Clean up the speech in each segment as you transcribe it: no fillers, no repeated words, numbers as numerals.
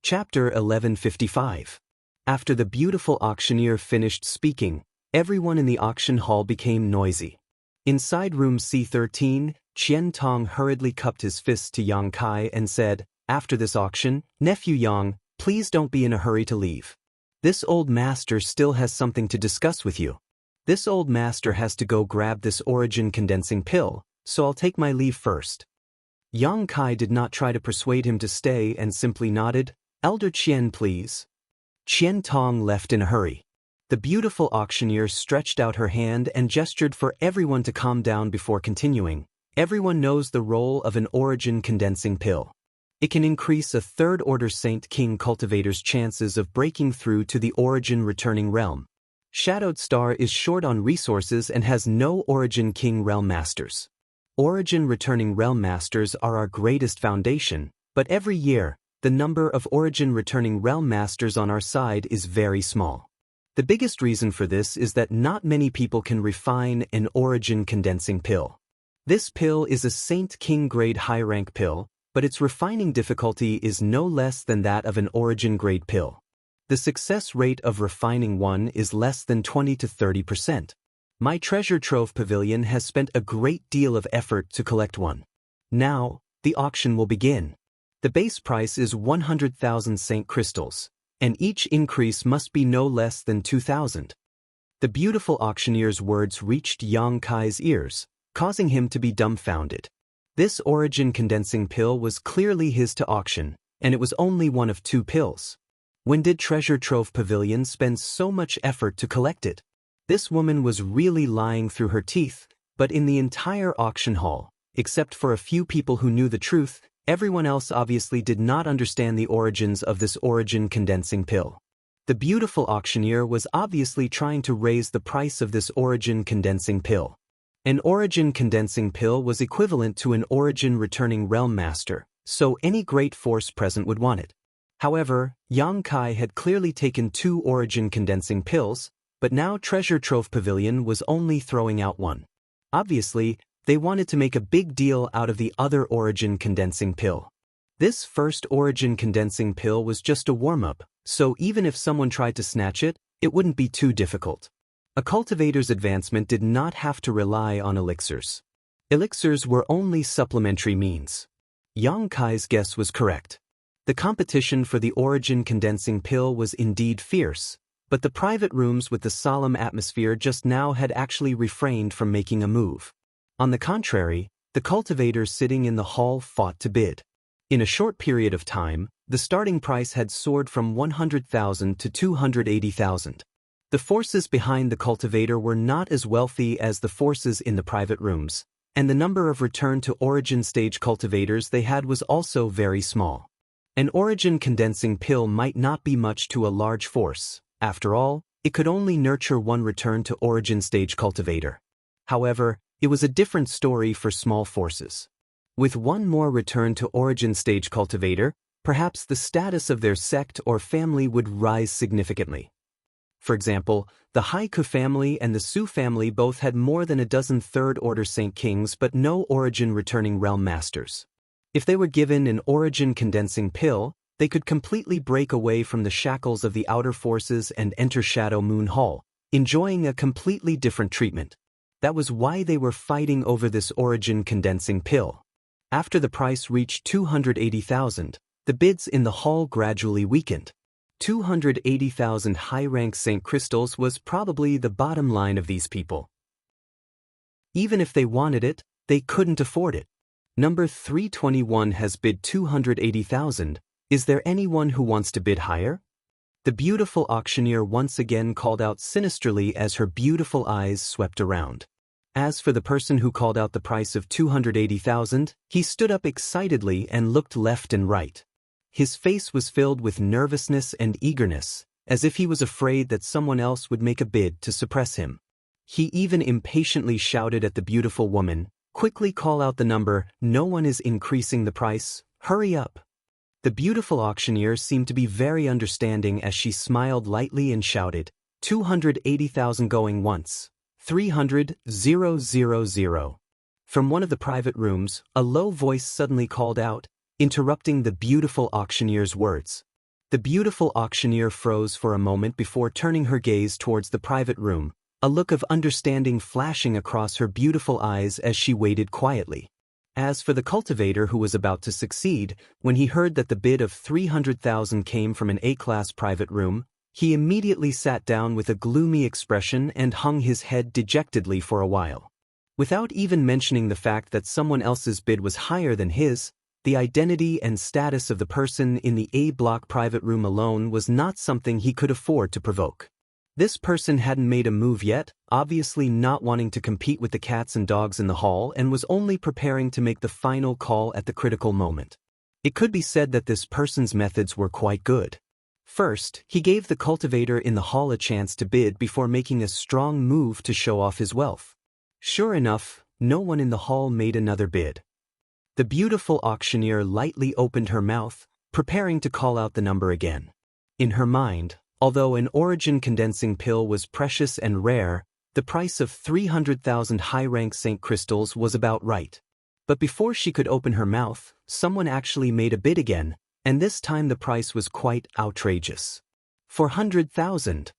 Chapter 1155. After the beautiful auctioneer finished speaking, everyone in the auction hall became noisy. Inside room C13, Qian Tong hurriedly cupped his fists to Yang Kai and said, "After this auction, nephew Yang, please don't be in a hurry to leave. This old master still has something to discuss with you. This old master has to go grab this origin condensing pill, so I'll take my leave first." Yang Kai did not try to persuade him to stay and simply nodded, "Elder Qian, please." Qian Tong left in a hurry. The beautiful auctioneer stretched out her hand and gestured for everyone to calm down before continuing. Everyone knows the role of an origin condensing pill. It can increase a third-order Saint King cultivator's chances of breaking through to the origin returning realm. Shadowed Star is short on resources and has no origin king realm masters. Origin returning realm masters are our greatest foundation, but every year, the number of origin returning realm masters on our side is very small. The biggest reason for this is that not many people can refine an origin condensing pill. This pill is a Saint King grade high rank pill, but its refining difficulty is no less than that of an origin grade pill. The success rate of refining one is less than 20 to 30%. My treasure trove pavilion has spent a great deal of effort to collect one. Now, the auction will begin. The base price is 100,000 Saint crystals, and each increase must be no less than 2,000. The beautiful auctioneer's words reached Yang Kai's ears, causing him to be dumbfounded. This origin condensing pill was clearly his to auction, and it was only one of 2 pills. When did Treasure Trove Pavilion spend so much effort to collect it? This woman was really lying through her teeth, but in the entire auction hall, except for a few people who knew the truth, everyone else obviously did not understand the origins of this origin condensing pill. The beautiful auctioneer was obviously trying to raise the price of this origin condensing pill. An origin condensing pill was equivalent to an origin returning realm master, so any great force present would want it. However, Yang Kai had clearly taken 2 origin condensing pills, but now Treasure Trove Pavilion was only throwing out one. Obviously, they wanted to make a big deal out of the other origin condensing pill. This first origin condensing pill was just a warm-up, so even if someone tried to snatch it, it wouldn't be too difficult. A cultivator's advancement did not have to rely on elixirs. Elixirs were only supplementary means. Yang Kai's guess was correct. The competition for the origin condensing pill was indeed fierce, but the private rooms with the solemn atmosphere just now had actually refrained from making a move. On the contrary, the cultivators sitting in the hall fought to bid. In a short period of time, the starting price had soared from 100,000 to 280,000. The forces behind the cultivator were not as wealthy as the forces in the private rooms, and the number of return to origin stage cultivators they had was also very small. An origin condensing pill might not be much to a large force. After all, it could only nurture one return to origin stage cultivator. However, it was a different story for small forces. With one more return to origin stage cultivator, perhaps the status of their sect or family would rise significantly. For example, the Haiku family and the Su family both had more than a dozen third-order Saint Kings but no origin returning realm masters. If they were given an origin condensing pill, they could completely break away from the shackles of the outer forces and enter Shadow Moon Hall, enjoying a completely different treatment. That was why they were fighting over this origin condensing pill. After the price reached 280,000, the bids in the hall gradually weakened. 280,000 high-rank Saint Crystals was probably the bottom line of these people. Even if they wanted it, they couldn't afford it. Number 321 has bid 280,000. Is there anyone who wants to bid higher? The beautiful auctioneer once again called out sinisterly as her beautiful eyes swept around. As for the person who called out the price of 280,000, he stood up excitedly and looked left and right. His face was filled with nervousness and eagerness, as if he was afraid that someone else would make a bid to suppress him. He even impatiently shouted at the beautiful woman, "Quickly call out the number, no one is increasing the price, hurry up." The beautiful auctioneer seemed to be very understanding as she smiled lightly and shouted, 280,000 going once, 300,000. From one of the private rooms, a low voice suddenly called out, interrupting the beautiful auctioneer's words. The beautiful auctioneer froze for a moment before turning her gaze towards the private room, a look of understanding flashing across her beautiful eyes as she waited quietly. As for the cultivator who was about to succeed, when he heard that the bid of 300,000 came from an A-class private room, he immediately sat down with a gloomy expression and hung his head dejectedly for a while. Without even mentioning the fact that someone else's bid was higher than his, the identity and status of the person in the A-block private room alone was not something he could afford to provoke. This person hadn't made a move yet, obviously not wanting to compete with the cats and dogs in the hall, and was only preparing to make the final call at the critical moment. It could be said that this person's methods were quite good. First, he gave the cultivator in the hall a chance to bid before making a strong move to show off his wealth. Sure enough, no one in the hall made another bid. The beautiful auctioneer lightly opened her mouth, preparing to call out the number again. In her mind, although an origin condensing pill was precious and rare, the price of 300,000 high-rank St. crystals was about right. But before she could open her mouth, someone actually made a bid again, and this time the price was quite outrageous. 400,000.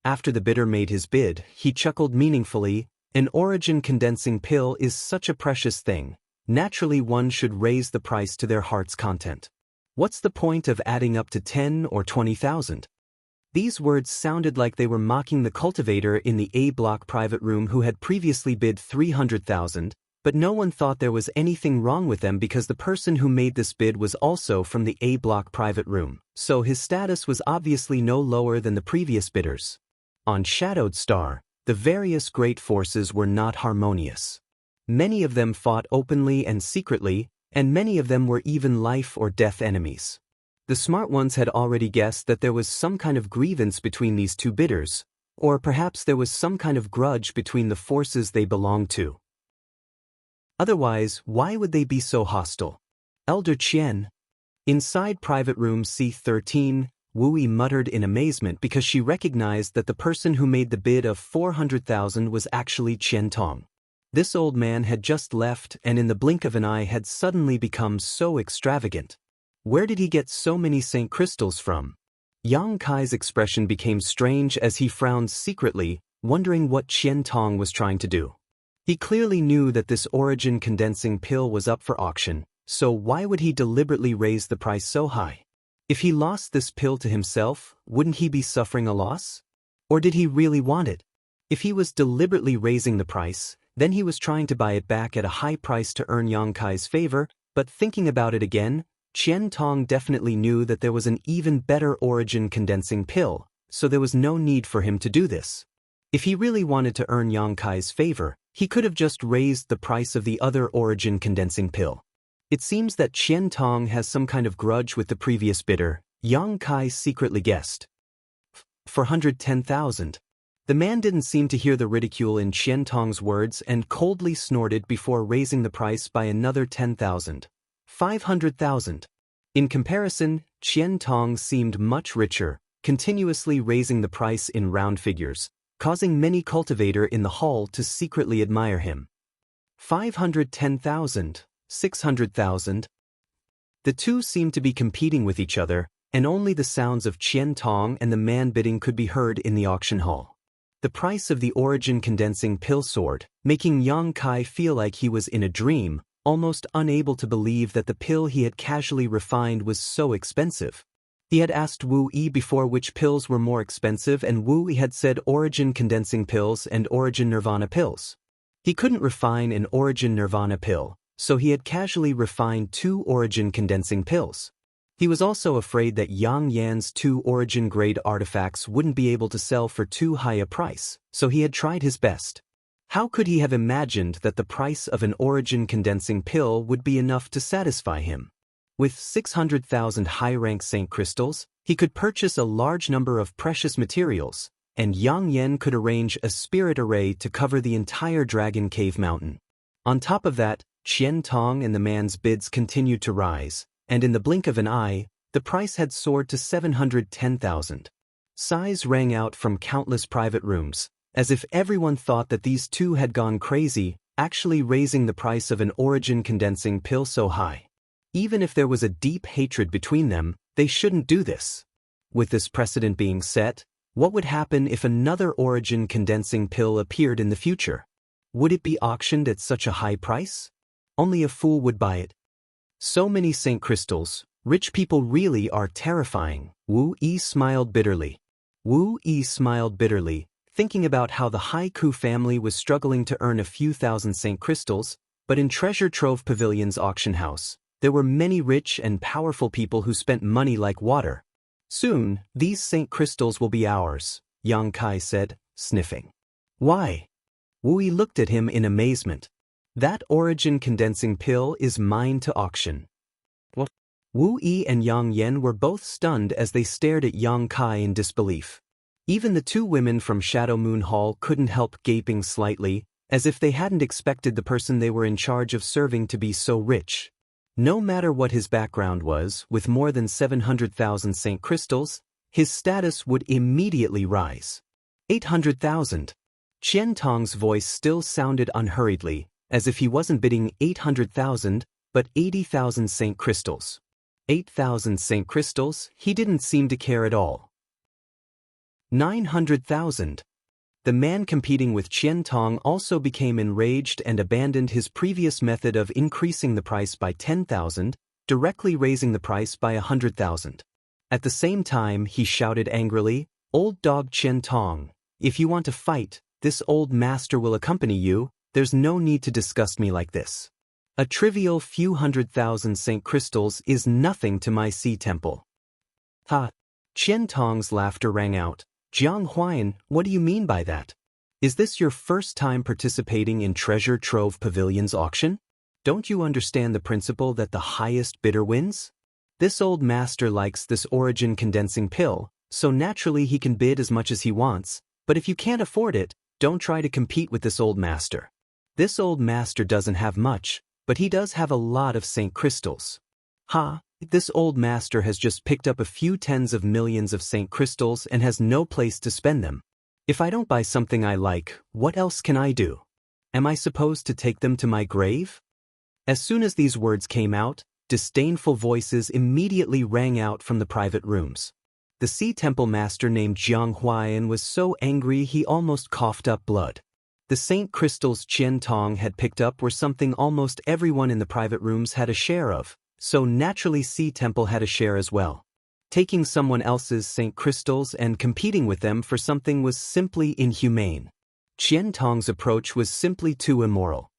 After the bidder made his bid, he chuckled meaningfully. An origin condensing pill is such a precious thing. Naturally, one should raise the price to their heart's content. What's the point of adding up to 10 or 20,000? These words sounded like they were mocking the cultivator in the A-block private room who had previously bid 300,000, but no one thought there was anything wrong with them because the person who made this bid was also from the A-block private room, so his status was obviously no lower than the previous bidders. On Shadowed Star, the various great forces were not harmonious. Many of them fought openly and secretly, and many of them were even life or death enemies. The smart ones had already guessed that there was some kind of grievance between these two bidders, or perhaps there was some kind of grudge between the forces they belonged to. Otherwise, why would they be so hostile? Elder Qian. Inside private room C13, Wu Yi muttered in amazement because she recognized that the person who made the bid of 400,000 was actually Qian Tong. This old man had just left and in the blink of an eye had suddenly become so extravagant. Where did he get so many St. crystals from? Yang Kai's expression became strange as he frowned secretly, wondering what Qian Tong was trying to do. He clearly knew that this origin condensing pill was up for auction, so why would he deliberately raise the price so high? If he lost this pill to himself, wouldn't he be suffering a loss? Or did he really want it? If he was deliberately raising the price, then he was trying to buy it back at a high price to earn Yang Kai's favor, but thinking about it again, Qian Tong definitely knew that there was an even better origin condensing pill, so there was no need for him to do this. If he really wanted to earn Yang Kai's favor, he could have just raised the price of the other origin condensing pill. It seems that Qian Tong has some kind of grudge with the previous bidder, Yang Kai secretly guessed. 410,000. The man didn't seem to hear the ridicule in Qian Tong's words and coldly snorted before raising the price by another 10,000. 500,000. In comparison, Qian Tong seemed much richer, continuously raising the price in round figures, causing many cultivator in the hall to secretly admire him. 510,000, 600,000. The two seemed to be competing with each other, and only the sounds of Qian Tong and the man bidding could be heard in the auction hall. The price of the origin condensing pill soared, making Yang Kai feel like he was in a dream, almost unable to believe that the pill he had casually refined was so expensive. He had asked Wu Yi before which pills were more expensive, and Wu Yi had said origin condensing pills and origin nirvana pills. He couldn't refine an origin nirvana pill, so he had casually refined 2 origin condensing pills. He was also afraid that Yang Yan's 2 origin grade artifacts wouldn't be able to sell for too high a price, so he had tried his best. How could he have imagined that the price of an origin condensing pill would be enough to satisfy him? With 600,000 high-rank St. crystals, he could purchase a large number of precious materials, and Yang Yan could arrange a spirit array to cover the entire Dragon Cave Mountain. On top of that, Qian Tong and the man's bids continued to rise, and in the blink of an eye, the price had soared to 710,000. Sighs rang out from countless private rooms, as if everyone thought that these two had gone crazy, actually raising the price of an origin condensing pill so high. Even if there was a deep hatred between them, they shouldn't do this. with this precedent being set, what would happen if another origin condensing pill appeared in the future? Would it be auctioned at such a high price? Only a fool would buy it. So many St. Crystals, rich people really are terrifying. Wu Yi smiled bitterly. Wu Yi smiled bitterly, thinking about how the Haiku family was struggling to earn a few thousand St. Crystals, but in Treasure Trove Pavilion's auction house, there were many rich and powerful people who spent money like water. Soon, these St. Crystals will be ours, Yang Kai said, sniffing. Why? Wu Yi looked at him in amazement. That origin condensing pill is mine to auction. What? Wu Yi and Yang Yen were both stunned as they stared at Yang Kai in disbelief. Even the two women from Shadow Moon Hall couldn't help gaping slightly, as if they hadn't expected the person they were in charge of serving to be so rich. No matter what his background was, with more than 700,000 St. Crystals, his status would immediately rise. 800,000. Qian Tong's voice still sounded unhurriedly, as if he wasn't bidding 800,000, but 80,000 St. Crystals. 8,000 St. Crystals, he didn't seem to care at all. 900,000. The man competing with Qian Tong also became enraged and abandoned his previous method of increasing the price by 10,000, directly raising the price by 100,000. At the same time, he shouted angrily, "Old dog Qian Tong, if you want to fight, this old master will accompany you, there's no need to disgust me like this. A trivial few 100,000 St. Crystals is nothing to my sea temple." Ha! Qian Tong's laughter rang out. "Jiang Huayan, what do you mean by that? Is this your first time participating in Treasure Trove Pavilion's auction? Don't you understand the principle that the highest bidder wins? This old master likes this origin condensing pill, so naturally he can bid as much as he wants, but if you can't afford it, don't try to compete with this old master. This old master doesn't have much, but he does have a lot of St. Crystals. Ha! This old master has just picked up a few tens of millions of St. Crystals and has no place to spend them. If I don't buy something I like, what else can I do? Am I supposed to take them to my grave?" As soon as these words came out, disdainful voices immediately rang out from the private rooms. The Sea Temple master named Jiang Huayan was so angry he almost coughed up blood. The St. Crystals Qian Tong had picked up were something almost everyone in the private rooms had a share of, so naturally Sea Temple had a share as well. Taking someone else's St. Crystals and competing with them for something was simply inhumane. Qian Tong's approach was simply too immoral.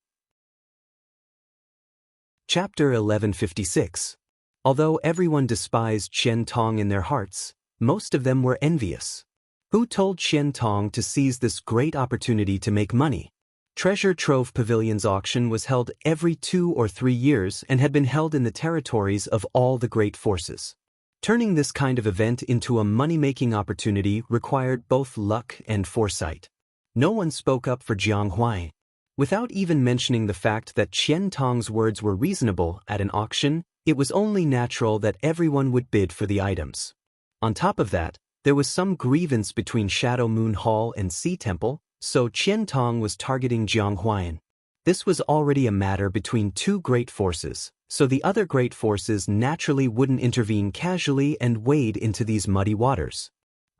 Chapter 1156. Although everyone despised Qian Tong in their hearts, most of them were envious. Who told Qian Tong to seize this great opportunity to make money? Treasure Trove Pavilion's auction was held every 2 or 3 years and had been held in the territories of all the great forces. Turning this kind of event into a money-making opportunity required both luck and foresight. No one spoke up for Jiang Huai. Without even mentioning the fact that Qian Tong's words were reasonable at an auction, it was only natural that everyone would bid for the items. On top of that, there was some grievance between Shadow Moon Hall and Sea Temple, so Qian Tong was targeting Jiang Huayan. This was already a matter between two great forces, so the other great forces naturally wouldn't intervene casually and wade into these muddy waters.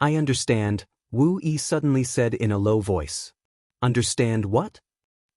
"I understand," Wu Yi suddenly said in a low voice. "Understand what?"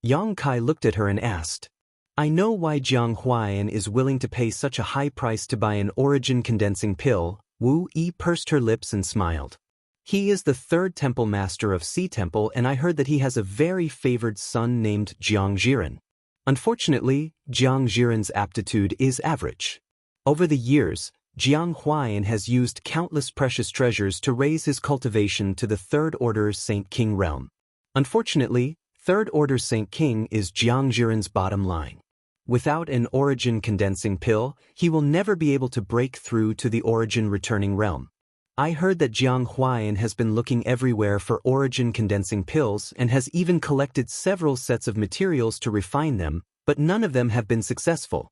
Yang Kai looked at her and asked. "I know why Jiang Huayan is willing to pay such a high price to buy an origin condensing pill." Wu Yi pursed her lips and smiled. "He is the third temple master of Sea Temple, and I heard that he has a very favored son named Jiang Jiren. Unfortunately, Jiang Jiren's aptitude is average. Over the years, Jiang Huayan has used countless precious treasures to raise his cultivation to the Third Order Saint King realm. Unfortunately, Third Order Saint King is Jiang Jiren's bottom line. Without an origin condensing pill, he will never be able to break through to the origin returning realm. I heard that Jiang Huayan has been looking everywhere for origin condensing pills and has even collected several sets of materials to refine them, but none of them have been successful.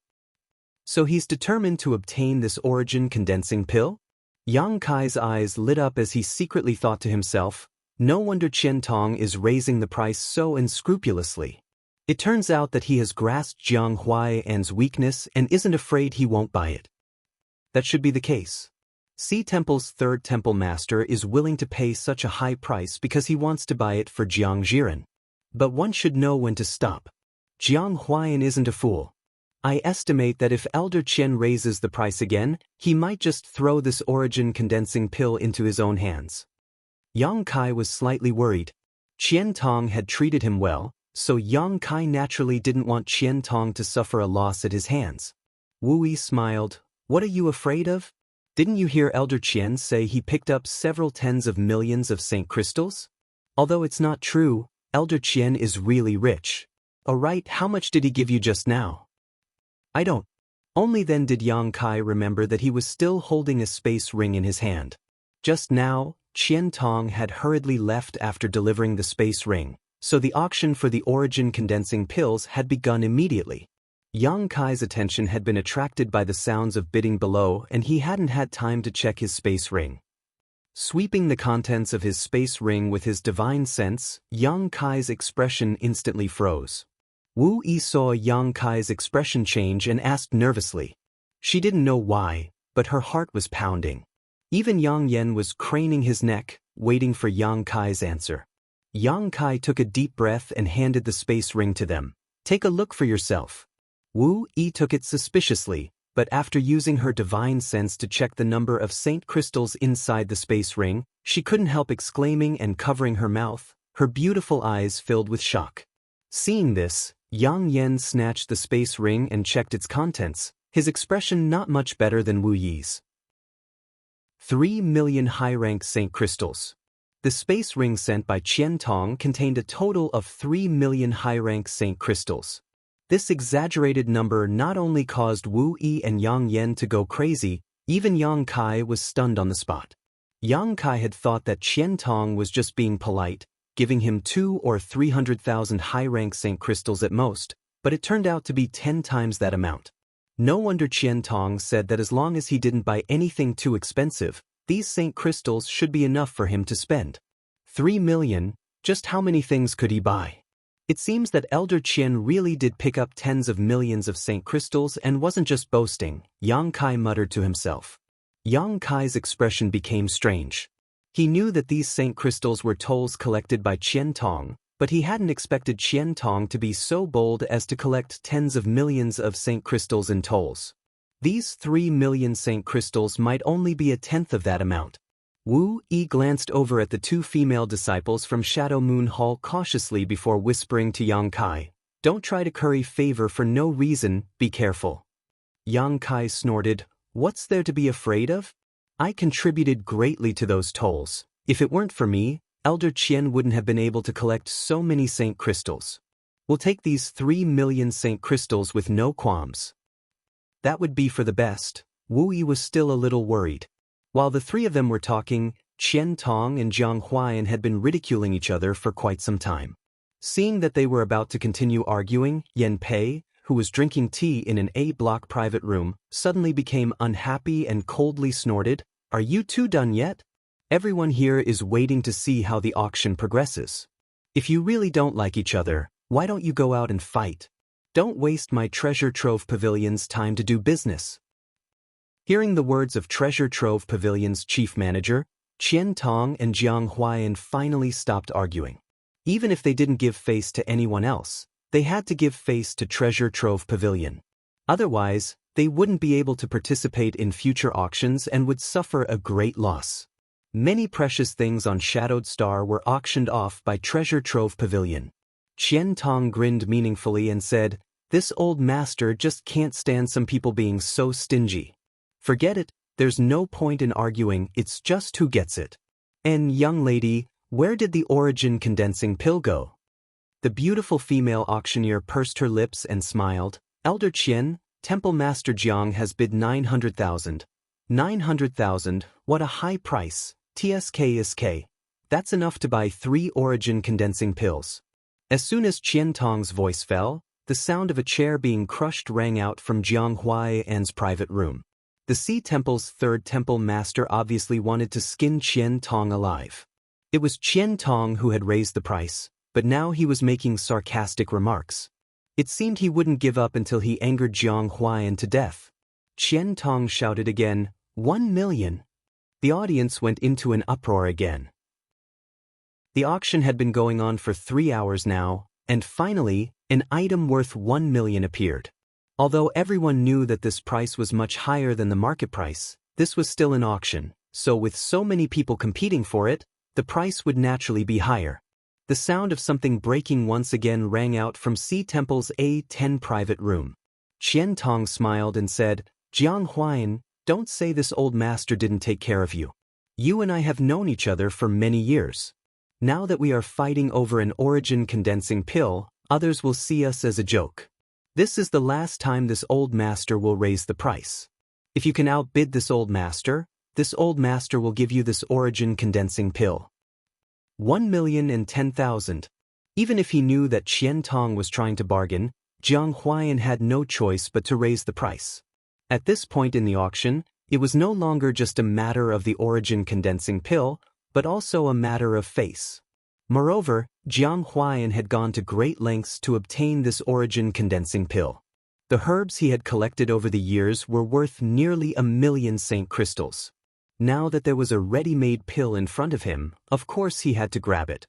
So he's determined to obtain this origin condensing pill?" Yang Kai's eyes lit up as he secretly thought to himself, "No wonder Qian Tong is raising the price so unscrupulously. It turns out that he has grasped Jiang Huayan's weakness and isn't afraid he won't buy it. That should be the case. Sea Temple's third temple master is willing to pay such a high price because he wants to buy it for Jiang Jiren. But one should know when to stop. Jiang Huayan isn't a fool. I estimate that if Elder Qian raises the price again, he might just throw this origin condensing pill into his own hands. Yang Kai was slightly worried. Qian Tong had treated him well, so Yang Kai naturally didn't want Qian Tong to suffer a loss at his hands. Wu Yi smiled. What are you afraid of? Didn't you hear Elder Qian say he picked up several tens of millions of Saint crystals? Although it's not true, Elder Qian is really rich. Alright, how much did he give you just now? I don't. Only then did Yang Kai remember that he was still holding a space ring in his hand. Just now, Qian Tong had hurriedly left after delivering the space ring, so the auction for the origin condensing pills had begun immediately. Yang Kai's attention had been attracted by the sounds of bidding below, and he hadn't had time to check his space ring. Sweeping the contents of his space ring with his divine sense, Yang Kai's expression instantly froze. Wu Yi saw Yang Kai's expression change and asked nervously. She didn't know why, but her heart was pounding. Even Yang Yen was craning his neck, waiting for Yang Kai's answer. Yang Kai took a deep breath and handed the space ring to them. Take a look for yourself. Wu Yi took it suspiciously, but after using her divine sense to check the number of Saint crystals inside the space ring, she couldn't help exclaiming and covering her mouth, her beautiful eyes filled with shock. Seeing this, Yang Yen snatched the space ring and checked its contents, his expression not much better than Wu Yi's. 3 million high-rank Saint crystals. The space ring sent by Qian Tong contained a total of 3 million high-rank Saint crystals. This exaggerated number not only caused Wu Yi and Yang Yen to go crazy, even Yang Kai was stunned on the spot. Yang Kai had thought that Qian Tong was just being polite, giving him 200,000 or 300,000 high-rank Saint crystals at most, but it turned out to be 10 times that amount. No wonder Qian Tong said that as long as he didn't buy anything too expensive, these Saint crystals should be enough for him to spend. 3 million, just how many things could he buy? It seems that Elder Qian really did pick up tens of millions of Saint crystals and wasn't just boasting, Yang Kai muttered to himself. Yang Kai's expression became strange. He knew that these Saint crystals were tolls collected by Qian Tong, but he hadn't expected Qian Tong to be so bold as to collect tens of millions of Saint crystals in tolls. These 3 million Saint crystals might only be a tenth of that amount. Wu Yi glanced over at the two female disciples from Shadow Moon Hall cautiously before whispering to Yang Kai, "Don't try to curry favor for no reason, be careful." Yang Kai snorted, "What's there to be afraid of? I contributed greatly to those tolls. If it weren't for me, Elder Qian wouldn't have been able to collect so many Saint crystals. We'll take these 3 million Saint crystals with no qualms." That would be for the best. Wu Yi was still a little worried. While the three of them were talking, Qian Tong and Jiang Huayan had been ridiculing each other for quite some time. Seeing that they were about to continue arguing, Yan Pei, who was drinking tea in an A-block private room, suddenly became unhappy and coldly snorted, "Are you two done yet? Everyone here is waiting to see how the auction progresses. If you really don't like each other, why don't you go out and fight? Don't waste my Treasure Trove Pavilion's time to do business." Hearing the words of Treasure Trove Pavilion's chief manager, Qian Tong and Jiang Huayan finally stopped arguing. Even if they didn't give face to anyone else, they had to give face to Treasure Trove Pavilion. Otherwise, they wouldn't be able to participate in future auctions and would suffer a great loss. Many precious things on Shadowed Star were auctioned off by Treasure Trove Pavilion. Qian Tong grinned meaningfully and said, "This old master just can't stand some people being so stingy. Forget it, there's no point in arguing, it's just who gets it. And young lady, where did the origin condensing pill go?" The beautiful female auctioneer pursed her lips and smiled. "Elder Qian, Temple Master Jiang has bid 900,000. 900,000, what a high price, TSK. That's enough to buy 3 origin condensing pills." As soon as Qian Tong's voice fell, the sound of a chair being crushed rang out from Jiang Huayan's private room. The Sea Temple's third temple master obviously wanted to skin Qian Tong alive. It was Qian Tong who had raised the price, but now he was making sarcastic remarks. It seemed he wouldn't give up until he angered Jiang Huayan to death. Qian Tong shouted again, 1 million. The audience went into an uproar again. The auction had been going on for 3 hours now, and finally, an item worth 1 million appeared. Although everyone knew that this price was much higher than the market price, this was still an auction, so with so many people competing for it, the price would naturally be higher. The sound of something breaking once again rang out from C Temple's A10 private room. Qian Tong smiled and said, "Jiang Huayan, don't say this old master didn't take care of you. You and I have known each other for many years. Now that we are fighting over an origin condensing pill, others will see us as a joke. This is the last time this old master will raise the price. If you can outbid this old master will give you this origin condensing pill. 1,010,000. Even if he knew that Qian Tong was trying to bargain, Jiang Huayan had no choice but to raise the price. At this point in the auction, it was no longer just a matter of the origin condensing pill, but also a matter of face. Moreover, Jiang Huayan had gone to great lengths to obtain this origin condensing pill. The herbs he had collected over the years were worth nearly 1 million Saint crystals. Now that there was a ready-made pill in front of him, of course he had to grab it.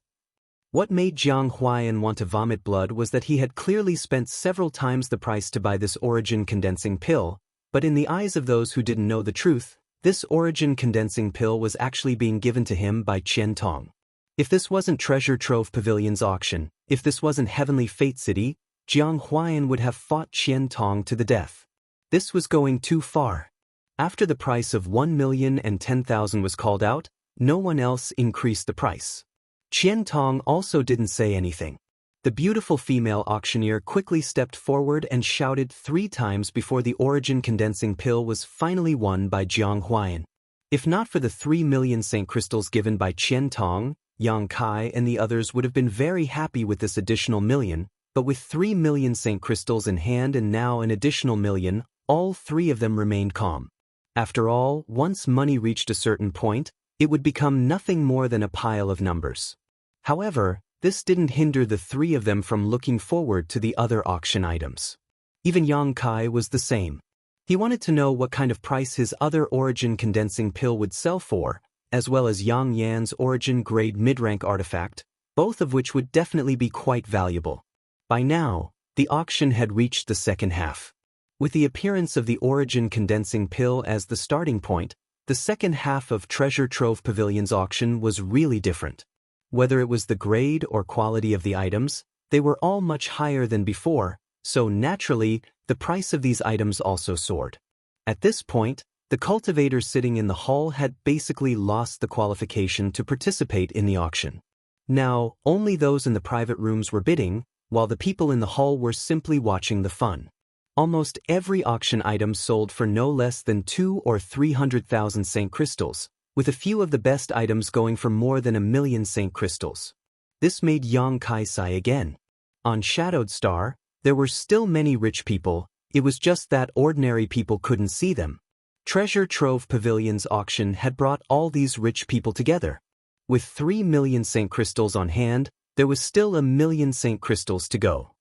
What made Jiang Huayan want to vomit blood was that he had clearly spent several times the price to buy this origin condensing pill, but in the eyes of those who didn't know the truth, this origin condensing pill was actually being given to him by Qian Tong. If this wasn't Treasure Trove Pavilion's auction, if this wasn't Heavenly Fate City, Jiang Huayan would have fought Qian Tong to the death. This was going too far. After the price of 1,010,000 was called out, no one else increased the price. Qian Tong also didn't say anything. The beautiful female auctioneer quickly stepped forward and shouted 3 times before the origin condensing pill was finally won by Jiang Huayan. If not for the 3 million Saint crystals given by Qian Tong, Yang Kai and the others would have been very happy with this additional million, but with 3 million Saint crystals in hand and now an additional million, all 3 of them remained calm. After all, once money reached a certain point, it would become nothing more than a pile of numbers. However, this didn't hinder the 3 of them from looking forward to the other auction items. Even Yang Kai was the same. He wanted to know what kind of price his other origin condensing pill would sell for, as well as Yang Yan's origin grade mid-rank artifact, both of which would definitely be quite valuable. By now, the auction had reached the second half. With the appearance of the origin condensing pill as the starting point, the second half of Treasure Trove Pavilion's auction was really different. Whether it was the grade or quality of the items, they were all much higher than before, so naturally, the price of these items also soared. At this point, the cultivators sitting in the hall had basically lost the qualification to participate in the auction. Now, only those in the private rooms were bidding, while the people in the hall were simply watching the fun. Almost every auction item sold for no less than 200,000 or 300,000 Saint crystals, with a few of the best items going for more than 1 million Saint crystals. This made Yang Kai sigh again. On Shadowed Star, there were still many rich people, it was just that ordinary people couldn't see them. Treasure Trove Pavilion's auction had brought all these rich people together. With 3 million Saint crystals on hand, there was still 1 million Saint crystals to go.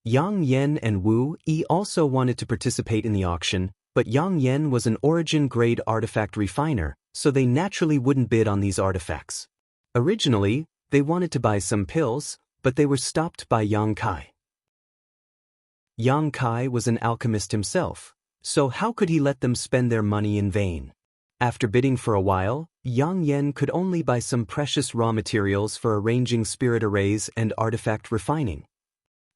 Yang Yan and Wu Yi also wanted to participate in the auction, but Yang Yan was an origin-grade artifact refiner, so they naturally wouldn't bid on these artifacts. Originally, they wanted to buy some pills, but they were stopped by Yang Kai. Yang Kai was an alchemist himself, so how could he let them spend their money in vain? After bidding for a while, Yang Yan could only buy some precious raw materials for arranging spirit arrays and artifact refining.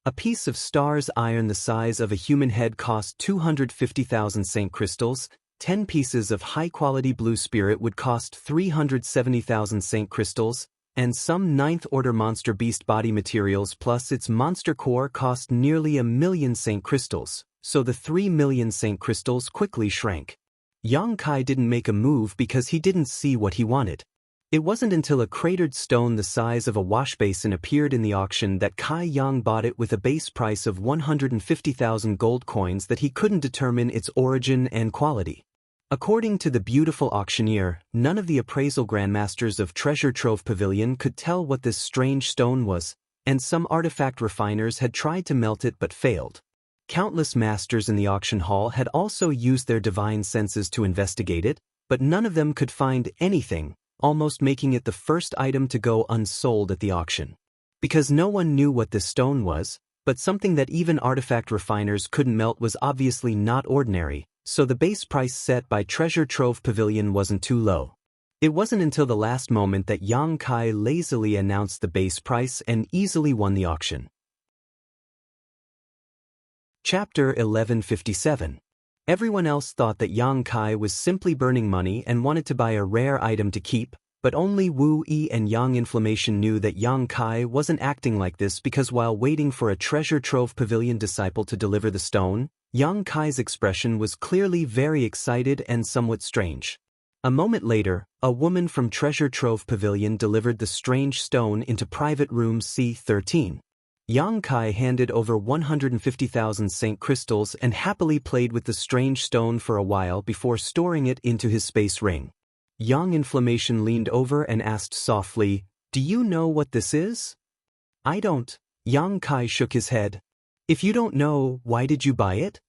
A piece of star's iron the size of a human head cost 250,000 Saint crystals, 10 pieces of high-quality blue spirit would cost 370,000 Saint crystals, and some 9th order monster beast body materials plus its monster core cost nearly 1 million Saint crystals, so the 3 million Saint crystals quickly shrank. Yang Kai didn't make a move because he didn't see what he wanted. It wasn't until a cratered stone the size of a wash basin appeared in the auction that Kai Yang bought it with a base price of 150,000 gold coins that he couldn't determine its origin and quality. According to the beautiful auctioneer, none of the appraisal grandmasters of Treasure Trove Pavilion could tell what this strange stone was, and some artifact refiners had tried to melt it but failed. Countless masters in the auction hall had also used their divine senses to investigate it, but none of them could find anything, almost making it the first item to go unsold at the auction. Because no one knew what this stone was, but something that even artifact refiners couldn't melt was obviously not ordinary, so the base price set by Treasure Trove Pavilion wasn't too low. It wasn't until the last moment that Yang Kai lazily announced the base price and easily won the auction. Chapter 1157. Everyone else thought that Yang Kai was simply burning money and wanted to buy a rare item to keep, but only Wu Yi and Yang Inflammation knew that Yang Kai wasn't acting like this because while waiting for a Treasure Trove Pavilion disciple to deliver the stone, Yang Kai's expression was clearly very excited and somewhat strange. A moment later, a woman from Treasure Trove Pavilion delivered the strange stone into private room C13. Yang Kai handed over 150,000 Saint crystals and happily played with the strange stone for a while before storing it into his space ring. Yang Inflammation leaned over and asked softly, "Do you know what this is?" "I don't." Yang Kai shook his head. "If you don't know, why did you buy it?"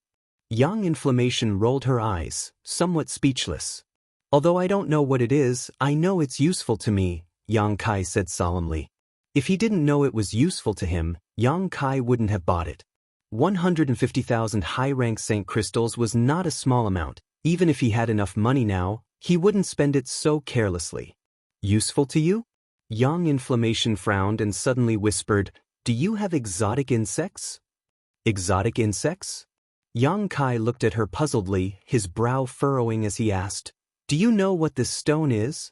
Yang Inflammation rolled her eyes, somewhat speechless. "Although I don't know what it is, I know it's useful to me," Yang Kai said solemnly. If he didn't know it was useful to him, Yang Kai wouldn't have bought it. 150,000 high-rank Saint crystals was not a small amount. Even if he had enough money now, he wouldn't spend it so carelessly. "Useful to you?" Yang Inflammation frowned and suddenly whispered, "Do you have exotic insects?" "Exotic insects?" Yang Kai looked at her puzzledly, his brow furrowing as he asked, "Do you know what this stone is?"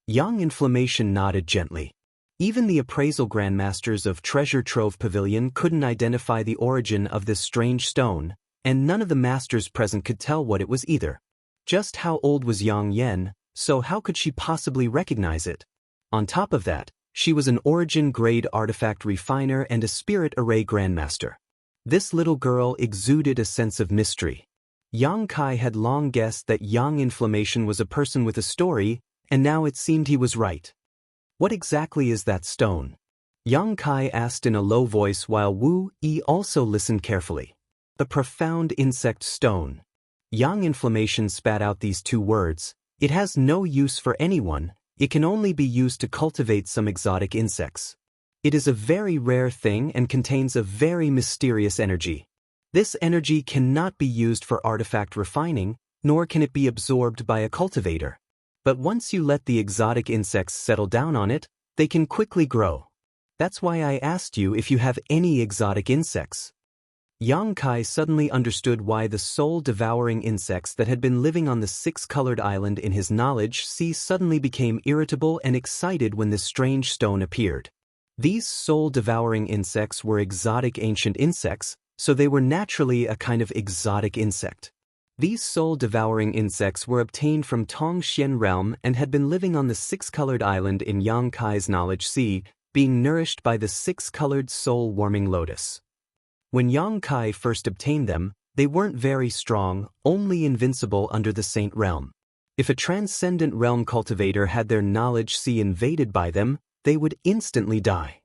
Yang Inflammation nodded gently. Even the appraisal grandmasters of Treasure Trove Pavilion couldn't identify the origin of this strange stone, and none of the masters present could tell what it was either. Just how old was Yang Yen, so how could she possibly recognize it? On top of that, she was an origin-grade artifact refiner and a spirit array grandmaster. This little girl exuded a sense of mystery. Yang Kai had long guessed that Yang Inflammation was a person with a story, and now it seemed he was right. "What exactly is that stone?" Yang Kai asked in a low voice while Wu Yi also listened carefully. "The profound insect stone." Yang Inflammation spat out these two words. "It has no use for anyone, it can only be used to cultivate some exotic insects. It is a very rare thing and contains a very mysterious energy. This energy cannot be used for artifact refining, nor can it be absorbed by a cultivator. But once you let the exotic insects settle down on it, they can quickly grow. That's why I asked you if you have any exotic insects." Yang Kai suddenly understood why the soul-devouring insects that had been living on the six-colored island in his knowledge sea suddenly became irritable and excited when this strange stone appeared. These soul-devouring insects were exotic ancient insects, so they were naturally a kind of exotic insect. These soul-devouring insects were obtained from Tongxian realm and had been living on the six-colored island in Yang Kai's knowledge sea, being nourished by the six-colored soul-warming lotus. When Yang Kai first obtained them, they weren't very strong, only invincible under the Saint realm. If a transcendent realm cultivator had their knowledge sea invaded by them, they would instantly die.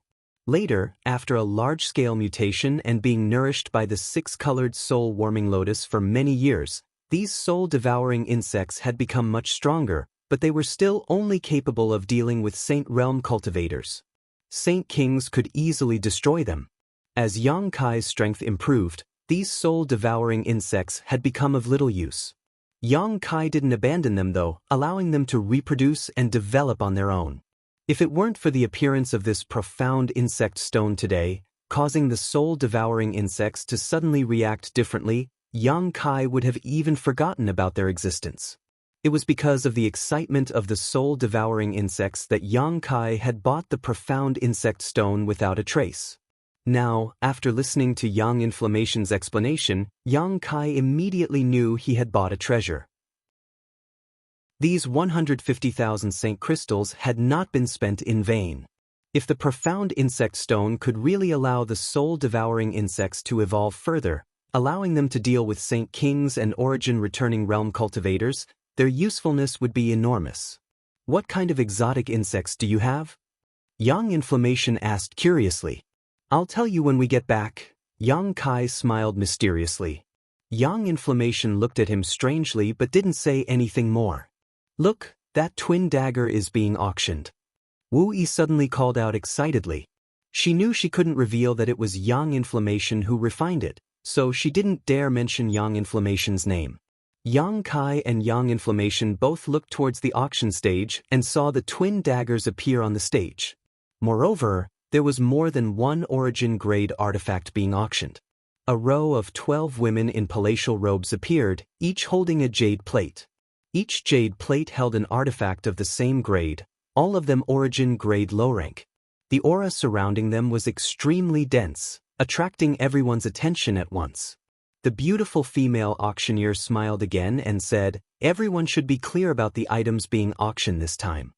Later, after a large-scale mutation and being nourished by the six-colored soul-warming lotus for many years, these soul-devouring insects had become much stronger, but they were still only capable of dealing with Saint realm cultivators. Saint kings could easily destroy them. As Yang Kai's strength improved, these soul-devouring insects had become of little use. Yang Kai didn't abandon them though, allowing them to reproduce and develop on their own. If it weren't for the appearance of this profound insect stone today, causing the soul-devouring insects to suddenly react differently, Yang Kai would have even forgotten about their existence. It was because of the excitement of the soul-devouring insects that Yang Kai had bought the profound insect stone without a trace. Now, after listening to Yang Inflammation's explanation, Yang Kai immediately knew he had bought a treasure. These 150,000 Saint crystals had not been spent in vain. If the profound insect stone could really allow the soul-devouring insects to evolve further, allowing them to deal with Saint kings and origin-returning realm cultivators, their usefulness would be enormous. "What kind of exotic insects do you have?" Yang Inflammation asked curiously. "I'll tell you when we get back." Yang Kai smiled mysteriously. Yang Inflammation looked at him strangely but didn't say anything more. Look, that twin dagger is being auctioned. Wu Yi suddenly called out excitedly. She knew she couldn't reveal that it was Yang Inflammation who refined it, so she didn't dare mention Yang Inflammation's name. Yang Kai and Yang Inflammation both looked towards the auction stage and saw the twin daggers appear on the stage. Moreover, there was more than one origin-grade artifact being auctioned. A row of 12 women in palatial robes appeared, each holding a jade plate. Each jade plate held an artifact of the same grade, all of them origin-grade low rank. The aura surrounding them was extremely dense, attracting everyone's attention at once. The beautiful female auctioneer smiled again and said, "Everyone should be clear about the items being auctioned this time.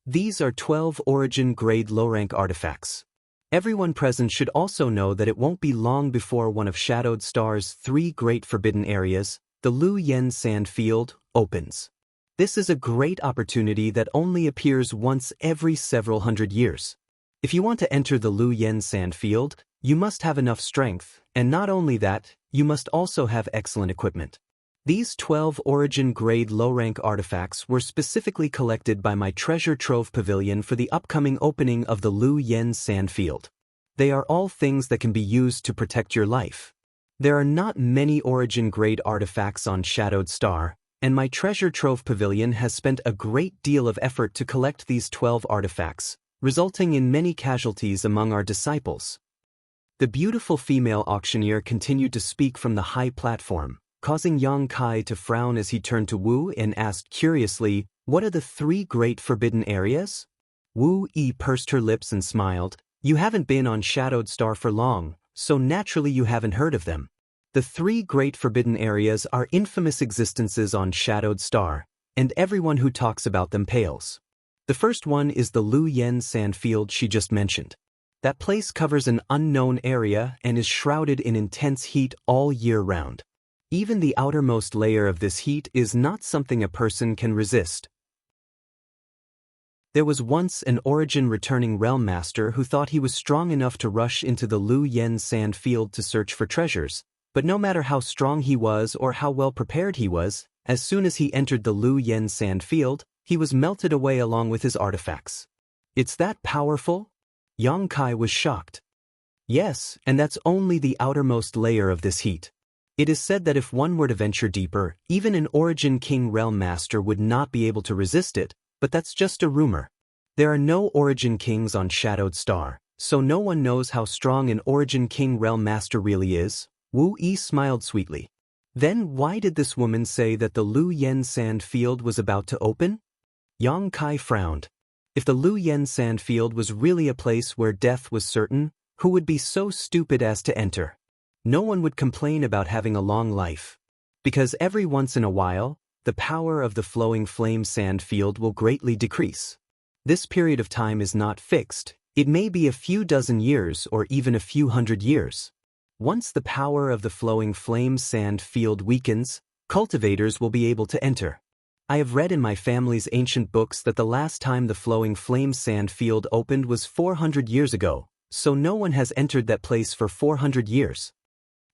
These are 12 origin-grade low-rank artifacts. Everyone present should also know that it won't be long before one of Shadowed Star's 3 great forbidden areas, the Lu Yen Sand Field, opens. This is a great opportunity that only appears once every several hundred years. If you want to enter the Lu Yen Sand Field, you must have enough strength, and not only that, you must also have excellent equipment. These 12 origin-grade low-rank artifacts were specifically collected by my treasure trove pavilion for the upcoming opening of the Lu Yen Sand Field. They are all things that can be used to protect your life. There are not many origin-grade artifacts on Shadowed Star, and my treasure trove pavilion has spent a great deal of effort to collect these 12 artifacts, resulting in many casualties among our disciples." The beautiful female auctioneer continued to speak from the high platform, causing Yang Kai to frown as he turned to Wu and asked curiously, "What are the 3 great forbidden areas?" Wu Yi pursed her lips and smiled. "You haven't been on Shadowed Star for long, so naturally you haven't heard of them. The 3 great forbidden areas are infamous existences on Shadowed Star, and everyone who talks about them pales. The first one is the Lu Yen Sand Field she just mentioned. That place covers an unknown area and is shrouded in intense heat all year round. Even the outermost layer of this heat is not something a person can resist. There was once an origin-returning realm master who thought he was strong enough to rush into the Lu Yen Sand Field to search for treasures, but no matter how strong he was or how well prepared he was, as soon as he entered the Lu Yen Sand Field, he was melted away along with his artifacts. It's that powerful? Yang Kai was shocked. Yes, and that's only the outermost layer of this heat. It is said that if one were to venture deeper, even an Origin King Realm Master would not be able to resist it, but that's just a rumor. There are no Origin Kings on Shadowed Star, so no one knows how strong an Origin King Realm Master really is. Wu Yi smiled sweetly. Then why did this woman say that the Lu Yen Sand Field was about to open? Yang Kai frowned. If the Lu Yen Sand Field was really a place where death was certain, who would be so stupid as to enter? No one would complain about having a long life. Because every once in a while, the power of the flowing flame sand field will greatly decrease. This period of time is not fixed. It may be a few dozen years or even a few hundred years. Once the power of the flowing flame sand field weakens, cultivators will be able to enter. I have read in my family's ancient books that the last time the flowing flame sand field opened was 400 years ago, so no one has entered that place for 400 years.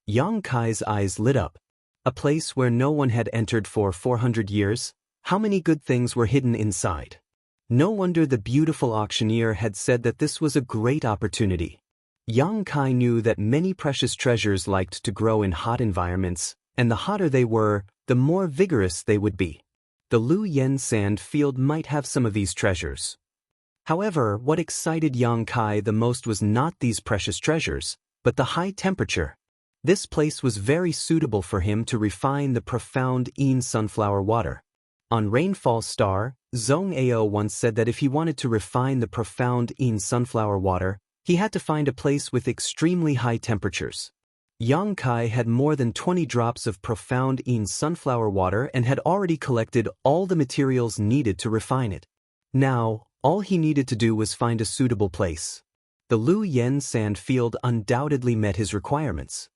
Yang Kai's eyes lit up. A place where no one had entered for 400 years? How many good things were hidden inside? No wonder the beautiful auctioneer had said that this was a great opportunity. Yang Kai knew that many precious treasures liked to grow in hot environments, and the hotter they were, the more vigorous they would be. The Lu Yen Sand Field might have some of these treasures. However, what excited Yang Kai the most was not these precious treasures, but the high temperature. This place was very suitable for him to refine the profound Yin sunflower water. On Rainfall Star, Zhong Ao once said that if he wanted to refine the profound Yin sunflower water, he had to find a place with extremely high temperatures. Yang Kai had more than 20 drops of profound Yin sunflower water and had already collected all the materials needed to refine it. Now, all he needed to do was find a suitable place. The Lu Yen Sand Field undoubtedly met his requirements.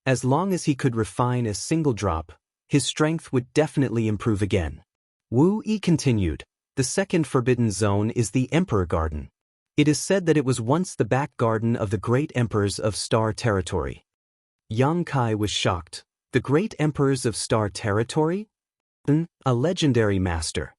As long as he could refine a single drop, his strength would definitely improve again. Wu Yi continued, "The second forbidden zone is the Emperor Garden. It is said that it was once the back garden of the great emperors of Star Territory." Yang Kai was shocked. The great emperors of Star Territory? A legendary master.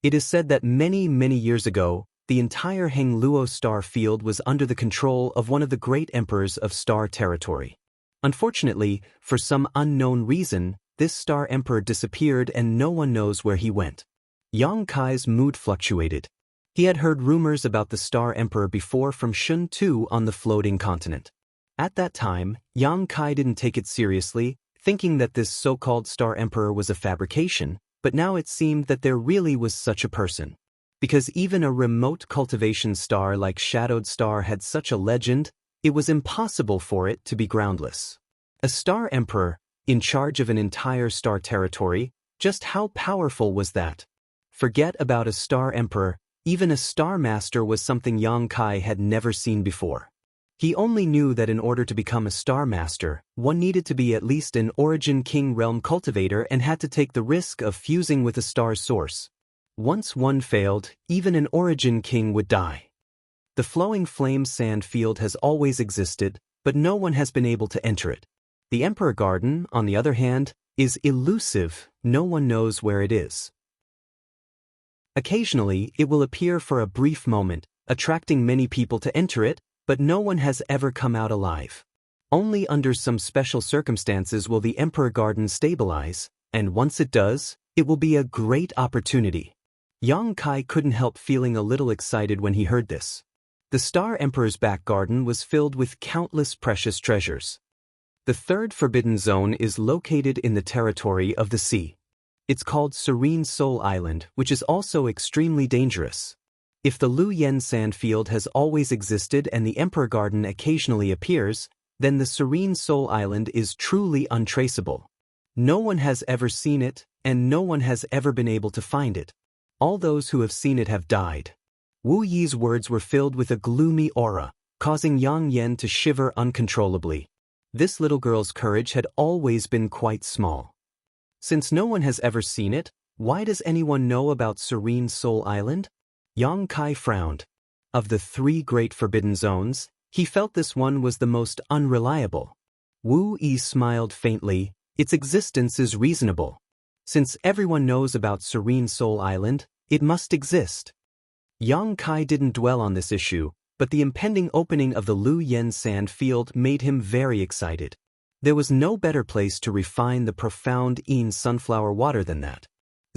It is said that many years ago, the entire Hengluo star field was under the control of one of the great emperors of star territory. Unfortunately, for some unknown reason, this star emperor disappeared and no one knows where he went. Yang Kai's mood fluctuated. He had heard rumors about the star emperor before from Shun Tu on the floating continent. At that time, Yang Kai didn't take it seriously, thinking that this so-called star emperor was a fabrication, but now it seemed that there really was such a person. Because even a remote cultivation star like Shadowed Star had such a legend, it was impossible for it to be groundless. A star emperor, in charge of an entire star territory, just how powerful was that? Forget about a star emperor, even a star master was something Yang Kai had never seen before. He only knew that in order to become a star master, one needed to be at least an Origin King realm cultivator and had to take the risk of fusing with a star's source. Once one failed, even an Origin King would die. The flowing flame sand field has always existed, but no one has been able to enter it. The Emperor Garden, on the other hand, is elusive, no one knows where it is. Occasionally, it will appear for a brief moment, attracting many people to enter it, but no one has ever come out alive. Only under some special circumstances will the Emperor Garden stabilize, and once it does, it will be a great opportunity. Yang Kai couldn't help feeling a little excited when he heard this. The Star Emperor's back garden was filled with countless precious treasures. The third forbidden zone is located in the territory of the sea. It's called Serene Soul Island, which is also extremely dangerous. If the Lu Yen sand field has always existed and the Emperor Garden occasionally appears, then the Serene Soul Island is truly untraceable. No one has ever seen it, and no one has ever been able to find it. All those who have seen it have died. Wu Yi's words were filled with a gloomy aura, causing Yang Yen to shiver uncontrollably. This little girl's courage had always been quite small. Since no one has ever seen it, why does anyone know about Serene Soul Island? Yang Kai frowned. Of the three great forbidden zones, he felt this one was the most unreliable. Wu Yi smiled faintly. Its existence is reasonable. Since everyone knows about Serene Soul Island, it must exist. Yang Kai didn't dwell on this issue, but the impending opening of the Lu Yen sand field made him very excited. There was no better place to refine the profound Yin sunflower water than that.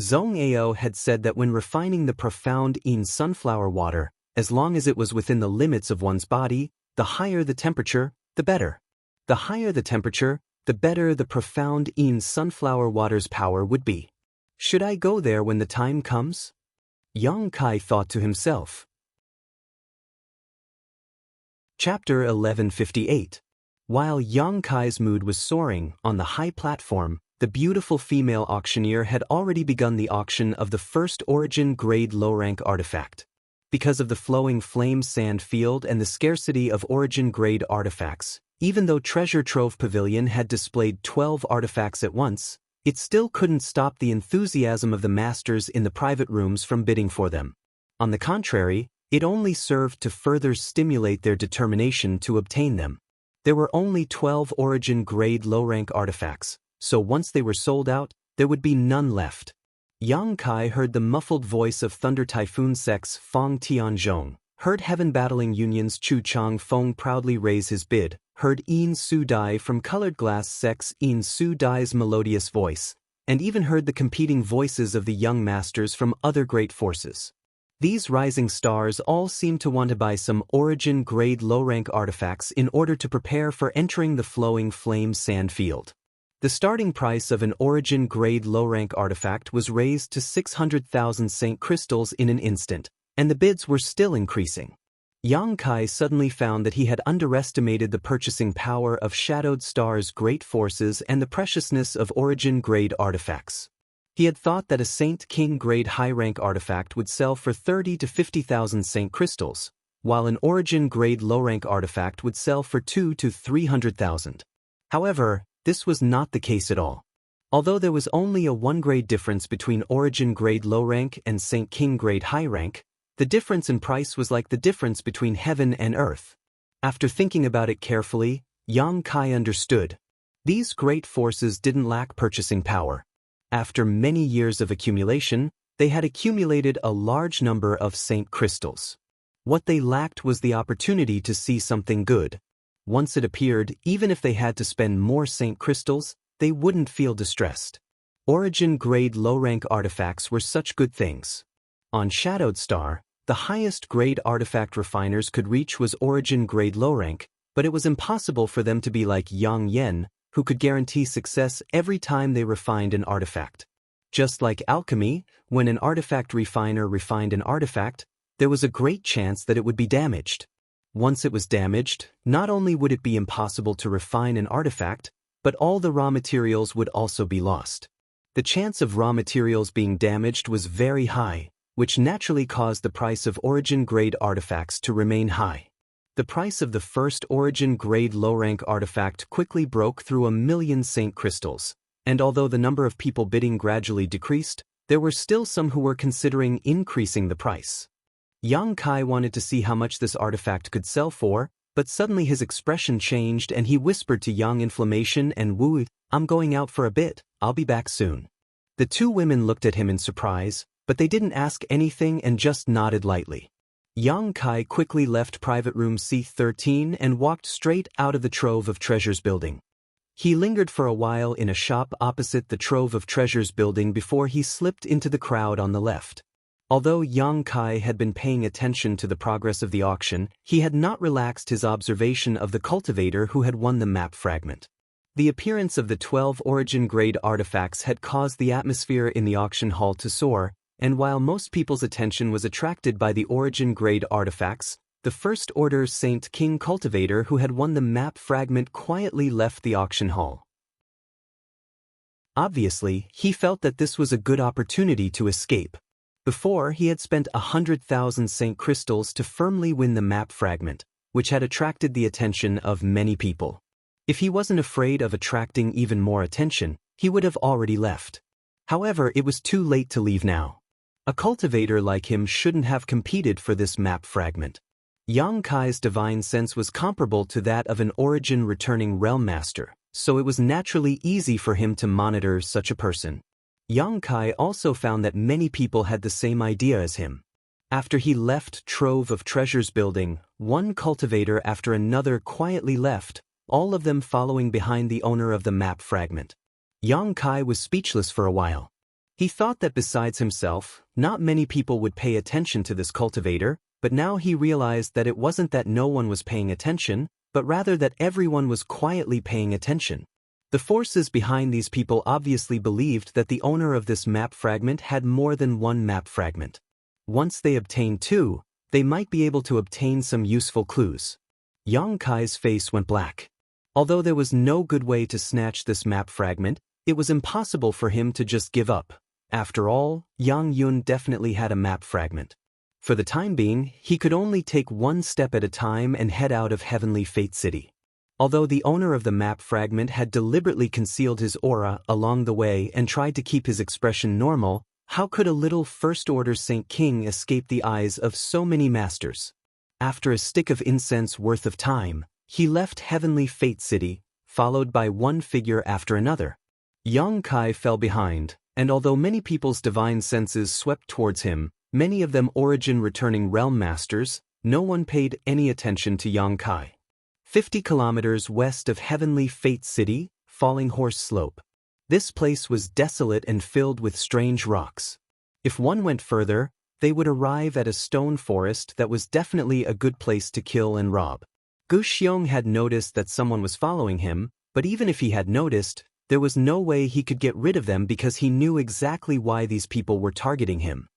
Zhong Ao had said that when refining the profound Yin sunflower water, as long as it was within the limits of one's body, the higher the temperature, the better. The higher the temperature, the better the profound Yin sunflower water's power would be. Should I go there when the time comes? Yang Kai thought to himself. Chapter 1158. While Yang Kai's mood was soaring on the high platform, the beautiful female auctioneer had already begun the auction of the first Origin grade low-rank artifact. Because of the flowing flame sand field and the scarcity of Origin grade artifacts, even though Treasure Trove Pavilion had displayed 12 artifacts at once, it still couldn't stop the enthusiasm of the masters in the private rooms from bidding for them. On the contrary, it only served to further stimulate their determination to obtain them. There were only 12 Origin grade low-rank artifacts, so once they were sold out, there would be none left. Yang Kai heard the muffled voice of Thunder Typhoon Sec's Fong Tianzhong, heard Heaven Battling Union's Chu Chang Feng proudly raise his bid, heard Yin Su Dai from Colored Glass Sec's Yin Su Dai's melodious voice, and even heard the competing voices of the young masters from other great forces. These rising stars all seemed to want to buy some Origin grade low-rank artifacts in order to prepare for entering the flowing flame sand field. The starting price of an Origin grade low-rank artifact was raised to 600,000 Saint crystals in an instant, and the bids were still increasing. Yang Kai suddenly found that he had underestimated the purchasing power of Shadowed Star's great forces and the preciousness of Origin grade artifacts. He had thought that a Saint King grade high-rank artifact would sell for 30 to 50,000 Saint crystals, while an Origin grade low-rank artifact would sell for 2 to 300,000. However, this was not the case at all. Although there was only a 1-grade difference between Origin grade low-rank and Saint King grade high-rank, the difference in price was like the difference between heaven and earth. After thinking about it carefully, Yang Kai understood. These great forces didn't lack purchasing power. After many years of accumulation, They had accumulated a large number of saint crystals. What they lacked was the opportunity to see something good. Once it appeared, even if they had to spend more saint crystals, they wouldn't feel distressed. Origin-grade low-rank artifacts were such good things. On Shadowed Star, the highest grade artifact refiners could reach was Origin-grade low-rank, but it was impossible for them to be like Yang Yen, who could guarantee success every time they refined an artifact. Just like alchemy, when an artifact refiner refined an artifact, there was a great chance that it would be damaged. Once it was damaged, not only would it be impossible to refine an artifact, but all the raw materials would also be lost. The chance of raw materials being damaged was very high, which naturally caused the price of Origin-grade artifacts to remain high. The price of the first Origin-grade low-rank artifact quickly broke through 1,000,000 saint crystals, and although the number of people bidding gradually decreased, there were still some who were considering increasing the price. Yang Kai wanted to see how much this artifact could sell for, but suddenly his expression changed and he whispered to Yang Inflammation and Wu, "I'm going out for a bit, I'll be back soon." The two women looked at him in surprise, but they didn't ask anything and just nodded lightly. Yang Kai quickly left private room C13 and walked straight out of the Trove of Treasures building. He lingered for a while in a shop opposite the Trove of Treasures building before he slipped into the crowd on the left. Although Yang Kai had been paying attention to the progress of the auction, he had not relaxed his observation of the cultivator who had won the map fragment. The appearance of the 12 Origin-grade artifacts had caused the atmosphere in the auction hall to soar, and while most people's attention was attracted by the Origin-grade artifacts, the First Order Saint King cultivator who had won the map fragment quietly left the auction hall. Obviously, he felt that this was a good opportunity to escape. Before, he had spent 100,000 saint crystals to firmly win the map fragment, which had attracted the attention of many people. If he wasn't afraid of attracting even more attention, he would have already left. However, it was too late to leave now. A cultivator like him shouldn't have competed for this map fragment. Yang Kai's divine sense was comparable to that of an origin-returning realm master, so it was naturally easy for him to monitor such a person. Yang Kai also found that many people had the same idea as him. After he left Trove of Treasures building, one cultivator after another quietly left, all of them following behind the owner of the map fragment. Yang Kai was speechless for a while. He thought that besides himself, not many people would pay attention to this cultivator, but now he realized that it wasn't that no one was paying attention, but rather that everyone was quietly paying attention. The forces behind these people obviously believed that the owner of this map fragment had more than one map fragment. Once they obtained two, they might be able to obtain some useful clues. Yang Kai's face went black. Although there was no good way to snatch this map fragment, it was impossible for him to just give up. After all, Yang Yun definitely had a map fragment. For the time being, he could only take one step at a time and head out of Heavenly Fate City. Although the owner of the map fragment had deliberately concealed his aura along the way and tried to keep his expression normal, how could a little First Order Saint King escape the eyes of so many masters? After a stick of incense worth of time, he left Heavenly Fate City, followed by one figure after another. Yang Kai fell behind, and although many people's divine senses swept towards him, many of them origin-returning realm masters, no one paid any attention to Yang Kai. 50 kilometers west of Heavenly Fate City, Falling Horse Slope. This place was desolate and filled with strange rocks. If one went further, they would arrive at a stone forest that was definitely a good place to kill and rob. Gu Xiong had noticed that someone was following him, but even if he had noticed, there was no way he could get rid of them because he knew exactly why these people were targeting him.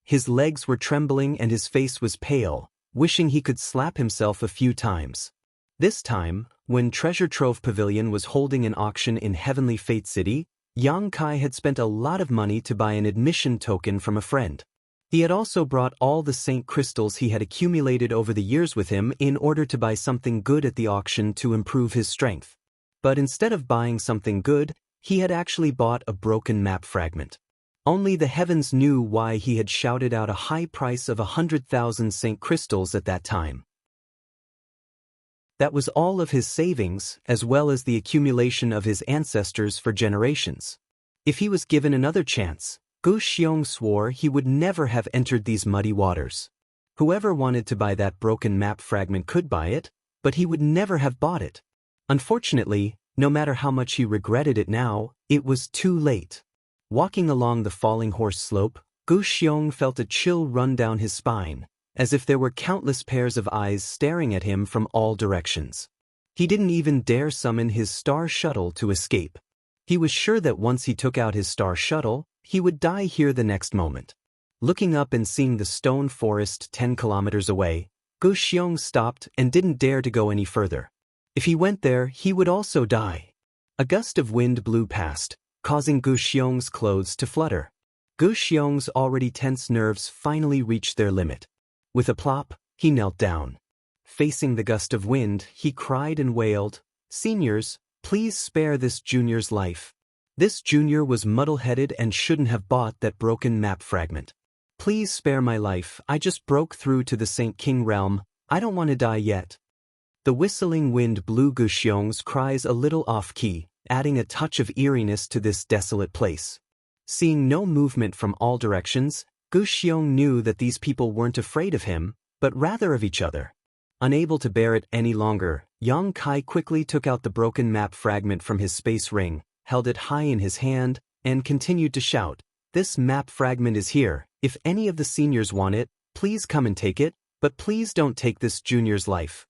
His legs were trembling and his face was pale, wishing he could slap himself a few times. This time, when Treasure Trove Pavilion was holding an auction in Heavenly Fate City, Yang Kai had spent a lot of money to buy an admission token from a friend. He had also brought all the saint crystals he had accumulated over the years with him in order to buy something good at the auction to improve his strength. But instead of buying something good, he had actually bought a broken map fragment. Only the heavens knew why he had shouted out a high price of 100,000 saint crystals at that time. That was all of his savings, as well as the accumulation of his ancestors for generations. If he was given another chance, Gu Xiong swore he would never have entered these muddy waters. Whoever wanted to buy that broken map fragment could buy it, but he would never have bought it. Unfortunately, no matter how much he regretted it now, it was too late. Walking along the falling horse slope, Gu Xiong felt a chill run down his spine, as if there were countless pairs of eyes staring at him from all directions. He didn't even dare summon his star shuttle to escape. He was sure that once he took out his star shuttle, he would die here the next moment. Looking up and seeing the stone forest 10 kilometers away, Gu Xiong stopped and didn't dare to go any further. If he went there, he would also die. A gust of wind blew past, causing Gu Xiong's clothes to flutter. Gu Xiong's already tense nerves finally reached their limit. With a plop, he knelt down. Facing the gust of wind, he cried and wailed, "Seniors, please spare this junior's life. This junior was muddle-headed and shouldn't have bought that broken map fragment. Please spare my life, I just broke through to the Saint King realm, I don't want to die yet." The whistling wind blew Gu Xiong's cries a little off-key, adding a touch of eeriness to this desolate place. Seeing no movement from all directions, Gu Xiong knew that these people weren't afraid of him, but rather of each other. Unable to bear it any longer, Yang Kai quickly took out the broken map fragment from his space ring, held it high in his hand, and continued to shout, "This map fragment is here, if any of the seniors want it, please come and take it, but please don't take this junior's life."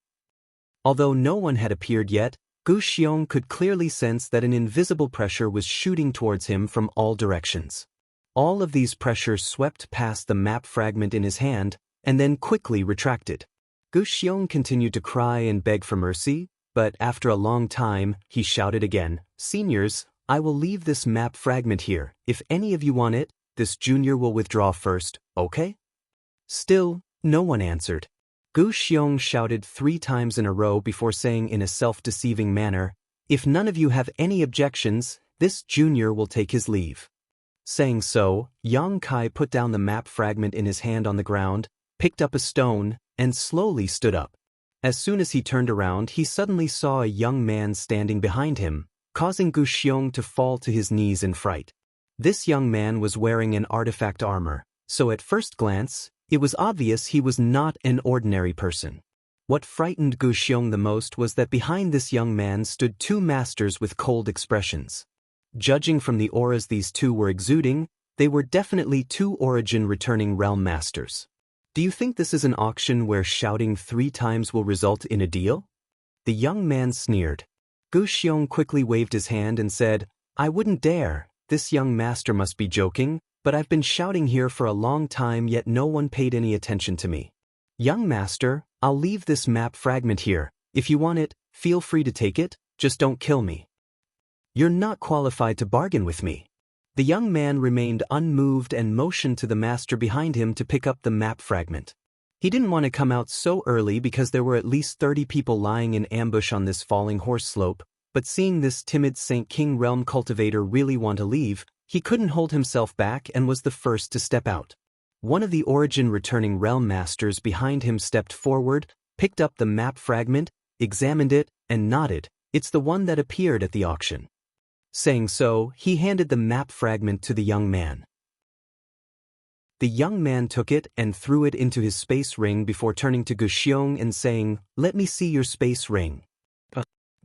Although no one had appeared yet, Gu Xiong could clearly sense that an invisible pressure was shooting towards him from all directions. All of these pressures swept past the map fragment in his hand, and then quickly retracted. Gu Xiong continued to cry and beg for mercy, but after a long time, he shouted again, "Seniors, I will leave this map fragment here. If any of you want it, this junior will withdraw first, okay?" Still, no one answered. Gu Xiong shouted 3 times in a row before saying in a self-deceiving manner, "If none of you have any objections, this junior will take his leave." Saying so, Yang Kai put down the map fragment in his hand on the ground, picked up a stone, and slowly stood up. As soon as he turned around, he suddenly saw a young man standing behind him, causing Gu Xiong to fall to his knees in fright. This young man was wearing an artifact armor, so at first glance, it was obvious he was not an ordinary person. What frightened Gu Xiong the most was that behind this young man stood 2 masters with cold expressions. Judging from the auras these 2 were exuding, they were definitely 2 origin-returning realm masters. Do you think this is an auction where shouting 3 times will result in a deal? The young man sneered. Gu Xiong quickly waved his hand and said, "I wouldn't dare, this young master must be joking, but I've been shouting here for a long time yet no one paid any attention to me. Young master, I'll leave this map fragment here. If you want it, feel free to take it, just don't kill me. You're not qualified to bargain with me." The young man remained unmoved and motioned to the master behind him to pick up the map fragment. He didn't want to come out so early because there were at least 30 people lying in ambush on this falling horse slope, but seeing this timid Saint King realm cultivator really want to leave, he couldn't hold himself back and was the first to step out. One of the origin-returning realm masters behind him stepped forward, picked up the map fragment, examined it, and nodded, "It's the one that appeared at the auction." Saying so, he handed the map fragment to the young man. The young man took it and threw it into his space ring before turning to Gu Xiong and saying, "Let me see your space ring."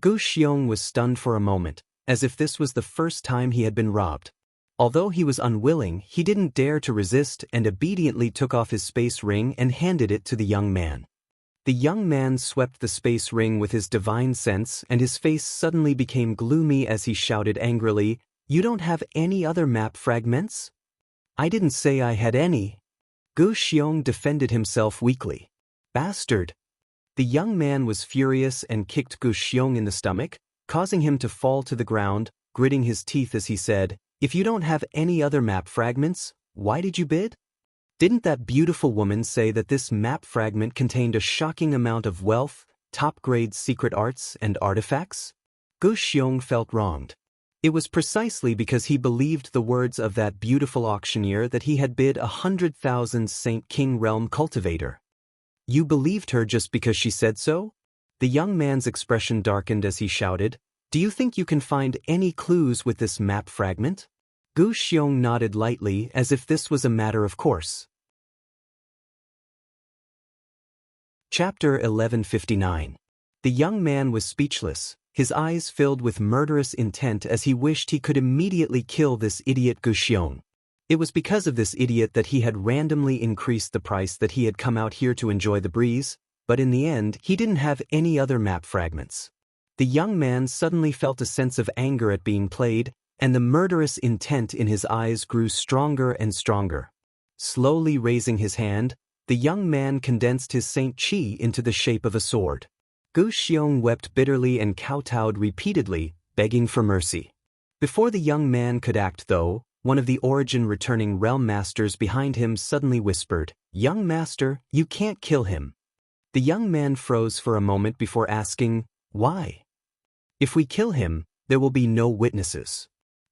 Gu Xiong was stunned for a moment, as if this was the first time he had been robbed. Although he was unwilling, he didn't dare to resist and obediently took off his space ring and handed it to the young man. The young man swept the space ring with his divine sense and his face suddenly became gloomy as he shouted angrily, "You don't have any other map fragments?" "I didn't say I had any." Gu Xiong defended himself weakly. "Bastard!" The young man was furious and kicked Gu Xiong in the stomach, causing him to fall to the ground, gritting his teeth as he said, "If you don't have any other map fragments, why did you bid? Didn't that beautiful woman say that this map fragment contained a shocking amount of wealth, top-grade secret arts, and artifacts?" Gu Xiong felt wronged. It was precisely because he believed the words of that beautiful auctioneer that he had bid 100,000 Saint King realm cultivator. You believed her just because she said so? The young man's expression darkened as he shouted, "Do you think you can find any clues with this map fragment?" Gu Xiong nodded lightly as if this was a matter of course. Chapter 1159. The young man was speechless, his eyes filled with murderous intent as he wished he could immediately kill this idiot Gu Xiong. It was because of this idiot that he had randomly increased the price that he had come out here to enjoy the breeze, but in the end he didn't have any other map fragments. The young man suddenly felt a sense of anger at being played, and the murderous intent in his eyes grew stronger and stronger. Slowly raising his hand, the young man condensed his Saint Qi into the shape of a sword. Gu Xiong wept bitterly and kowtowed repeatedly, begging for mercy. Before the young man could act though, one of the origin returning realm masters behind him suddenly whispered, "Young master, you can't kill him." The young man froze for a moment before asking, "Why?" "If we kill him, there will be no witnesses.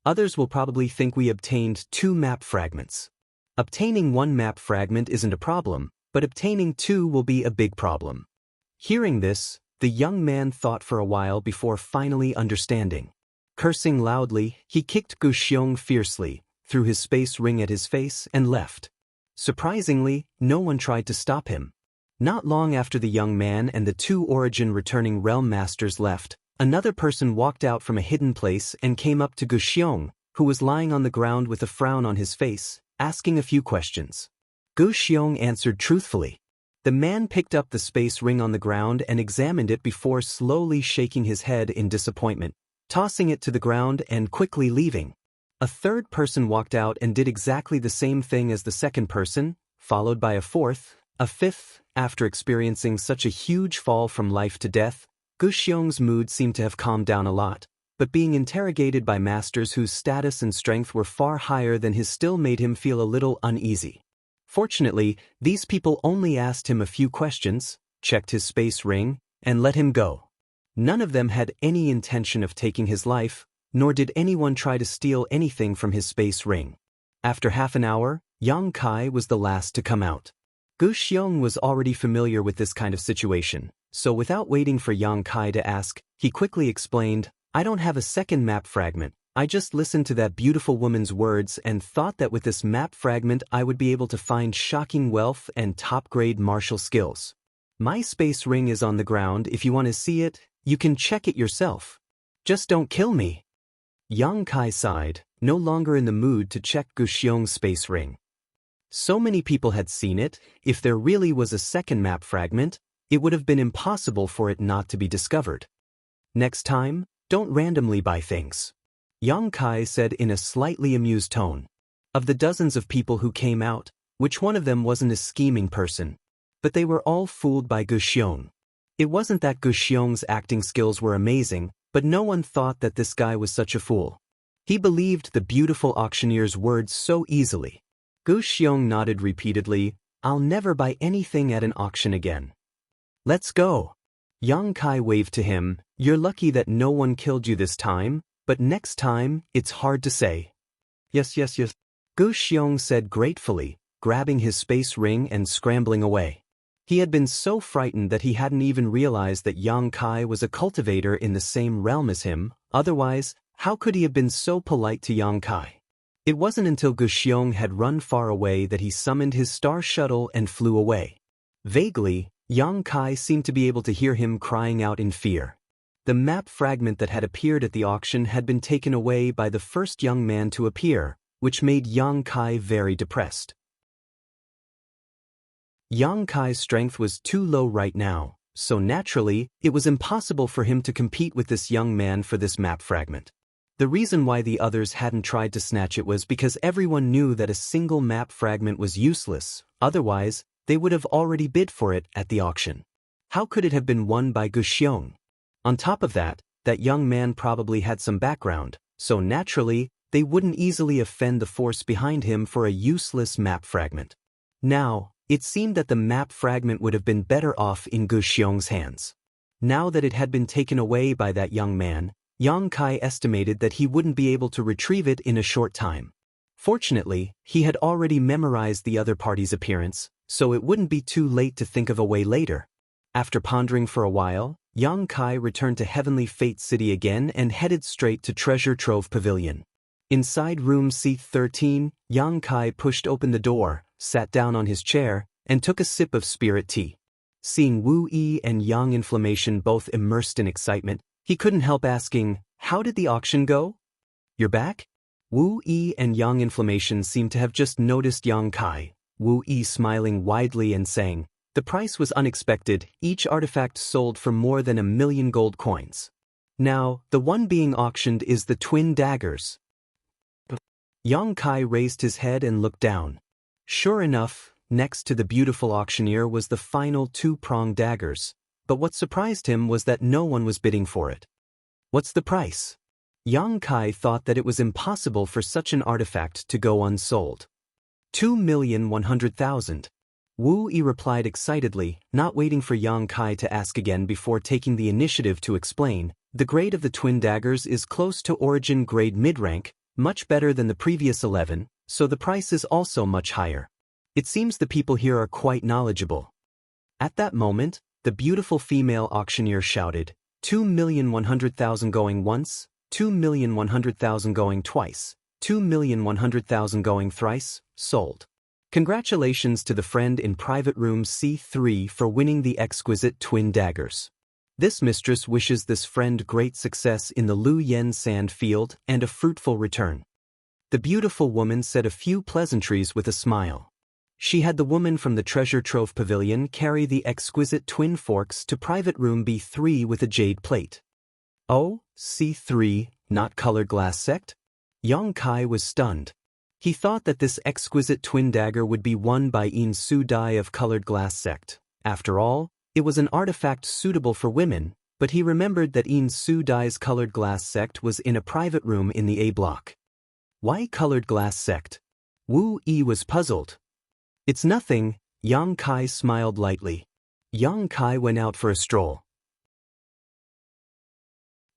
Others will probably think we obtained 2 map fragments. Obtaining 1 map fragment isn't a problem, but obtaining 2 will be a big problem." Hearing this, the young man thought for a while before finally understanding. Cursing loudly, he kicked Gu Xiong fiercely, threw his space ring at his face, and left. Surprisingly, no one tried to stop him. Not long after the young man and the 2 origin returning realm masters left, another person walked out from a hidden place and came up to Gu Xiong, who was lying on the ground with a frown on his face, asking a few questions. Gu Xiong answered truthfully. The man picked up the space ring on the ground and examined it before slowly shaking his head in disappointment, tossing it to the ground and quickly leaving. A third person walked out and did exactly the same thing as the second person, followed by a fourth, a fifth. After experiencing such a huge fall from life to death, Gu Xiong's mood seemed to have calmed down a lot, but being interrogated by masters whose status and strength were far higher than his still made him feel a little uneasy. Fortunately, these people only asked him a few questions, checked his space ring, and let him go. None of them had any intention of taking his life, nor did anyone try to steal anything from his space ring. After half an hour, Yang Kai was the last to come out. Gu Xiong was already familiar with this kind of situation, so without waiting for Yang Kai to ask, he quickly explained, "I don't have a second map fragment. I just listened to that beautiful woman's words and thought that with this map fragment I would be able to find shocking wealth and top-grade martial skills. My space ring is on the ground. If you want to see it, you can check it yourself. Just don't kill me." Yang Kai sighed, no longer in the mood to check Gu Xiong's space ring. So many people had seen it, if there really was a second map fragment, it would have been impossible for it not to be discovered. "Next time, don't randomly buy things," Yang Kai said in a slightly amused tone. Of the dozens of people who came out, which one of them wasn't a scheming person? But they were all fooled by Gu Xiong. It wasn't that Gu Xiong's acting skills were amazing, but no one thought that this guy was such a fool. He believed the beautiful auctioneer's words so easily. Gu Xiong nodded repeatedly, "I'll never buy anything at an auction again." "Let's go." Yang Kai waved to him, "You're lucky that no one killed you this time, but next time, it's hard to say." Yes. Gu Xiong said gratefully, grabbing his space ring and scrambling away. He had been so frightened that he hadn't even realized that Yang Kai was a cultivator in the same realm as him, otherwise, how could he have been so polite to Yang Kai? It wasn't until Gu Xiong had run far away that he summoned his star shuttle and flew away. Vaguely, Yang Kai seemed to be able to hear him crying out in fear. The map fragment that had appeared at the auction had been taken away by the first young man to appear, which made Yang Kai very depressed. Yang Kai's strength was too low right now, so naturally, it was impossible for him to compete with this young man for this map fragment. The reason why the others hadn't tried to snatch it was because everyone knew that a single map fragment was useless, otherwise, they would have already bid for it at the auction. How could it have been won by Gu Xiong? On top of that, that young man probably had some background, so naturally, they wouldn't easily offend the force behind him for a useless map fragment. Now, it seemed that the map fragment would have been better off in Gu Xiong's hands. Now that it had been taken away by that young man, Yang Kai estimated that he wouldn't be able to retrieve it in a short time. Fortunately, he had already memorized the other party's appearance, so it wouldn't be too late to think of a way later. After pondering for a while, Yang Kai returned to Heavenly Fate City again and headed straight to Treasure Trove Pavilion. Inside room C13, Yang Kai pushed open the door, sat down on his chair, and took a sip of spirit tea. Seeing Wu Yi and Yang Inflammation both immersed in excitement, he couldn't help asking, "How did the auction go?" "You're back?" Wu Yi and Yang Inflammation seemed to have just noticed Yang Kai, Wu Yi smiling widely and saying, "The price was unexpected, each artifact sold for more than 1,000,000 gold coins. Now, the one being auctioned is the twin daggers." Yang Kai raised his head and looked down. Sure enough, next to the beautiful auctioneer was the final two-pronged daggers, but what surprised him was that no one was bidding for it. "What's the price?" Yang Kai thought that it was impossible for such an artifact to go unsold. 2,100,000. Wu Yi replied excitedly, not waiting for Yang Kai to ask again before taking the initiative to explain. "The grade of the twin daggers is close to origin grade mid-rank, much better than the previous 11, so the price is also much higher. It seems the people here are quite knowledgeable." At that moment, the beautiful female auctioneer shouted, 2,100,000 going once, 2,100,000 going twice, 2,100,000 going thrice, sold. Congratulations to the friend in private room C3 for winning the exquisite twin daggers. This mistress wishes this friend great success in the Lu Yen sand field and a fruitful return. The beautiful woman said a few pleasantries with a smile. She had the woman from the treasure trove pavilion carry the exquisite twin forks to private room B3 with a jade plate. "Oh, C3, not colored glass sect?" Yang Kai was stunned. He thought that this exquisite twin dagger would be won by In Su Dai of colored glass sect. After all, it was an artifact suitable for women, but he remembered that In Su Dai's colored glass sect was in a private room in the A block. Why colored glass sect? Wu Yi was puzzled. "It's nothing," Yang Kai smiled lightly. Yang Kai went out for a stroll.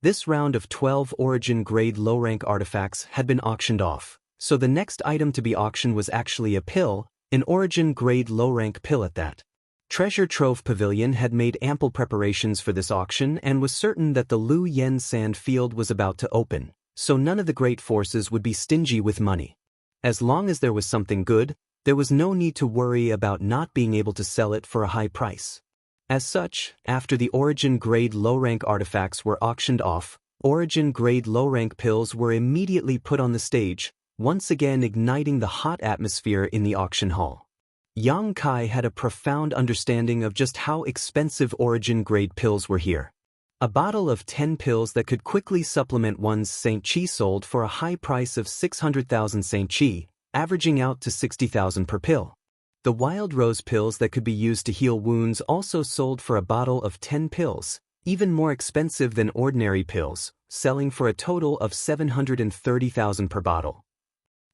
This round of 12 origin grade low-rank artifacts had been auctioned off, so the next item to be auctioned was actually a pill, an origin grade low-rank pill at that. Treasure Trove Pavilion had made ample preparations for this auction and was certain that the Lu Yen sand field was about to open, so none of the great forces would be stingy with money. As long as there was something good, there was no need to worry about not being able to sell it for a high price. As such, after the origin grade low-rank artifacts were auctioned off, origin grade low-rank pills were immediately put on the stage, once again igniting the hot atmosphere in the auction hall. Yang Kai had a profound understanding of just how expensive origin grade pills were here. A bottle of 10 pills that could quickly supplement one's St. Chi sold for a high price of 600,000 St. Chi, averaging out to 60,000 per pill. The wild rose pills that could be used to heal wounds also sold for a bottle of 10 pills, even more expensive than ordinary pills, selling for a total of 730,000 per bottle.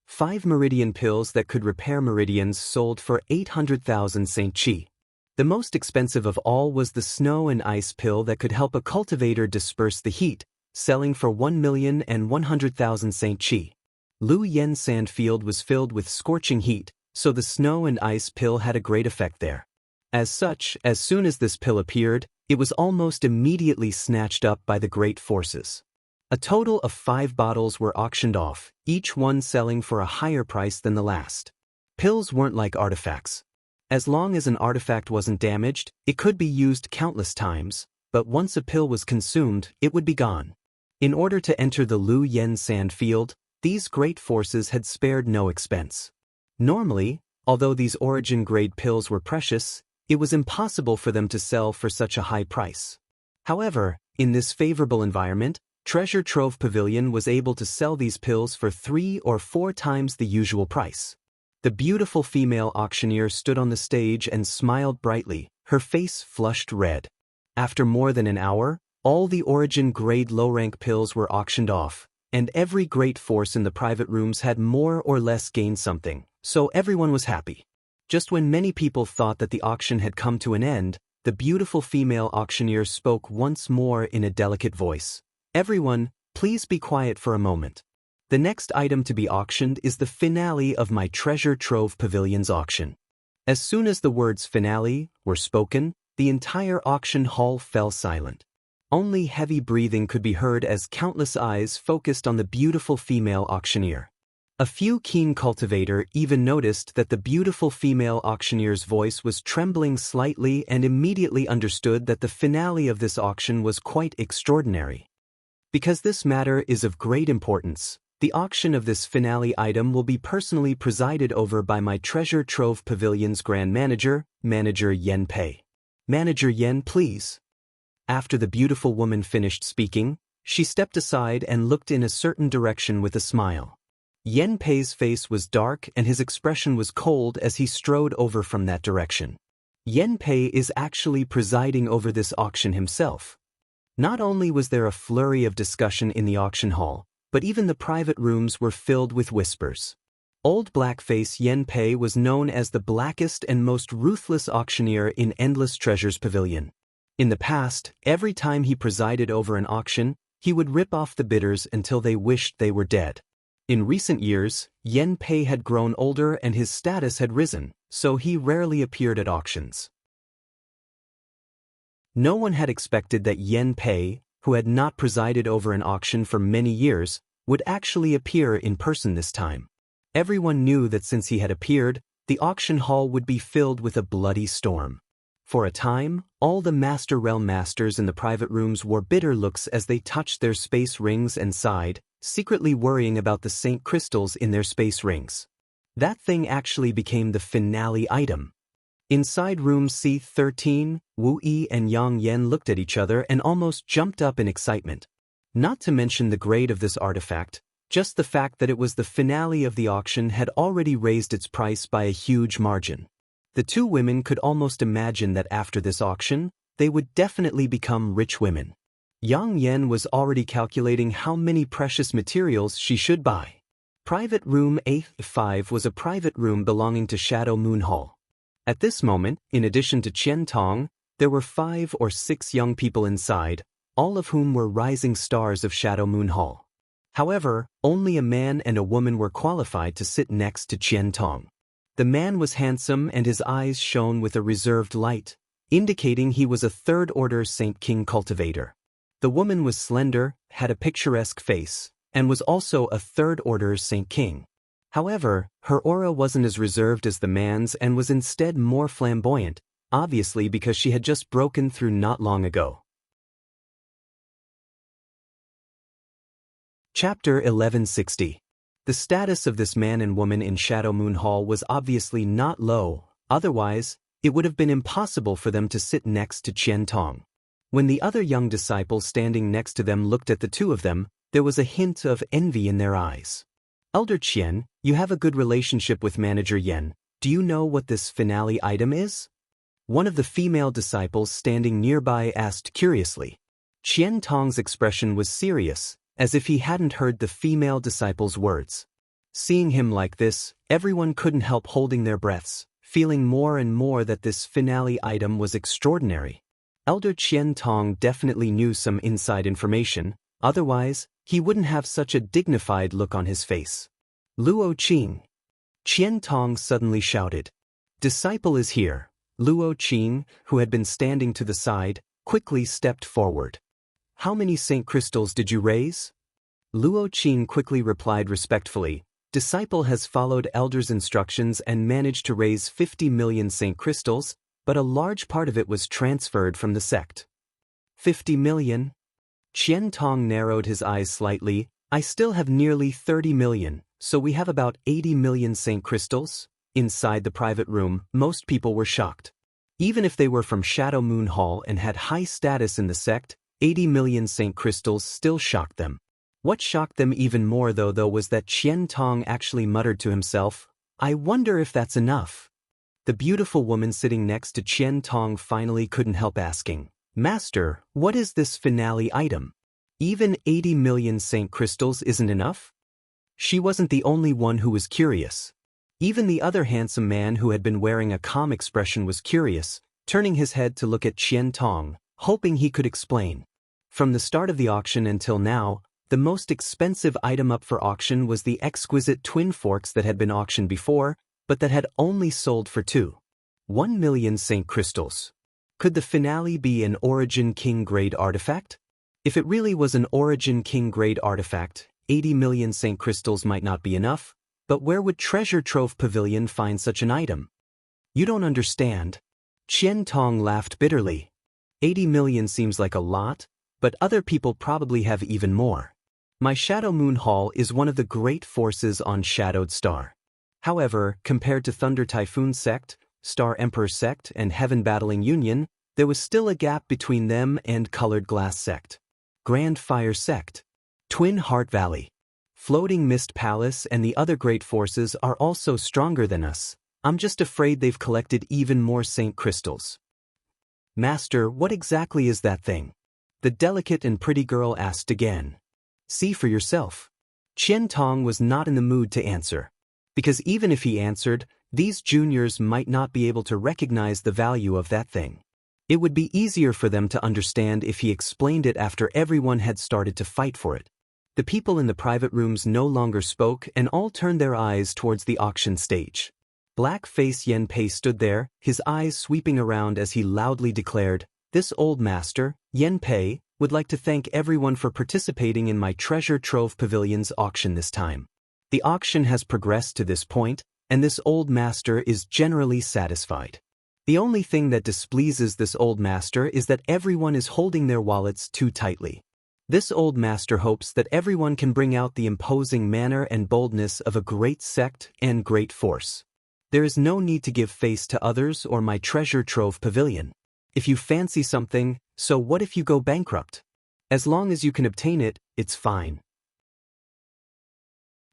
5 meridian pills that could repair meridians sold for 800,000 St. Chi. The most expensive of all was the snow and ice pill that could help a cultivator disperse the heat, selling for 1,100,000 St. Chi. Lu Yen sand field was filled with scorching heat, so the snow and ice pill had a great effect there. As such, as soon as this pill appeared, it was almost immediately snatched up by the great forces. A total of 5 bottles were auctioned off, each one selling for a higher price than the last. Pills weren't like artifacts. As long as an artifact wasn't damaged, it could be used countless times, but once a pill was consumed, it would be gone. In order to enter the Lu Yen sand field, these great forces had spared no expense. Normally, although these origin-grade pills were precious, it was impossible for them to sell for such a high price. However, in this favorable environment, Treasure Trove Pavilion was able to sell these pills for 3 or 4 times the usual price. The beautiful female auctioneer stood on the stage and smiled brightly, her face flushed red. After more than an hour, all the origin-grade low-rank pills were auctioned off, and every great force in the private rooms had more or less gained something, so everyone was happy. Just when many people thought that the auction had come to an end, the beautiful female auctioneer spoke once more in a delicate voice. "Everyone, please be quiet for a moment. The next item to be auctioned is the finale of my Treasure Trove Pavilion's auction." As soon as the words finale were spoken, the entire auction hall fell silent. Only heavy breathing could be heard as countless eyes focused on the beautiful female auctioneer. A few keen cultivator even noticed that the beautiful female auctioneer's voice was trembling slightly and immediately understood that the finale of this auction was quite extraordinary. Because this matter is of great importance, the auction of this finale item will be personally presided over by my Treasure Trove Pavilion's Grand Manager, Manager Yen Pei. Manager Yen, please. After the beautiful woman finished speaking, she stepped aside and looked in a certain direction with a smile. Yen Pei's face was dark and his expression was cold as he strode over from that direction. Yen Pei is actually presiding over this auction himself. Not only was there a flurry of discussion in the auction hall, but even the private rooms were filled with whispers. Old Blackface Yen Pei was known as the blackest and most ruthless auctioneer in Endless Treasures Pavilion. In the past, every time he presided over an auction, he would rip off the bidders until they wished they were dead. In recent years, Yen Pei had grown older and his status had risen, so he rarely appeared at auctions. No one had expected that Yen Pei, who had not presided over an auction for many years, would actually appear in person this time. Everyone knew that since he had appeared, the auction hall would be filled with a bloody storm. For a time, all the Master Realm Masters in the private rooms wore bitter looks as they touched their space rings and sighed, secretly worrying about the Saint Crystals in their space rings. That thing actually became the finale item. Inside room C13, Wu Yi and Yang Yen looked at each other and almost jumped up in excitement. Not to mention the grade of this artifact, just the fact that it was the finale of the auction had already raised its price by a huge margin. The two women could almost imagine that after this auction, they would definitely become rich women. Yang Yen was already calculating how many precious materials she should buy. Private Room A5 was a private room belonging to Shadow Moon Hall. At this moment, in addition to Qian Tong, there were 5 or 6 young people inside, all of whom were rising stars of Shadow Moon Hall. However, only a man and a woman were qualified to sit next to Qian Tong. The man was handsome and his eyes shone with a reserved light, indicating he was a third-order Saint King cultivator. The woman was slender, had a picturesque face, and was also a third-order Saint King. However, her aura wasn't as reserved as the man's and was instead more flamboyant, obviously because she had just broken through not long ago. Chapter 1160. The status of this man and woman in Shadow Moon Hall was obviously not low, otherwise, it would have been impossible for them to sit next to Qian Tong. When the other young disciples standing next to them looked at the two of them, there was a hint of envy in their eyes. Elder Qian, you have a good relationship with Manager Yen. Do you know what this finale item is? One of the female disciples standing nearby asked curiously. Qian Tong's expression was serious, as if he hadn't heard the female disciple's words. Seeing him like this, everyone couldn't help holding their breaths, feeling more and more that this finale item was extraordinary. Elder Qian Tong definitely knew some inside information, otherwise, he wouldn't have such a dignified look on his face. Luo Qing. Qian Tong suddenly shouted. Disciple is here. Luo Qing, who had been standing to the side, quickly stepped forward. How many Saint Crystals did you raise? Luo Qing quickly replied respectfully. Disciple has followed Elder's instructions and managed to raise 50 million Saint Crystals, but a large part of it was transferred from the sect. 50 million? Qian Tong narrowed his eyes slightly. I still have nearly 30 million, so we have about 80 million Saint Crystals? Inside the private room, most people were shocked. Even if they were from Shadow Moon Hall and had high status in the sect, 80 million Saint Crystals still shocked them. What shocked them even more though was that Qian Tong actually muttered to himself, I wonder if that's enough. The beautiful woman sitting next to Qian Tong finally couldn't help asking, Master, what is this finale item? Even 80 million Saint Crystals isn't enough? She wasn't the only one who was curious. Even the other handsome man who had been wearing a calm expression was curious, turning his head to look at Qian Tong, hoping he could explain. From the start of the auction until now, the most expensive item up for auction was the exquisite twin forks that had been auctioned before, but that had only sold for 1 million Saint Crystals. Could the finale be an Origin King grade artifact? If it really was an Origin King-grade artifact, 80 million Saint crystals might not be enough, but where would Treasure Trove Pavilion find such an item? You don't understand. Qian Tong laughed bitterly. 80 million seems like a lot, but other people probably have even more. My Shadow Moon Hall is one of the great forces on Shadowed Star. However, compared to Thunder Typhoon Sect, Star Emperor Sect, and Heaven Battling Union, there was still a gap between them and Colored Glass Sect. Grand Fire Sect, Twin Heart Valley, Floating Mist Palace and the other great forces are also stronger than us. I'm just afraid they've collected even more Saint crystals. Master, what exactly is that thing? The delicate and pretty girl asked again. See for yourself. Qian Tong was not in the mood to answer. Because even if he answered, these juniors might not be able to recognize the value of that thing. It would be easier for them to understand if he explained it after everyone had started to fight for it. The people in the private rooms no longer spoke and all turned their eyes towards the auction stage. Black-face Yen Pei stood there, his eyes sweeping around as he loudly declared, "This old master, Yen Pei, would like to thank everyone for participating in my Treasure Trove Pavilion's auction this time. The auction has progressed to this point, and this old master is generally satisfied. The only thing that displeases this old master is that everyone is holding their wallets too tightly. This old master hopes that everyone can bring out the imposing manner and boldness of a great sect and great force. There is no need to give face to others or my Treasure Trove Pavilion. If you fancy something, so what if you go bankrupt? As long as you can obtain it, it's fine."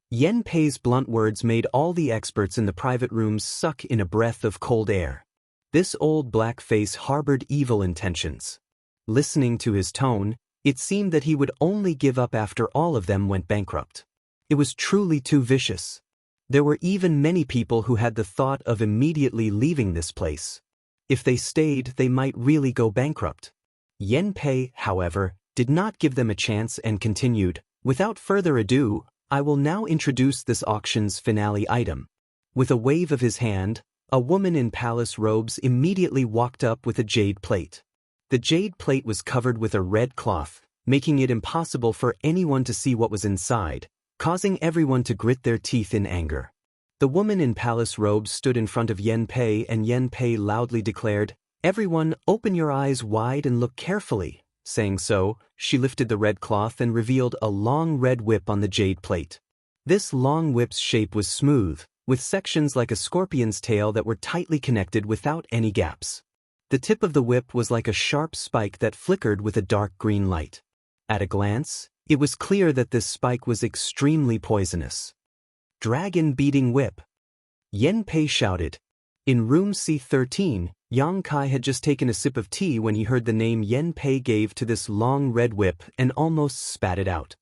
Yen Pei's blunt words made all the experts in the private rooms suck in a breath of cold air. This old black face harbored evil intentions. Listening to his tone, it seemed that he would only give up after all of them went bankrupt. It was truly too vicious. There were even many people who had the thought of immediately leaving this place. If they stayed, they might really go bankrupt. Yen Pei, however, did not give them a chance and continued, "Without further ado, I will now introduce this auction's finale item." With a wave of his hand, a woman in palace robes immediately walked up with a jade plate. The jade plate was covered with a red cloth, making it impossible for anyone to see what was inside, causing everyone to grit their teeth in anger. The woman in palace robes stood in front of Yen Pei and Yen Pei loudly declared, "Everyone, open your eyes wide and look carefully." Saying so, she lifted the red cloth and revealed a long red whip on the jade plate. This long whip's shape was smooth, with sections like a scorpion's tail that were tightly connected without any gaps. The tip of the whip was like a sharp spike that flickered with a dark green light. At a glance, it was clear that this spike was extremely poisonous. Dragon-beating whip. Yen Pei shouted. In room C13, Yang Kai had just taken a sip of tea when he heard the name Yen Pei gave to this long red whip and almost spat it out.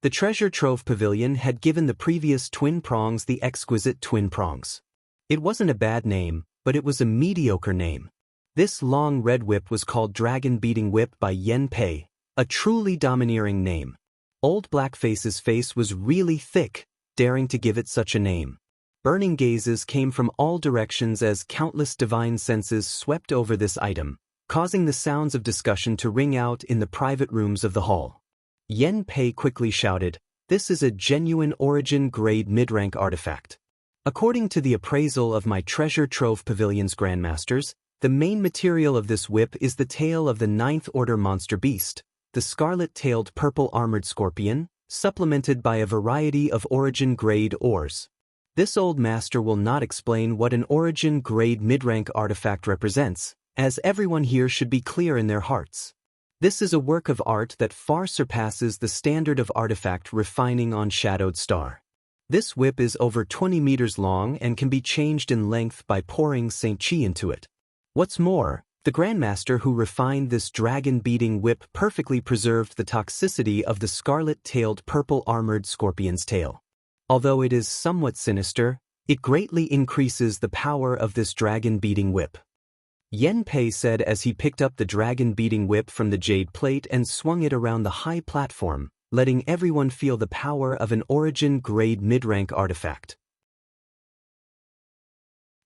The Treasure Trove Pavilion had given the previous twin prongs the exquisite twin prongs. It wasn't a bad name, but it was a mediocre name. This long red whip was called Dragon Beating Whip by Yen Pei, a truly domineering name. Old Blackface's face was really thick, daring to give it such a name. Burning gazes came from all directions as countless divine senses swept over this item, causing the sounds of discussion to ring out in the private rooms of the hall. Yen Pei quickly shouted, "This is a genuine Origin grade mid-rank artifact. According to the appraisal of my Treasure Trove Pavilion's Grandmasters, the main material of this whip is the tail of the 9th Order monster beast, the scarlet-tailed purple-armored scorpion, supplemented by a variety of Origin grade ores. This old master will not explain what an Origin grade mid-rank artifact represents, as everyone here should be clear in their hearts. This is a work of art that far surpasses the standard of artifact refining on Shadowed Star. This whip is over 20 meters long and can be changed in length by pouring Saint Chi into it. What's more, the Grandmaster who refined this dragon-beating whip perfectly preserved the toxicity of the scarlet-tailed purple-armored scorpion's tail. Although it is somewhat sinister, it greatly increases the power of this dragon-beating whip." Yen Pei said as he picked up the dragon-beating whip from the jade plate and swung it around the high platform, letting everyone feel the power of an Origin grade mid-rank artifact.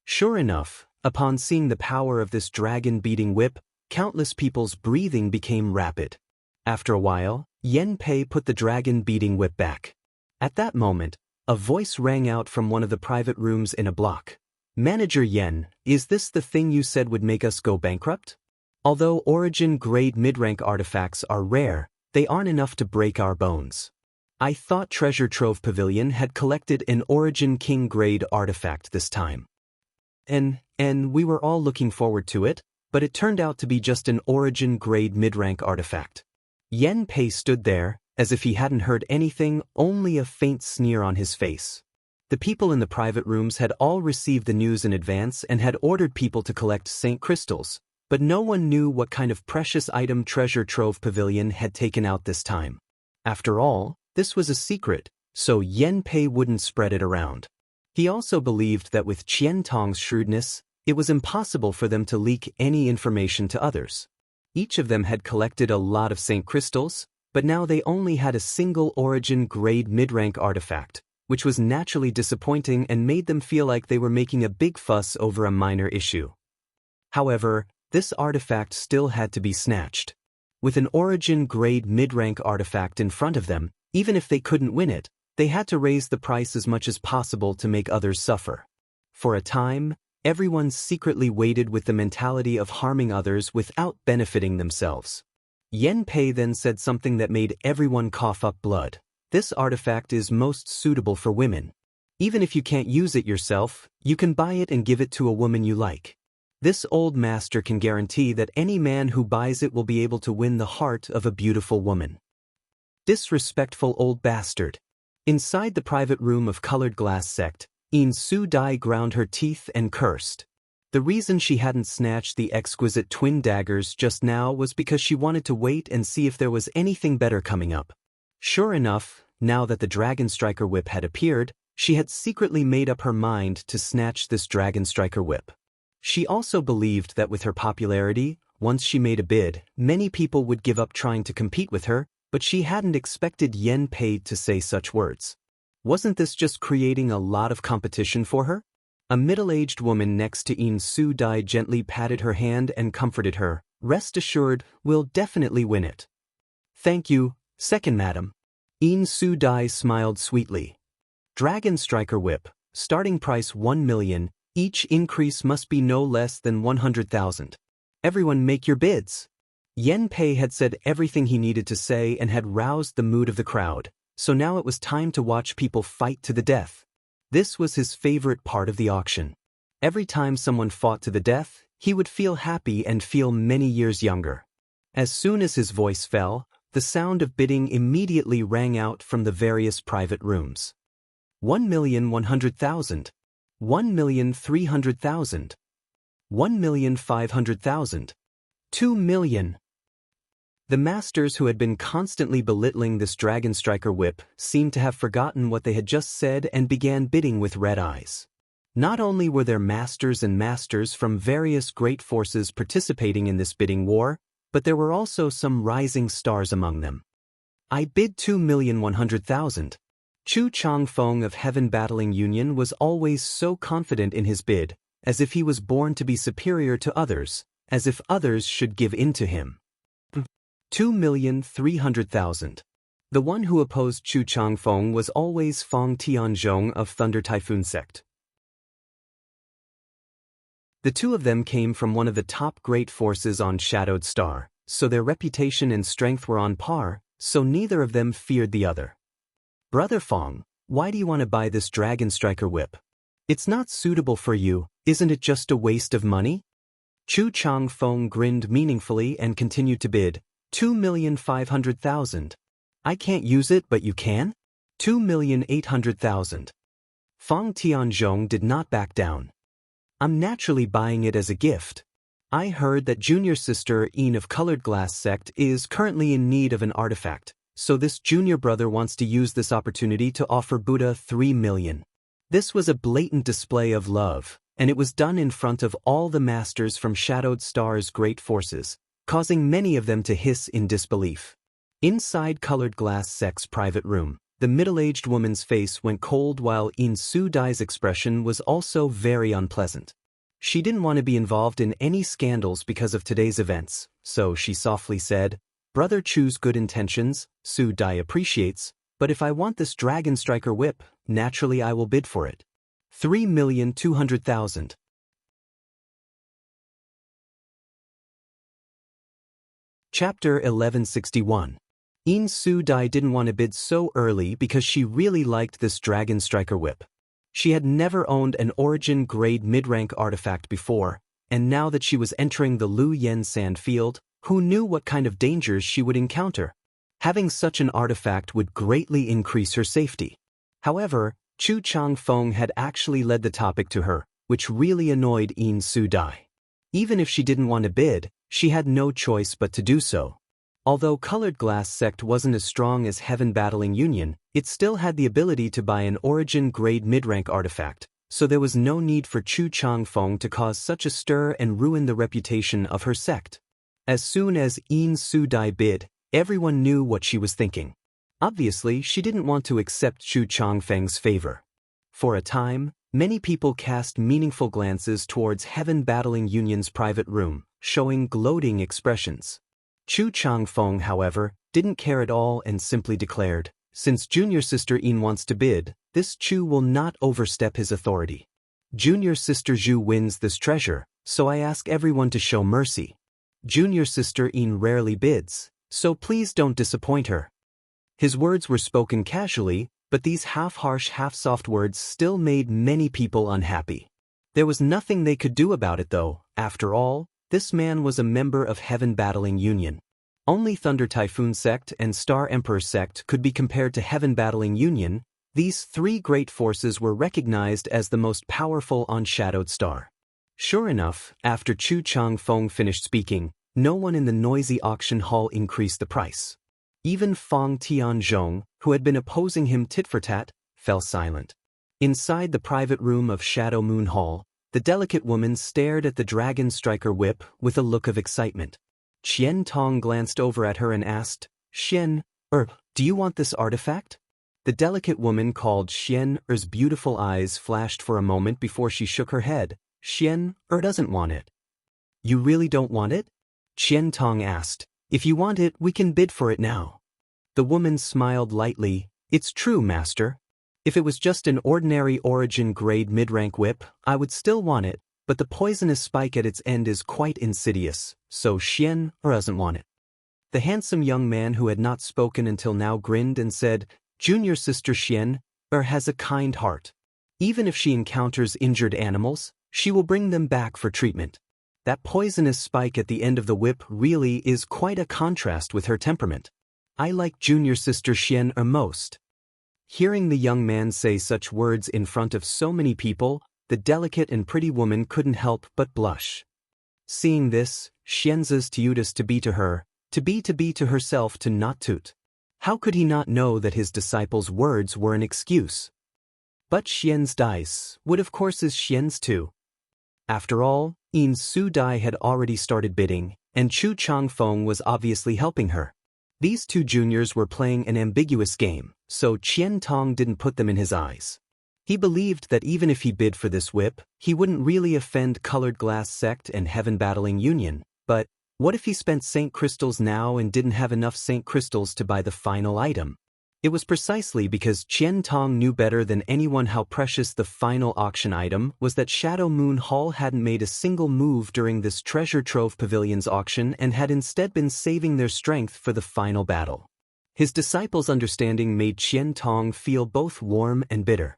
Sure enough, upon seeing the power of this dragon-beating whip, countless people's breathing became rapid. After a while, Yen Pei put the dragon beating whip back. At that moment, a voice rang out from one of the private rooms in a block. Manager Yen, is this the thing you said would make us go bankrupt? Although origin-grade mid-rank artifacts are rare, they aren't enough to break our bones. I thought Treasure Trove Pavilion had collected an Origin King grade artifact this time. And we were all looking forward to it, but it turned out to be just an Origin grade mid-rank artifact. Yen Pei stood there, as if he hadn't heard anything, only a faint sneer on his face. The people in the private rooms had all received the news in advance and had ordered people to collect Saint Crystals, but no one knew what kind of precious item Treasure Trove Pavilion had taken out this time. After all, this was a secret, so Yen Pei wouldn't spread it around. He also believed that with Qian Tong's shrewdness, it was impossible for them to leak any information to others. Each of them had collected a lot of Saint Crystals, but now they only had a single Origin-grade mid-rank artifact, which was naturally disappointing and made them feel like they were making a big fuss over a minor issue. However, this artifact still had to be snatched. With an Origin-grade mid-rank artifact in front of them, even if they couldn't win it, they had to raise the price as much as possible to make others suffer. For a time, everyone secretly waited with the mentality of harming others without benefiting themselves. Yen Pei then said something that made everyone cough up blood. This artifact is most suitable for women. Even if you can't use it yourself, you can buy it and give it to a woman you like. This old master can guarantee that any man who buys it will be able to win the heart of a beautiful woman. Disrespectful old bastard. Inside the private room of Colored Glass Sect, In Su Dai ground her teeth and cursed. The reason she hadn't snatched the exquisite twin daggers just now was because she wanted to wait and see if there was anything better coming up. Sure enough, now that the Dragon Striker Whip had appeared, she had secretly made up her mind to snatch this Dragon Striker Whip. She also believed that with her popularity, once she made a bid, many people would give up trying to compete with her, but she hadn't expected Yen Pei to say such words. Wasn't this just creating a lot of competition for her? A middle-aged woman next to In Su Dai gently patted her hand and comforted her. Rest assured, we'll definitely win it. Thank you, second madam. In Su Dai smiled sweetly. Dragon Striker Whip, starting price 1 million, each increase must be no less than 100,000. Everyone make your bids. Yen Pei had said everything he needed to say and had roused the mood of the crowd, so now it was time to watch people fight to the death. This was his favorite part of the auction. Every time someone fought to the death, he would feel happy and feel many years younger. As soon as his voice fell, the sound of bidding immediately rang out from the various private rooms. 1,100,000. 1,300,000. 1,500,000. 2 million. The masters who had been constantly belittling this Dragon Striker Whip seemed to have forgotten what they had just said and began bidding with red eyes. Not only were there masters and masters from various great forces participating in this bidding war, but there were also some rising stars among them. I bid 2,100,000. Chu Changfeng of Heaven Battling Union was always so confident in his bid, as if he was born to be superior to others, as if others should give in to him. 2,300,000. The one who opposed Chu Changfeng was always Fang Tianzhong of Thunder Typhoon Sect. The two of them came from one of the top great forces on Shadowed Star, so their reputation and strength were on par, so neither of them feared the other. Brother Fang, why do you want to buy this Dragon Striker Whip? It's not suitable for you, isn't it just a waste of money? Chu Changfeng grinned meaningfully and continued to bid, 2,500,000. I can't use it but you can? 2,800,000. Fang Tianzhong did not back down. I'm naturally buying it as a gift. I heard that junior sister Yin of Colored Glass Sect is currently in need of an artifact, so this junior brother wants to use this opportunity to offer Buddha 3 million. This was a blatant display of love, and it was done in front of all the masters from Shadowed Star's great forces, causing many of them to hiss in disbelief. Inside Colored Glass Sect's private room, the middle-aged woman's face went cold while In Su Dai's expression was also very unpleasant. She didn't want to be involved in any scandals because of today's events, so she softly said, Brother Chu's good intentions, Su Dai appreciates, but if I want this Dragon Striker whip, naturally I will bid for it. 3,200,000. Chapter 1161. Su Dai didn't want to bid so early because she really liked this Dragon Striker whip. She had never owned an Origin grade mid-rank artifact before, and now that she was entering the Lu Yen Sand Field, who knew what kind of dangers she would encounter? Having such an artifact would greatly increase her safety. However, Chu Changfeng had actually led the topic to her, which really annoyed Su Dai. Even if she didn't want to bid, she had no choice but to do so. Although Colored Glass Sect wasn't as strong as Heaven Battling Union, it still had the ability to buy an Origin grade mid-rank artifact, so there was no need for Chu Changfeng to cause such a stir and ruin the reputation of her sect. As soon as Su Dai bid, everyone knew what she was thinking. Obviously, she didn't want to accept Chu Changfeng's favor. For a time, many people cast meaningful glances towards Heaven Battling Union's private room, showing gloating expressions. Chu Changfeng, however, didn't care at all and simply declared, "Since Junior Sister Yin wants to bid, this Chu will not overstep his authority. Junior Sister Zhu wins this treasure, so I ask everyone to show mercy. Junior Sister Yin rarely bids, so please don't disappoint her." His words were spoken casually, but these half-harsh, half-soft words still made many people unhappy. There was nothing they could do about it though. After all, this man was a member of Heaven Battling Union. Only Thunder Typhoon Sect and Star Emperor Sect could be compared to Heaven Battling Union. These three great forces were recognized as the most powerful on Shadowed Star. Sure enough, after Chu Changfeng finished speaking, no one in the noisy auction hall increased the price. Even Fang Tianzhong, who had been opposing him tit for tat, fell silent. Inside the private room of Shadow Moon Hall, the delicate woman stared at the Dragon Striker whip with a look of excitement. Qian Tong glanced over at her and asked, "Xian, do you want this artifact?" The delicate woman called Xian Er's beautiful eyes flashed for a moment before she shook her head. "Xian doesn't want it." "You really don't want it?" Qian Tong asked. "If you want it, we can bid for it now." The woman smiled lightly. "It's true, master. If it was just an ordinary Origin grade mid-rank whip, I would still want it, but the poisonous spike at its end is quite insidious, so Xian doesn't want it." The handsome young man who had not spoken until now grinned and said, "Junior Sister Xian has a kind heart. Even if she encounters injured animals, she will bring them back for treatment. That poisonous spike at the end of the whip really is quite a contrast with her temperament. I like Junior Sister Xian most." Hearing the young man say such words in front of so many people, the delicate and pretty woman couldn't help but blush. Seeing this, Xian's Teutus to be to her, to be to herself to not toot. How could he not know that his disciple's words were an excuse? But Xian's dice would of course is Xian's too. After all, Su Dai had already started bidding, and Chu Changfeng was obviously helping her. These two juniors were playing an ambiguous game, so Qian Tong didn't put them in his eyes. He believed that even if he bid for this whip, he wouldn't really offend Colored Glass Sect and Heaven Battling Union, but what if he spent Saint Crystals now and didn't have enough Saint Crystals to buy the final item? It was precisely because Qian Tong knew better than anyone how precious the final auction item was that Shadow Moon Hall hadn't made a single move during this Treasure Trove Pavilion's auction and had instead been saving their strength for the final battle. His disciple's understanding made Qian Tong feel both warm and bitter.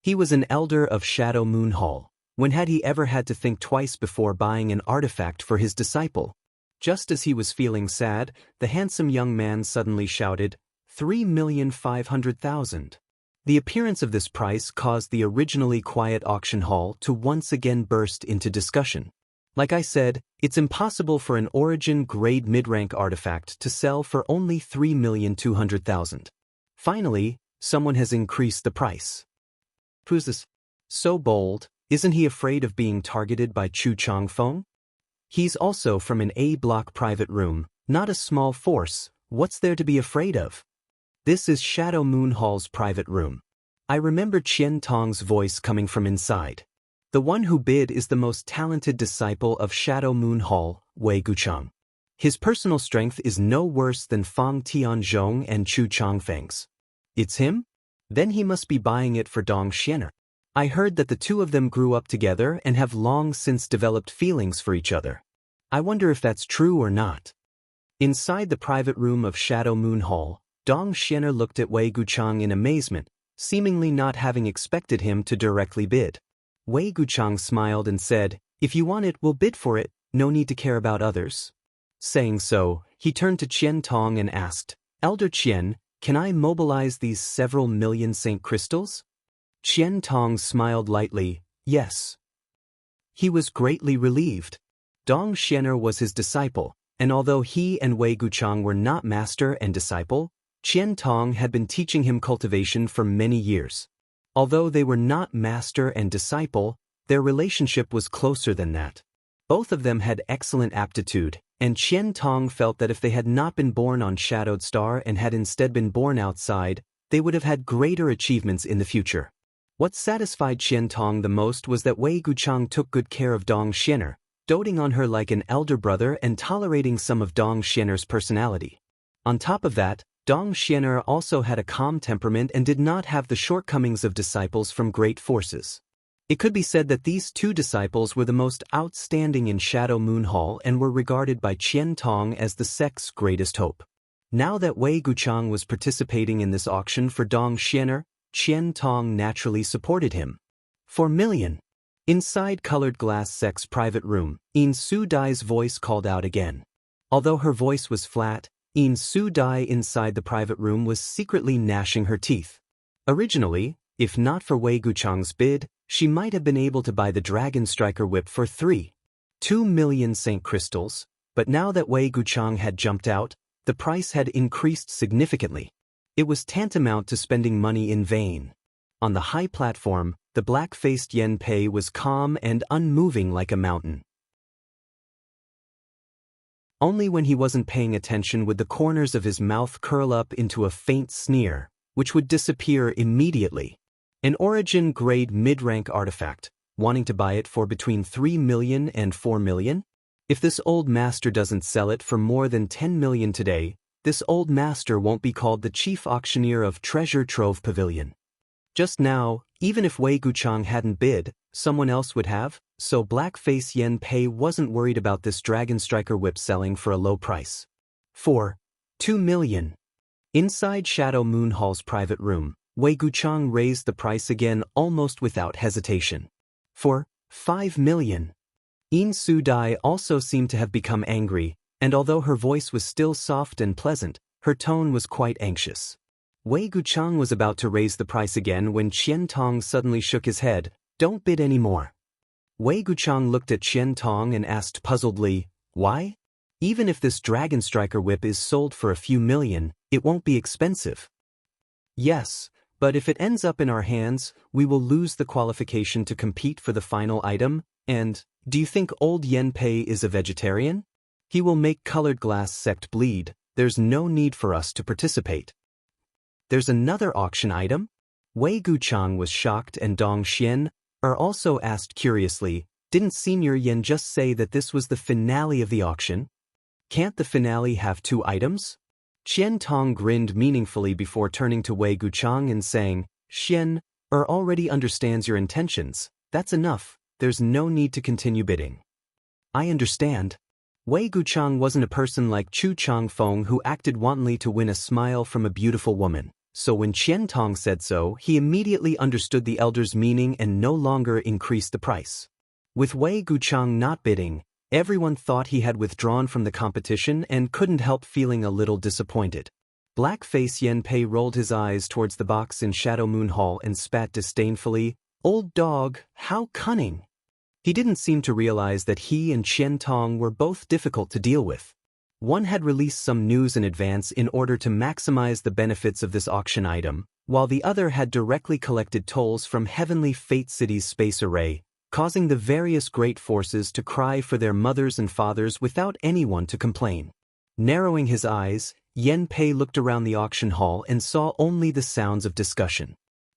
He was an elder of Shadow Moon Hall. When had he ever had to think twice before buying an artifact for his disciple? Just as he was feeling sad, the handsome young man suddenly shouted, 3,500,000. The appearance of this price caused the originally quiet auction hall to once again burst into discussion. Like I said, it's impossible for an Origin grade mid-rank artifact to sell for only 3,200,000. Finally, someone has increased the price. Who's this? So bold, isn't he afraid of being targeted by Chu Changfeng? He's also from an A-block private room, not a small force. What's there to be afraid of? This is Shadow Moon Hall's private room. I remember Qian Tong's voice coming from inside. The one who bid is the most talented disciple of Shadow Moon Hall, Wei Guchang. His personal strength is no worse than Fang Tianzhong and Chu Changfeng's. It's him? Then he must be buying it for Dong Xianer. I heard that the two of them grew up together and have long since developed feelings for each other. I wonder if that's true or not. Inside the private room of Shadow Moon Hall, Dong Xianer looked at Wei Guchang in amazement, seemingly not having expected him to directly bid. Wei Guchang smiled and said, "If you want it, we'll bid for it, no need to care about others." Saying so, he turned to Qian Tong and asked, "Elder Qian, can I mobilize these several million Saint crystals?" Qian Tong smiled lightly, "Yes." He was greatly relieved. Dong Xianer was his disciple, and although he and Wei Guchang were not master and disciple, Qian Tong had been teaching him cultivation for many years. Although they were not master and disciple, their relationship was closer than that. Both of them had excellent aptitude, and Qian Tong felt that if they had not been born on Shadowed Star and had instead been born outside, they would have had greater achievements in the future. What satisfied Qian Tong the most was that Wei Guchang took good care of Dong Xianer, doting on her like an elder brother and tolerating some of Dong Xianer's personality. On top of that, Dong Xianer also had a calm temperament and did not have the shortcomings of disciples from great forces. It could be said that these two disciples were the most outstanding in Shadow Moon Hall and were regarded by Qian Tong as the sect's greatest hope. Now that Wei Guchang was participating in this auction for Dong Xianer, Qian Tong naturally supported him. 4 million. Inside Colored Glass Sect's private room, Yin Su Dai's voice called out again. Although her voice was flat, Yin Su Dai inside the private room was secretly gnashing her teeth. Originally, if not for Wei Guchang's bid, she might have been able to buy the Dragon Striker whip for 2 million Saint crystals, but now that Wei Guchang had jumped out, the price had increased significantly. It was tantamount to spending money in vain. On the high platform, the black-faced Yen Pei was calm and unmoving like a mountain. Only when he wasn't paying attention would the corners of his mouth curl up into a faint sneer, which would disappear immediately. An origin-grade mid-rank artifact, wanting to buy it for between 3 million and 4 million? If this old master doesn't sell it for more than 10 million today, this old master won't be called the chief auctioneer of Treasure Trove Pavilion. Just now, even if Wei Guchang hadn't bid, someone else would have, so Blackface Yen Pei wasn't worried about this Dragon Striker whip selling for a low price. 2 million. Inside Shadow Moon Hall's private room, Wei Guchang raised the price again almost without hesitation. 5 million. Yin Su Dai also seemed to have become angry, and although her voice was still soft and pleasant, her tone was quite anxious. Wei Guchang was about to raise the price again when Qian Tong suddenly shook his head. "Don't bid any more." Wei Guchang looked at Qian Tong and asked puzzledly, "Why? Even if this Dragon Striker whip is sold for a few million, it won't be expensive." "Yes, but if it ends up in our hands, we will lose the qualification to compete for the final item, and, do you think old Yen Pei is a vegetarian? He will make Colored Glass Sect bleed. There's no need for us to participate." "There's another auction item?" Wei Guchang was shocked and Dong Xian also asked curiously, "Didn't Senior Yen just say that this was the finale of the auction? Can't the finale have 2 items?" Qian Tong grinned meaningfully before turning to Wei Guchang and saying, "Xian already understands your intentions. That's enough. There's no need to continue bidding." "I understand." Wei Guchang wasn't a person like Chu Changfeng who acted wantonly to win a smile from a beautiful woman, so when Qian Tong said so, he immediately understood the elder's meaning and no longer increased the price. With Wei Guchang not bidding, everyone thought he had withdrawn from the competition and couldn't help feeling a little disappointed. Blackface Yen Pei rolled his eyes towards the box in Shadow Moon Hall and spat disdainfully, "Old dog, how cunning." He didn't seem to realize that he and Qian Tong were both difficult to deal with. One had released some news in advance in order to maximize the benefits of this auction item, while the other had directly collected tolls from Heavenly Fate City's space array, causing the various great forces to cry for their mothers and fathers without anyone to complain. Narrowing his eyes, Yen Pei looked around the auction hall and saw only the sounds of discussion.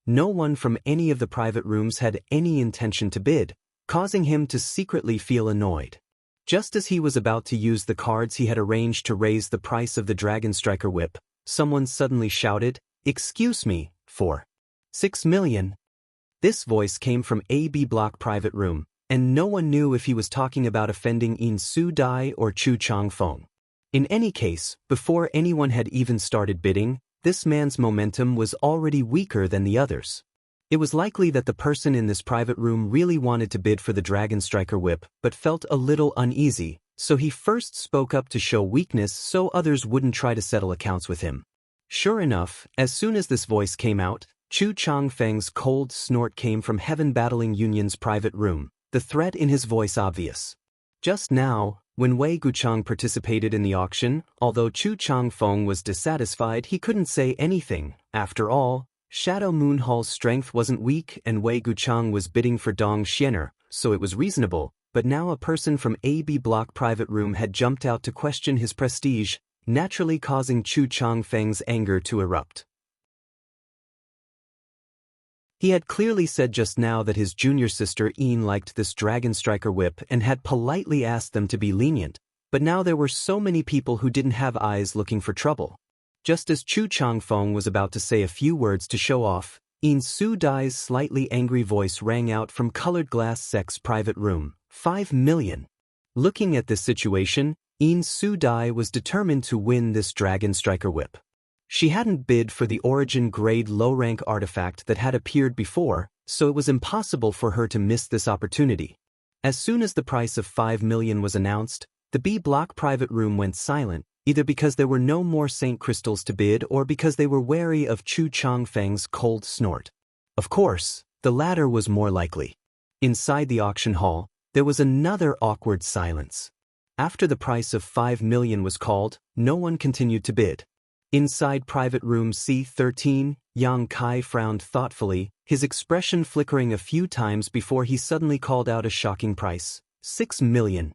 No one from any of the private rooms had any intention to bid, causing him to secretly feel annoyed. Just as he was about to use the cards he had arranged to raise the price of the Dragon Striker whip, someone suddenly shouted, "Excuse me, for 6 million. This voice came from AB Block private room, and no one knew if he was talking about offending In Su Dai or Chu Chang Feng. In any case, before anyone had even started bidding, this man's momentum was already weaker than the others. It was likely that the person in this private room really wanted to bid for the Dragon Striker whip but felt a little uneasy, so he first spoke up to show weakness so others wouldn't try to settle accounts with him. Sure enough, as soon as this voice came out, Chu Chang Feng's cold snort came from Heaven Battling Union's private room, the threat in his voice obvious. Just now, when Wei Guchang participated in the auction, although Chu Chang Feng was dissatisfied, he couldn't say anything. After all, Shadow Moon Hall's strength wasn't weak and Wei Guchang was bidding for Dong Xiener, so it was reasonable, but now a person from AB Block private room had jumped out to question his prestige, naturally causing Chu Chang Feng's anger to erupt. He had clearly said just now that his junior sister Yin liked this Dragon Striker whip and had politely asked them to be lenient, but now there were so many people who didn't have eyes looking for trouble. Just as Chu Chang Feng was about to say a few words to show off, In Su Dai's slightly angry voice rang out from Colored Glass Sec's private room, 5 million. Looking at this situation, In Su Dai was determined to win this Dragon Striker whip. She hadn't bid for the origin grade low-rank artifact that had appeared before, so it was impossible for her to miss this opportunity. As soon as the price of 5 million was announced, the B Block private room went silent, either because there were no more Saint Crystals to bid or because they were wary of Chu Chang Feng's cold snort. Of course, the latter was more likely. Inside the auction hall, there was another awkward silence. After the price of 5 million was called, no one continued to bid. Inside private room C13, Yang Kai frowned thoughtfully, his expression flickering a few times before he suddenly called out a shocking price, 6 million.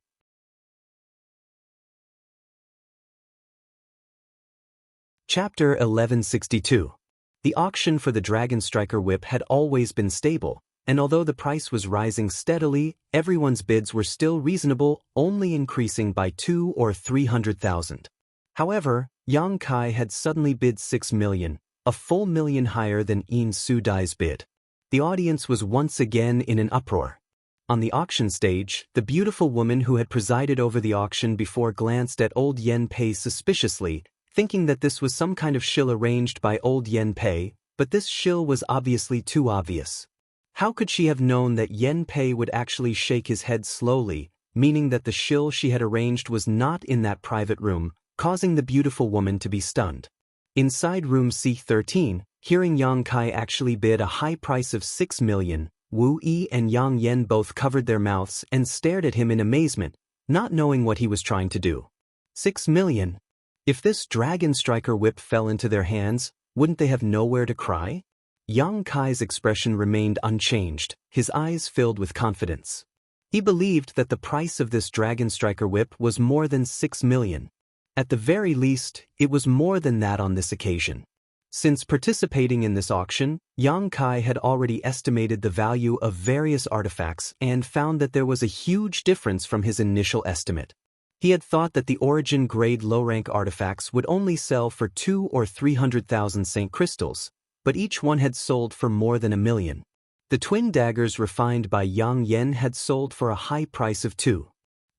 Chapter 1162. The auction for the Dragon Striker whip had always been stable, and although the price was rising steadily, everyone's bids were still reasonable, only increasing by 200,000 or 300,000. However, Yang Kai had suddenly bid 6 million, a full million higher than In Su Dai's bid. The audience was once again in an uproar. On the auction stage, the beautiful woman who had presided over the auction before glanced at old Yen Pei suspiciously, thinking that this was some kind of shill arranged by old Yen Pei, but this shill was obviously too obvious. How could she have known that Yen Pei would actually shake his head slowly, meaning that the shill she had arranged was not in that private room, causing the beautiful woman to be stunned. Inside room C13, hearing Yang Kai actually bid a high price of 6 million, Wu Yi and Yang Yen both covered their mouths and stared at him in amazement, not knowing what he was trying to do. 6 million? If this Dragon Striker whip fell into their hands, wouldn't they have nowhere to cry? Yang Kai's expression remained unchanged, his eyes filled with confidence. He believed that the price of this Dragon Striker whip was more than 6 million. At the very least, it was more than that on this occasion. Since participating in this auction, Yang Kai had already estimated the value of various artifacts and found that there was a huge difference from his initial estimate. He had thought that the origin grade low-rank artifacts would only sell for 200,000 or 300,000 Saint Crystals, but each one had sold for more than 1 million. The twin daggers refined by Yang Yen had sold for a high price of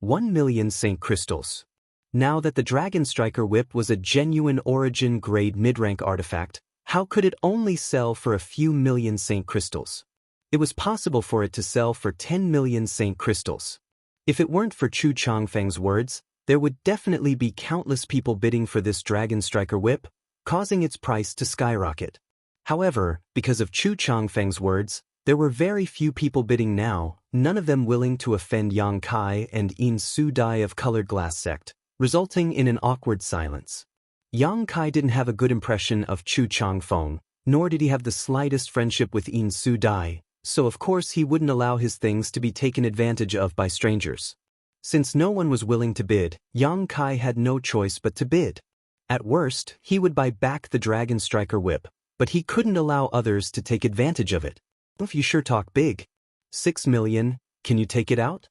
1 million Saint Crystals. Now that the Dragon Striker whip was a genuine origin grade mid-rank artifact, how could it only sell for a few million Saint Crystals? It was possible for it to sell for 10 million Saint Crystals. If it weren't for Chu Chang Feng's words, there would definitely be countless people bidding for this Dragon Striker whip, causing its price to skyrocket. However, because of Chu Chang Feng's words, there were very few people bidding now, none of them willing to offend Yang Kai and In Su Dai of Colored Glass Sect, resulting in an awkward silence. Yang Kai didn't have a good impression of Chu Chang Feng, nor did he have the slightest friendship with In Su Dai, so of course he wouldn't allow his things to be taken advantage of by strangers. Since no one was willing to bid, Yang Kai had no choice but to bid. At worst, he would buy back the Dragon Striker whip, but he couldn't allow others to take advantage of it. If you sure talk big. 6 million, can you take it out?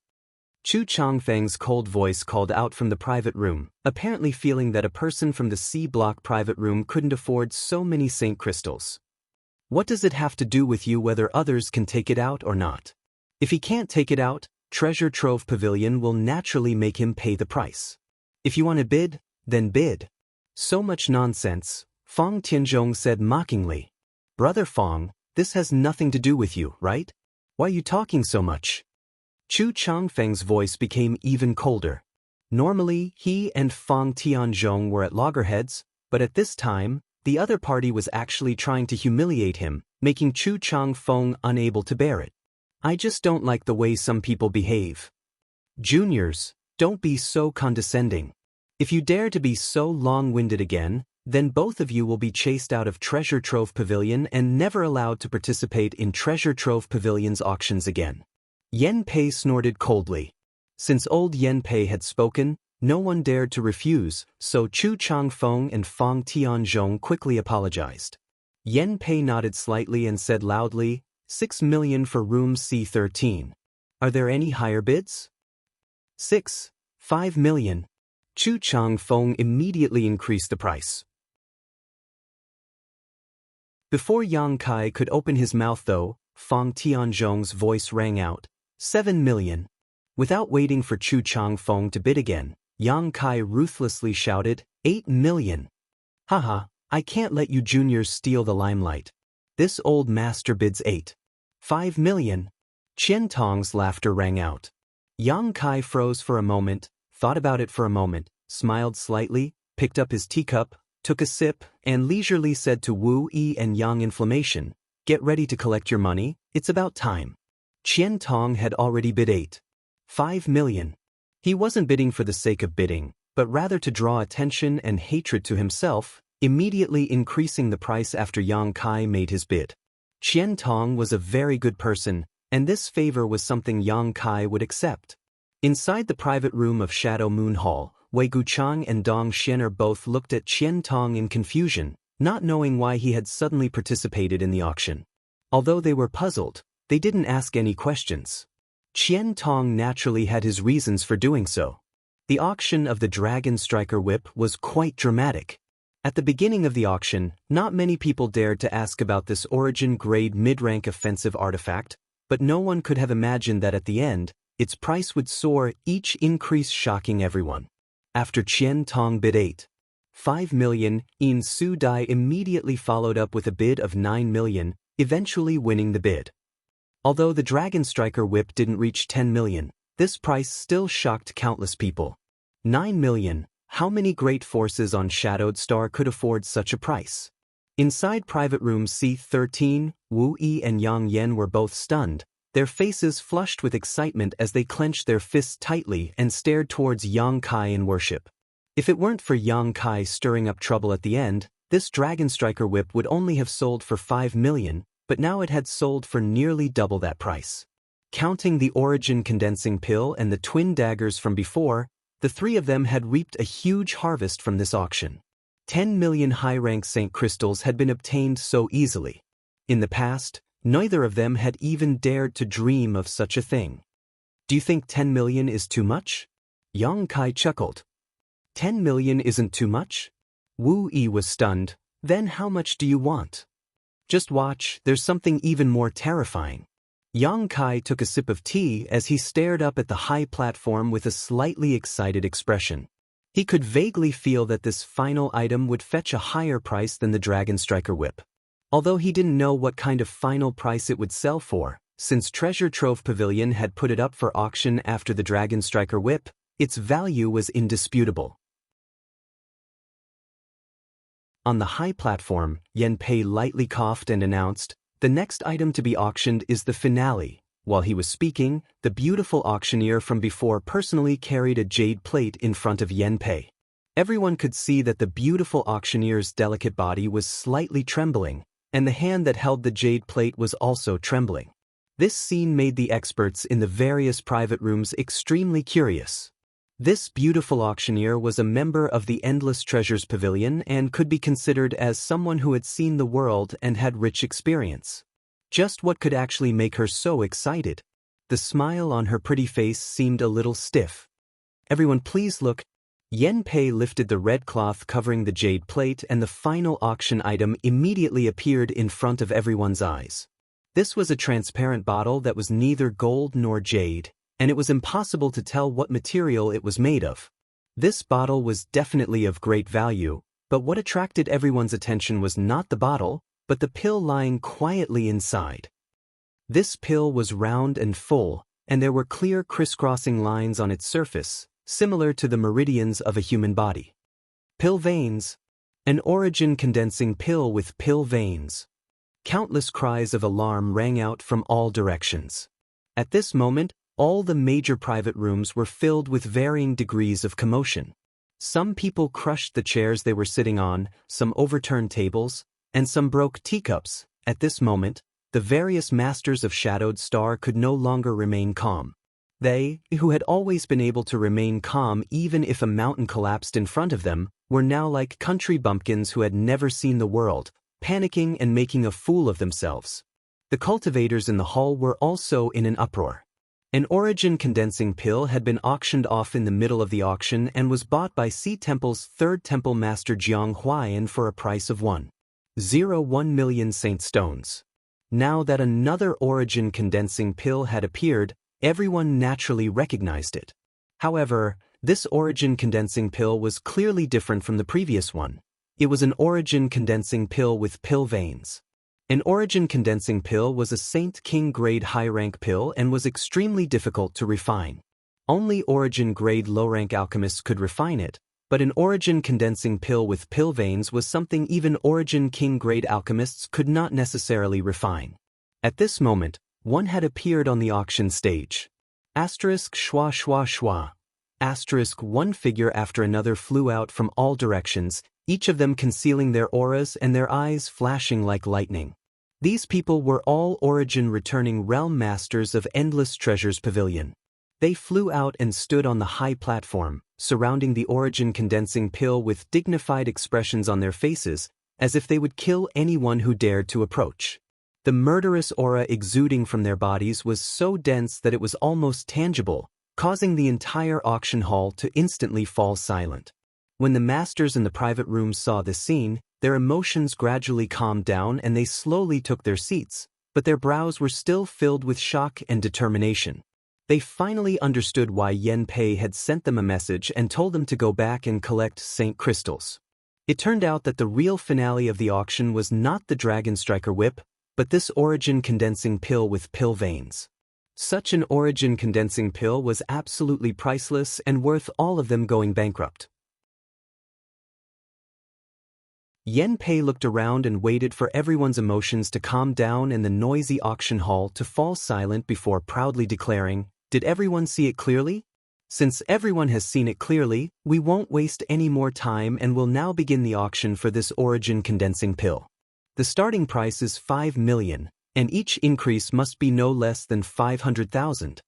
Chu Changfeng's cold voice called out from the private room, apparently feeling that a person from the C block private room couldn't afford so many Saint crystals. What does it have to do with you whether others can take it out or not? If he can't take it out, Treasure Trove Pavilion will naturally make him pay the price. If you want to bid, then bid. So much nonsense, Fong Tianzhong said mockingly. Brother Fong, this has nothing to do with you, right? Why are you talking so much? Chu Changfeng's voice became even colder. Normally, he and Fong Tianzhong were at loggerheads, but at this time, the other party was actually trying to humiliate him, making Chu Changfeng unable to bear it. I just don't like the way some people behave. Juniors, don't be so condescending. If you dare to be so long-winded again, then both of you will be chased out of Treasure Trove Pavilion and never allowed to participate in Treasure Trove Pavilion's auctions again. Yen Pei snorted coldly. Since old Yen Pei had spoken, no one dared to refuse, so Chu Changfeng and Fong Tianzhong quickly apologized. Yen Pei nodded slightly and said loudly, 6 million for room C13. Are there any higher bids? 5 million. Chu Changfeng immediately increased the price. Before Yang Kai could open his mouth though, Fong Tianzhong's voice rang out, 7 million. Without waiting for Chu Changfeng to bid again, Yang Kai ruthlessly shouted, 8 million. Haha, I can't let you juniors steal the limelight. This old master bids 5 million. Qian Tong's laughter rang out. Yang Kai froze for a moment, thought about it for a moment, smiled slightly, picked up his teacup, took a sip, and leisurely said to Wu Yi and Yang Inflammation, get ready to collect your money, it's about time. Qian Tong had already bid 5 million. He wasn't bidding for the sake of bidding, but rather to draw attention and hatred to himself, immediately increasing the price after Yang Kai made his bid. Qian Tong was a very good person, and this favor was something Yang Kai would accept. Inside the private room of Shadow Moon Hall, Wei Guchang and Dong Xianer both looked at Qian Tong in confusion, not knowing why he had suddenly participated in the auction. Although they were puzzled, they didn't ask any questions. Qian Tong naturally had his reasons for doing so. The auction of the Dragon Striker Whip was quite dramatic. At the beginning of the auction, not many people dared to ask about this origin-grade mid-rank offensive artifact, but no one could have imagined that at the end, its price would soar, each increase shocking everyone. After Qian Tong bid 5 million, Yin Su Dai immediately followed up with a bid of 9 million, eventually winning the bid. Although the Dragon Striker Whip didn't reach 10 million, this price still shocked countless people. 9 million, how many great forces on Shadowed Star could afford such a price? Inside private room C13, Wu Yi and Yang Yen were both stunned, their faces flushed with excitement as they clenched their fists tightly and stared towards Yang Kai in worship. If it weren't for Yang Kai stirring up trouble at the end, this Dragon Striker Whip would only have sold for 5 million, but now it had sold for nearly double that price. Counting the Origin Condensing Pill and the Twin Daggers from before, the three of them had reaped a huge harvest from this auction. 10 million high-rank Saint Crystals had been obtained so easily. In the past, neither of them had even dared to dream of such a thing. Do you think 10 million is too much? Yang Kai chuckled. 10 million isn't too much? Wu Yi was stunned. Then how much do you want? Just watch, there's something even more terrifying. Yang Kai took a sip of tea as he stared up at the high platform with a slightly excited expression. He could vaguely feel that this final item would fetch a higher price than the Dragon Striker Whip. Although he didn't know what kind of final price it would sell for, since Treasure Trove Pavilion had put it up for auction after the Dragon Striker Whip, its value was indisputable. On the high platform, Yen Pei lightly coughed and announced, the next item to be auctioned is the finale. While he was speaking, the beautiful auctioneer from before personally carried a jade plate in front of Yen Pei. Everyone could see that the beautiful auctioneer's delicate body was slightly trembling, and the hand that held the jade plate was also trembling. This scene made the experts in the various private rooms extremely curious. This beautiful auctioneer was a member of the Endless Treasures Pavilion and could be considered as someone who had seen the world and had rich experience. Just what could actually make her so excited? The smile on her pretty face seemed a little stiff. "Everyone please look." Yen Pei lifted the red cloth covering the jade plate and the final auction item immediately appeared in front of everyone's eyes. This was a transparent bottle that was neither gold nor jade, and it was impossible to tell what material it was made of. This bottle was definitely of great value, but what attracted everyone's attention was not the bottle, but the pill lying quietly inside. This pill was round and full, and there were clear crisscrossing lines on its surface, similar to the meridians of a human body. Pill veins. An origin condensing pill with pill veins. Countless cries of alarm rang out from all directions. At this moment, all the major private rooms were filled with varying degrees of commotion. Some people crushed the chairs they were sitting on, some overturned tables, and some broke teacups. At this moment, the various masters of Shadowed Star could no longer remain calm. They, who had always been able to remain calm even if a mountain collapsed in front of them, were now like country bumpkins who had never seen the world, panicking and making a fool of themselves. The cultivators in the hall were also in an uproar. An origin condensing pill had been auctioned off in the middle of the auction and was bought by Sea Temple's third temple master Jiang Huayan for a price of 1.01 million saint stones. Now that another origin condensing pill had appeared, everyone naturally recognized it. However, this origin condensing pill was clearly different from the previous one. It was an origin condensing pill with pill veins. An origin condensing pill was a Saint King grade high-rank pill and was extremely difficult to refine. Only origin grade low-rank alchemists could refine it, but an origin condensing pill with pill veins was something even origin king grade alchemists could not necessarily refine. At this moment, one had appeared on the auction stage. Asterisk schwa schwa schwa. Asterisk one figure after another flew out from all directions, each of them concealing their auras and their eyes flashing like lightning. These people were all origin returning realm masters of Endless Treasures Pavilion. They flew out and stood on the high platform, surrounding the origin condensing pill with dignified expressions on their faces, as if they would kill anyone who dared to approach. The murderous aura exuding from their bodies was so dense that it was almost tangible, causing the entire auction hall to instantly fall silent. When the masters in the private rooms saw this scene, their emotions gradually calmed down and they slowly took their seats, but their brows were still filled with shock and determination. They finally understood why Yen Pei had sent them a message and told them to go back and collect Saint Crystals. It turned out that the real finale of the auction was not the Dragon Striker whip, but this origin condensing pill with pill veins. Such an origin condensing pill was absolutely priceless and worth all of them going bankrupt. Yen Pei looked around and waited for everyone's emotions to calm down and the noisy auction hall to fall silent before proudly declaring, "Did everyone see it clearly? Since everyone has seen it clearly, we won't waste any more time and will now begin the auction for this origin condensing pill. The starting price is 5 million, and each increase must be no less than 500,000.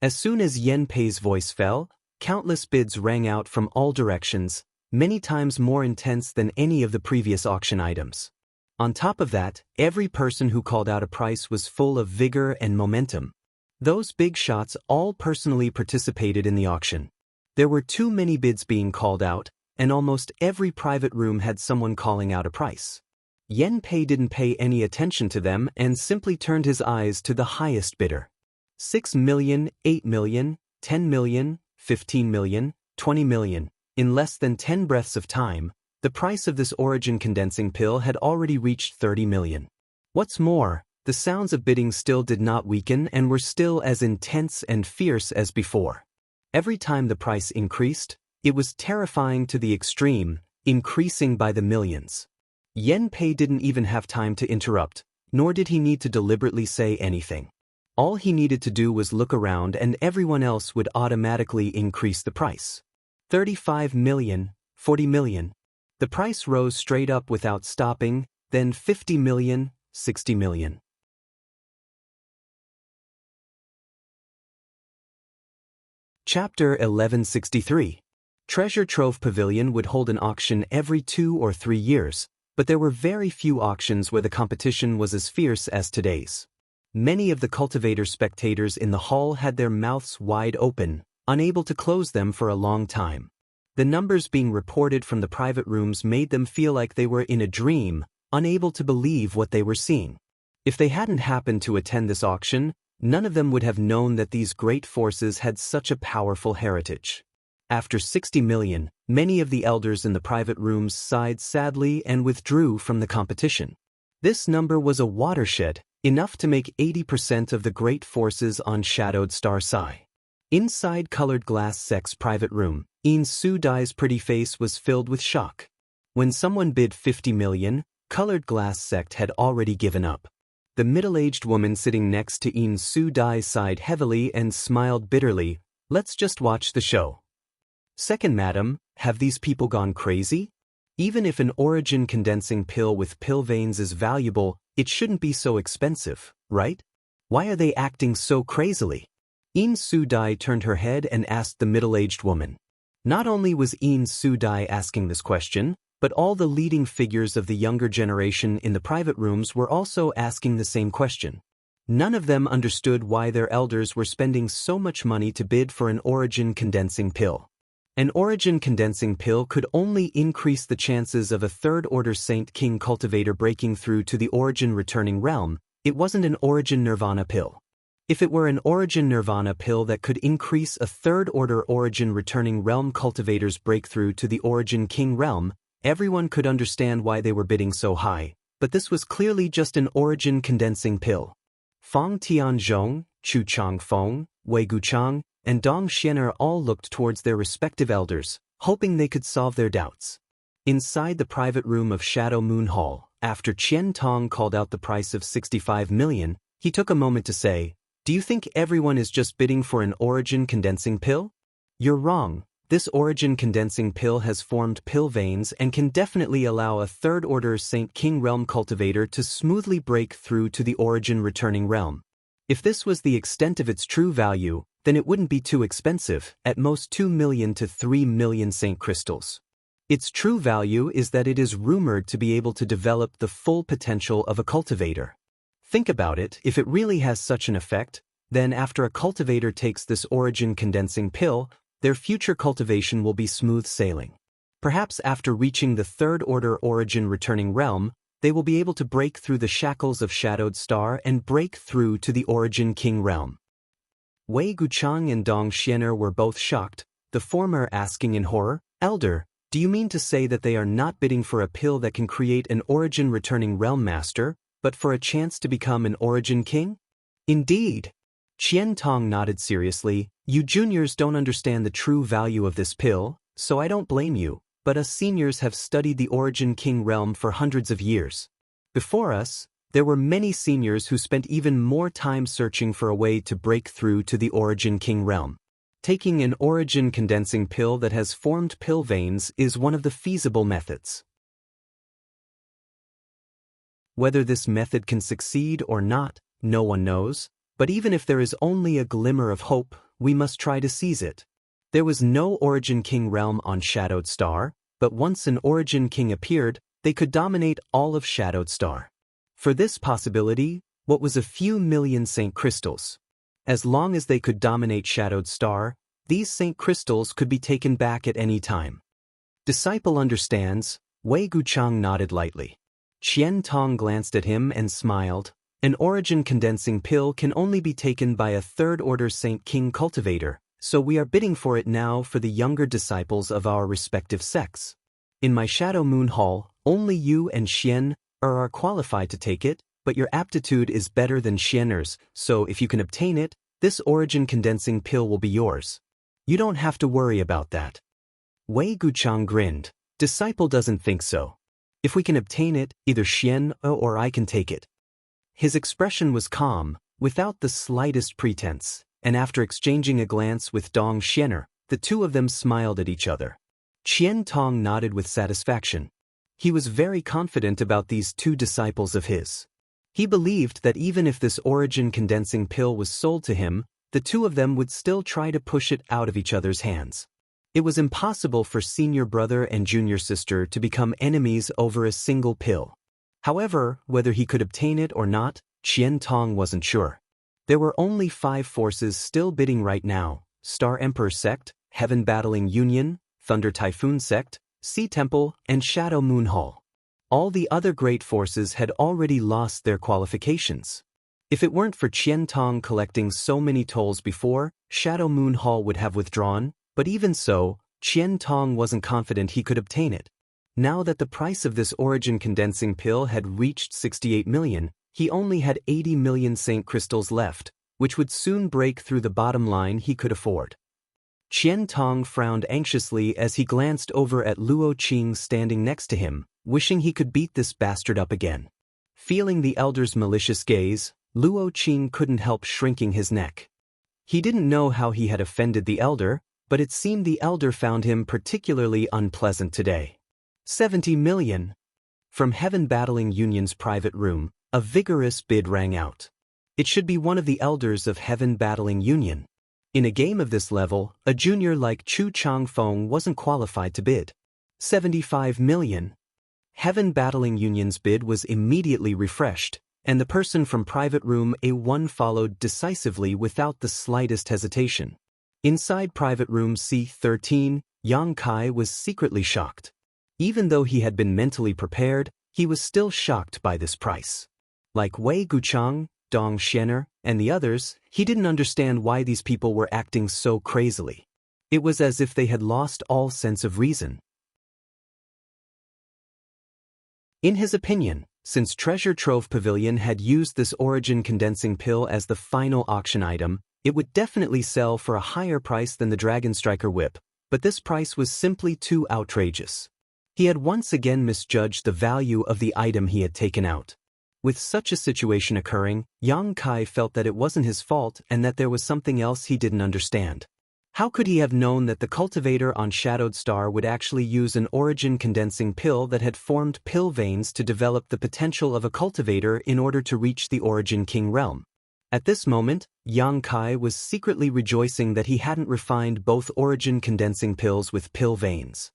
As soon as Yen Pei's voice fell, countless bids rang out from all directions, many times more intense than any of the previous auction items. On top of that, every person who called out a price was full of vigor and momentum. Those big shots all personally participated in the auction. There were too many bids being called out, and almost every private room had someone calling out a price. Yen Pei didn't pay any attention to them and simply turned his eyes to the highest bidder. 6 million, 8 million, 10 million, 15 million, 20 million. In less than 10 breaths of time, the price of this origin condensing pill had already reached 30 million. What's more, the sounds of bidding still did not weaken and were still as intense and fierce as before. Every time the price increased, it was terrifying to the extreme, increasing by the millions. Yen Pei didn't even have time to interrupt, nor did he need to deliberately say anything. All he needed to do was look around and everyone else would automatically increase the price. 35 million, 40 million. The price rose straight up without stopping, then 50 million, 60 million. Chapter 1163. Treasure Trove Pavilion would hold an auction every 2 or 3 years, but there were very few auctions where the competition was as fierce as today's. Many of the cultivator spectators in the hall had their mouths wide open, unable to close them for a long time. The numbers being reported from the private rooms made them feel like they were in a dream, unable to believe what they were seeing. If they hadn't happened to attend this auction, none of them would have known that these great forces had such a powerful heritage. After 60 million, many of the elders in the private rooms sighed sadly and withdrew from the competition. This number was a watershed, enough to make 80% of the great forces on Shadowed Star sigh. Inside Colored Glass Sect's private room, In Su Dai's pretty face was filled with shock. When someone bid 50 million, Colored Glass Sect had already given up. The middle-aged woman sitting next to In Su Dai sighed heavily and smiled bitterly. Let's just watch the show. Second, madam, have these people gone crazy? Even if an origin condensing pill with pill veins is valuable, it shouldn't be so expensive, right? Why are they acting so crazily? In Su Dai turned her head and asked the middle-aged woman. Not only was In Su Dai asking this question, but all the leading figures of the younger generation in the private rooms were also asking the same question. None of them understood why their elders were spending so much money to bid for an origin condensing pill. An origin condensing pill could only increase the chances of a third-order Saint King cultivator breaking through to the origin returning realm. It wasn't an origin nirvana pill. If it were an origin nirvana pill that could increase a third-order origin returning realm cultivator's breakthrough to the origin king realm, everyone could understand why they were bidding so high, but this was clearly just an origin condensing pill. Fang Tianzhong, Chu Changfeng, Wei Guchang, and Dong Xianer all looked towards their respective elders, hoping they could solve their doubts. Inside the private room of Shadow Moon Hall, after Qian Tong called out the price of 65 million, he took a moment to say, "Do you think everyone is just bidding for an origin condensing pill? You're wrong. This origin condensing pill has formed pill veins and can definitely allow a third-order Saint King realm cultivator to smoothly break through to the origin returning realm. If this was the extent of its true value, then it wouldn't be too expensive, at most 2 million to 3 million Saint crystals. Its true value is that it is rumored to be able to develop the full potential of a cultivator. Think about it, if it really has such an effect, then after a cultivator takes this origin condensing pill, their future cultivation will be smooth sailing. Perhaps after reaching the third-order origin returning realm, they will be able to break through the shackles of Shadowed Star and break through to the origin king realm." Wei Guchang and Dong Xianer were both shocked, the former asking in horror, "Elder, do you mean to say that they are not bidding for a pill that can create an origin returning realm master, but for a chance to become an origin king?" "Indeed." Qian Tong nodded seriously. "You juniors don't understand the true value of this pill, so I don't blame you, but us seniors have studied the origin king realm for hundreds of years. Before us, there were many seniors who spent even more time searching for a way to break through to the origin king realm. Taking an origin condensing pill that has formed pill veins is one of the feasible methods. Whether this method can succeed or not, no one knows, but even if there is only a glimmer of hope, we must try to seize it. There was no origin king realm on Shadowed Star, but once an origin king appeared, they could dominate all of Shadowed Star. For this possibility, what was a few million Saint crystals? As long as they could dominate Shadowed Star, these Saint crystals could be taken back at any time. Disciple understands. Wei Guchang nodded lightly. Qian Tong glanced at him and smiled. An origin condensing pill can only be taken by a third-order Saint King cultivator, so we are bidding for it now for the younger disciples of our respective sects. In my Shadow Moon Hall, only you and Xian are qualified to take it, but your aptitude is better than Xianer's, so if you can obtain it, this origin condensing pill will be yours. You don't have to worry about that." Wei Guchang grinned. "Disciple doesn't think so. If we can obtain it, either Xian or I can take it." His expression was calm, without the slightest pretense, and after exchanging a glance with Dong Xianer, the two of them smiled at each other. Qian Tong nodded with satisfaction. He was very confident about these two disciples of his. He believed that even if this origin condensing pill was sold to him, the two of them would still try to push it out of each other's hands. It was impossible for senior brother and junior sister to become enemies over a single pill. However, whether he could obtain it or not, Qian Tong wasn't sure. There were only 5 forces still bidding right now: Star Emperor Sect, Heaven Battling Union, Thunder Typhoon Sect, Sea Temple, and Shadow Moon Hall. All the other great forces had already lost their qualifications. If it weren't for Qian Tong collecting so many tolls before, Shadow Moon Hall would have withdrawn, but even so, Qian Tong wasn't confident he could obtain it. Now that the price of this origin condensing pill had reached 68 million, he only had 80 million Saint Crystals left, which would soon break through the bottom line he could afford. Qian Tong frowned anxiously as he glanced over at Luo Qing standing next to him, wishing he could beat this bastard up again. Feeling the elder's malicious gaze, Luo Qing couldn't help shrinking his neck. He didn't know how he had offended the elder, but it seemed the elder found him particularly unpleasant today. 70 million. From Heaven Battling Union's private room, a vigorous bid rang out. It should be one of the elders of Heaven Battling Union. In a game of this level, a junior like Chu Changfeng wasn't qualified to bid. 75 million. Heaven Battling Union's bid was immediately refreshed, and the person from private room A1 followed decisively without the slightest hesitation. Inside private room C13, Yang Kai was secretly shocked. Even though he had been mentally prepared, he was still shocked by this price. Like Wei Guchang, Dong Xianer, and the others, he didn't understand why these people were acting so crazily. It was as if they had lost all sense of reason. In his opinion, since Treasure Trove Pavilion had used this origin condensing pill as the final auction item, it would definitely sell for a higher price than the Dragon Striker Whip, but this price was simply too outrageous. He had once again misjudged the value of the item he had taken out. With such a situation occurring, Yang Kai felt that it wasn't his fault and that there was something else he didn't understand. How could he have known that the cultivator on Shadowed Star would actually use an origin condensing pill that had formed pill veins to develop the potential of a cultivator in order to reach the Origin King realm? At this moment, Yang Kai was secretly rejoicing that he hadn't refined both origin condensing pills with pill veins.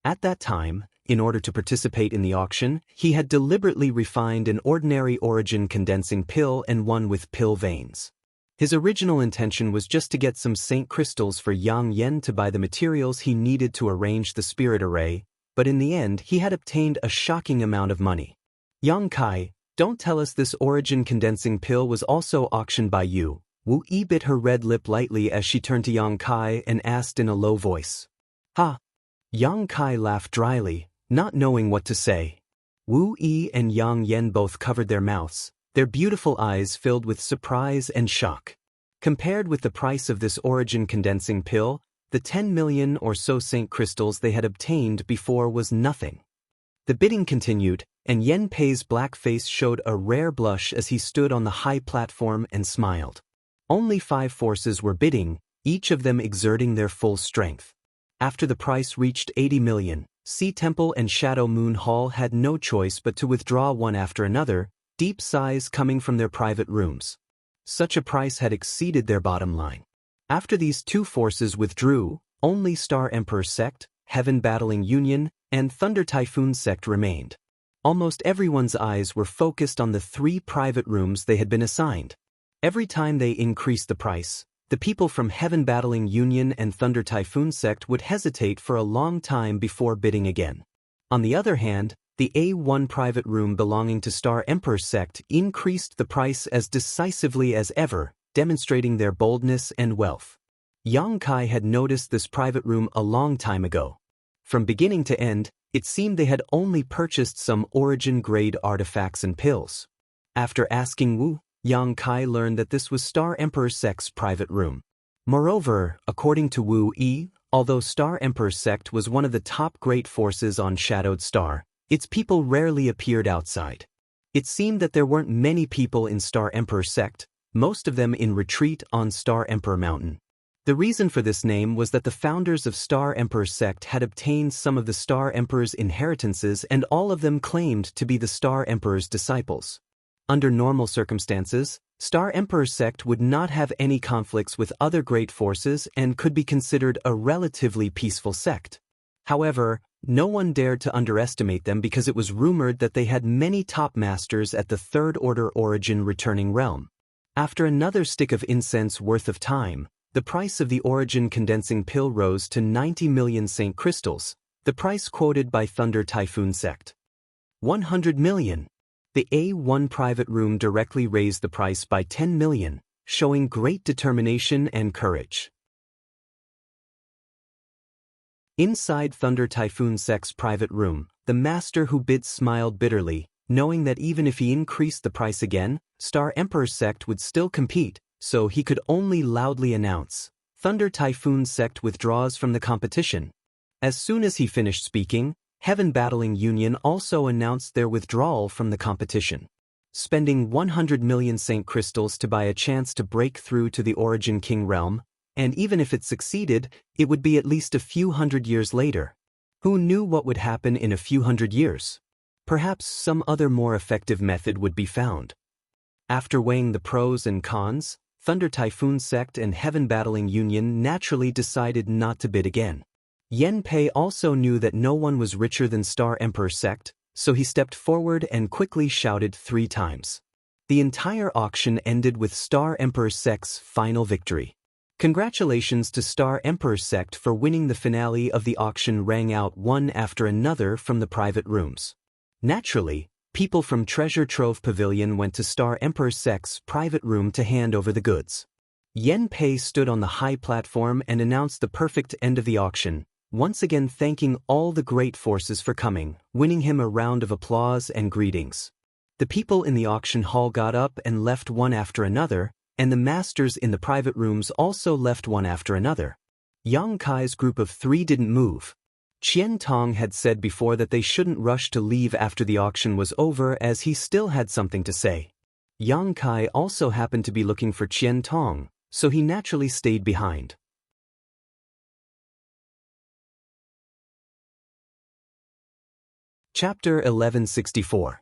At that time, in order to participate in the auction, he had deliberately refined an ordinary origin condensing pill and one with pill veins. His original intention was just to get some Saint Crystals for Yang Yen to buy the materials he needed to arrange the spirit array, but in the end he had obtained a shocking amount of money. Yang Kai, don't tell us this origin condensing pill was also auctioned by you. Wu Yi bit her red lip lightly as she turned to Yang Kai and asked in a low voice. Ha! Yang Kai laughed dryly, not knowing what to say. Wu Yi and Yang Yen both covered their mouths, their beautiful eyes filled with surprise and shock. Compared with the price of this origin condensing pill, the 10 million or so Saint Crystals they had obtained before was nothing. The bidding continued, and Yen Pei's black face showed a rare blush as he stood on the high platform and smiled. Only 5 forces were bidding, each of them exerting their full strength. After the price reached 80 million, Sea Temple and Shadow Moon Hall had no choice but to withdraw one after another, deep sighs coming from their private rooms. Such a price had exceeded their bottom line. After these 2 forces withdrew, only Star Emperor Sect, Heaven Battling Union, and Thunder Typhoon Sect remained. Almost everyone's eyes were focused on the 3 private rooms they had been assigned. Every time they increased the price, the people from Heaven Battling Union and Thunder Typhoon Sect would hesitate for a long time before bidding again. On the other hand, the A1 private room belonging to Star Emperor Sect increased the price as decisively as ever, demonstrating their boldness and wealth. Yang Kai had noticed this private room a long time ago. From beginning to end, it seemed they had only purchased some origin-grade artifacts and pills. After asking Wu, Yang Kai learned that this was Star Emperor Sect's private room. Moreover, according to Wu Yi, although Star Emperor Sect was one of the top great forces on Shadowed Star, its people rarely appeared outside. It seemed that there weren't many people in Star Emperor Sect, most of them in retreat on Star Emperor Mountain. The reason for this name was that the founders of Star Emperor Sect had obtained some of the Star Emperor's inheritances and all of them claimed to be the Star Emperor's disciples. Under normal circumstances, Star Emperor Sect would not have any conflicts with other great forces and could be considered a relatively peaceful sect. However, No one dared to underestimate them because it was rumored that they had many top masters at the Third Order Origin returning realm. After another stick of incense worth of time, the price of the Origin condensing pill rose to 90 million Saint crystals, the price quoted by Thunder Typhoon Sect. 100 million. The A1 private room directly raised the price by 10 million, showing great determination and courage. Inside Thunder Typhoon Sect's private room, the master who bid smiled bitterly, knowing that even if he increased the price again, Star Emperor Sect would still compete, so he could only loudly announce, "Thunder Typhoon Sect withdraws from the competition." As soon as he finished speaking, Heaven Battling Union also announced their withdrawal from the competition. Spending 100 million Saint crystals to buy a chance to break through to the Origin King realm, and even if it succeeded, it would be at least a few hundred years later. Who knew what would happen in a few hundred years? Perhaps some other more effective method would be found. After weighing the pros and cons, Thunder Typhoon Sect and Heaven Battling Union naturally decided not to bid again. Yen Pei also knew that no one was richer than Star Emperor Sect, so he stepped forward and quickly shouted 3 times. The entire auction ended with Star Emperor Sect's final victory. Congratulations to Star Emperor Sect for winning the finale of the auction, rang out one after another from the private rooms. Naturally, people from Treasure Trove Pavilion went to Star Emperor Sect's private room to hand over the goods. Yen Pei stood on the high platform and announced the perfect end of the auction, once again thanking all the great forces for coming, winning him a round of applause and greetings. The people in the auction hall got up and left one after another, and the masters in the private rooms also left one after another. Yang Kai's group of 3 didn't move. Qian Tong had said before that they shouldn't rush to leave after the auction was over, as he still had something to say. Yang Kai also happened to be looking for Qian Tong, so he naturally stayed behind. Chapter 1164.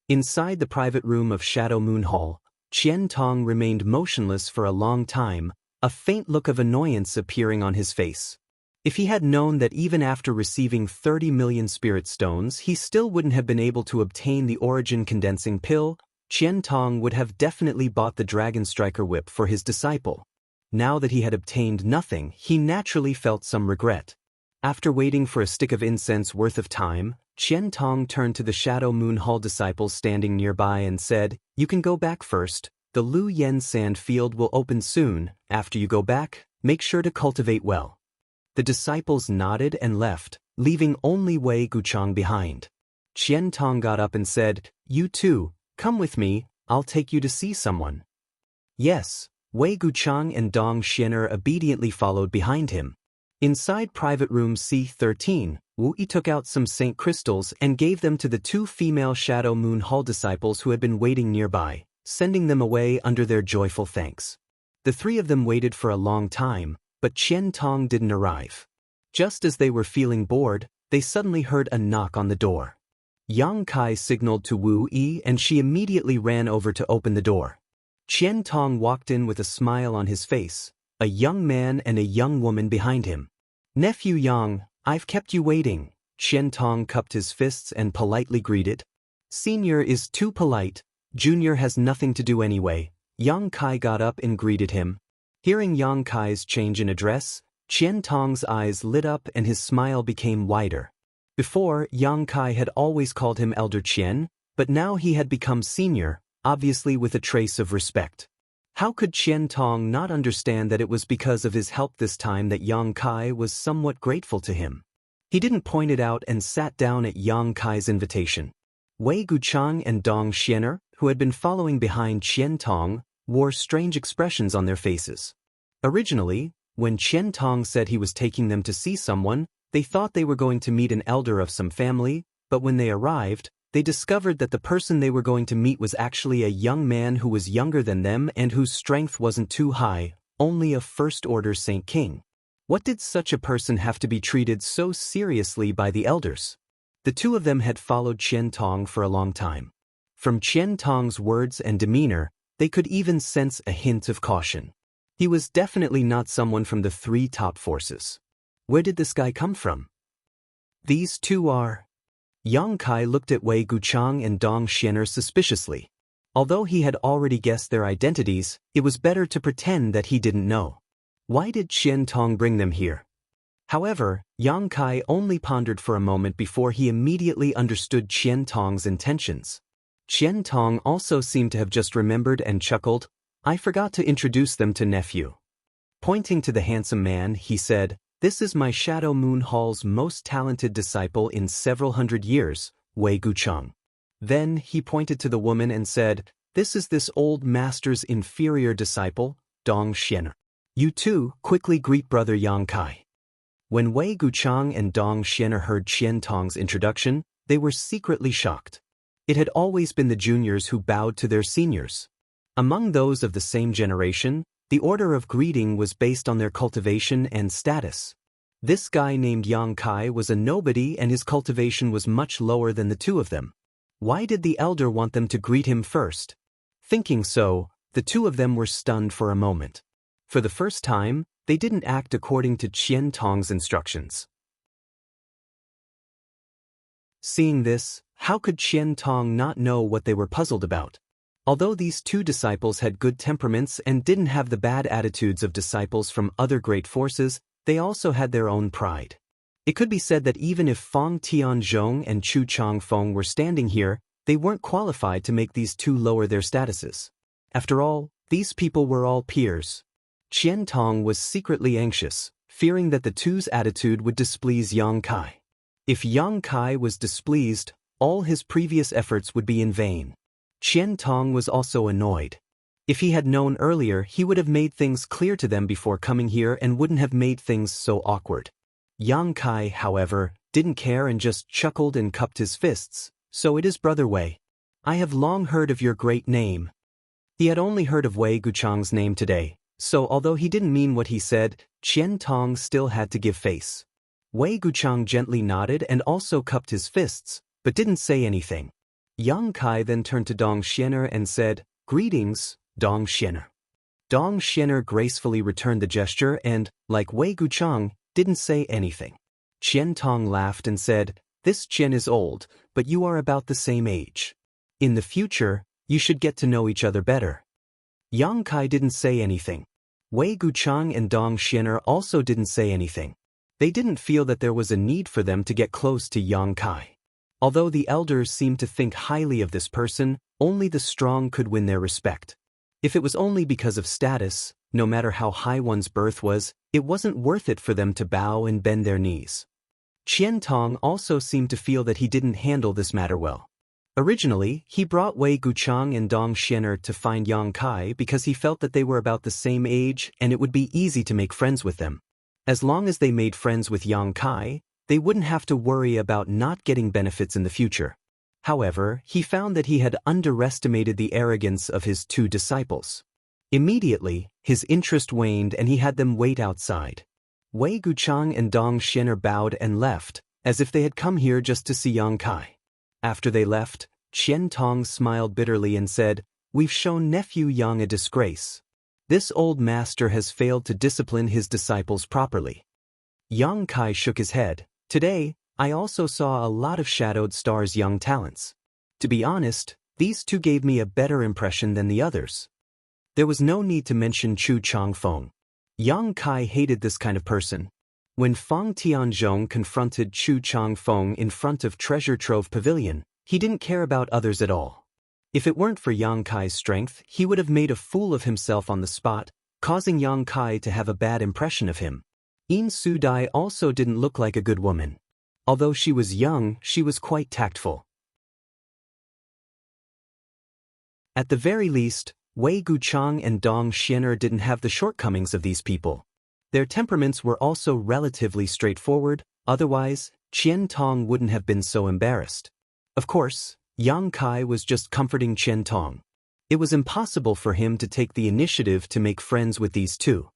Inside the private room of Shadow Moon Hall, Qian Tong remained motionless for a long time, a faint look of annoyance appearing on his face. If he had known that even after receiving 30 million spirit stones he still wouldn't have been able to obtain the Origin condensing pill, Qian Tong would have definitely bought the Dragon Striker whip for his disciple. Now that he had obtained nothing, he naturally felt some regret. After waiting for a stick of incense worth of time, Qian Tong turned to the Shadow Moon Hall disciples standing nearby and said, "You can go back first. The Lu Yen sand field will open soon. After you go back, make sure to cultivate well." The disciples nodded and left, leaving only Wei Guchang behind. Qian Tong got up and said, "You too, come with me, I'll take you to see someone." Yes, Wei Guchang and Dong Xianer obediently followed behind him. Inside private room C13, Wu Yi took out some Saint crystals and gave them to the 2 female Shadow Moon Hall disciples who had been waiting nearby, sending them away under their joyful thanks. The 3 of them waited for a long time, but Qian Tong didn't arrive. Just as they were feeling bored, they suddenly heard a knock on the door. Yang Kai signaled to Wu Yi and she immediately ran over to open the door. Qian Tong walked in with a smile on his face, a young man and a young woman behind him. "Nephew Yang, I've kept you waiting." Qian Tong cupped his fists and politely greeted. "Senior is too polite, Junior has nothing to do anyway." Yang Kai got up and greeted him. Hearing Yang Kai's change in address, Qian Tong's eyes lit up and his smile became wider. Before, Yang Kai had always called him Elder Qian, but now he had become senior, obviously with a trace of respect. How could Qian Tong not understand that it was because of his help this time that Yang Kai was somewhat grateful to him? He didn't point it out and sat down at Yang Kai's invitation. Wei Guchang and Dong Xianer, who had been following behind Qian Tong, wore strange expressions on their faces. Originally, when Qian Tong said he was taking them to see someone, they thought they were going to meet an elder of some family, but when they arrived, they discovered that the person they were going to meet was actually a young man who was younger than them and whose strength wasn't too high, only a first-order Saint King. What did such a person have to be treated so seriously by the elders? The 2 of them had followed Qian Tong for a long time. From Qian Tong's words and demeanor, they could even sense a hint of caution. He was definitely not someone from the 3 top forces. Where did this guy come from? These two are. Yang Kai looked at Wei Guchang and Dong Xianer suspiciously. Although he had already guessed their identities, it was better to pretend that he didn't know. Why did Qian Tong bring them here? However, Yang Kai only pondered for a moment before he immediately understood Qian Tong's intentions. Qian Tong also seemed to have just remembered and chuckled. I forgot to introduce them to nephew. Pointing to the handsome man, he said, this is my Shadow Moon Hall's most talented disciple in several hundred years, Wei Guchang. Then he pointed to the woman and said, this is this old master's inferior disciple, Dong Xianer. You too, quickly greet brother Yang Kai. When Wei Guchang and Dong Xianer heard Qian Tong's introduction, they were secretly shocked. It had always been the juniors who bowed to their seniors. Among those of the same generation, the order of greeting was based on their cultivation and status. This guy named Yang Kai was a nobody and his cultivation was much lower than the two of them. Why did the elder want them to greet him first? Thinking so, the two of them were stunned for a moment. For the first time, they didn't act according to Qian Tong's instructions. Seeing this, how could Qian Tong not know what they were puzzled about? Although these two disciples had good temperaments and didn't have the bad attitudes of disciples from other great forces, they also had their own pride. It could be said that even if Fang Tianzhong and Chu Changfeng were standing here, they weren't qualified to make these two lower their statuses. After all, these people were all peers. Qian Tong was secretly anxious, fearing that the two's attitude would displease Yang Kai. If Yang Kai was displeased, all his previous efforts would be in vain. Qian Tong was also annoyed. If he had known earlier, he would have made things clear to them before coming here and wouldn't have made things so awkward. Yang Kai, however, didn't care and just chuckled and cupped his fists. So it is Brother Wei. I have long heard of your great name. He had only heard of Wei Guchang's name today, so although he didn't mean what he said, Qian Tong still had to give face. Wei Guchang gently nodded and also cupped his fists, but didn't say anything. Yang Kai then turned to Dong Xianer and said, Greetings, Dong Xianer. Dong Xianer gracefully returned the gesture and, like Wei Guchang, didn't say anything. Qian Tong laughed and said, This Qian is old, but you are about the same age. In the future, you should get to know each other better. Yang Kai didn't say anything. Wei Guchang and Dong Xianer also didn't say anything. They didn't feel that there was a need for them to get close to Yang Kai. Although the elders seemed to think highly of this person, only the strong could win their respect. If it was only because of status, no matter how high one's birth was, it wasn't worth it for them to bow and bend their knees. Qian Tong also seemed to feel that he didn't handle this matter well. Originally, he brought Wei Guchang and Dong Xianer to find Yang Kai because he felt that they were about the same age and it would be easy to make friends with them. As long as they made friends with Yang Kai, they wouldn't have to worry about not getting benefits in the future. However, he found that he had underestimated the arrogance of his two disciples. Immediately, his interest waned and he had them wait outside. Wei Guchang and Dong Xianer bowed and left, as if they had come here just to see Yang Kai. After they left, Qian Tong smiled bitterly and said, We've shown nephew Yang a disgrace. This old master has failed to discipline his disciples properly. Yang Kai shook his head. Today, I also saw a lot of Shadowed Star's young talents. To be honest, these two gave me a better impression than the others. There was no need to mention Chu Changfeng. Yang Kai hated this kind of person. When Fang Tianzhong confronted Chu Changfeng in front of Treasure Trove Pavilion, he didn't care about others at all. If it weren't for Yang Kai's strength, he would have made a fool of himself on the spot, causing Yang Kai to have a bad impression of him. Yin Su-dai also didn't look like a good woman. Although she was young, she was quite tactful. At the very least, Wei Guchang and Dong Xianer didn't have the shortcomings of these people. Their temperaments were also relatively straightforward, otherwise, Qian Tong wouldn't have been so embarrassed. Of course, Yang Kai was just comforting Qian Tong. It was impossible for him to take the initiative to make friends with these two.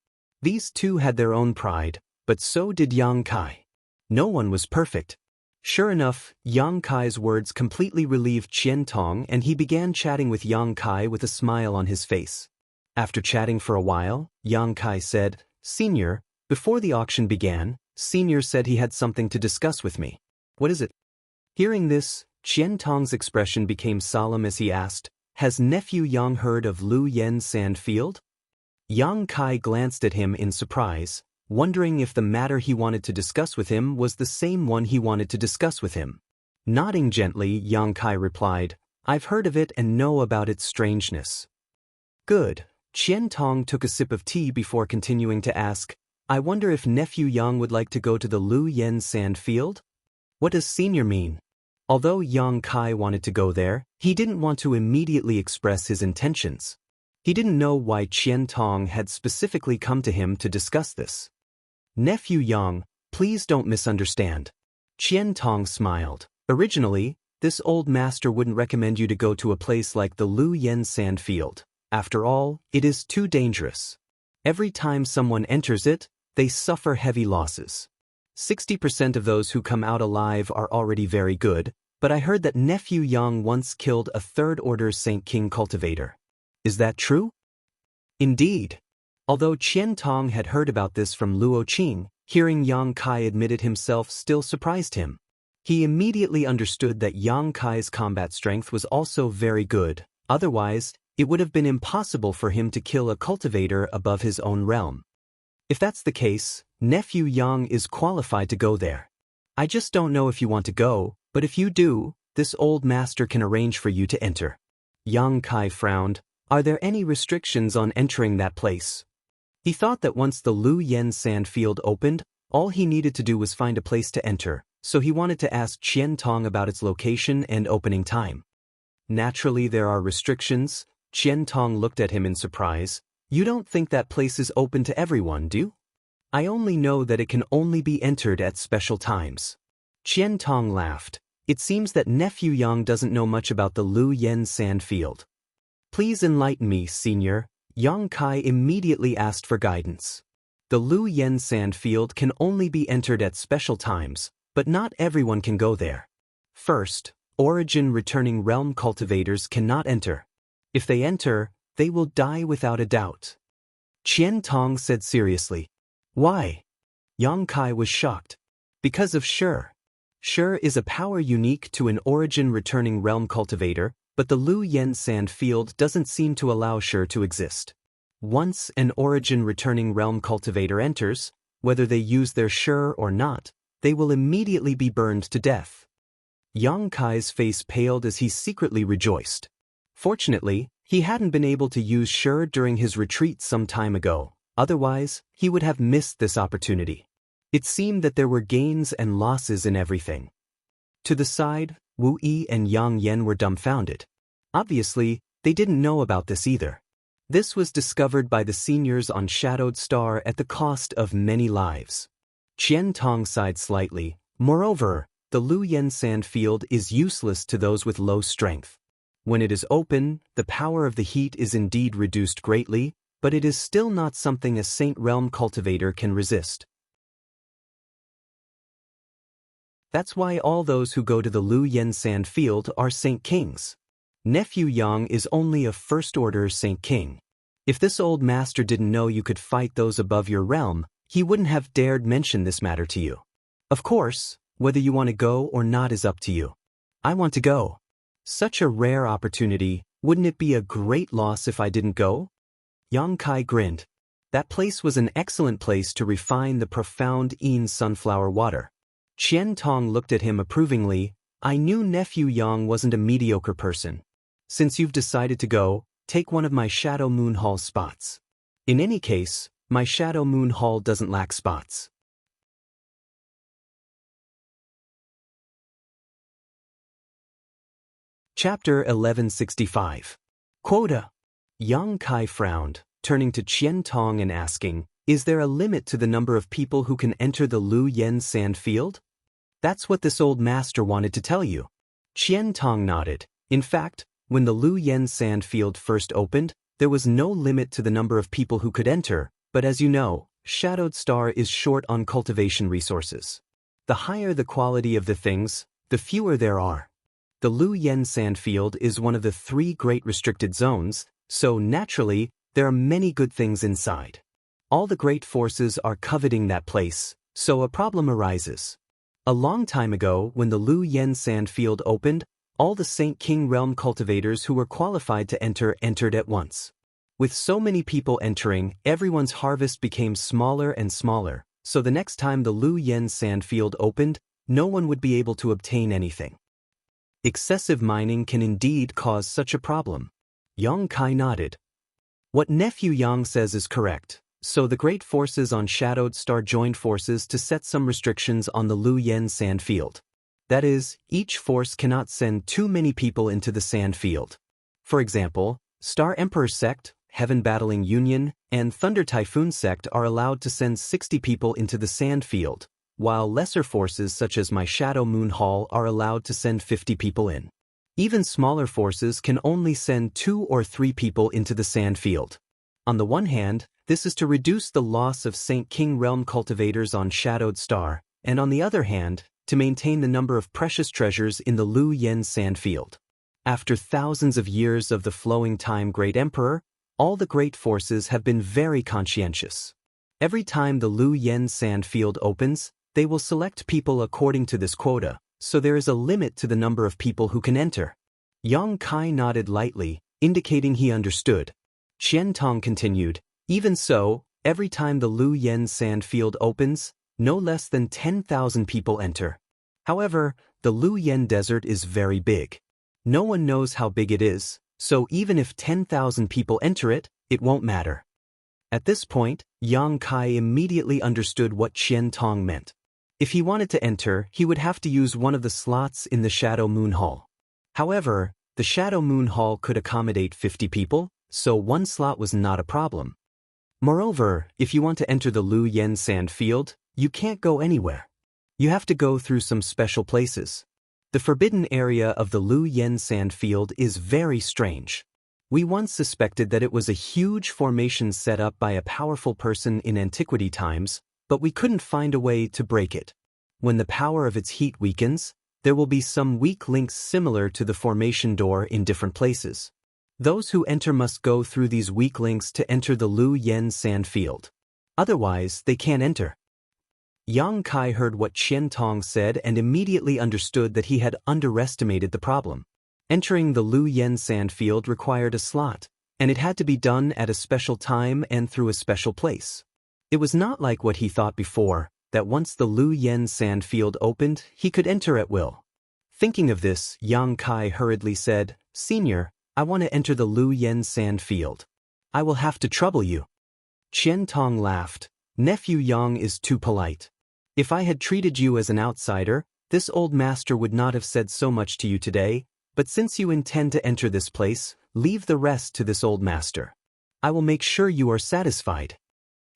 These two had their own pride, but so did Yang Kai. No one was perfect. Sure enough, Yang Kai's words completely relieved Qian Tong and he began chatting with Yang Kai with a smile on his face. After chatting for a while, Yang Kai said, Senior, before the auction began, Senior said he had something to discuss with me. What is it? Hearing this, Qian Tong's expression became solemn as he asked, "Has nephew Yang heard of Lu Yen Sand Field?" Yang Kai glanced at him in surprise, wondering if the matter he wanted to discuss with him was the same one he wanted to discuss with him. Nodding gently, Yang Kai replied, "I've heard of it and know about its strangeness." Good. Qian Tong took a sip of tea before continuing to ask, "I wonder if nephew Yang would like to go to the Lu Yen Sand Field? What does senior mean?" Although Yang Kai wanted to go there, he didn't want to immediately express his intentions. He didn't know why Qian Tong had specifically come to him to discuss this. "Nephew Yang, please don't misunderstand." Qian Tong smiled. Originally, this old master wouldn't recommend you to go to a place like the Lu Yen Sand Field. After all, it is too dangerous. Every time someone enters it, they suffer heavy losses. 60% of those who come out alive are already very good, but I heard that nephew Yang once killed a third-order Saint King cultivator. Is that true? Indeed. Although Qian Tong had heard about this from Luo Qing, hearing Yang Kai admit it himself still surprised him. He immediately understood that Yang Kai's combat strength was also very good, otherwise, it would have been impossible for him to kill a cultivator above his own realm. If that's the case, nephew Yang is qualified to go there. I just don't know if you want to go, but if you do, this old master can arrange for you to enter. Yang Kai frowned. Are there any restrictions on entering that place? He thought that once the Lu Yen Sand Field opened, all he needed to do was find a place to enter, so he wanted to ask Qian Tong about its location and opening time. Naturally, there are restrictions. Qian Tong looked at him in surprise. You don't think that place is open to everyone, do you? I only know that it can only be entered at special times. Qian Tong laughed. It seems that nephew Yang doesn't know much about the Lu Yen Sand Field. Please enlighten me, senior. Yang Kai immediately asked for guidance. The Lu Yen Sand Field can only be entered at special times, but not everyone can go there. First, origin returning realm cultivators cannot enter. If they enter, they will die without a doubt. Qian Tong said seriously. Why? Yang Kai was shocked. Because of Sure. Sure is a power unique to an origin returning realm cultivator, but the Lu Yen Sand Field doesn't seem to allow Sure to exist. Once an origin returning realm cultivator enters, whether they use their Sure or not, they will immediately be burned to death. Yang Kai's face paled as he secretly rejoiced. Fortunately, he hadn't been able to use Sure during his retreat some time ago, otherwise, he would have missed this opportunity. It seemed that there were gains and losses in everything. To the side, Wu Yi and Yang Yen were dumbfounded. Obviously, they didn't know about this either. This was discovered by the seniors on Shadowed Star at the cost of many lives. Qian Tong sighed slightly. Moreover, the Lu Yen Sand Field is useless to those with low strength. When it is open, the power of the heat is indeed reduced greatly, but it is still not something a Saint Realm cultivator can resist. That's why all those who go to the Lu Yen Sand Field are Saint Kings. Nephew Yang is only a first-order Saint King. If this old master didn't know you could fight those above your realm, he wouldn't have dared mention this matter to you. Of course, whether you want to go or not is up to you. I want to go. Such a rare opportunity, wouldn't it be a great loss if I didn't go? Yang Kai grinned. That place was an excellent place to refine the profound Yin sunflower water. Qian Tong looked at him approvingly. I knew nephew Yang wasn't a mediocre person. Since you've decided to go, take one of my Shadow Moon Hall spots. In any case, my Shadow Moon Hall doesn't lack spots. Chapter 1165. Quota. Yang Kai frowned, turning to Qian Tong and asking, is there a limit to the number of people who can enter the Lu Yen Sand Field? That's what this old master wanted to tell you. Qian Tong nodded. In fact, when the Lu Yen Sand Field first opened, there was no limit to the number of people who could enter, but as you know, Shadowed Star is short on cultivation resources. The higher the quality of the things, the fewer there are. The Lu Yen Sand Field is one of the 3 great restricted zones, so naturally, there are many good things inside. All the great forces are coveting that place, so a problem arises. A long time ago, when the Lu Yen sand field opened, all the Saint King realm cultivators who were qualified to enter entered at once. With so many people entering, everyone's harvest became smaller and smaller, so the next time the Lu Yen sand field opened, no one would be able to obtain anything. Excessive mining can indeed cause such a problem. Yang Kai nodded. What nephew Yang says is correct. So the great forces on Shadowed Star joined forces to set some restrictions on the Lu Yen sand field. That is, each force cannot send too many people into the sand field. For example, Star Emperor Sect, Heaven Battling Union, and Thunder Typhoon Sect are allowed to send 60 people into the sand field, while lesser forces such as my Shadow Moon Hall are allowed to send 50 people in. Even smaller forces can only send 2 or 3 people into the sand field. On the one hand, this is to reduce the loss of Saint King realm cultivators on Shadowed Star, and on the other hand, to maintain the number of precious treasures in the Lu Yen sand field. After thousands of years of the flowing time Great Emperor, all the great forces have been very conscientious. Every time the Lu Yen sand field opens, they will select people according to this quota, so there is a limit to the number of people who can enter. Yang Kai nodded lightly, indicating he understood. Qian Tong continued, even so, every time the Lu Yen sand field opens, no less than 10,000 people enter. However, the Lu Yen desert is very big. No one knows how big it is, so even if 10,000 people enter it, it won't matter. At this point, Yang Kai immediately understood what Qian Tong meant. If he wanted to enter, he would have to use one of the slots in the Shadow Moon Hall. However, the Shadow Moon Hall could accommodate 50 people, so one slot was not a problem. Moreover, if you want to enter the Lu Yen sand field, you can't go anywhere. You have to go through some special places. The forbidden area of the Lu Yen sand field is very strange. We once suspected that it was a huge formation set up by a powerful person in antiquity times, but we couldn't find a way to break it. When the power of its heat weakens, there will be some weak links similar to the formation door in different places. Those who enter must go through these weak links to enter the Lu Yen sand field. Otherwise, they can't enter. Yang Kai heard what Qian Tong said and immediately understood that he had underestimated the problem. Entering the Lu Yen sand field required a slot, and it had to be done at a special time and through a special place. It was not like what he thought before, that once the Lu Yen sand field opened, he could enter at will. Thinking of this, Yang Kai hurriedly said, "Senior, I want to enter the Lu Yen sand field. I will have to trouble you." Qian Tong laughed. "Nephew Yang is too polite. If I had treated you as an outsider, this old master would not have said so much to you today, but since you intend to enter this place, leave the rest to this old master. I will make sure you are satisfied."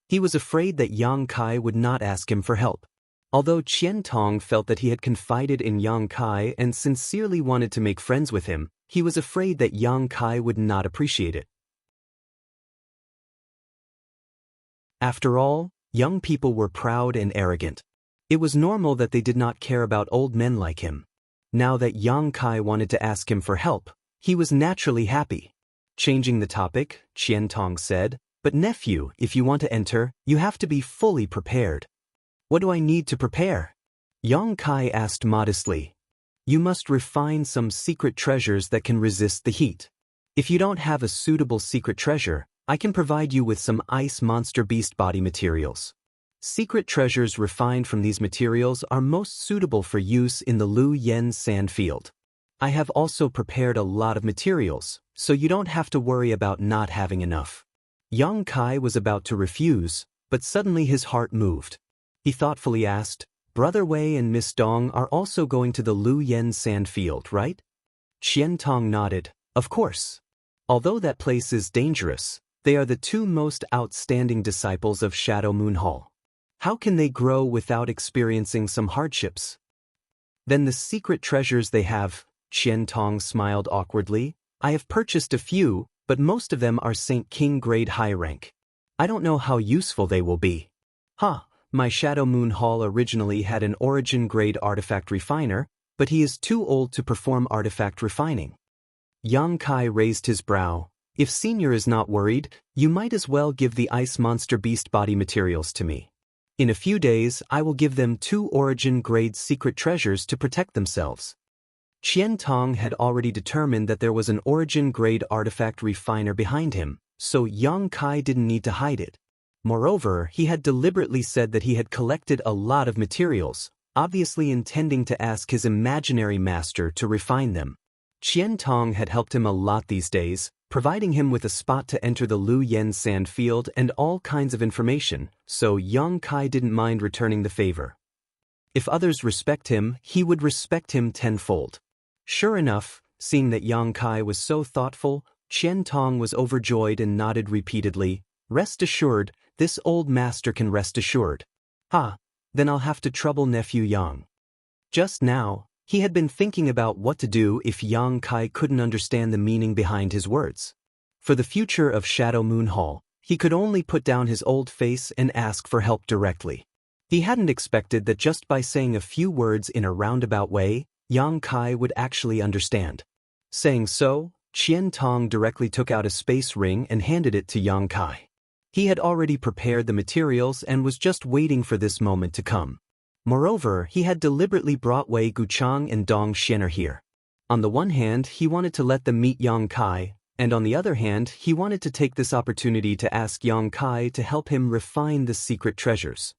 He was afraid that Yang Kai would not ask him for help. Although Qian Tong felt that he had confided in Yang Kai and sincerely wanted to make friends with him, he was afraid that Yang Kai would not appreciate it. After all, young people were proud and arrogant. It was normal that they did not care about old men like him. Now that Yang Kai wanted to ask him for help, he was naturally happy. Changing the topic, Qian Tong said, "But nephew, if you want to enter, you have to be fully prepared." "What do I need to prepare?" Yang Kai asked modestly. "You must refine some secret treasures that can resist the heat. If you don't have a suitable secret treasure, I can provide you with some ice monster beast body materials. Secret treasures refined from these materials are most suitable for use in the Lu Yen sand field. I have also prepared a lot of materials, so you don't have to worry about not having enough." Yang Kai was about to refuse, but suddenly his heart moved. He thoughtfully asked, "Brother Wei and Miss Dong are also going to the Lu Yen sand field, right?" Qian Tong nodded. "Of course. Although that place is dangerous, they are the two most outstanding disciples of Shadow Moon Hall. How can they grow without experiencing some hardships?" "Then the secret treasures they have," Qian Tong smiled awkwardly. "I have purchased a few, but most of them are Saint King grade high rank. I don't know how useful they will be." My Shadow Moon Hall originally had an origin grade artifact refiner, but he is too old to perform artifact refining." Yang Kai raised his brow. "If Senior is not worried, you might as well give the ice monster beast body materials to me. In a few days, I will give them 2 origin-grade secret treasures to protect themselves. Qian Tong had already determined that there was an origin-grade artifact refiner behind him, so Yang Kai didn't need to hide it. Moreover, he had deliberately said that he had collected a lot of materials, obviously intending to ask his imaginary master to refine them. Qian Tong had helped him a lot these days, providing him with a spot to enter the Lu Yen sand field and all kinds of information, so Yang Kai didn't mind returning the favor. If others respect him, he would respect him tenfold. Sure enough, seeing that Yang Kai was so thoughtful, Qian Tong was overjoyed and nodded repeatedly. Rest assured, this old master can rest assured. Then I'll have to trouble nephew Yang. Just now, he had been thinking about what to do if Yang Kai couldn't understand the meaning behind his words. For the future of Shadow Moon Hall, he could only put down his old face and ask for help directly. He hadn't expected that just by saying a few words in a roundabout way, Yang Kai would actually understand. Saying so, Qian Tong directly took out a space ring and handed it to Yang Kai. He had already prepared the materials and was just waiting for this moment to come. Moreover, he had deliberately brought Wei Guchang and Dong Xianer here. On the one hand, he wanted to let them meet Yang Kai, and on the other hand, he wanted to take this opportunity to ask Yang Kai to help him refine the secret treasures.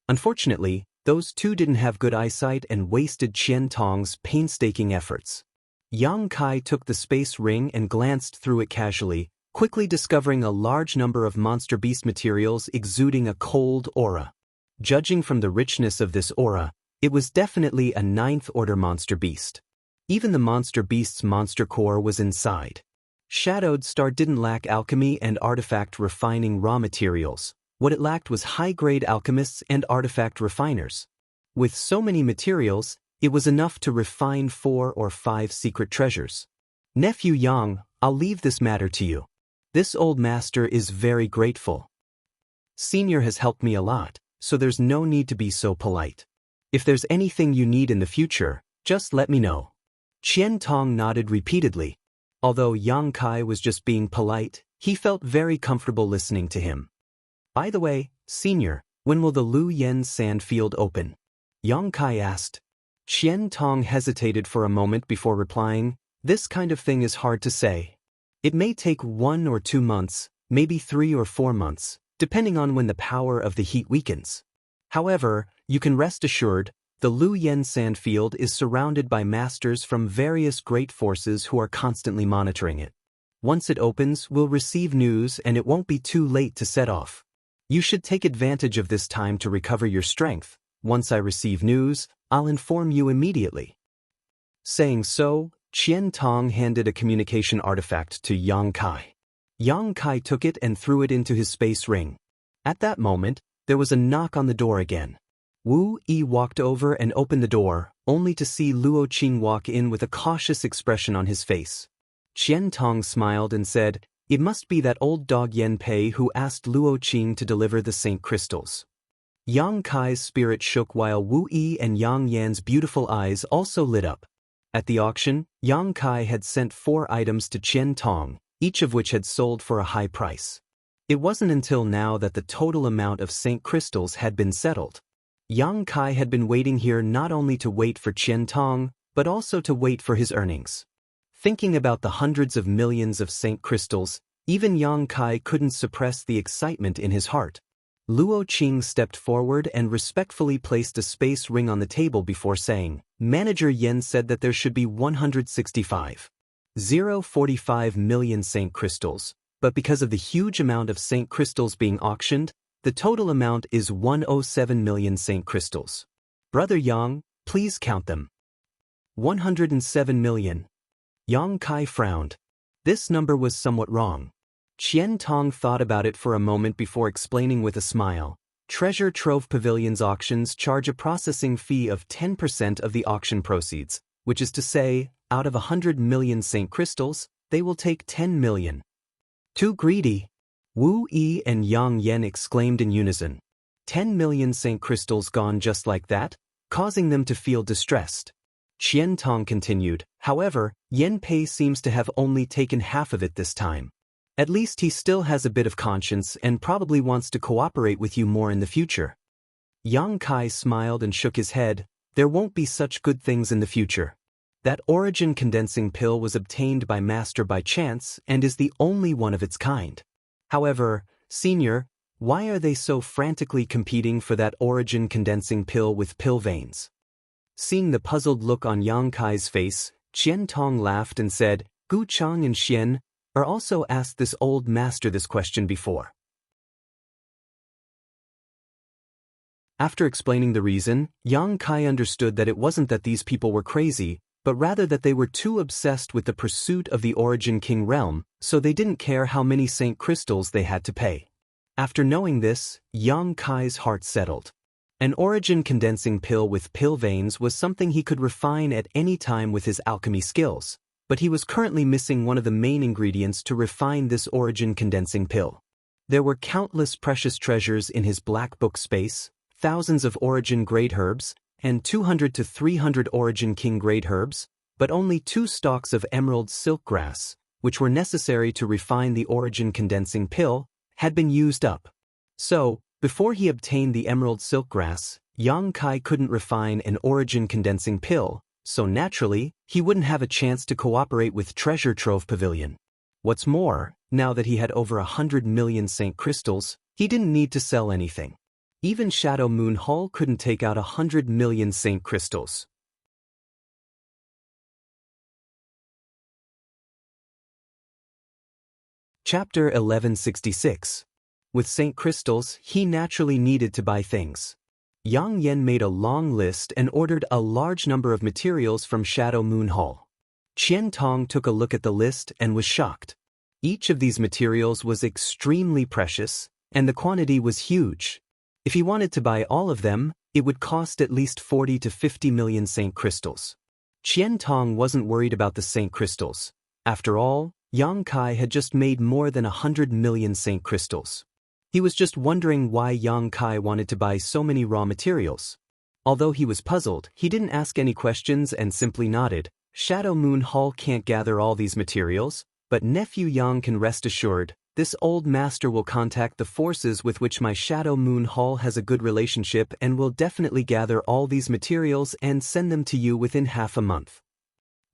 Unfortunately, those two didn't have good eyesight and wasted Qian Tong's painstaking efforts. Yang Kai took the space ring and glanced through it casually, quickly discovering a large number of monster beast materials exuding a cold aura. Judging from the richness of this aura, it was definitely a 9th-order monster beast. Even the monster beast's monster core was inside. Shadowed Star didn't lack alchemy and artifact refining raw materials. What it lacked was high-grade alchemists and artifact refiners. With so many materials, it was enough to refine 4 or 5 secret treasures. Nephew Yang, I'll leave this matter to you. This old master is very grateful. Senior has helped me a lot, so there's no need to be so polite. If there's anything you need in the future, just let me know. Qian Tong nodded repeatedly. Although Yang Kai was just being polite, he felt very comfortable listening to him. By the way, Senior, when will the Lu Yen sand field open? Yang Kai asked. Qian Tong hesitated for a moment before replying, this kind of thing is hard to say. It may take 1 or 2 months, maybe 3 or 4 months, depending on when the power of the heat weakens. However, you can rest assured, the Lu Yen sand field is surrounded by masters from various great forces who are constantly monitoring it. Once it opens, we'll receive news and it won't be too late to set off. You should take advantage of this time to recover your strength. Once I receive news, I'll inform you immediately. Saying so, Qian Tong handed a communication artifact to Yang Kai. Yang Kai took it and threw it into his space ring. At that moment, there was a knock on the door again. Wu Yi walked over and opened the door, only to see Luo Qing walk in with a cautious expression on his face. Qian Tong smiled and said, it must be that old dog Yan Pei who asked Luo Qing to deliver the Saint Crystals. Yang Kai's spirit shook while Wu Yi and Yang Yan's beautiful eyes also lit up. At the auction, Yang Kai had sent 4 items to Qian Tong, each of which had sold for a high price. It wasn't until now that the total amount of Saint Crystals had been settled. Yang Kai had been waiting here not only to wait for Qian Tong, but also to wait for his earnings. Thinking about the hundreds of millions of Saint Crystals, even Yang Kai couldn't suppress the excitement in his heart. Luo Qing stepped forward and respectfully placed a space ring on the table before saying, Manager Yen said that there should be 165.045 million Saint Crystals, but because of the huge amount of Saint Crystals being auctioned, the total amount is 107 million Saint Crystals. Brother Yang, please count them. 107 million. Yang Kai frowned. This number was somewhat wrong. Qian Tong thought about it for a moment before explaining with a smile. Treasure Trove Pavilion's auctions charge a processing fee of 10% of the auction proceeds, which is to say, out of 100 million Saint Crystals, they will take 10 million. Too greedy. Wu Yi and Yang Yan exclaimed in unison. 10 million Saint Crystals gone just like that, causing them to feel distressed. Qian Tong continued, however, Yan Pei seems to have only taken half of it this time. At least he still has a bit of conscience and probably wants to cooperate with you more in the future. Yang Kai smiled and shook his head. There won't be such good things in the future. That origin condensing pill was obtained by Master by chance and is the only one of its kind. However, Senior, why are they so frantically competing for that origin condensing pill with pill veins? Seeing the puzzled look on Yang Kai's face, Qian Tong laughed and said, Gu Chang and Xian are also asked this old master this question before. After explaining the reason, Yang Kai understood that it wasn't that these people were crazy, but rather that they were too obsessed with the pursuit of the Origin King realm, so they didn't care how many Saint Crystals they had to pay. After knowing this, Yang Kai's heart settled. An origin condensing pill with pill veins was something he could refine at any time with his alchemy skills, but he was currently missing one of the main ingredients to refine this origin condensing pill. There were countless precious treasures in his black book space, thousands of origin grade herbs, and 200 to 300 origin king grade herbs, but only 2 stalks of emerald silk grass, which were necessary to refine the origin condensing pill, had been used up. So, before he obtained the emerald silk grass, Yang Kai couldn't refine an origin condensing pill, so naturally, he wouldn't have a chance to cooperate with Treasure Trove Pavilion. What's more, now that he had over 100 million Saint Crystals, he didn't need to sell anything. Even Shadow Moon Hall couldn't take out 100 million Saint Crystals. Chapter 1166. With Saint Crystals, he naturally needed to buy things. Yang Yen made a long list and ordered a large number of materials from Shadow Moon Hall. Qian Tong took a look at the list and was shocked. Each of these materials was extremely precious, and the quantity was huge. If he wanted to buy all of them, it would cost at least 40 to 50 million Saint Crystals. Qian Tong wasn't worried about the Saint Crystals. After all, Yang Kai had just made more than 100 million Saint Crystals. He was just wondering why Yang Kai wanted to buy so many raw materials. Although he was puzzled, he didn't ask any questions and simply nodded. Shadow Moon Hall can't gather all these materials, but Nephew Yang can rest assured, this old master will contact the forces with which my Shadow Moon Hall has a good relationship and will definitely gather all these materials and send them to you within half a month.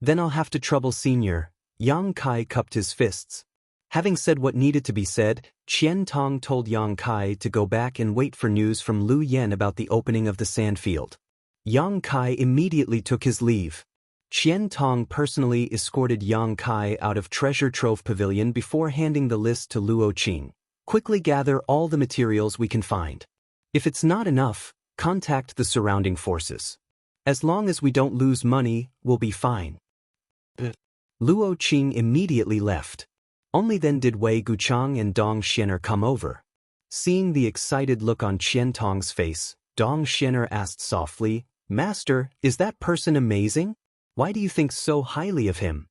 Then I'll have to trouble Senior. Yang Kai cupped his fists. Having said what needed to be said, Qian Tong told Yang Kai to go back and wait for news from Lu Yen about the opening of the sandfield. Yang Kai immediately took his leave. Qian Tong personally escorted Yang Kai out of Treasure Trove Pavilion before handing the list to Luo Qing. Quickly gather all the materials we can find. If it's not enough, contact the surrounding forces. As long as we don't lose money, we'll be fine. Luo Qing immediately left. Only then did Wei Guchang and Dong Xianer come over. Seeing the excited look on Qian Tong's face, Dong Xianer asked softly, Master, is that person amazing? Why do you think so highly of him?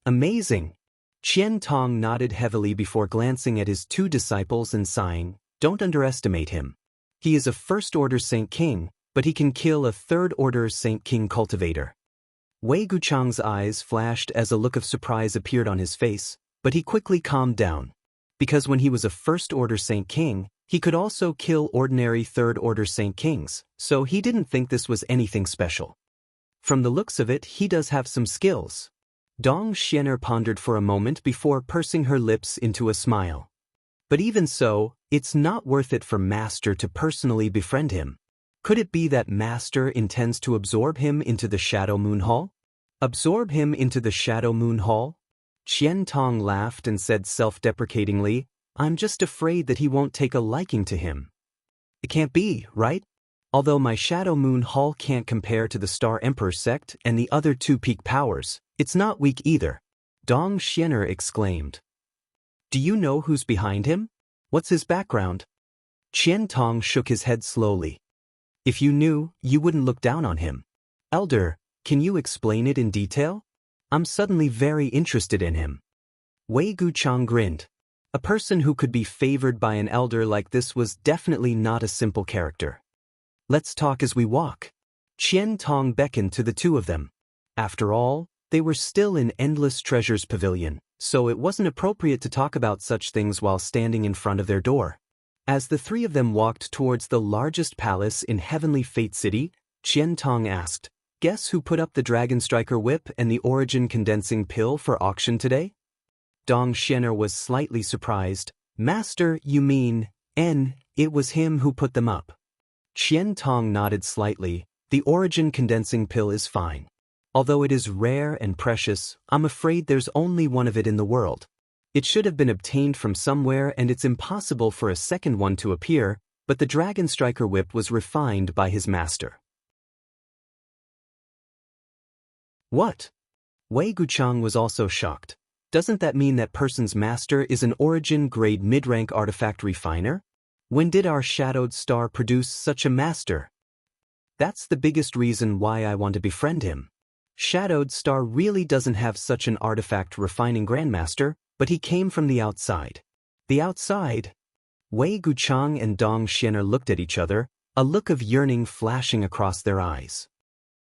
Amazing. Qian Tong nodded heavily before glancing at his 2 disciples and sighing, Don't underestimate him. He is a first-order Saint King, but he can kill a third-order Saint King cultivator. Wei Guchang's eyes flashed as a look of surprise appeared on his face, but he quickly calmed down. Because when he was a first-order Saint King, he could also kill ordinary third-order Saint Kings, so he didn't think this was anything special. From the looks of it, he does have some skills. Dong Xianer pondered for a moment before pursing her lips into a smile. But even so, it's not worth it for Master to personally befriend him. Could it be that Master intends to absorb him into the Shadow Moon Hall? Absorb him into the Shadow Moon Hall? Qian Tong laughed and said self-deprecatingly, I'm just afraid that he won't take a liking to him. It can't be, right? Although my Shadow Moon Hall can't compare to the Star Emperor sect and the other 2 peak powers, it's not weak either. Dong Xianer exclaimed. Do you know who's behind him? What's his background? Qian Tong shook his head slowly. If you knew, you wouldn't look down on him. Elder, can you explain it in detail? I'm suddenly very interested in him. Wei Guchang grinned. A person who could be favored by an elder like this was definitely not a simple character. Let's talk as we walk. Qian Tong beckoned to the 2 of them. After all, they were still in Endless Treasures Pavilion, so it wasn't appropriate to talk about such things while standing in front of their door. As the three of them walked towards the largest palace in Heavenly Fate City, Qian Tong asked, "Guess who put up the Dragon Striker Whip and the Origin Condensing Pill for auction today?" Dong Xianer was slightly surprised. "Master, you mean, it was him who put them up." Qian Tong nodded slightly. "The Origin Condensing Pill is fine. Although it is rare and precious, I'm afraid there's only one of it in the world. It should have been obtained from somewhere and it's impossible for a second one to appear, but the Dragon Striker Whip was refined by his master." What? Wei Guchang was also shocked. Doesn't that mean that person's master is an origin-grade mid-rank artifact refiner? When did our Shadowed Star produce such a master? That's the biggest reason why I want to befriend him. Shadowed Star really doesn't have such an artifact refining grandmaster, but he came from the outside. The outside? Wei Guchang and Dong Xianer looked at each other, a look of yearning flashing across their eyes.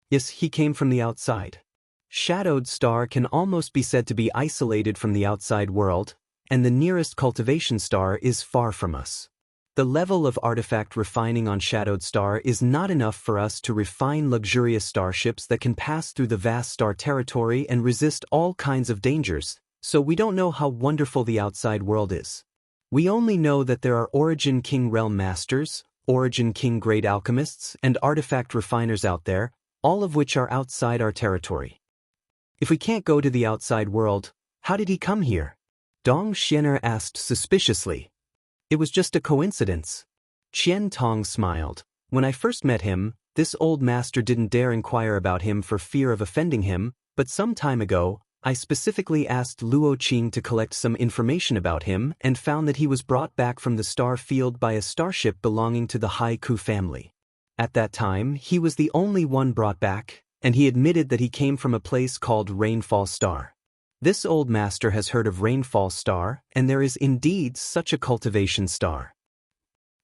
Yes, he came from the outside. Shadowed Star can almost be said to be isolated from the outside world, and the nearest cultivation star is far from us. The level of artifact refining on Shadowed Star is not enough for us to refine luxurious starships that can pass through the vast star territory and resist all kinds of dangers, so we don't know how wonderful the outside world is. We only know that there are Origin King Realm Masters, Origin King Grade Alchemists, and artifact refiners out there, all of which are outside our territory. If we can't go to the outside world, how did he come here? Dong Xianer asked suspiciously. It was just a coincidence. Qian Tong smiled. When I first met him, this old master didn't dare inquire about him for fear of offending him, but some time ago, I specifically asked Luo Qing to collect some information about him and found that he was brought back from the star field by a starship belonging to the Haiku family. At that time, he was the only one brought back, and he admitted that he came from a place called Rainfall Star. This old master has heard of Rainfall Star, and there is indeed such a cultivation star.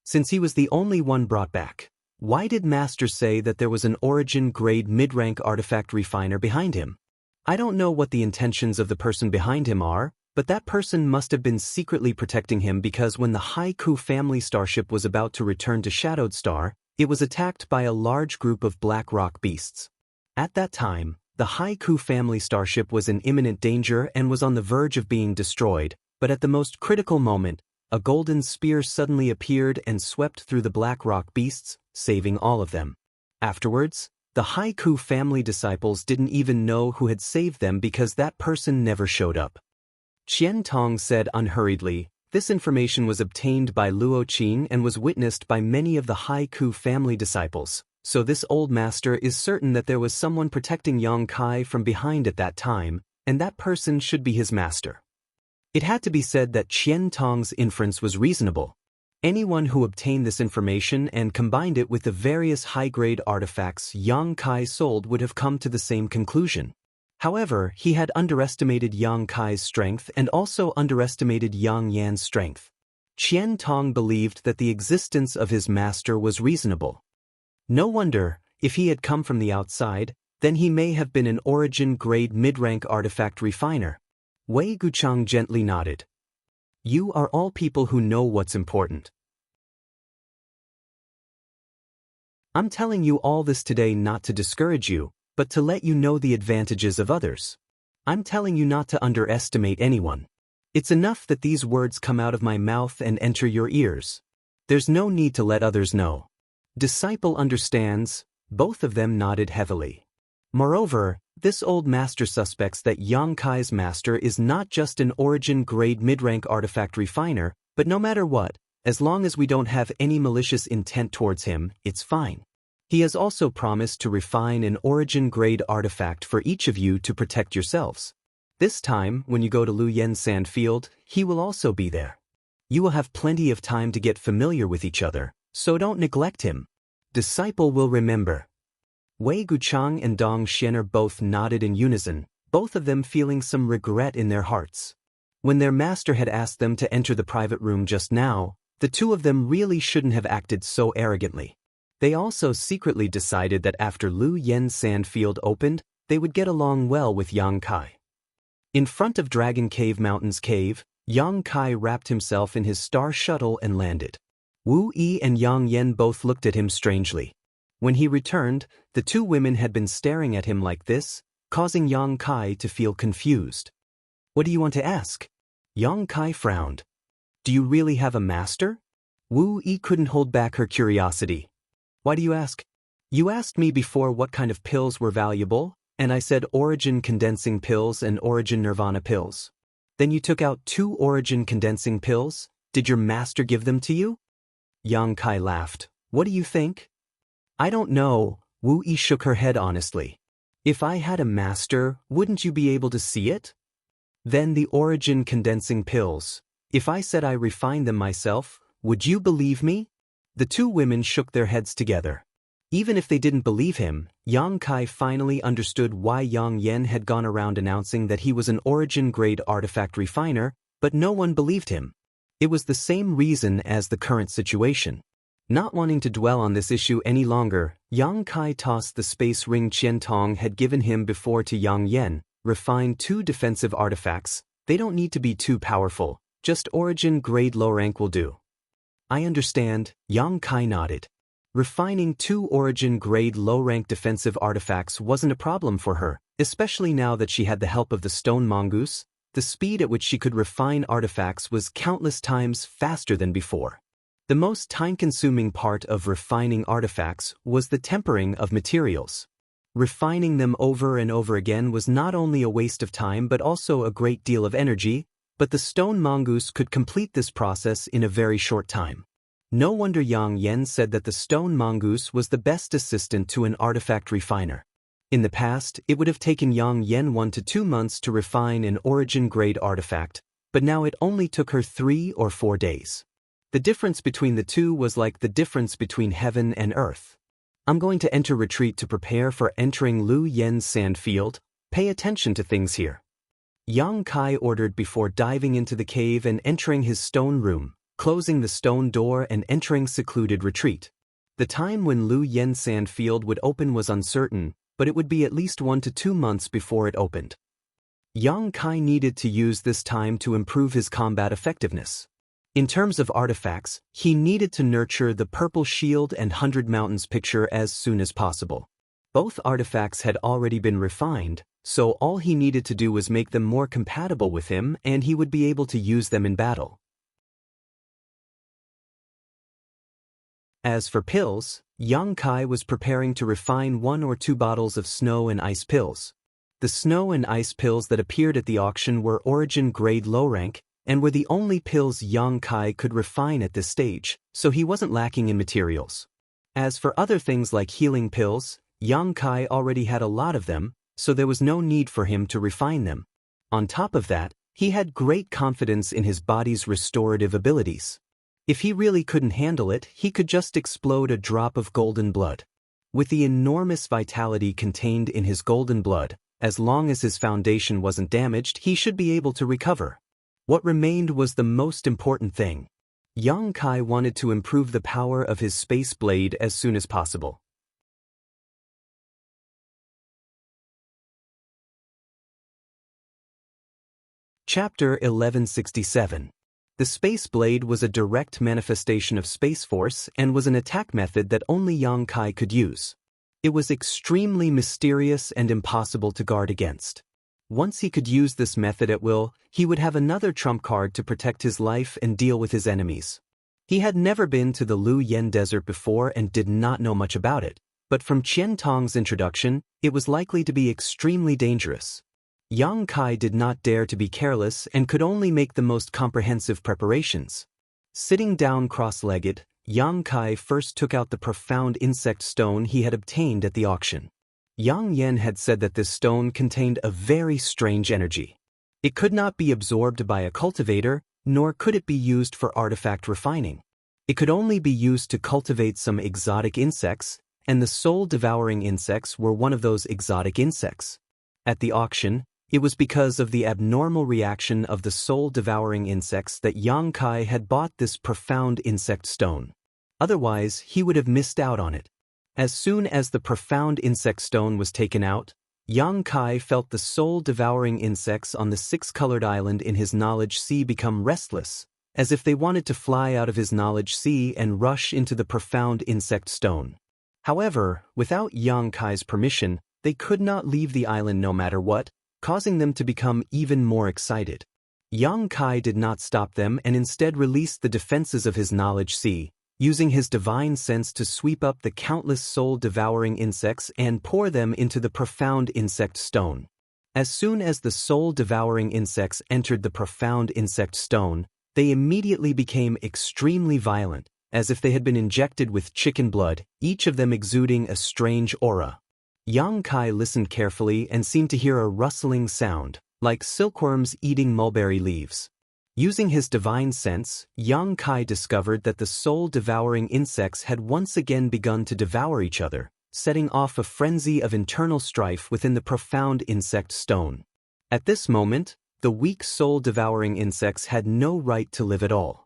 Since he was the only one brought back, why did Master say that there was an origin-grade mid-rank artifact refiner behind him? I don't know what the intentions of the person behind him are, but that person must have been secretly protecting him because when the Haiku family starship was about to return to Shadowed Star, it was attacked by a large group of black rock beasts. At that time, the Haiku family starship was in imminent danger and was on the verge of being destroyed, but at the most critical moment, a golden spear suddenly appeared and swept through the black rock beasts, saving all of them. Afterwards, the Haiku family disciples didn't even know who had saved them because that person never showed up. Qian Tong said unhurriedly, "This information was obtained by Luo Qing and was witnessed by many of the Haiku family disciples. So this old master is certain that there was someone protecting Yang Kai from behind at that time, and that person should be his master." It had to be said that Qian Tong's inference was reasonable. Anyone who obtained this information and combined it with the various high-grade artifacts Yang Kai sold would have come to the same conclusion. However, he had underestimated Yang Kai's strength and also underestimated Yang Yan's strength. Qian Tong believed that the existence of his master was reasonable. No wonder, if he had come from the outside, then he may have been an origin-grade mid-rank artifact refiner. Wei Guchang gently nodded. You are all people who know what's important. I'm telling you all this today not to discourage you, but to let you know the advantages of others. I'm telling you not to underestimate anyone. It's enough that these words come out of my mouth and enter your ears. There's no need to let others know. Disciple understands. Both of them nodded heavily. Moreover, this old master suspects that Yang Kai's master is not just an origin-grade mid-rank artifact refiner, but no matter what, as long as we don't have any malicious intent towards him, it's fine. He has also promised to refine an origin-grade artifact for each of you to protect yourselves. This time, when you go to Lu Yen Sandfield, he will also be there. You will have plenty of time to get familiar with each other, so don't neglect him. Disciple will remember. Wei Guchang and Dong Xianer both nodded in unison, both of them feeling some regret in their hearts. When their master had asked them to enter the private room just now, the two of them really shouldn't have acted so arrogantly. They also secretly decided that after Lu Yen Sandfield opened, they would get along well with Yang Kai. In front of Dragon Cave Mountain's cave, Yang Kai wrapped himself in his star shuttle and landed. Wu Yi and Yang Yen both looked at him strangely. When he returned, the two women had been staring at him like this, causing Yang Kai to feel confused. "What do you want to ask?" Yang Kai frowned. "Do you really have a master?" Wu Yi couldn't hold back her curiosity. "Why do you ask?" "You asked me before what kind of pills were valuable, and I said origin condensing pills and origin nirvana pills. Then you took out 2 origin condensing pills. Did your master give them to you?" Yang Kai laughed. "What do you think?" "I don't know." Wu Yi shook her head honestly. "If I had a master, wouldn't you be able to see it?" "Then the origin condensing pills. If I said I refined them myself, would you believe me?" The two women shook their heads together. Even if they didn't believe him, Yang Kai finally understood why Yang Yen had gone around announcing that he was an origin-grade artifact refiner, but no one believed him. It was the same reason as the current situation. Not wanting to dwell on this issue any longer, Yang Kai tossed the space ring Qian Tong had given him before to Yang Yen. "Refine 2 defensive artifacts. They don't need to be too powerful, just origin-grade low rank will do." "I understand," Yang Kai nodded. Refining 2 origin-grade low-rank defensive artifacts wasn't a problem for her, especially now that she had the help of the stone mongoose. The speed at which she could refine artifacts was countless times faster than before. The most time-consuming part of refining artifacts was the tempering of materials. Refining them over and over again was not only a waste of time but also a great deal of energy, but the stone mongoose could complete this process in a very short time. No wonder Yang Yen said that the stone mongoose was the best assistant to an artifact refiner. In the past, it would have taken Yang Yen 1 to 2 months to refine an origin-grade artifact, but now it only took her 3 or 4 days. The difference between the two was like the difference between heaven and earth. "I'm going to enter retreat to prepare for entering Lu Yen's sand field. Pay attention to things here," Yang Kai ordered before diving into the cave and entering his stone room, closing the stone door and entering secluded retreat. The time when Lu Yen's sand field would open was uncertain, but it would be at least 1 to 2 months before it opened. Yang Kai needed to use this time to improve his combat effectiveness. In terms of artifacts, he needed to nurture the Purple Shield and 100 Mountains picture as soon as possible. Both artifacts had already been refined, so all he needed to do was make them more compatible with him and he would be able to use them in battle. As for pills, Yang Kai was preparing to refine 1 or 2 bottles of snow and ice pills. The snow and ice pills that appeared at the auction were origin-grade low-rank, and were the only pills Yang Kai could refine at this stage, so he wasn't lacking in materials. As for other things like healing pills, Yang Kai already had a lot of them, so there was no need for him to refine them. On top of that, he had great confidence in his body's restorative abilities. If he really couldn't handle it, he could just explode a drop of golden blood. With the enormous vitality contained in his golden blood, as long as his foundation wasn't damaged, he should be able to recover. What remained was the most important thing. Yang Kai wanted to improve the power of his space blade as soon as possible. Chapter 1167. The Space Blade was a direct manifestation of Space Force and was an attack method that only Yang Kai could use. It was extremely mysterious and impossible to guard against. Once he could use this method at will, he would have another trump card to protect his life and deal with his enemies. He had never been to the Lu Yen Desert before and did not know much about it, but from Qian Tong's introduction, it was likely to be extremely dangerous. Yang Kai did not dare to be careless and could only make the most comprehensive preparations. Sitting down cross-legged, Yang Kai first took out the profound insect stone he had obtained at the auction. Yang Yen had said that this stone contained a very strange energy. It could not be absorbed by a cultivator, nor could it be used for artifact refining. It could only be used to cultivate some exotic insects, and the soul-devouring insects were one of those exotic insects. At the auction, it was because of the abnormal reaction of the soul-devouring insects that Yang Kai had bought this profound insect stone. Otherwise, he would have missed out on it. As soon as the profound insect stone was taken out, Yang Kai felt the soul-devouring insects on the six-colored island in his knowledge sea become restless, as if they wanted to fly out of his knowledge sea and rush into the profound insect stone. However, without Yang Kai's permission, they could not leave the island no matter what, causing them to become even more excited. Yang Kai did not stop them and instead released the defenses of his knowledge sea, using his divine sense to sweep up the countless soul-devouring insects and pour them into the profound insect stone. As soon as the soul-devouring insects entered the profound insect stone, they immediately became extremely violent, as if they had been injected with chicken blood, each of them exuding a strange aura. Yang Kai listened carefully and seemed to hear a rustling sound, like silkworms eating mulberry leaves. Using his divine sense, Yang Kai discovered that the soul-devouring insects had once again begun to devour each other, setting off a frenzy of internal strife within the profound insect stone. At this moment, the weak soul-devouring insects had no right to live at all.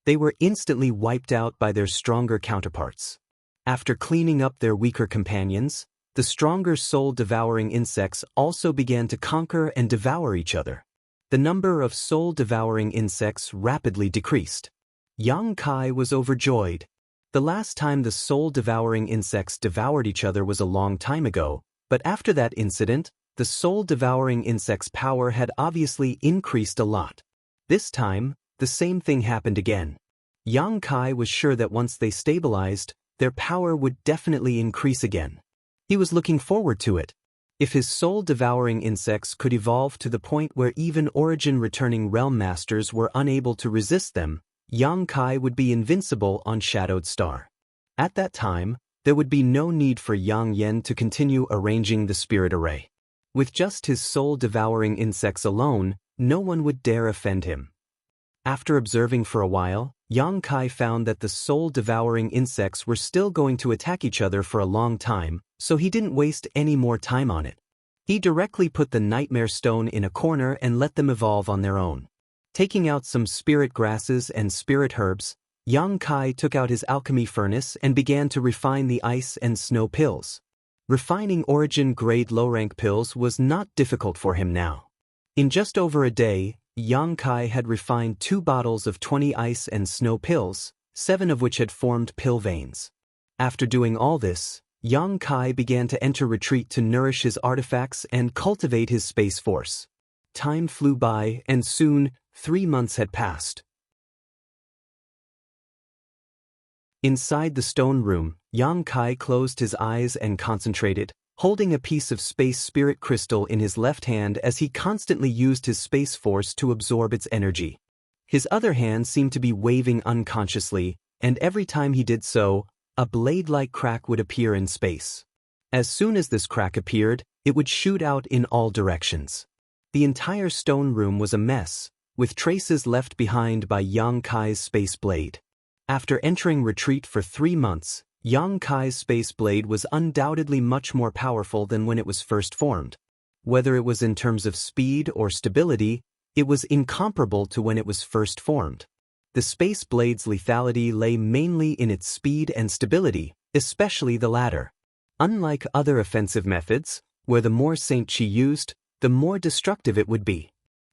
They were instantly wiped out by their stronger counterparts. After cleaning up their weaker companions, the stronger soul-devouring insects also began to conquer and devour each other. The number of soul-devouring insects rapidly decreased. Yang Kai was overjoyed. The last time the soul-devouring insects devoured each other was a long time ago, but after that incident, the soul-devouring insects' power had obviously increased a lot. This time, the same thing happened again. Yang Kai was sure that once they stabilized, their power would definitely increase again. He was looking forward to it. If his soul-devouring insects could evolve to the point where even origin-returning realm masters were unable to resist them, Yang Kai would be invincible on Shadowed Star. At that time, there would be no need for Yang Yen to continue arranging the spirit array. With just his soul-devouring insects alone, no one would dare offend him. After observing for a while, Yang Kai found that the soul-devouring insects were still going to attack each other for a long time, so he didn't waste any more time on it. He directly put the Nightmare Stone in a corner and let them evolve on their own. Taking out some spirit grasses and spirit herbs, Yang Kai took out his alchemy furnace and began to refine the ice and snow pills. Refining origin-grade low-rank pills was not difficult for him now. In just over a day, Yang Kai had refined 2 bottles of 20 ice and snow pills, 7 of which had formed pill veins. After doing all this, Yang Kai began to enter retreat to nourish his artifacts and cultivate his space force. Time flew by, and soon, 3 months had passed. Inside the stone room, Yang Kai closed his eyes and concentrated, holding a piece of space spirit crystal in his left hand as he constantly used his space force to absorb its energy. His other hand seemed to be waving unconsciously, and every time he did so, a blade-like crack would appear in space. As soon as this crack appeared, it would shoot out in all directions. The entire stone room was a mess, with traces left behind by Yang Kai's space blade. After entering retreat for 3 months, Yang Kai's space blade was undoubtedly much more powerful than when it was first formed. Whether it was in terms of speed or stability, it was incomparable to when it was first formed. The space blade's lethality lay mainly in its speed and stability, especially the latter. Unlike other offensive methods, where the more Saint Chi used, the more destructive it would be.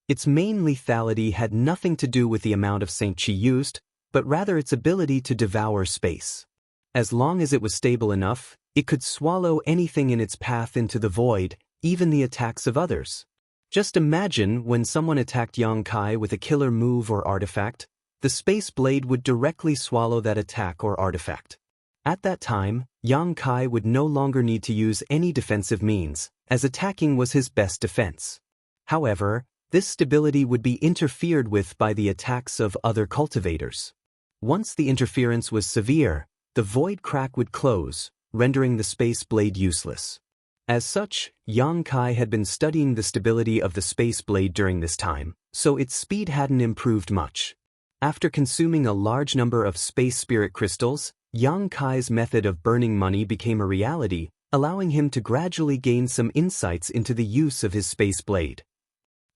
Its main lethality had nothing to do with the amount of Saint Chi used, but rather its ability to devour space. As long as it was stable enough, it could swallow anything in its path into the void, even the attacks of others. Just imagine when someone attacked Yang Kai with a killer move or artifact, the space blade would directly swallow that attack or artifact. At that time, Yang Kai would no longer need to use any defensive means, as attacking was his best defense. However, this stability would be interfered with by the attacks of other cultivators. Once the interference was severe, the void crack would close, rendering the space blade useless. As such, Yang Kai had been studying the stability of the space blade during this time, so its speed hadn't improved much. After consuming a large number of space spirit crystals, Yang Kai's method of burning money became a reality, allowing him to gradually gain some insights into the use of his space blade.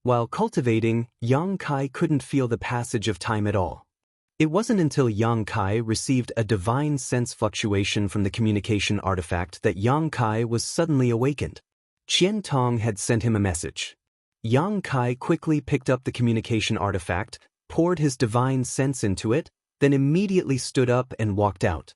While cultivating, Yang Kai couldn't feel the passage of time at all. It wasn't until Yang Kai received a divine sense fluctuation from the communication artifact that Yang Kai was suddenly awakened. Qian Tong had sent him a message. Yang Kai quickly picked up the communication artifact, poured his divine sense into it, then immediately stood up and walked out.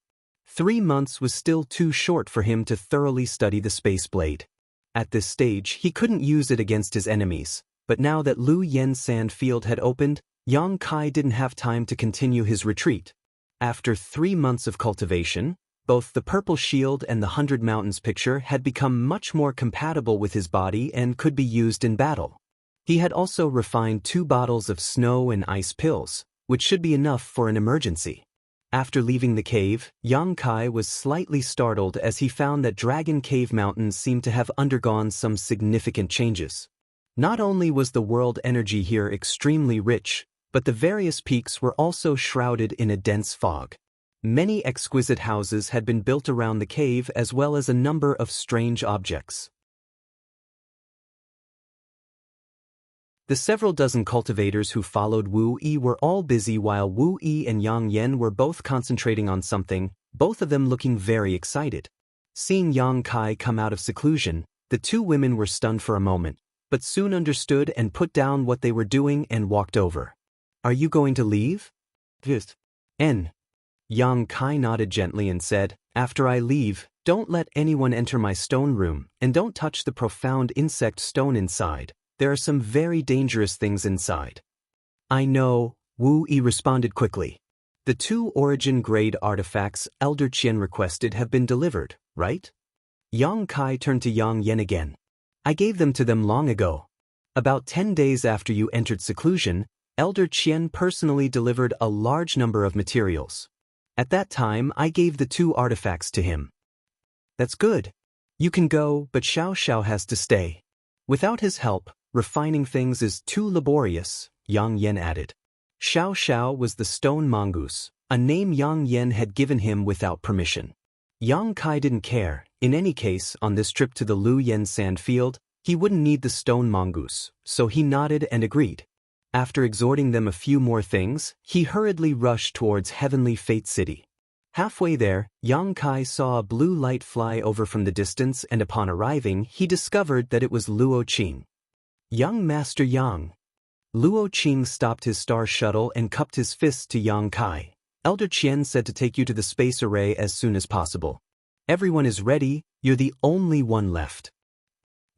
3 months was still too short for him to thoroughly study the space blade. At this stage, he couldn't use it against his enemies, but now that Lu Yen Sand Field had opened, Yang Kai didn't have time to continue his retreat. After 3 months of cultivation, both the Purple Shield and the 100 Mountains picture had become much more compatible with his body and could be used in battle. He had also refined 2 bottles of snow and ice pills, which should be enough for an emergency. After leaving the cave, Yang Kai was slightly startled as he found that Dragon Cave Mountains seemed to have undergone some significant changes. Not only was the world energy here extremely rich, but the various peaks were also shrouded in a dense fog. Many exquisite houses had been built around the cave as well as a number of strange objects. The several dozen cultivators who followed Wu Yi were all busy while Wu Yi and Yang Yen were both concentrating on something, both of them looking very excited. Seeing Yang Kai come out of seclusion, the 2 women were stunned for a moment, but soon understood and put down what they were doing and walked over. "Are you going to leave?" "Yes." Yang Kai nodded gently and said, "After I leave, don't let anyone enter my stone room, and don't touch the profound insect stone inside. There are some very dangerous things inside." "I know," Wu Yi responded quickly. "The 2 origin-grade artifacts Elder Qian requested have been delivered, right?" Yang Kai turned to Yang Yen again. "I gave them to them long ago. About 10 days after you entered seclusion, Elder Qian personally delivered a large number of materials. At that time, I gave the 2 artifacts to him." "That's good. You can go, but Xiao Xiao has to stay. Without his help, refining things is too laborious," Yang Yen added. Xiao Xiao was the stone mongoose, a name Yang Yen had given him without permission. Yang Kai didn't care. In any case, on this trip to the Lu Yen Sand Field, he wouldn't need the stone mongoose, so he nodded and agreed. After exhorting them a few more things, he hurriedly rushed towards Heavenly Fate City. Halfway there, Yang Kai saw a blue light fly over from the distance, and upon arriving, he discovered that it was Luo Qing. "Young Master Yang." Luo Qing stopped his star shuttle and cupped his fists to Yang Kai. "Elder Qian said to take you to the space array as soon as possible. Everyone is ready, you're the only one left."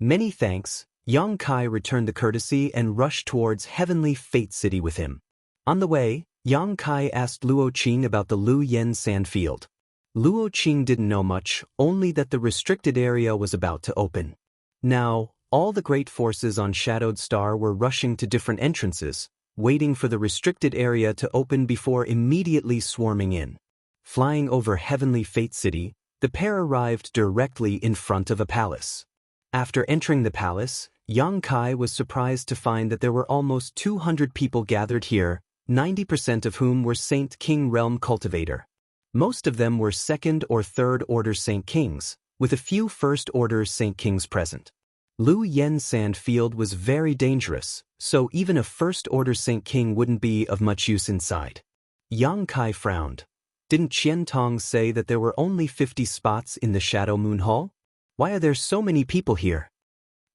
"Many thanks." Yang Kai returned the courtesy and rushed towards Heavenly Fate City with him. On the way, Yang Kai asked Luo Qing about the Lu Yen Sand Field. Luo Qing didn't know much, only that the restricted area was about to open. Now, all the great forces on Shadowed Star were rushing to different entrances, waiting for the restricted area to open before immediately swarming in. Flying over Heavenly Fate City, the pair arrived directly in front of a palace. After entering the palace, Yang Kai was surprised to find that there were almost 200 people gathered here, 90% of whom were Saint King Realm Cultivator. Most of them were 2nd or 3rd Order Saint Kings, with a few 1st Order Saint Kings present. Lu Yen Sand Field was very dangerous, so even a 1st Order Saint King wouldn't be of much use inside. Yang Kai frowned. Didn't Qian Tong say that there were only 50 spots in the Shadow Moon Hall? Why are there so many people here?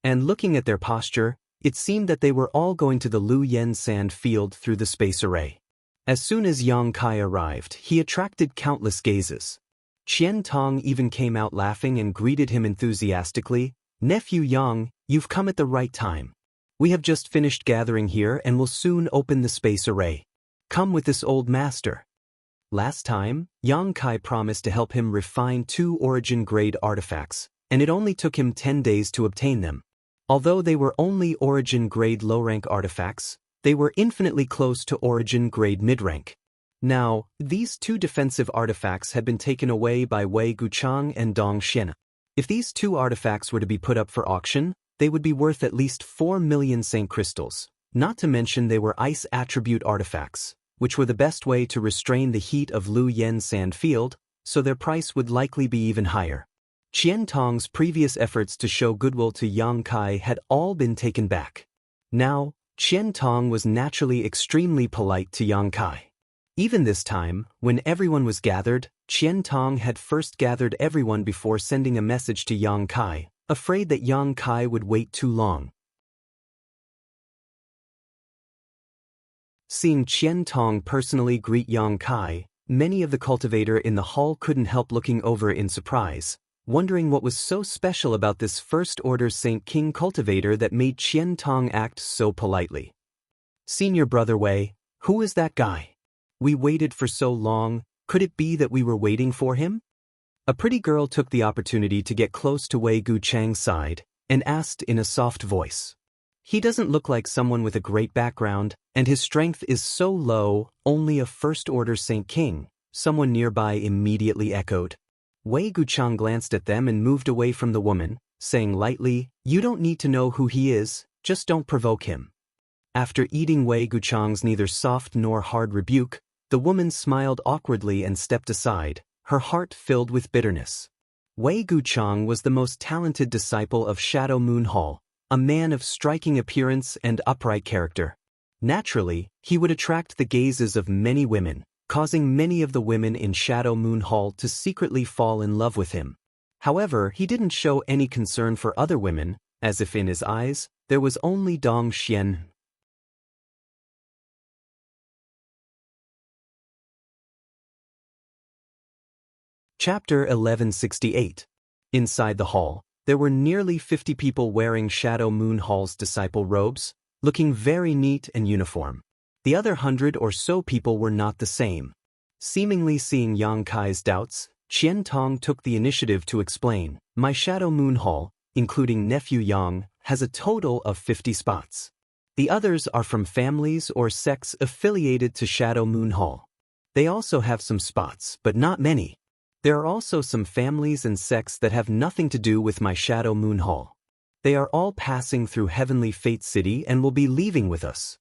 And looking at their posture, it seemed that they were all going to the Lu Yen Sand Field through the space array. As soon as Yang Kai arrived, he attracted countless gazes. Qian Tong even came out laughing and greeted him enthusiastically. "Nephew Yang, you've come at the right time. We have just finished gathering here and will soon open the space array. Come with this old master." Last time, Yang Kai promised to help him refine 2 origin-grade artifacts, and it only took him 10 days to obtain them. Although they were only origin-grade low-rank artifacts, they were infinitely close to origin-grade mid-rank. Now, these 2 defensive artifacts had been taken away by Wei Guchang and Dong Xian. If these 2 artifacts were to be put up for auction, they would be worth at least 4 million Saint Crystals, not to mention they were ice attribute artifacts, which were the best way to restrain the heat of Lu Yen Sand Field, so their price would likely be even higher. Qian Tong's previous efforts to show goodwill to Yang Kai had all been taken back. Now, Qian Tong was naturally extremely polite to Yang Kai. Even this time, when everyone was gathered, Qian Tong had first gathered everyone before sending a message to Yang Kai, afraid that Yang Kai would wait too long. Seeing Qian Tong personally greet Yang Kai, many of the cultivator in the hall couldn't help looking over in surprise, wondering what was so special about this first-order Saint King cultivator that made Qian Tong act so politely. "Senior Brother Wei, who is that guy? We waited for so long, could it be that we were waiting for him?" A pretty girl took the opportunity to get close to Wei Guchang's side and asked in a soft voice. "He doesn't look like someone with a great background, and his strength is so low, only a first-order Saint King," someone nearby immediately echoed. Wei Guchang glanced at them and moved away from the woman, saying lightly, "You don't need to know who he is, just don't provoke him." After eating Wei Guchang's neither soft nor hard rebuke, the woman smiled awkwardly and stepped aside, her heart filled with bitterness. Wei Guchang was the most talented disciple of Shadow Moon Hall, a man of striking appearance and upright character. Naturally, he would attract the gazes of many women, causing many of the women in Shadow Moon Hall to secretly fall in love with him. However, he didn't show any concern for other women, as if in his eyes, there was only Dong Xian. Chapter 1168. Inside the hall, there were nearly 50 people wearing Shadow Moon Hall's disciple robes, looking very neat and uniform. The other 100 or so people were not the same. Seemingly seeing Yang Kai's doubts, Qian Tong took the initiative to explain, "My Shadow Moon Hall, including nephew Yang, has a total of 50 spots. The others are from families or sects affiliated to Shadow Moon Hall. They also have some spots, but not many. There are also some families and sects that have nothing to do with my Shadow Moon Hall. They are all passing through Heavenly Fate City and will be leaving with us."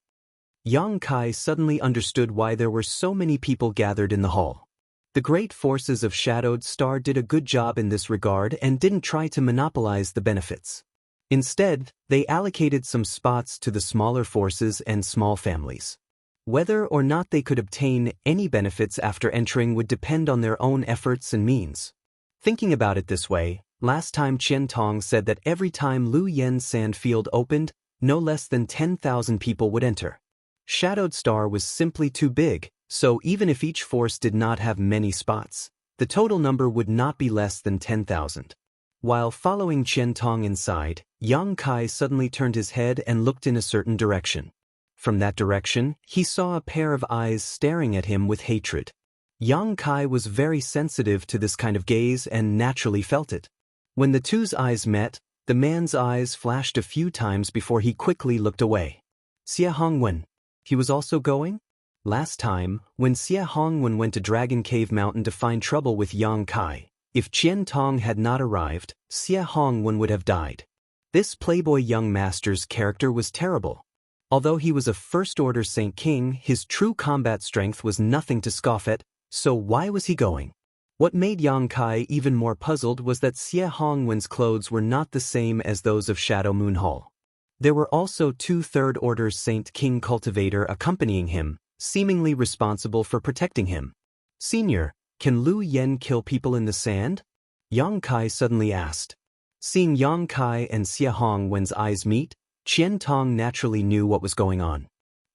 Yang Kai suddenly understood why there were so many people gathered in the hall. The great forces of Shadowed Star did a good job in this regard and didn't try to monopolize the benefits. Instead, they allocated some spots to the smaller forces and small families. Whether or not they could obtain any benefits after entering would depend on their own efforts and means. Thinking about it this way, last time Qian Tong said that every time Lu Yen's sand field opened, no less than 10,000 people would enter. Shadowed Star was simply too big, so even if each force did not have many spots, the total number would not be less than 10,000. While following Qian Tong inside, Yang Kai suddenly turned his head and looked in a certain direction. From that direction, he saw a pair of eyes staring at him with hatred. Yang Kai was very sensitive to this kind of gaze and naturally felt it. When the two's eyes met, the man's eyes flashed a few times before he quickly looked away. Xie Hongwen. He was also going? Last time, when Xie Hongwen went to Dragon Cave Mountain to find trouble with Yang Kai, if Qian Tong had not arrived, Xie Hongwen would have died. This playboy young master's character was terrible. Although he was a first-order Saint King, his true combat strength was nothing to scoff at, so why was he going? What made Yang Kai even more puzzled was that Xie Hongwen's clothes were not the same as those of Shadow Moon Hall. There were also two third-order Saint King cultivator accompanying him, seemingly responsible for protecting him. "Senior, can Lu Yen kill people in the sand?" Yang Kai suddenly asked. Seeing Yang Kai and Xie Hongwen's eyes meet, Qian Tong naturally knew what was going on.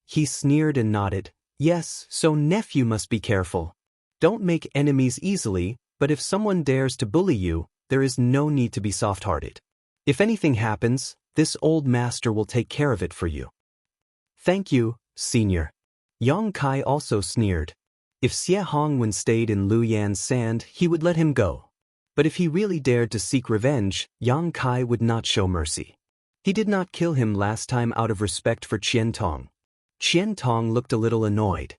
He sneered and nodded. "Yes, so nephew must be careful. Don't make enemies easily, but if someone dares to bully you, there is no need to be soft-hearted. If anything happens, this old master will take care of it for you." "Thank you, senior." Yang Kai also sneered. If Xie Hongwen stayed in Lu Yan's sand, he would let him go. But if he really dared to seek revenge, Yang Kai would not show mercy. He did not kill him last time out of respect for Qian Tong. Qian Tong looked a little annoyed.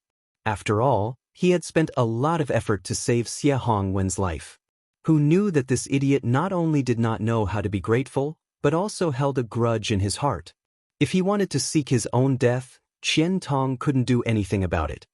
After all, he had spent a lot of effort to save Xie Hongwen's life. Who knew that this idiot not only did not know how to be grateful, but also held a grudge in his heart. If he wanted to seek his own death, Qian Tong couldn't do anything about it.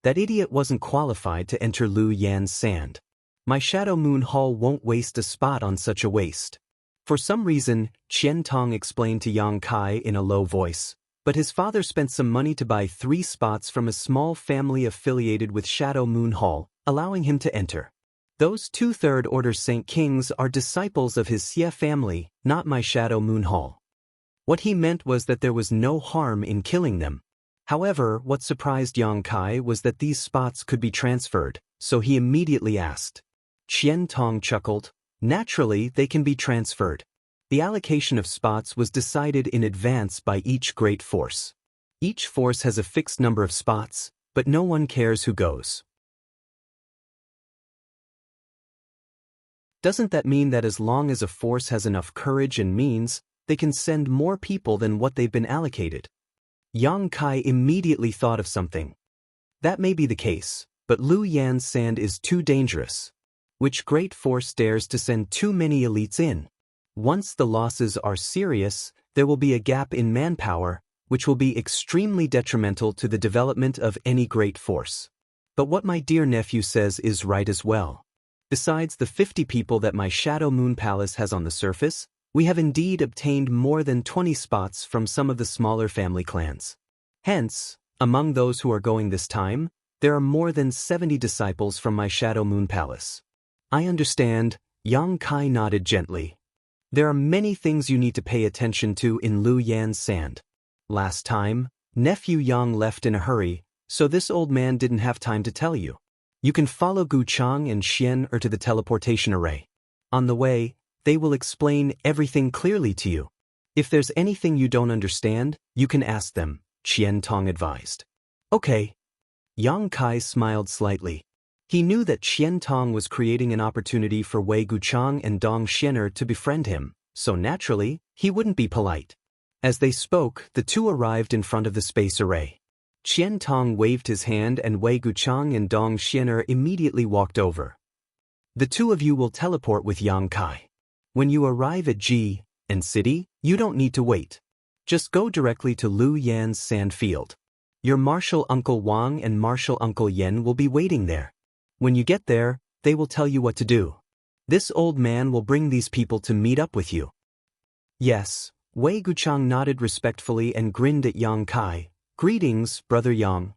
That idiot wasn't qualified to enter Lu Yan's sand. My Shadow Moon Hall won't waste a spot on such a waste. For some reason, Qian Tong explained to Yang Kai in a low voice, but his father spent some money to buy 3 spots from a small family affiliated with Shadow Moon Hall, allowing him to enter. Those two-third order Saint Kings are disciples of his Xie family, not my Shadow Moon Hall. What he meant was that there was no harm in killing them. However, what surprised Yang Kai was that these spots could be transferred, so he immediately asked. Qian Tong chuckled. Naturally, they can be transferred. The allocation of spots was decided in advance by each great force. Each force has a fixed number of spots, but no one cares who goes. Doesn't that mean that as long as a force has enough courage and means, they can send more people than what they've been allocated? Yang Kai immediately thought of something. That may be the case, but Lu Yan's sand is too dangerous. Which great force dares to send too many elites in? Once the losses are serious, there will be a gap in manpower, which will be extremely detrimental to the development of any great force. But what my dear nephew says is right as well. Besides the 50 people that my Shadow Moon Palace has on the surface, we have indeed obtained more than 20 spots from some of the smaller family clans. Hence, among those who are going this time, there are more than 70 disciples from my Shadow Moon Palace. I understand, Yang Kai nodded gently. There are many things you need to pay attention to in Lu Yan's sand. Last time, nephew Yang left in a hurry, so this old man didn't have time to tell you. You can follow Gu Chang and Xian to the teleportation array. On the way, they will explain everything clearly to you. If there's anything you don't understand, you can ask them, Qian Tong advised. Okay. Yang Kai smiled slightly. He knew that Qian Tong was creating an opportunity for Wei Guchang and Dong Xianer to befriend him, so naturally, he wouldn't be polite. As they spoke, the two arrived in front of the space array. Qian Tong waved his hand and Wei Guchang and Dong Xianer immediately walked over. The two of you will teleport with Yang Kai. When you arrive at Ji and City, you don't need to wait. Just go directly to Lu Yan's sand field. Your martial uncle Wang and martial uncle Yen will be waiting there. When you get there, they will tell you what to do. This old man will bring these people to meet up with you. Yes, Wei Guchang nodded respectfully and grinned at Yang Kai. Greetings, Brother Yang.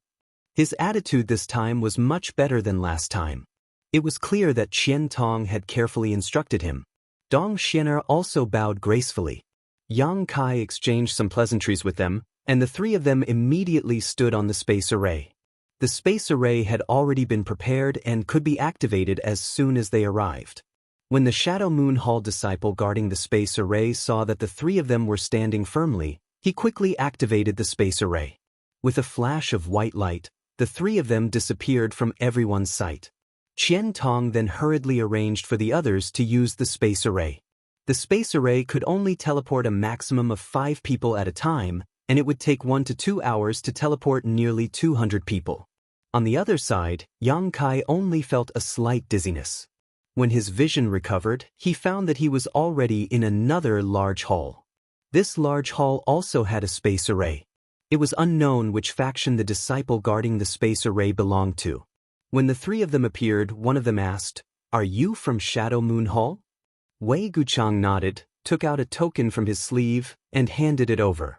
His attitude this time was much better than last time. It was clear that Qian Tong had carefully instructed him. Dong Xianer also bowed gracefully. Yang Kai exchanged some pleasantries with them, and the three of them immediately stood on the space array. The space array had already been prepared and could be activated as soon as they arrived. When the Shadow Moon Hall disciple guarding the space array saw that the three of them were standing firmly, he quickly activated the space array. With a flash of white light, the three of them disappeared from everyone's sight. Qian Tong then hurriedly arranged for the others to use the space array. The space array could only teleport a maximum of 5 people at a time, and it would take 1 to 2 hours to teleport nearly 200 people. On the other side, Yang Kai only felt a slight dizziness. When his vision recovered, he found that he was already in another large hall. This large hall also had a space array. It was unknown which faction the disciple guarding the space array belonged to. When the three of them appeared, one of them asked, "Are you from Shadow Moon Hall?" Wei Guchang nodded, took out a token from his sleeve, and handed it over.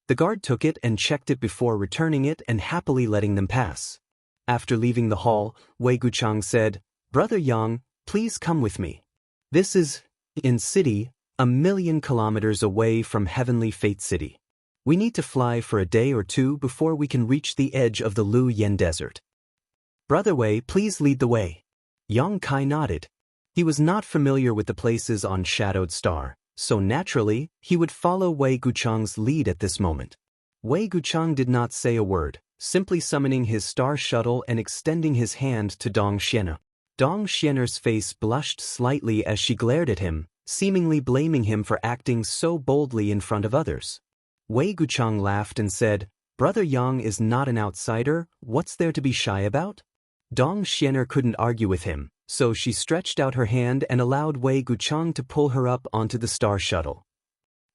The guard took it and checked it before returning it and happily letting them pass. After leaving the hall, Wei Guchang said, "Brother Yang, please come with me. This is in City, 1,000,000 kilometers away from Heavenly Fate City. We need to fly for a day or two before we can reach the edge of the Lu Yen Desert. Brother Wei, please lead the way." Yang Kai nodded. He was not familiar with the places on Shadowed Star, so naturally, he would follow Wei Guchang's lead at this moment. Wei Guchang did not say a word, simply summoning his star shuttle and extending his hand to Dong Xianer. Dong Xianer's face blushed slightly as she glared at him, seemingly blaming him for acting so boldly in front of others. Wei Guchang laughed and said, "Brother Yang is not an outsider, what's there to be shy about?" Dong Xianer couldn't argue with him, so she stretched out her hand and allowed Wei Guchang to pull her up onto the star shuttle.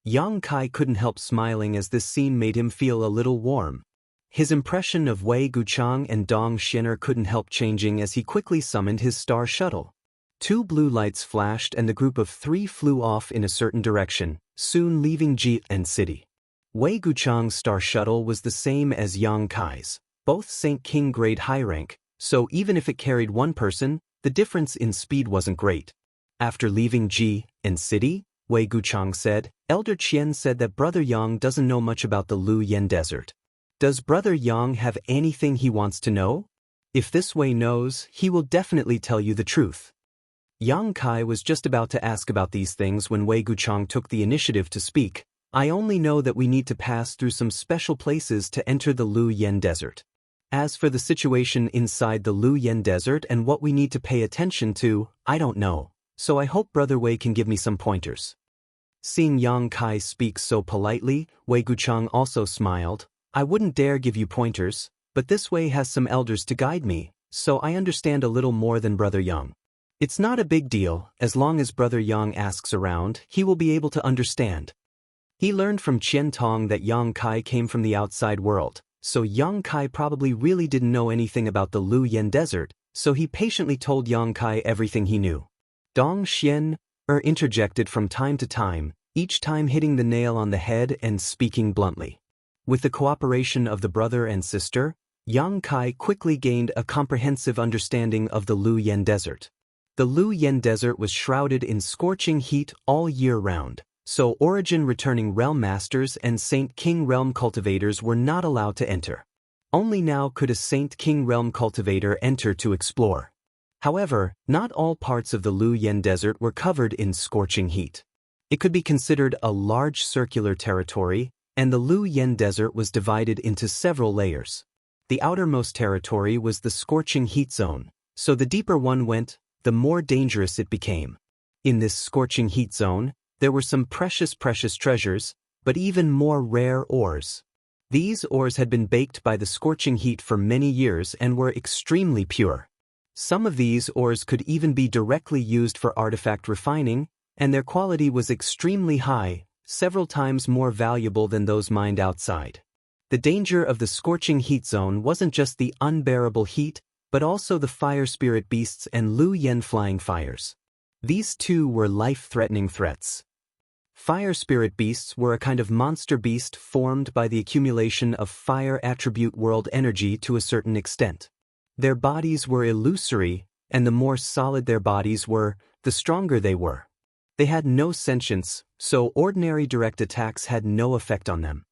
Yang Kai couldn't help smiling as this scene made him feel a little warm. His impression of Wei Guchang and Dong Xianer couldn't help changing as he quickly summoned his star shuttle. 2 blue lights flashed and the group of 3 flew off in a certain direction, soon leaving Ji and City. Wei Guchang's star shuttle was the same as Yang Kai's, Both Saint King grade high rank, so even if it carried one person, the difference in speed wasn't great. After leaving Ji and city, Wei Guchang said, Elder Qian said that Brother Yang doesn't know much about the Lu Yen Desert. Does Brother Yang have anything he wants to know? If this Wei knows, he will definitely tell you the truth. Yang Kai was just about to ask about these things when Wei Guchang took the initiative to speak. I only know that we need to pass through some special places to enter the Lu Yen Desert. As for the situation inside the Lu Yen Desert and what we need to pay attention to, I don't know, so I hope Brother Wei can give me some pointers. Seeing Yang Kai speak so politely, Wei Guchang also smiled. I wouldn't dare give you pointers, but this Wei has some elders to guide me, so I understand a little more than Brother Yang. It's not a big deal, as long as Brother Yang asks around, he will be able to understand. He learned from Qian Tong that Yang Kai came from the outside world, so Yang Kai probably really didn't know anything about the Lu Yen Desert, so he patiently told Yang Kai everything he knew. Dong Xian interjected from time to time, each time hitting the nail on the head and speaking bluntly. With the cooperation of the brother and sister, Yang Kai quickly gained a comprehensive understanding of the Lu Yen Desert. The Lu Yen Desert was shrouded in scorching heat all year round, so origin-returning realm masters and Saint King realm cultivators were not allowed to enter. Only now could a Saint King realm cultivator enter to explore. However, not all parts of the Lu Yen Desert were covered in scorching heat. It could be considered a large circular territory, and the Lu Yen Desert was divided into several layers. The outermost territory was the scorching heat zone, so the deeper one went, the more dangerous it became. In this scorching heat zone, there were some precious treasures, but even more rare ores. These ores had been baked by the scorching heat for many years and were extremely pure. Some of these ores could even be directly used for artifact refining, and their quality was extremely high, several times more valuable than those mined outside. The danger of the scorching heat zone wasn't just the unbearable heat, but also the fire spirit beasts and Lu Yen flying fires. These two were life-threatening threats. Fire spirit beasts were a kind of monster beast formed by the accumulation of fire attribute world energy to a certain extent. Their bodies were illusory, and the more solid their bodies were, the stronger they were. They had no sentience, so ordinary direct attacks had no effect on them.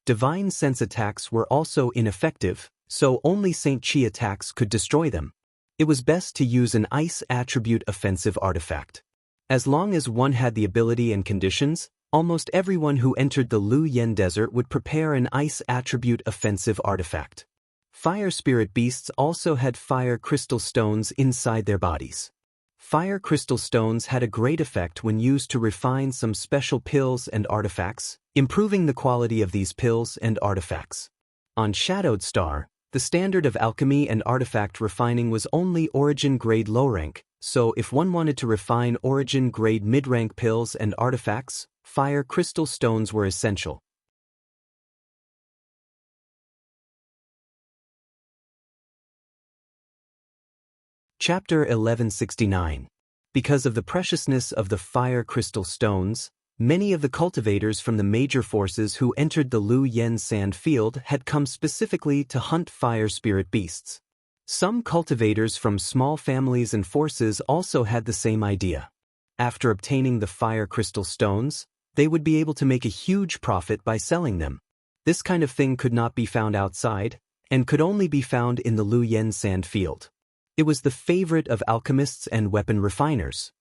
Divine sense attacks were also ineffective, so only Saint Chi attacks could destroy them. It was best to use an ice attribute offensive artifact. As long as one had the ability and conditions, almost everyone who entered the Lu Yen Desert would prepare an ice attribute offensive artifact. Fire spirit beasts also had fire crystal stones inside their bodies. Fire crystal stones had a great effect when used to refine some special pills and artifacts, improving the quality of these pills and artifacts. On Shadowed Star, the standard of alchemy and artifact refining was only origin grade low rank, so if one wanted to refine origin grade mid-rank pills and artifacts, fire crystal stones were essential. Chapter 1169. Because of the preciousness of the fire crystal stones, many of the cultivators from the major forces who entered the Lu Yen sand field had come specifically to hunt fire spirit beasts. Some cultivators from small families and forces also had the same idea. After obtaining the fire crystal stones, they would be able to make a huge profit by selling them. This kind of thing could not be found outside, and could only be found in the Lu Yen sand field. It was the favorite of alchemists and weapon refiners.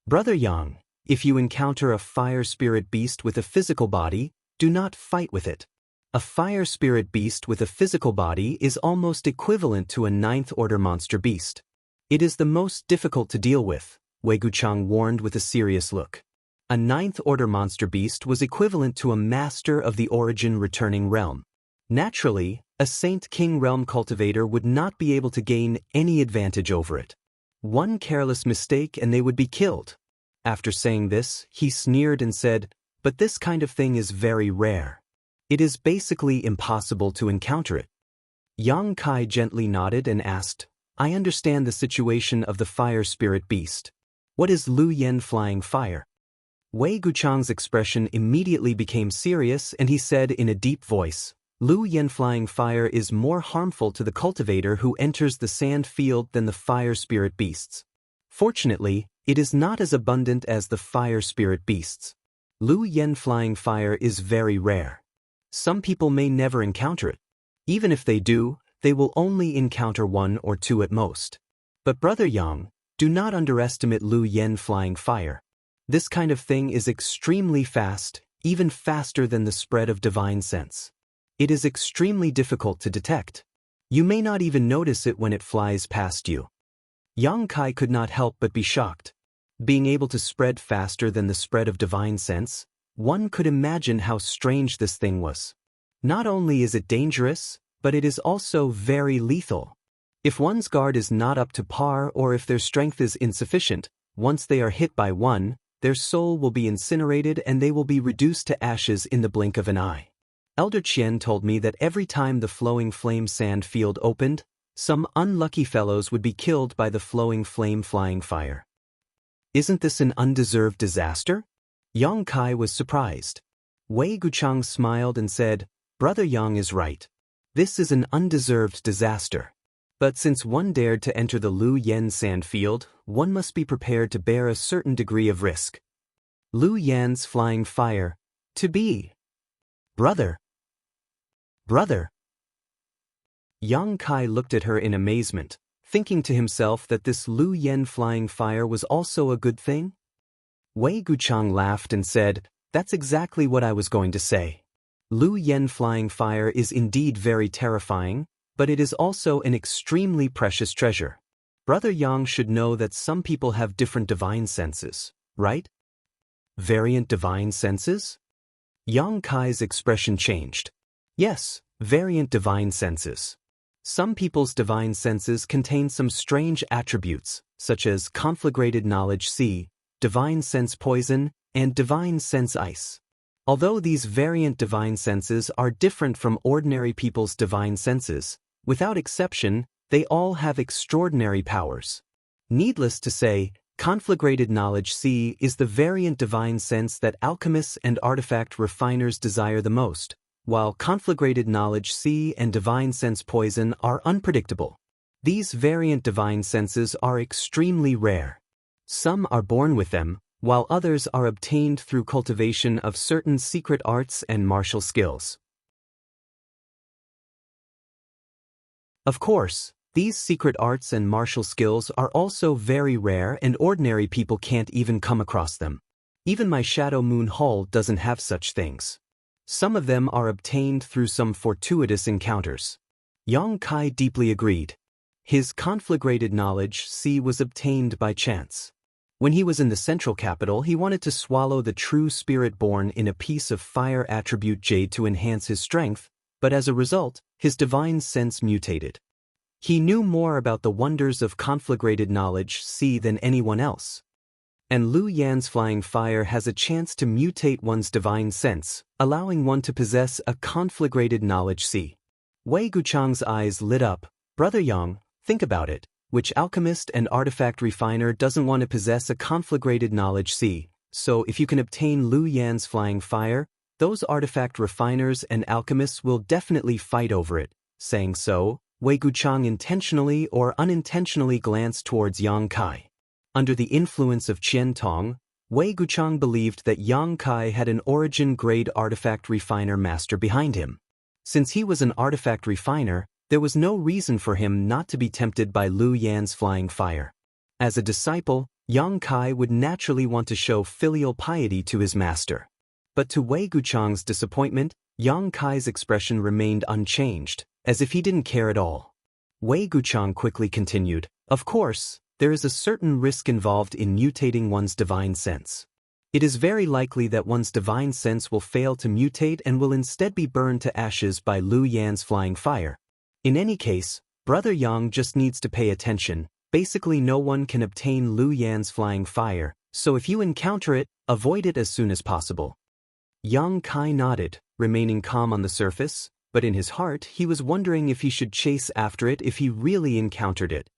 Brother Yang, if you encounter a fire spirit beast with a physical body, do not fight with it. A fire spirit beast with a physical body is almost equivalent to a ninth-order monster beast. It is the most difficult to deal with, Wei Guchang warned with a serious look. A ninth-order monster beast was equivalent to a master of the origin-returning realm. Naturally, a Saint King realm cultivator would not be able to gain any advantage over it. One careless mistake and they would be killed. After saying this, he sneered and said, "But this kind of thing is very rare. It is basically impossible to encounter it." Yang Kai gently nodded and asked, "I understand the situation of the fire spirit beast. What is Lu Yen flying fire?" Wei Guchang's expression immediately became serious and he said in a deep voice, Lu Yen flying fire is more harmful to the cultivator who enters the sand field than the fire spirit beasts. Fortunately, it is not as abundant as the fire spirit beasts. Lu Yen flying fire is very rare. Some people may never encounter it. Even if they do, they will only encounter one or two at most. But Brother Yang, do not underestimate Lu Yen flying fire. This kind of thing is extremely fast, even faster than the spread of divine sense. It is extremely difficult to detect. You may not even notice it when it flies past you. Yang Kai could not help but be shocked. Being able to spread faster than the spread of divine sense, one could imagine how strange this thing was. Not only is it dangerous, but it is also very lethal. If one's guard is not up to par or if their strength is insufficient, once they are hit by one, their soul will be incinerated and they will be reduced to ashes in the blink of an eye. Elder Qian told me that every time the flowing flame sand field opened, some unlucky fellows would be killed by the flowing flame flying fire. Isn't this an undeserved disaster? Yang Kai was surprised. Wei Guchang smiled and said, Brother Yang is right. This is an undeserved disaster. But since one dared to enter the Lu Yen sand field, one must be prepared to bear a certain degree of risk. Lu Yan's flying fire. To be. Brother. Yang Kai looked at her in amazement, thinking to himself that this Lu Yen flying fire was also a good thing. Wei Guchang laughed and said, That's exactly what I was going to say. Lu Yen flying fire is indeed very terrifying, but it is also an extremely precious treasure. Brother Yang should know that some people have different divine senses, right? Variant divine senses? Yang Kai's expression changed. Yes, variant divine senses. Some people's divine senses contain some strange attributes, such as conflagrated knowledge C, divine sense poison, and divine sense ice. Although these variant divine senses are different from ordinary people's divine senses, without exception, they all have extraordinary powers. Needless to say, conflagrated knowledge C is the variant divine sense that alchemists and artifact refiners desire the most, while conflagrated knowledge C and divine sense poison are unpredictable. These variant divine senses are extremely rare. Some are born with them, while others are obtained through cultivation of certain secret arts and martial skills. Of course, these secret arts and martial skills are also very rare and ordinary people can't even come across them. Even my Shadow Moon Hall doesn't have such things. Some of them are obtained through some fortuitous encounters. Yang Kai deeply agreed. His conflagrated knowledge C was obtained by chance. When he was in the central capital, he wanted to swallow the true spirit born in a piece of fire attribute jade to enhance his strength, but as a result, his divine sense mutated. He knew more about the wonders of conflagrated knowledge C than anyone else. And Lu Yan's flying fire has a chance to mutate one's divine sense, allowing one to possess a conflagrated knowledge C. Wei Guchang's eyes lit up. Brother Yang, think about it. Which alchemist and artifact refiner doesn't want to possess a conflagrated knowledge C? So if you can obtain Lu Yan's flying fire, those artifact refiners and alchemists will definitely fight over it. Saying so, Wei Guchang intentionally or unintentionally glanced towards Yang Kai. Under the influence of Qian Tong, Wei Guchang believed that Yang Kai had an origin-grade artifact refiner master behind him. Since he was an artifact refiner, there was no reason for him not to be tempted by Lu Yan's flying fire. As a disciple, Yang Kai would naturally want to show filial piety to his master. But to Wei Guchang's disappointment, Yang Kai's expression remained unchanged, as if he didn't care at all. Wei Guchang quickly continued, Of course, there is a certain risk involved in mutating one's divine sense. It is very likely that one's divine sense will fail to mutate and will instead be burned to ashes by Lu Yan's flying fire. In any case, Brother Yang just needs to pay attention. Basically, no one can obtain Lu Yan's flying fire, so if you encounter it, avoid it as soon as possible. Yang Kai nodded, remaining calm on the surface, but in his heart he was wondering if he should chase after it if he really encountered it.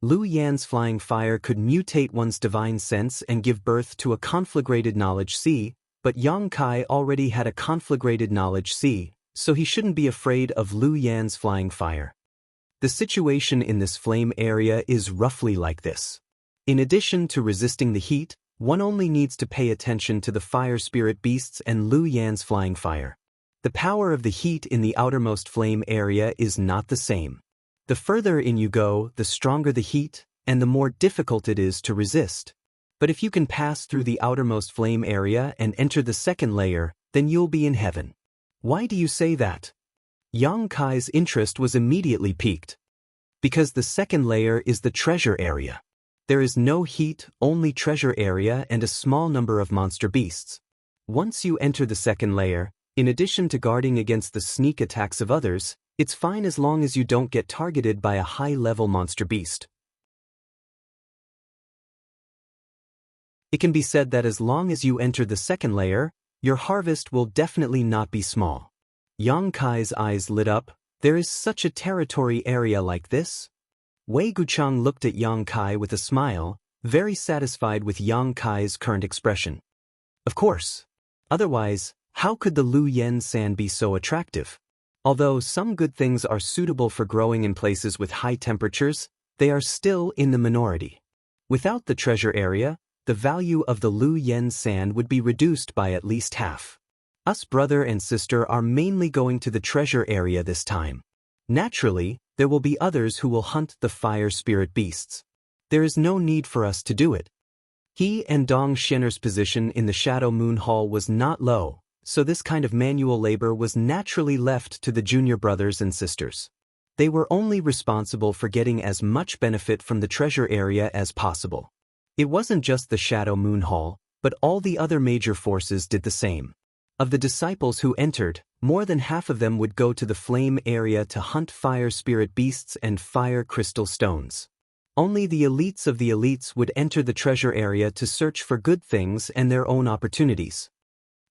Lu Yan's flying fire could mutate one's divine sense and give birth to a conflagrated knowledge C, but Yang Kai already had a conflagrated knowledge C, so he shouldn't be afraid of Lu Yan's flying fire. The situation in this flame area is roughly like this. In addition to resisting the heat, one only needs to pay attention to the fire spirit beasts and Lu Yan's flying fire. The power of the heat in the outermost flame area is not the same. The further in you go, the stronger the heat, and the more difficult it is to resist. But if you can pass through the outermost flame area and enter the second layer, then you'll be in heaven. Why do you say that? Yang Kai's interest was immediately piqued. Because the second layer is the treasure area. There is no heat, only treasure area and a small number of monster beasts. Once you enter the second layer, in addition to guarding against the sneak attacks of others, it's fine as long as you don't get targeted by a high-level monster beast. It can be said that as long as you enter the second layer, your harvest will definitely not be small. Yang Kai's eyes lit up. There is such a territory area like this? Wei Guchang looked at Yang Kai with a smile, very satisfied with Yang Kai's current expression. Of course. Otherwise, how could the Lu Yen sand be so attractive? Although some good things are suitable for growing in places with high temperatures, they are still in the minority. Without the treasure area, the value of the Lu Yen sand would be reduced by at least half. Us brother and sister are mainly going to the treasure area this time. Naturally, there will be others who will hunt the fire spirit beasts. There is no need for us to do it. He and Dong Xianer's position in the Shadow Moon Hall was not low, so this kind of manual labor was naturally left to the junior brothers and sisters. They were only responsible for getting as much benefit from the treasure area as possible. It wasn't just the Shadow Moon Hall, but all the other major forces did the same. Of the disciples who entered, more than half of them would go to the flame area to hunt fire spirit beasts and fire crystal stones. Only the elites of the elites would enter the treasure area to search for good things and their own opportunities.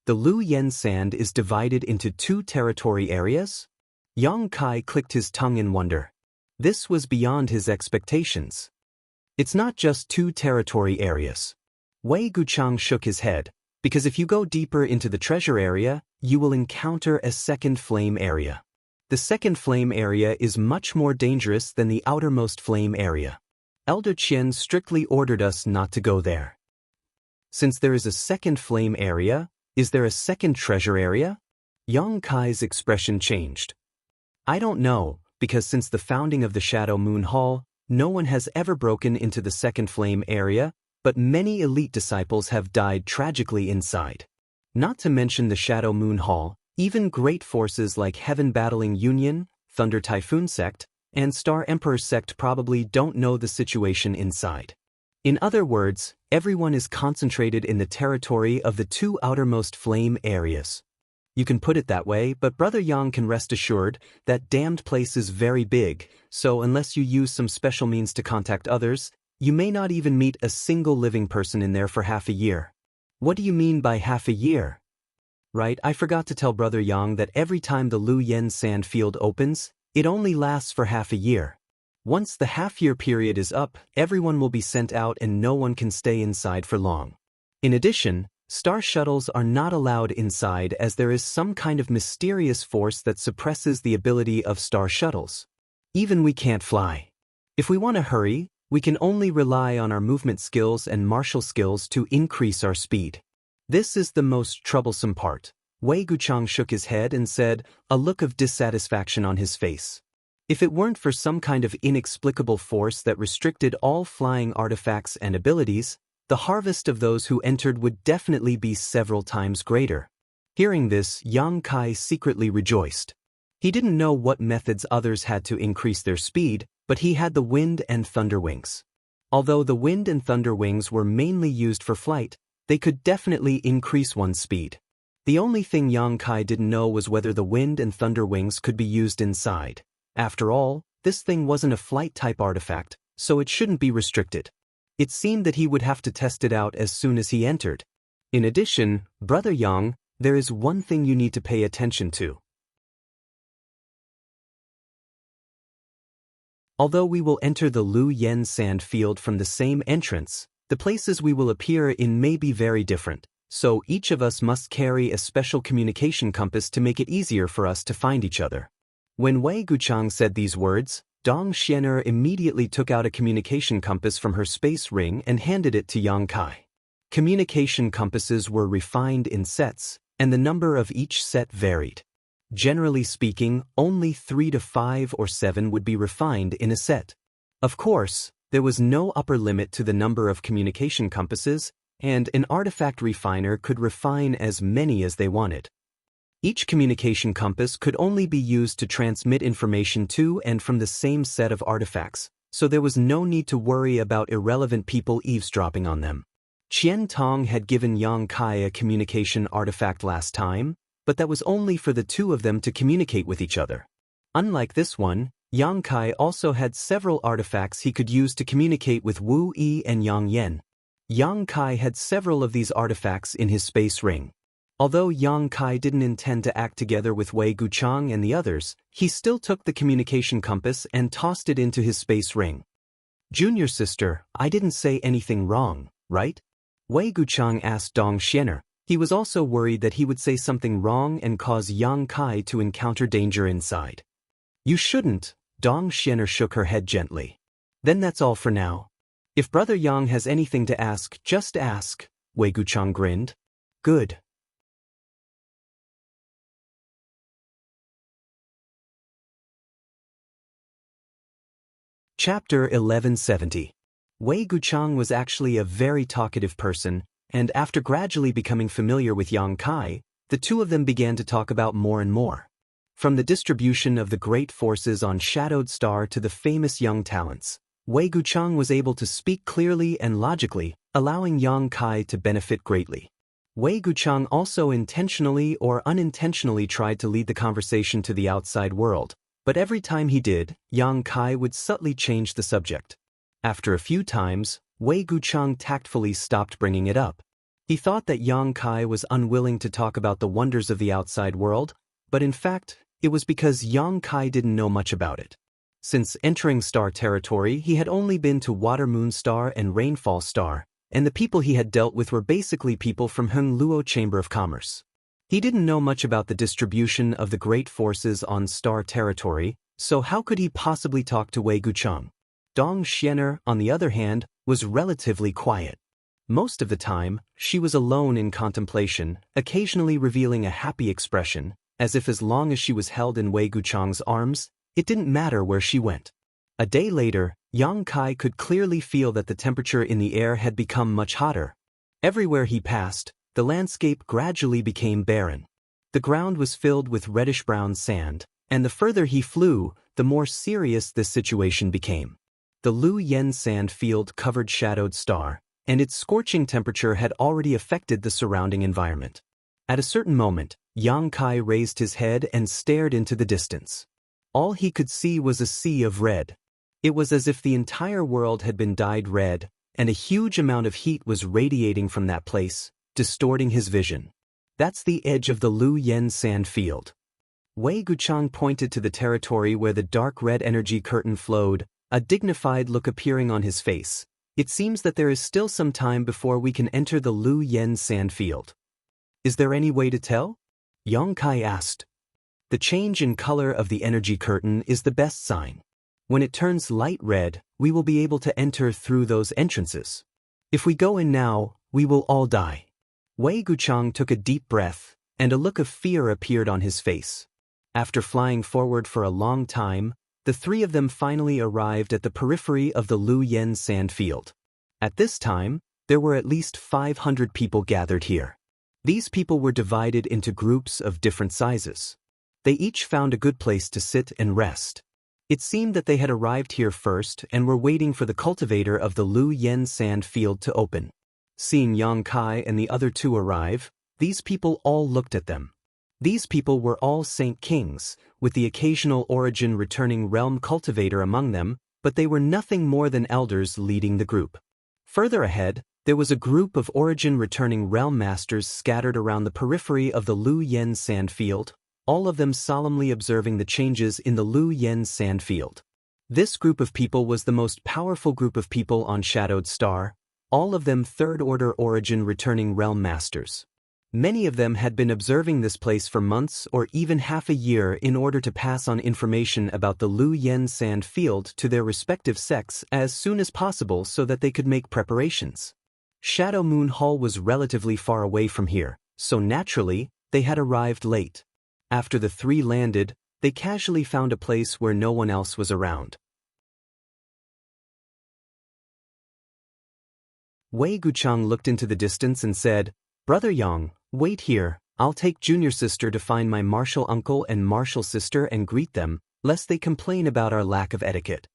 The Lu Yen sand is divided into 2 territory areas? Yang Kai clicked his tongue in wonder. This was beyond his expectations. It's not just 2 territory areas. Wei Guchang shook his head, because if you go deeper into the treasure area, you will encounter a second flame area. The second flame area is much more dangerous than the outermost flame area. Elder Qian strictly ordered us not to go there. Since there is a second flame area, is there a second treasure area? Yang Kai's expression changed. I don't know, because since the founding of the Shadow Moon Hall, no one has ever broken into the second flame area, but many elite disciples have died tragically inside. Not to mention the Shadow Moon Hall, even great forces like Heaven Battling Union, Thunder Typhoon Sect, and Star Emperor Sect probably don't know the situation inside. In other words, everyone is concentrated in the territory of the 2 outermost flame areas. You can put it that way, but Brother Yang can rest assured that damned place is very big, so unless you use some special means to contact others, you may not even meet a single living person in there for half a year. What do you mean by half a year? Right, I forgot to tell Brother Yang that every time the Lu Yen sand field opens, it only lasts for half a year. Once the half-year period is up, everyone will be sent out and no one can stay inside for long. In addition, star shuttles are not allowed inside as there is some kind of mysterious force that suppresses the ability of star shuttles. Even we can't fly. If we want to hurry, we can only rely on our movement skills and martial skills to increase our speed. This is the most troublesome part. Wei Guchang shook his head and said, a look of dissatisfaction on his face. If it weren't for some kind of inexplicable force that restricted all flying artifacts and abilities, the harvest of those who entered would definitely be several times greater. Hearing this, Yang Kai secretly rejoiced. He didn't know what methods others had to increase their speed, but he had the wind and thunder wings. Although the wind and thunder wings were mainly used for flight, they could definitely increase one's speed. The only thing Yang Kai didn't know was whether the wind and thunder wings could be used inside. After all, this thing wasn't a flight-type artifact, so it shouldn't be restricted. It seemed that he would have to test it out as soon as he entered. In addition, Brother Yang, there is one thing you need to pay attention to. Although we will enter the Lu Yen sand field from the same entrance, the places we will appear in may be very different, so each of us must carry a special communication compass to make it easier for us to find each other. When Wei Guchang said these words, Dong Xianer immediately took out a communication compass from her space ring and handed it to Yang Kai. Communication compasses were refined in sets, and the number of each set varied. Generally speaking, only 3 to 5 or 7 would be refined in a set. Of course, there was no upper limit to the number of communication compasses, and an artifact refiner could refine as many as they wanted. Each communication compass could only be used to transmit information to and from the same set of artifacts, so there was no need to worry about irrelevant people eavesdropping on them. Qian Tong had given Yang Kai a communication artifact last time, but that was only for the two of them to communicate with each other. Unlike this one, Yang Kai also had several artifacts he could use to communicate with Wu Yi and Yang Yen. Yang Kai had several of these artifacts in his space ring. Although Yang Kai didn't intend to act together with Wei Guchang and the others, he still took the communication compass and tossed it into his space ring. "Junior sister, I didn't say anything wrong, right?" Wei Guchang asked Dong Xianer. He was also worried that he would say something wrong and cause Yang Kai to encounter danger inside. "You shouldn't," Dong Xianer shook her head gently. "Then that's all for now. If Brother Yang has anything to ask, just ask," Wei Guchang grinned. "Good." Chapter 1170. Wei Guchang was actually a very talkative person, and after gradually becoming familiar with Yang Kai, the two of them began to talk about more and more. From the distribution of the great forces on Shadowed Star to the famous young talents, Wei Guchang was able to speak clearly and logically, allowing Yang Kai to benefit greatly. Wei Guchang also intentionally or unintentionally tried to lead the conversation to the outside world, but every time he did, Yang Kai would subtly change the subject. After a few times, Wei Guchang tactfully stopped bringing it up. He thought that Yang Kai was unwilling to talk about the wonders of the outside world, but in fact, it was because Yang Kai didn't know much about it. Since entering star territory, he had only been to Water Moon Star and Rainfall Star, and the people he had dealt with were basically people from Heng Luo Chamber of Commerce. He didn't know much about the distribution of the great forces on star territory, so how could he possibly talk to Wei Guchang? Dong Xianer, on the other hand, was relatively quiet. Most of the time, she was alone in contemplation, occasionally revealing a happy expression, as if as long as she was held in Wei Guchang's arms, it didn't matter where she went. A day later, Yang Kai could clearly feel that the temperature in the air had become much hotter. Everywhere he passed, the landscape gradually became barren. The ground was filled with reddish-brown sand, and the further he flew, the more serious this situation became. The Lu Yen sand field covered Shadowed Star, and its scorching temperature had already affected the surrounding environment. At a certain moment, Yang Kai raised his head and stared into the distance. All he could see was a sea of red. It was as if the entire world had been dyed red, and a huge amount of heat was radiating from that place, distorting his vision. "That's the edge of the Lu Yen sand field." Wei Guchang pointed to the territory where the dark red energy curtain flowed, a dignified look appearing on his face. "It seems that there is still some time before we can enter the Lu Yen sand field." "Is there any way to tell?" Yang Kai asked. "The change in color of the energy curtain is the best sign. When it turns light red, we will be able to enter through those entrances. If we go in now, we will all die." Wei Guchang took a deep breath, and a look of fear appeared on his face. After flying forward for a long time, the three of them finally arrived at the periphery of the Lu Yen sand field. At this time, there were at least 500 people gathered here. These people were divided into groups of different sizes. They each found a good place to sit and rest. It seemed that they had arrived here first and were waiting for the cultivator of the Lu Yen sand field to open. Seeing Yang Kai and the other two arrive, these people all looked at them. These people were all Saint Kings, with the occasional origin returning realm cultivator among them, but they were nothing more than elders leading the group. Further ahead, there was a group of origin returning realm masters scattered around the periphery of the Lu Yen sand field, all of them solemnly observing the changes in the Lu Yen sand field. This group of people was the most powerful group of people on Shadowed Star, all of them third-order origin returning realm masters. Many of them had been observing this place for months or even half a year in order to pass on information about the Lu Yen Sand Field to their respective sects as soon as possible so that they could make preparations. Shadow Moon Hall was relatively far away from here, so naturally, they had arrived late. After the three landed, they casually found a place where no one else was around. Wei Guchang looked into the distance and said, "Brother Yang, wait here, I'll take junior sister to find my martial uncle and martial sister and greet them, lest they complain about our lack of etiquette."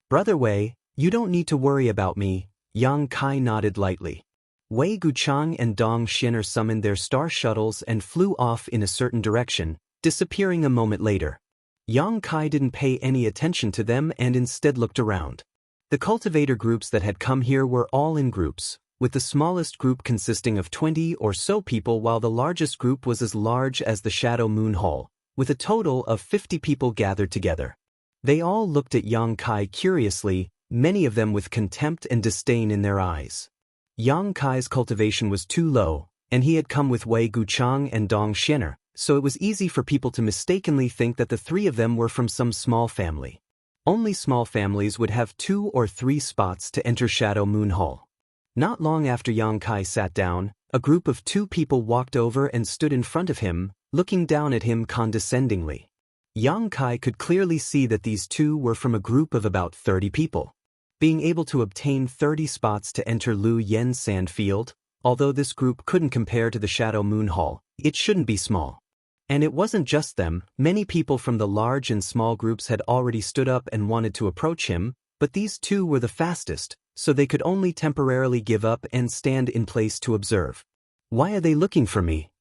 "Brother Wei, you don't need to worry about me," Yang Kai nodded lightly. Wei Guchang and Dong Xin'er summoned their star shuttles and flew off in a certain direction, disappearing a moment later. Yang Kai didn't pay any attention to them and instead looked around. The cultivator groups that had come here were all in groups, with the smallest group consisting of 20 or so people while the largest group was as large as the Shadow Moon Hall, with a total of 50 people gathered together. They all looked at Yang Kai curiously, many of them with contempt and disdain in their eyes. Yang Kai's cultivation was too low, and he had come with Wei Guchang and Dong Xin'er, so it was easy for people to mistakenly think that the three of them were from some small family. Only small families would have 2 or 3 spots to enter Shadow Moon Hall. Not long after Yang Kai sat down, a group of 2 people walked over and stood in front of him, looking down at him condescendingly. Yang Kai could clearly see that these 2 were from a group of about 30 people. Being able to obtain 30 spots to enter Lu Yen Sand Field, although this group couldn't compare to the Shadow Moon Hall, it shouldn't be small. And it wasn't just them, many people from the large and small groups had already stood up and wanted to approach him, but these 2 were the fastest, so they could only temporarily give up and stand in place to observe. "Why are they looking for me?"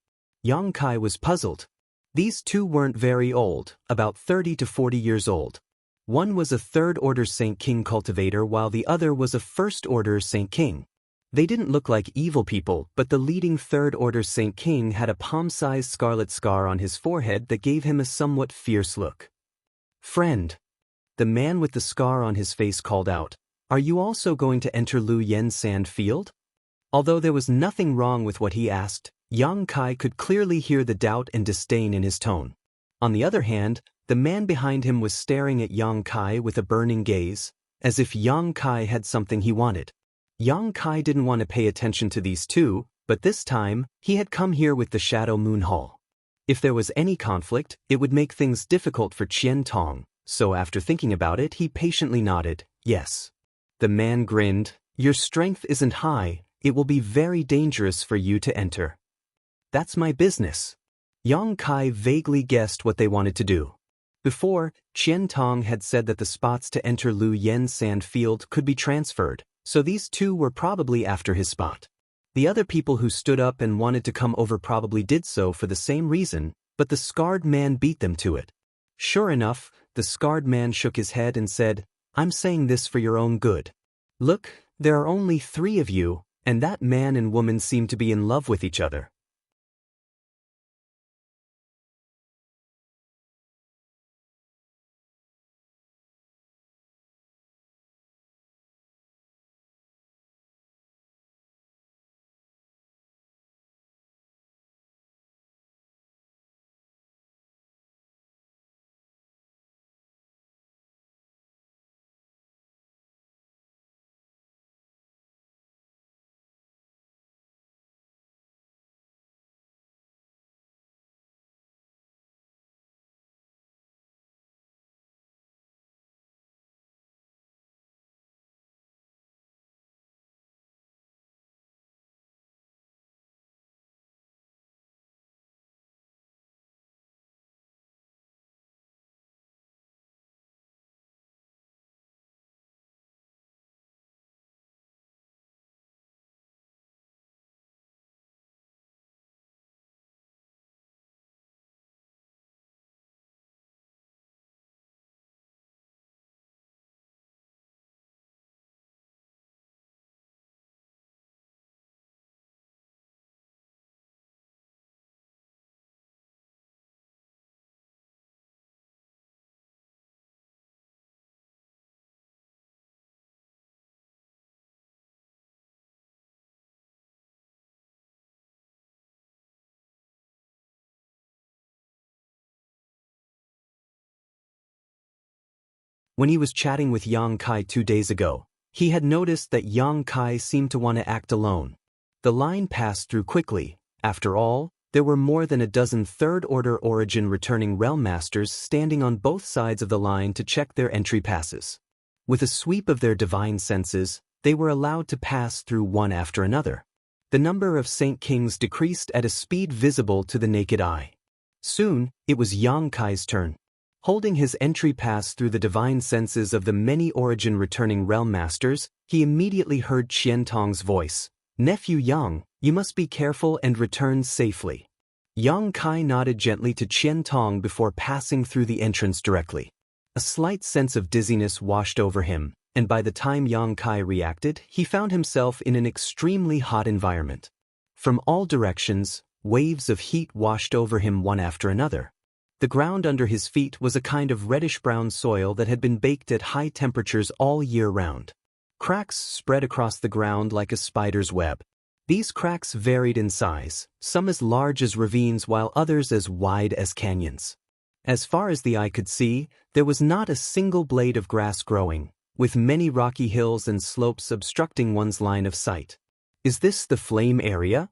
Yang Kai was puzzled. These 2 weren't very old, about 30 to 40 years old. One was a third-order Saint King cultivator while the other was a first-order Saint King. They didn't look like evil people, but the leading third-order Saint King had a palm-sized scarlet scar on his forehead that gave him a somewhat fierce look. "Friend," the man with the scar on his face called out, "are you also going to enter Lu Yen Sand Field?" Although there was nothing wrong with what he asked, Yang Kai could clearly hear the doubt and disdain in his tone. On the other hand, the man behind him was staring at Yang Kai with a burning gaze, as if Yang Kai had something he wanted. Yang Kai didn't want to pay attention to these 2, but this time, he had come here with the Shadow Moon Hall. If there was any conflict, it would make things difficult for Qian Tong, so after thinking about it he patiently nodded, yes. The man grinned, "Your strength isn't high, it will be very dangerous for you to enter." "That's my business." Yang Kai vaguely guessed what they wanted to do. Before, Qian Tong had said that the spots to enter Lu Yen Sand Field could be transferred, so these 2 were probably after his spot. The other people who stood up and wanted to come over probably did so for the same reason, but the scarred man beat them to it. Sure enough, the scarred man shook his head and said, "I'm saying this for your own good. Look, there are only 3 of you, and that man and woman seem to be in love with each other." When he was chatting with Yang Kai 2 days ago, he had noticed that Yang Kai seemed to want to act alone. The line passed through quickly. After all, there were more than a dozen third-order origin returning realm masters standing on both sides of the line to check their entry passes. With a sweep of their divine senses, they were allowed to pass through one after another. The number of Saint Kings decreased at a speed visible to the naked eye. Soon, it was Yang Kai's turn. Holding his entry pass through the divine senses of the many origin returning realm masters, he immediately heard Qian Tong's voice. "Nephew Yang, you must be careful and return safely." Yang Kai nodded gently to Qian Tong before passing through the entrance directly. A slight sense of dizziness washed over him, and by the time Yang Kai reacted, he found himself in an extremely hot environment. From all directions, waves of heat washed over him one after another. The ground under his feet was a kind of reddish-brown soil that had been baked at high temperatures all year round. Cracks spread across the ground like a spider's web. These cracks varied in size, some as large as ravines while others as wide as canyons. As far as the eye could see, there was not a single blade of grass growing, with many rocky hills and slopes obstructing one's line of sight. Is this the flame area?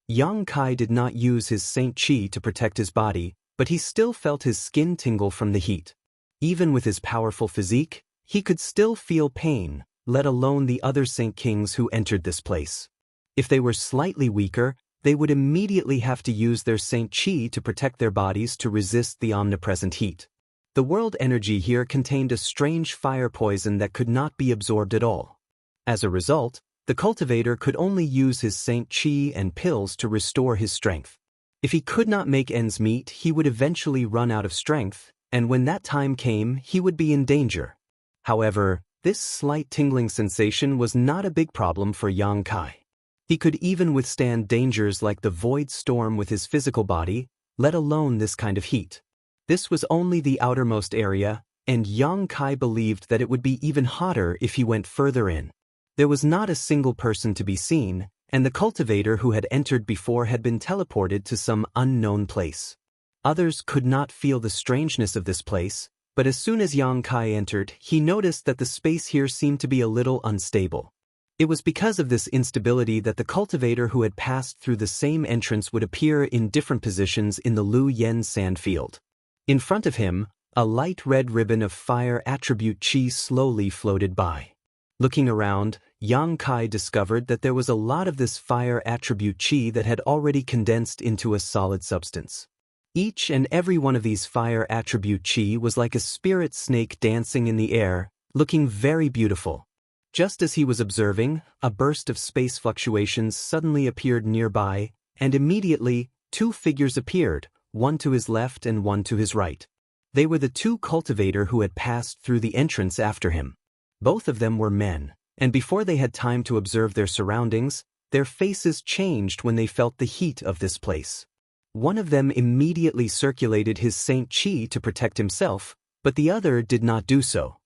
Yang Kai did not use his Saint Qi to protect his body, but he still felt his skin tingle from the heat. Even with his powerful physique, he could still feel pain, let alone the other Saint Kings who entered this place. If they were slightly weaker, they would immediately have to use their Saint Qi to protect their bodies to resist the omnipresent heat. The world energy here contained a strange fire poison that could not be absorbed at all. As a result, the cultivator could only use his Saint Qi and pills to restore his strength. If he could not make ends meet, he would eventually run out of strength, and when that time came, he would be in danger. However, this slight tingling sensation was not a big problem for Yang Kai. He could even withstand dangers like the void storm with his physical body, let alone this kind of heat. This was only the outermost area, and Yang Kai believed that it would be even hotter if he went further in. There was not a single person to be seen, and the cultivator who had entered before had been teleported to some unknown place. Others could not feel the strangeness of this place, but as soon as Yang Kai entered, he noticed that the space here seemed to be a little unstable. It was because of this instability that the cultivator who had passed through the same entrance would appear in different positions in the Lu Yen sand field. In front of him, a light red ribbon of fire attribute Qi slowly floated by. Looking around, Yang Kai discovered that there was a lot of this fire attribute Qi that had already condensed into a solid substance. Each and every one of these fire attribute Qi was like a spirit snake dancing in the air, looking very beautiful. Just as he was observing, a burst of space fluctuations suddenly appeared nearby, and immediately, two figures appeared, one to his left and one to his right. They were the two cultivator who had passed through the entrance after him. Both of them were men, and before they had time to observe their surroundings, their faces changed when they felt the heat of this place. One of them immediately circulated his Saint Qi to protect himself, but the other did not do so.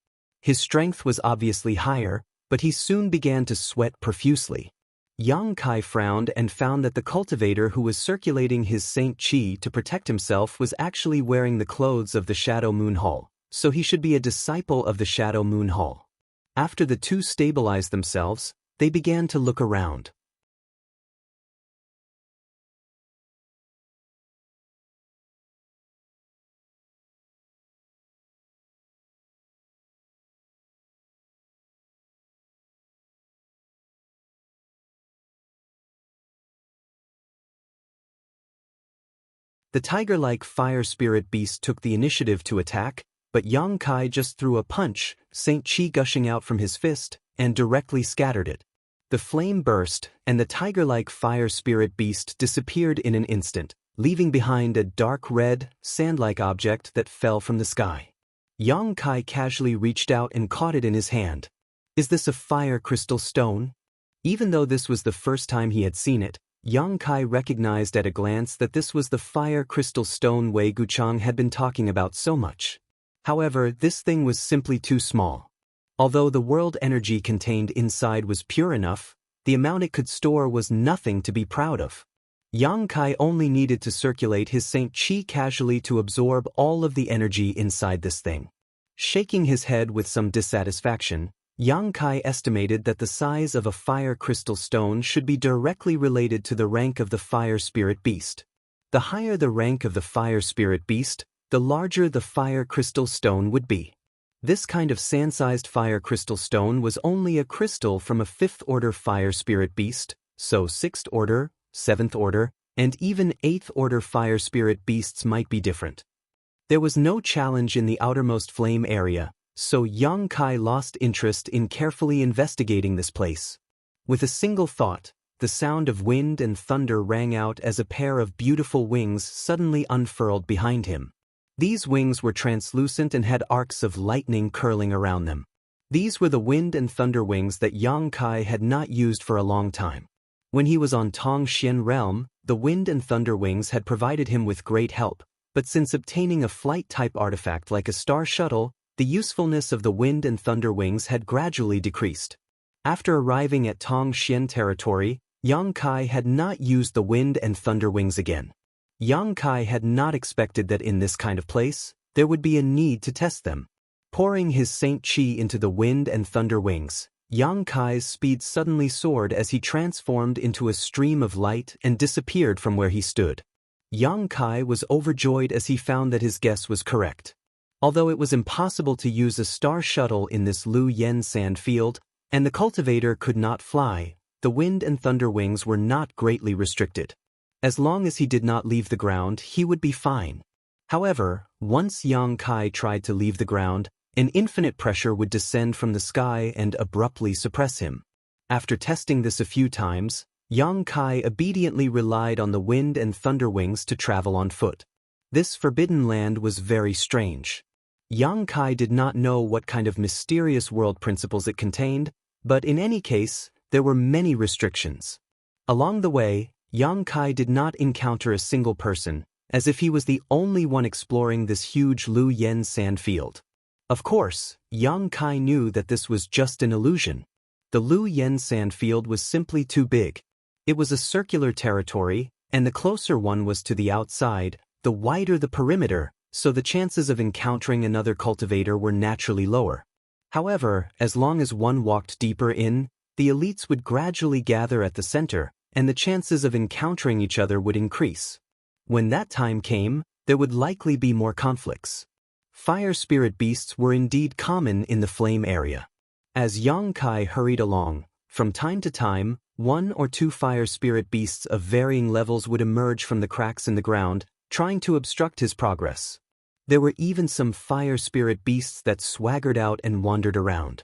His strength was obviously higher, but he soon began to sweat profusely. Yang Kai frowned and found that the cultivator who was circulating his Saint Qi to protect himself was actually wearing the clothes of the Shadow Moon Hall, so he should be a disciple of the Shadow Moon Hall. After the two stabilized themselves, they began to look around. The tiger-like fire spirit beast took the initiative to attack, but Yang Kai just threw a punch, Saint Qi gushing out from his fist, and directly scattered it. The flame burst, and the tiger-like fire spirit beast disappeared in an instant, leaving behind a dark red, sand-like object that fell from the sky. Yang Kai casually reached out and caught it in his hand. Is this a fire crystal stone? Even though this was the first time he had seen it, Yang Kai recognized at a glance that this was the fire crystal stone Wei Guchang had been talking about so much. However, this thing was simply too small. Although the world energy contained inside was pure enough, the amount it could store was nothing to be proud of. Yang Kai only needed to circulate his Saint Qi casually to absorb all of the energy inside this thing. Shaking his head with some dissatisfaction, Yang Kai estimated that the size of a fire crystal stone should be directly related to the rank of the fire spirit beast. The higher the rank of the fire spirit beast, the larger the fire crystal stone would be. This kind of sand-sized fire crystal stone was only a crystal from a 5th-order fire spirit beast, so 6th order, 7th order, and even 8th order fire spirit beasts might be different. There was no challenge in the outermost flame area, so Yang Kai lost interest in carefully investigating this place. With a single thought, the sound of wind and thunder rang out as a pair of beautiful wings suddenly unfurled behind him. These wings were translucent and had arcs of lightning curling around them. These were the wind and thunder wings that Yang Kai had not used for a long time. When he was on Tong Xian realm, the wind and thunder wings had provided him with great help, but since obtaining a flight-type artifact like a star shuttle, the usefulness of the wind and thunder wings had gradually decreased. After arriving at Tong Xian territory, Yang Kai had not used the wind and thunder wings again. Yang Kai had not expected that in this kind of place, there would be a need to test them. Pouring his Saint Chi into the wind and thunder wings, Yang Kai's speed suddenly soared as he transformed into a stream of light and disappeared from where he stood. Yang Kai was overjoyed as he found that his guess was correct. Although it was impossible to use a star shuttle in this Lu Yen sand field, and the cultivator could not fly, the wind and thunder wings were not greatly restricted. As long as he did not leave the ground, he would be fine. However, once Yang Kai tried to leave the ground, an infinite pressure would descend from the sky and abruptly suppress him. After testing this a few times, Yang Kai obediently relied on the wind and thunder wings to travel on foot. This forbidden land was very strange. Yang Kai did not know what kind of mysterious world principles it contained, but in any case, there were many restrictions. Along the way, Yang Kai did not encounter a single person, as if he was the only one exploring this huge Lu Yen sand field. Of course, Yang Kai knew that this was just an illusion. The Lu Yen sand field was simply too big. It was a circular territory, and the closer one was to the outside, the wider the perimeter, so the chances of encountering another cultivator were naturally lower. However, as long as one walked deeper in, the elites would gradually gather at the center, and the chances of encountering each other would increase. When that time came, there would likely be more conflicts. Fire spirit beasts were indeed common in the flame area. As Yang Kai hurried along, from time to time, 1 or 2 fire spirit beasts of varying levels would emerge from the cracks in the ground, trying to obstruct his progress. There were even some fire spirit beasts that swaggered out and wandered around.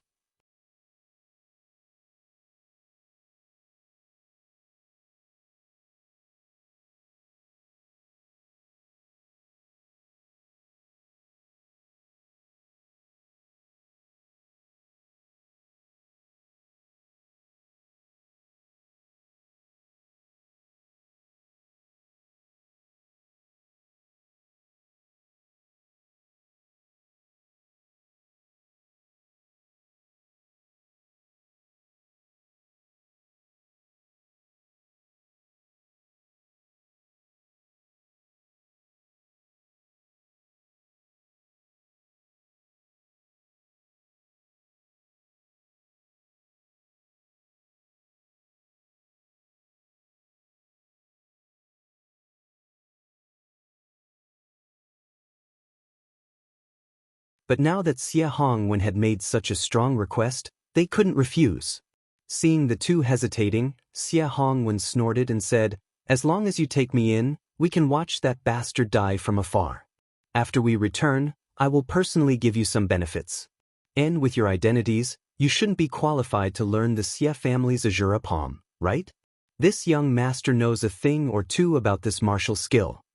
But now that Xie Hongwen had made such a strong request, they couldn't refuse. Seeing the two hesitating, Xie Hongwen snorted and said, "As long as you take me in, we can watch that bastard die from afar. After we return, I will personally give you some benefits. And with your identities, you shouldn't be qualified to learn the Xie family's Azura palm, right? This young master knows a thing or two about this martial skill."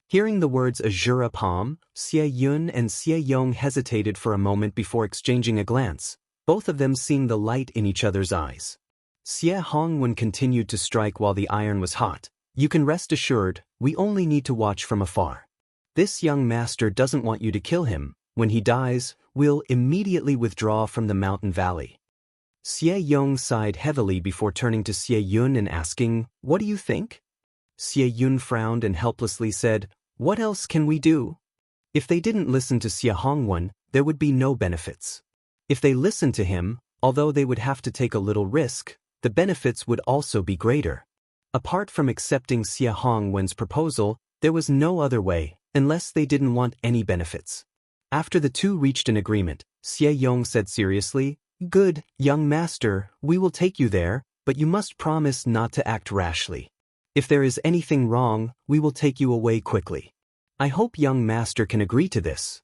Hearing the words Azura palm, Xie Yun and Xie Yong hesitated for a moment before exchanging a glance, both of them seeing the light in each other's eyes. Xie Hongwen continued to strike while the iron was hot. "You can rest assured, we only need to watch from afar. This young master doesn't want you to kill him. When he dies, we'll immediately withdraw from the mountain valley." Xie Yong sighed heavily before turning to Xie Yun and asking, "What do you think?" Xie Yun frowned and helplessly said, "What else can we do?" If they didn't listen to Xie Hongwen, there would be no benefits. If they listened to him, although they would have to take a little risk, the benefits would also be greater. Apart from accepting Xie Hongwen's proposal, there was no other way, unless they didn't want any benefits. After the two reached an agreement, Xie Yong said seriously, "Good, young master, we will take you there, but you must promise not to act rashly. If there is anything wrong, we will take you away quickly. I hope young master can agree to this."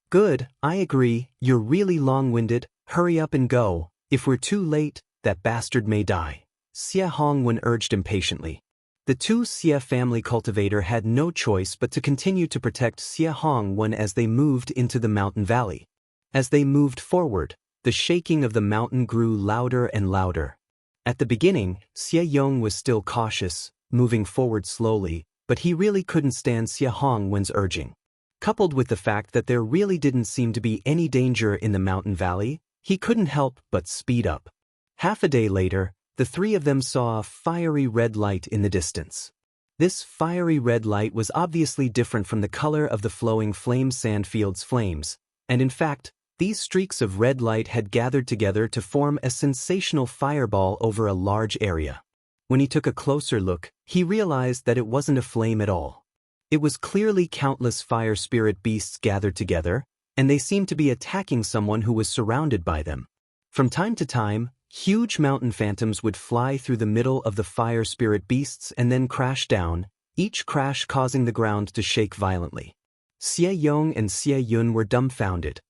"Good, I agree, you're really long-winded, hurry up and go, if we're too late, that bastard may die," Xie Hongwen urged impatiently. The two Xie family cultivator had no choice but to continue to protect Xie Hongwen as they moved into the mountain valley. As they moved forward, the shaking of the mountain grew louder and louder. At the beginning, Xie Yong was still cautious, moving forward slowly, but he really couldn't stand Xie Hongwen's urging. Coupled with the fact that there really didn't seem to be any danger in the mountain valley, he couldn't help but speed up. Half a day later, the three of them saw a fiery red light in the distance. This fiery red light was obviously different from the color of the flowing flame sandfield's flames, and in fact, these streaks of red light had gathered together to form a sensational fireball over a large area. When he took a closer look, he realized that it wasn't a flame at all. It was clearly countless fire spirit beasts gathered together, and they seemed to be attacking someone who was surrounded by them. From time to time, huge mountain phantoms would fly through the middle of the fire spirit beasts and then crash down, each crash causing the ground to shake violently. Xie Yong and Xie Yun were dumbfounded.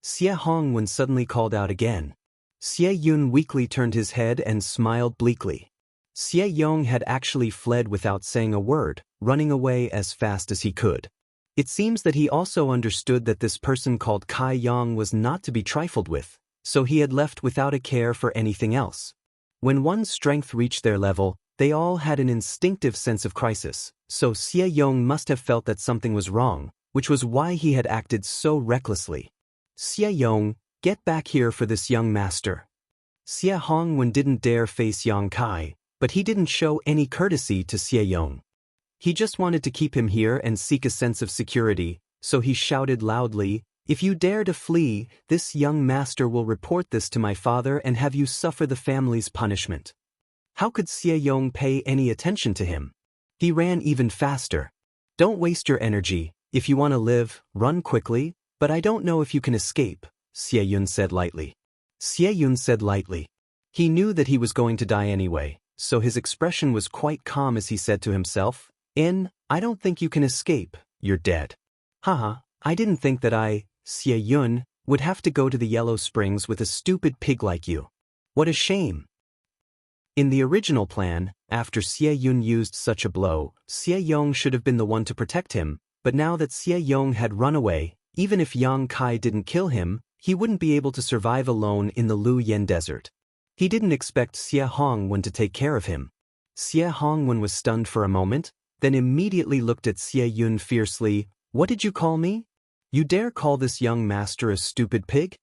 Xie Hongwen suddenly called out again. Xie Yun weakly turned his head and smiled bleakly. Xie Yong had actually fled without saying a word, running away as fast as he could. It seems that he also understood that this person called Kai Yang was not to be trifled with, so he had left without a care for anything else. When one's strength reached their level, they all had an instinctive sense of crisis, so Xie Yong must have felt that something was wrong, which was why he had acted so recklessly. "Xie Yong, get back here for this young master." Xie Hongwen didn't dare face Yang Kai, but he didn't show any courtesy to Xie Yong. He just wanted to keep him here and seek a sense of security, so he shouted loudly, "If you dare to flee, this young master will report this to my father and have you suffer the family's punishment." How could Xie Yong pay any attention to him? He ran even faster. "Don't waste your energy, if you want to live, run quickly, but I don't know if you can escape," Xie Yun said lightly. Xie Yun said lightly. He knew that he was going to die anyway, so his expression was quite calm as he said to himself, I don't think you can escape, you're dead." "Haha, I didn't think that Xie Yun, would have to go to the Yellow Springs with a stupid pig like you. What a shame." In the original plan, after Xie Yun used such a blow, Xie Yong should have been the one to protect him, but now that Xie Yong had run away, even if Yang Kai didn't kill him, he wouldn't be able to survive alone in the Lu Yen Desert. He didn't expect Xie Hongwen to take care of him. Xie Hongwen was stunned for a moment, then immediately looked at Xie Yun fiercely. "What did you call me? You dare call this young master a stupid pig?"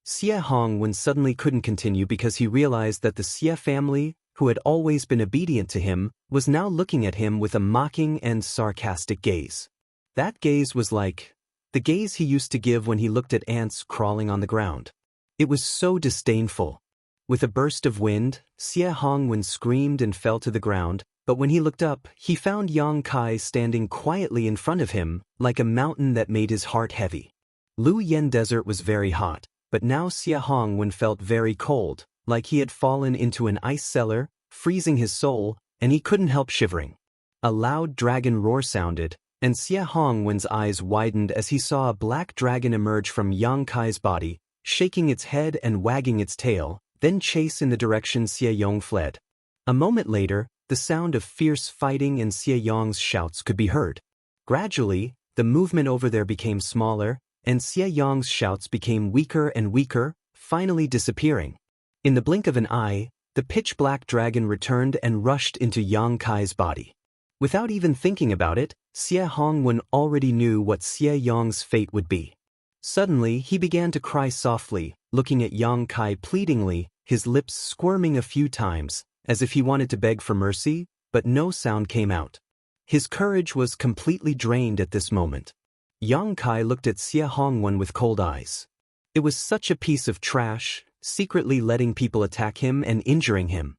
Xie Hongwen suddenly couldn't continue because he realized that the Xie family, who had always been obedient to him, was now looking at him with a mocking and sarcastic gaze. That gaze was like the gaze he used to give when he looked at ants crawling on the ground. It was so disdainful. With a burst of wind, Xie Hongwen screamed and fell to the ground, but when he looked up, he found Yang Kai standing quietly in front of him, like a mountain that made his heart heavy. Lu Yen Desert was very hot, but now Xie Hongwen felt very cold, like he had fallen into an ice cellar, freezing his soul, and he couldn't help shivering. A loud dragon roar sounded, and Xie Hongwen's eyes widened as he saw a black dragon emerge from Yang Kai's body, shaking its head and wagging its tail, then chase in the direction Xie Yong fled. A moment later, the sound of fierce fighting and Xie Yong's shouts could be heard. Gradually, the movement over there became smaller, and Xie Yong's shouts became weaker and weaker, finally disappearing. In the blink of an eye, the pitch-black dragon returned and rushed into Yang Kai's body. Without even thinking about it, Xie Hongwen already knew what Xie Yong's fate would be. Suddenly, he began to cry softly, looking at Yang Kai pleadingly, his lips squirming a few times, as if he wanted to beg for mercy, but no sound came out. His courage was completely drained at this moment. Yang Kai looked at Xie Hongwen with cold eyes. It was such a piece of trash, secretly letting people attack him and injuring him.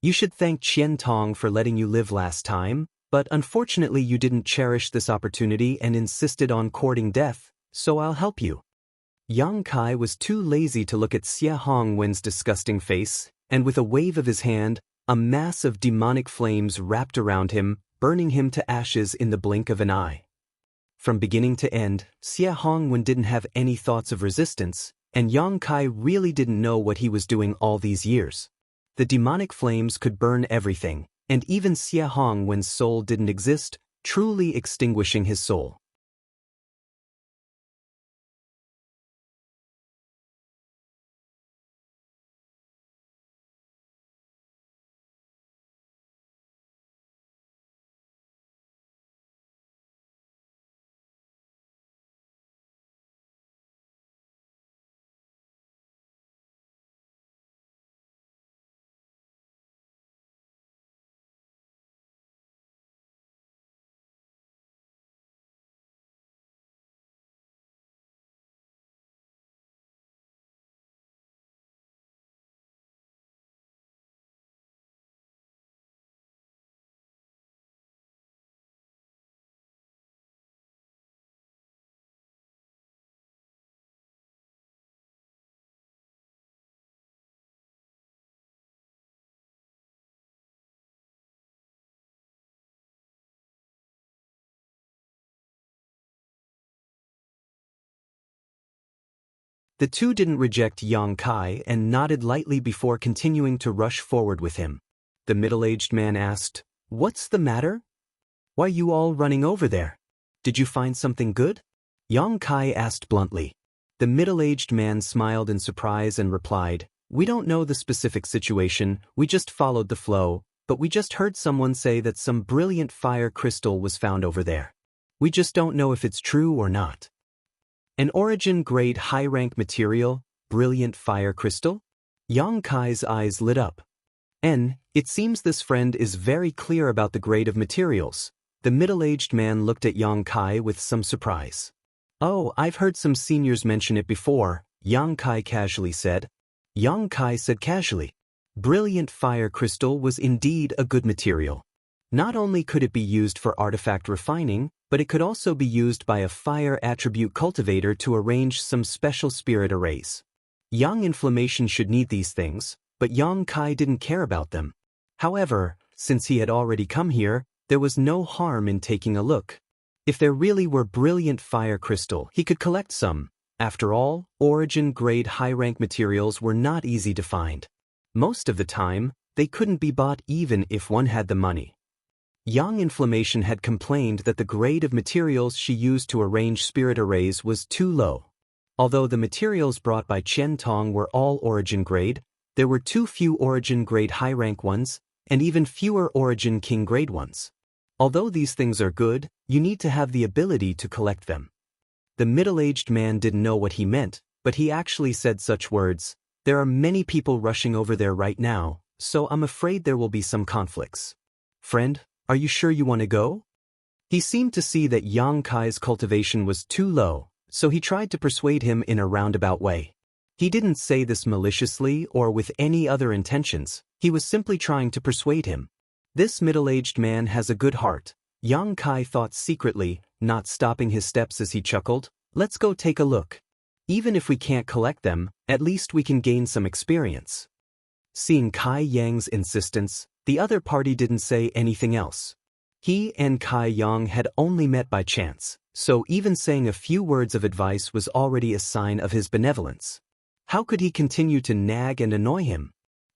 You should thank Qian Tong for letting you live last time, but unfortunately you didn't cherish this opportunity and insisted on courting death, so I'll help you. Yang Kai was too lazy to look at Xie Hongwen's disgusting face, and with a wave of his hand, a mass of demonic flames wrapped around him, burning him to ashes in the blink of an eye. From beginning to end, Xie Hongwen didn't have any thoughts of resistance, and Yang Kai really didn't know what he was doing all these years. The demonic flames could burn everything, and even Xie Hongwen's soul didn't exist, truly extinguishing his soul. The two didn't reject Yang Kai and nodded lightly before continuing to rush forward with him. The middle-aged man asked, "What's the matter? Why are you all running over there? Did you find something good?" Yang Kai asked bluntly. The middle-aged man smiled in surprise and replied, "We don't know the specific situation, we just followed the flow, but we just heard someone say that some brilliant fire crystal was found over there. We just don't know if it's true or not." An origin-grade high-rank material, brilliant fire crystal? Yang Kai's eyes lit up. It seems this friend is very clear about the grade of materials. The middle-aged man looked at Yang Kai with some surprise. "Oh, I've heard some seniors mention it before," Yang Kai casually said. Yang Kai said casually, "Brilliant fire crystal was indeed a good material. Not only could it be used for artifact refining, but it could also be used by a fire attribute cultivator to arrange some special spirit arrays. Yang Inflammation should need these things, but Yang Kai didn't care about them. However, since he had already come here, there was no harm in taking a look. If there really were brilliant fire crystal, he could collect some. After all, origin-grade high-rank materials were not easy to find. Most of the time, they couldn't be bought even if one had the money. Yang Inflammation had complained that the grade of materials she used to arrange spirit arrays was too low. Although the materials brought by Qian Tong were all origin grade, there were too few origin grade high rank ones, and even fewer origin king grade ones. Although these things are good, you need to have the ability to collect them. The middle-aged man didn't know what he meant, but he actually said such words, "There are many people rushing over there right now, so I'm afraid there will be some conflicts. Friend, are you sure you want to go?" He seemed to see that Yang Kai's cultivation was too low, so he tried to persuade him in a roundabout way. He didn't say this maliciously or with any other intentions, he was simply trying to persuade him. This middle-aged man has a good heart, Yang Kai thought secretly, not stopping his steps as he chuckled. "Let's go take a look. Even if we can't collect them, at least we can gain some experience." Seeing Kai Yang's insistence, the other party didn't say anything else. He and Kai Yang had only met by chance, so even saying a few words of advice was already a sign of his benevolence. How could he continue to nag and annoy him?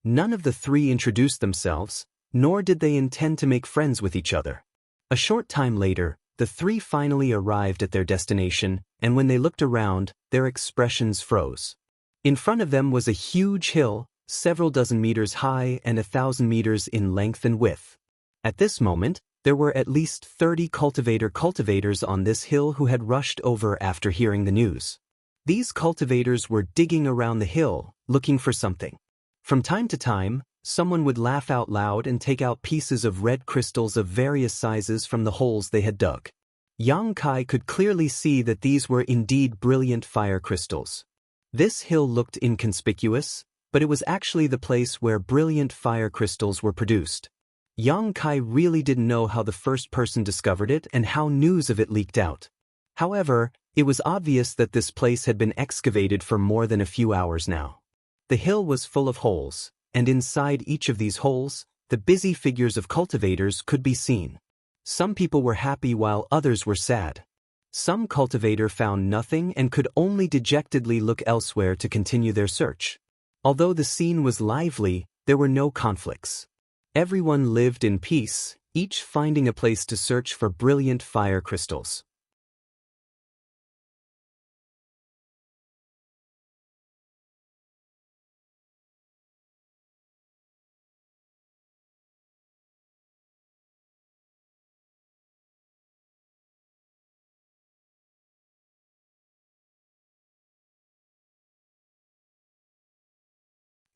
None of the three introduced themselves, nor did they intend to make friends with each other. A short time later, the three finally arrived at their destination, and when they looked around, their expressions froze. In front of them was a huge hill, several dozen meters high and 1,000 meters in length and width. At this moment, there were at least 30 cultivators on this hill who had rushed over after hearing the news. These cultivators were digging around the hill, looking for something. From time to time, someone would laugh out loud and take out pieces of red crystals of various sizes from the holes they had dug. Yang Kai could clearly see that these were indeed brilliant fire crystals. This hill looked inconspicuous, but it was actually the place where brilliant fire crystals were produced. Yang Kai really didn't know how the first person discovered it and how news of it leaked out. However, it was obvious that this place had been excavated for more than a few hours now. The hill was full of holes, and inside each of these holes, the busy figures of cultivators could be seen. Some people were happy while others were sad. Some cultivator found nothing and could only dejectedly look elsewhere to continue their search. Although the scene was lively, there were no conflicts. Everyone lived in peace, each finding a place to search for brilliant fire crystals.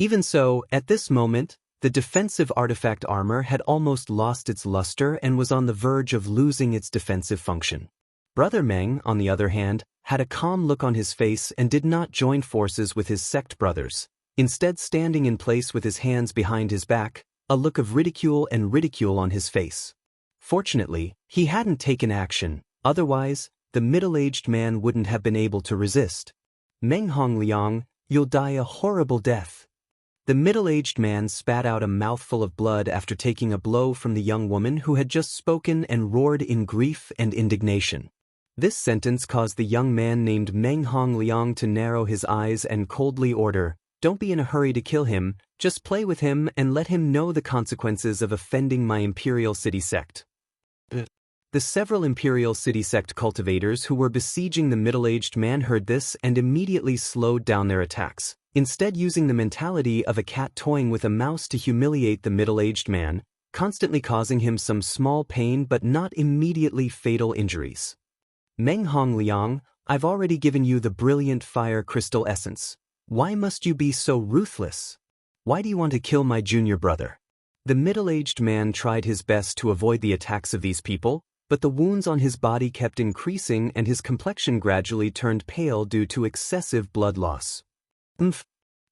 Even so, at this moment, the defensive artifact armor had almost lost its luster and was on the verge of losing its defensive function. Brother Meng, on the other hand, had a calm look on his face and did not join forces with his sect brothers, instead standing in place with his hands behind his back, a look of ridicule on his face. Fortunately, he hadn't taken action, otherwise, the middle-aged man wouldn't have been able to resist. Meng Hongliang, you'll die a horrible death. The middle-aged man spat out a mouthful of blood after taking a blow from the young woman who had just spoken and roared in grief and indignation. This sentence caused the young man named Meng Hongliang to narrow his eyes and coldly order, "Don't be in a hurry to kill him, just play with him and let him know the consequences of offending my Imperial City sect." The several Imperial City sect cultivators who were besieging the middle-aged man heard this and immediately slowed down their attacks, instead using the mentality of a cat toying with a mouse to humiliate the middle-aged man, constantly causing him some small pain but not immediately fatal injuries. Meng Hongliang, I've already given you the brilliant fire crystal essence. Why must you be so ruthless? Why do you want to kill my junior brother? The middle-aged man tried his best to avoid the attacks of these people, but the wounds on his body kept increasing and his complexion gradually turned pale due to excessive blood loss.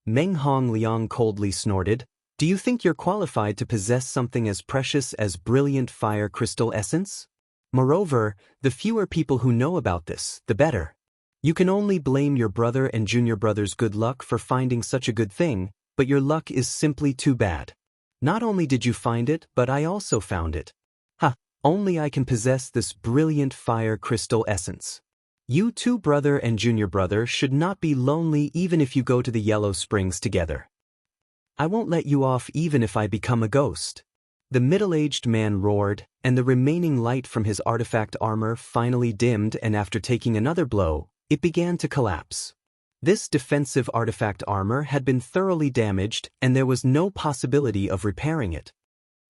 Meng Hongliang coldly snorted, "Do you think you're qualified to possess something as precious as brilliant fire crystal essence? Moreover, the fewer people who know about this, the better. You can only blame your brother and junior brother's good luck for finding such a good thing, but your luck is simply too bad. Not only did you find it, but I also found it. Only I can possess this brilliant fire crystal essence. You two, brother and junior brother, should not be lonely even if you go to the Yellow Springs together. I won't let you off even if I become a ghost." The middle-aged man roared, and the remaining light from his artifact armor finally dimmed, and after taking another blow, it began to collapse. This defensive artifact armor had been thoroughly damaged and there was no possibility of repairing it.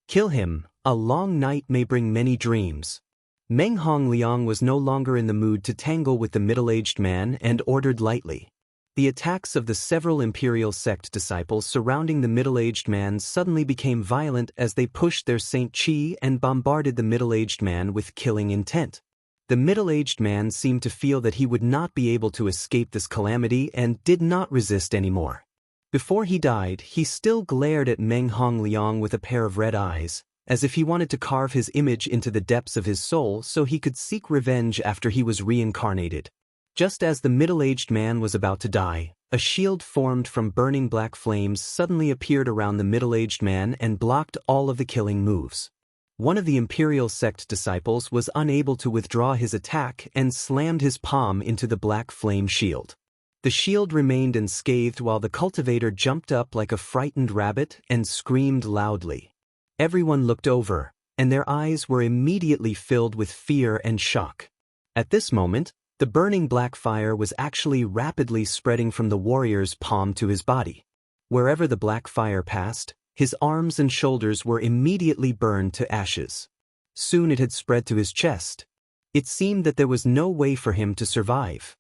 "Kill him, a long night may bring many dreams." Meng Hongliang was no longer in the mood to tangle with the middle-aged man and ordered lightly. The attacks of the several Imperial sect disciples surrounding the middle-aged man suddenly became violent as they pushed their Saint Chi and bombarded the middle-aged man with killing intent. The middle-aged man seemed to feel that he would not be able to escape this calamity and did not resist anymore. Before he died, he still glared at Meng Hongliang with a pair of red eyes, as if he wanted to carve his image into the depths of his soul so he could seek revenge after he was reincarnated. Just as the middle-aged man was about to die, a shield formed from burning black flames suddenly appeared around the middle-aged man and blocked all of the killing moves. One of the imperial sect disciples was unable to withdraw his attack and slammed his palm into the black flame shield. The shield remained unscathed while the cultivator jumped up like a frightened rabbit and screamed loudly. Everyone looked over, and their eyes were immediately filled with fear and shock. At this moment, the burning black fire was actually rapidly spreading from the warrior's palm to his body. Wherever the black fire passed, his arms and shoulders were immediately burned to ashes. Soon it had spread to his chest. It seemed that there was no way for him to survive.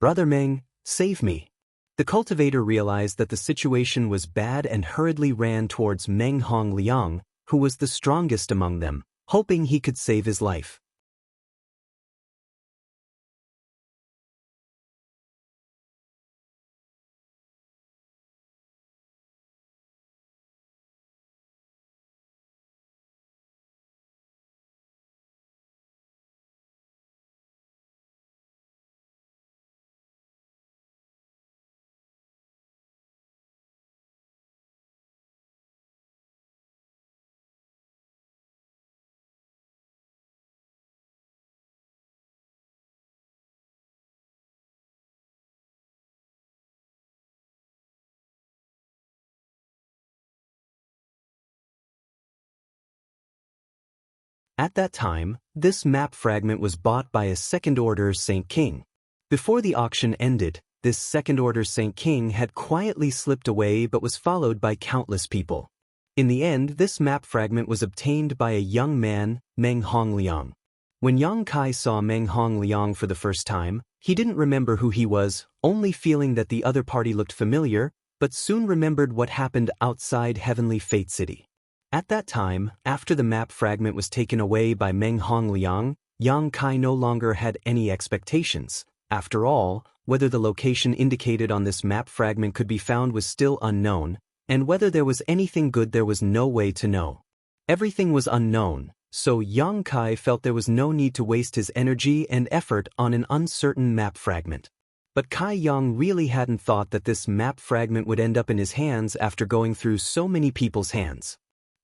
"Brother Meng, save me." The cultivator realized that the situation was bad and hurriedly ran towards Meng Hongliang, who was the strongest among them, hoping he could save his life. At that time, this map fragment was bought by a second-order Saint King. Before the auction ended, this second-order Saint King had quietly slipped away but was followed by countless people. In the end, this map fragment was obtained by a young man, Meng Hongliang. When Yang Kai saw Meng Hongliang for the first time, he didn't remember who he was, only feeling that the other party looked familiar, but soon remembered what happened outside Heavenly Fate City. At that time, after the map fragment was taken away by Meng Hongliang, Yang Kai no longer had any expectations. After all, whether the location indicated on this map fragment could be found was still unknown, and whether there was anything good there was no way to know. Everything was unknown, so Yang Kai felt there was no need to waste his energy and effort on an uncertain map fragment. But Kai Yang really hadn't thought that this map fragment would end up in his hands after going through so many people's hands.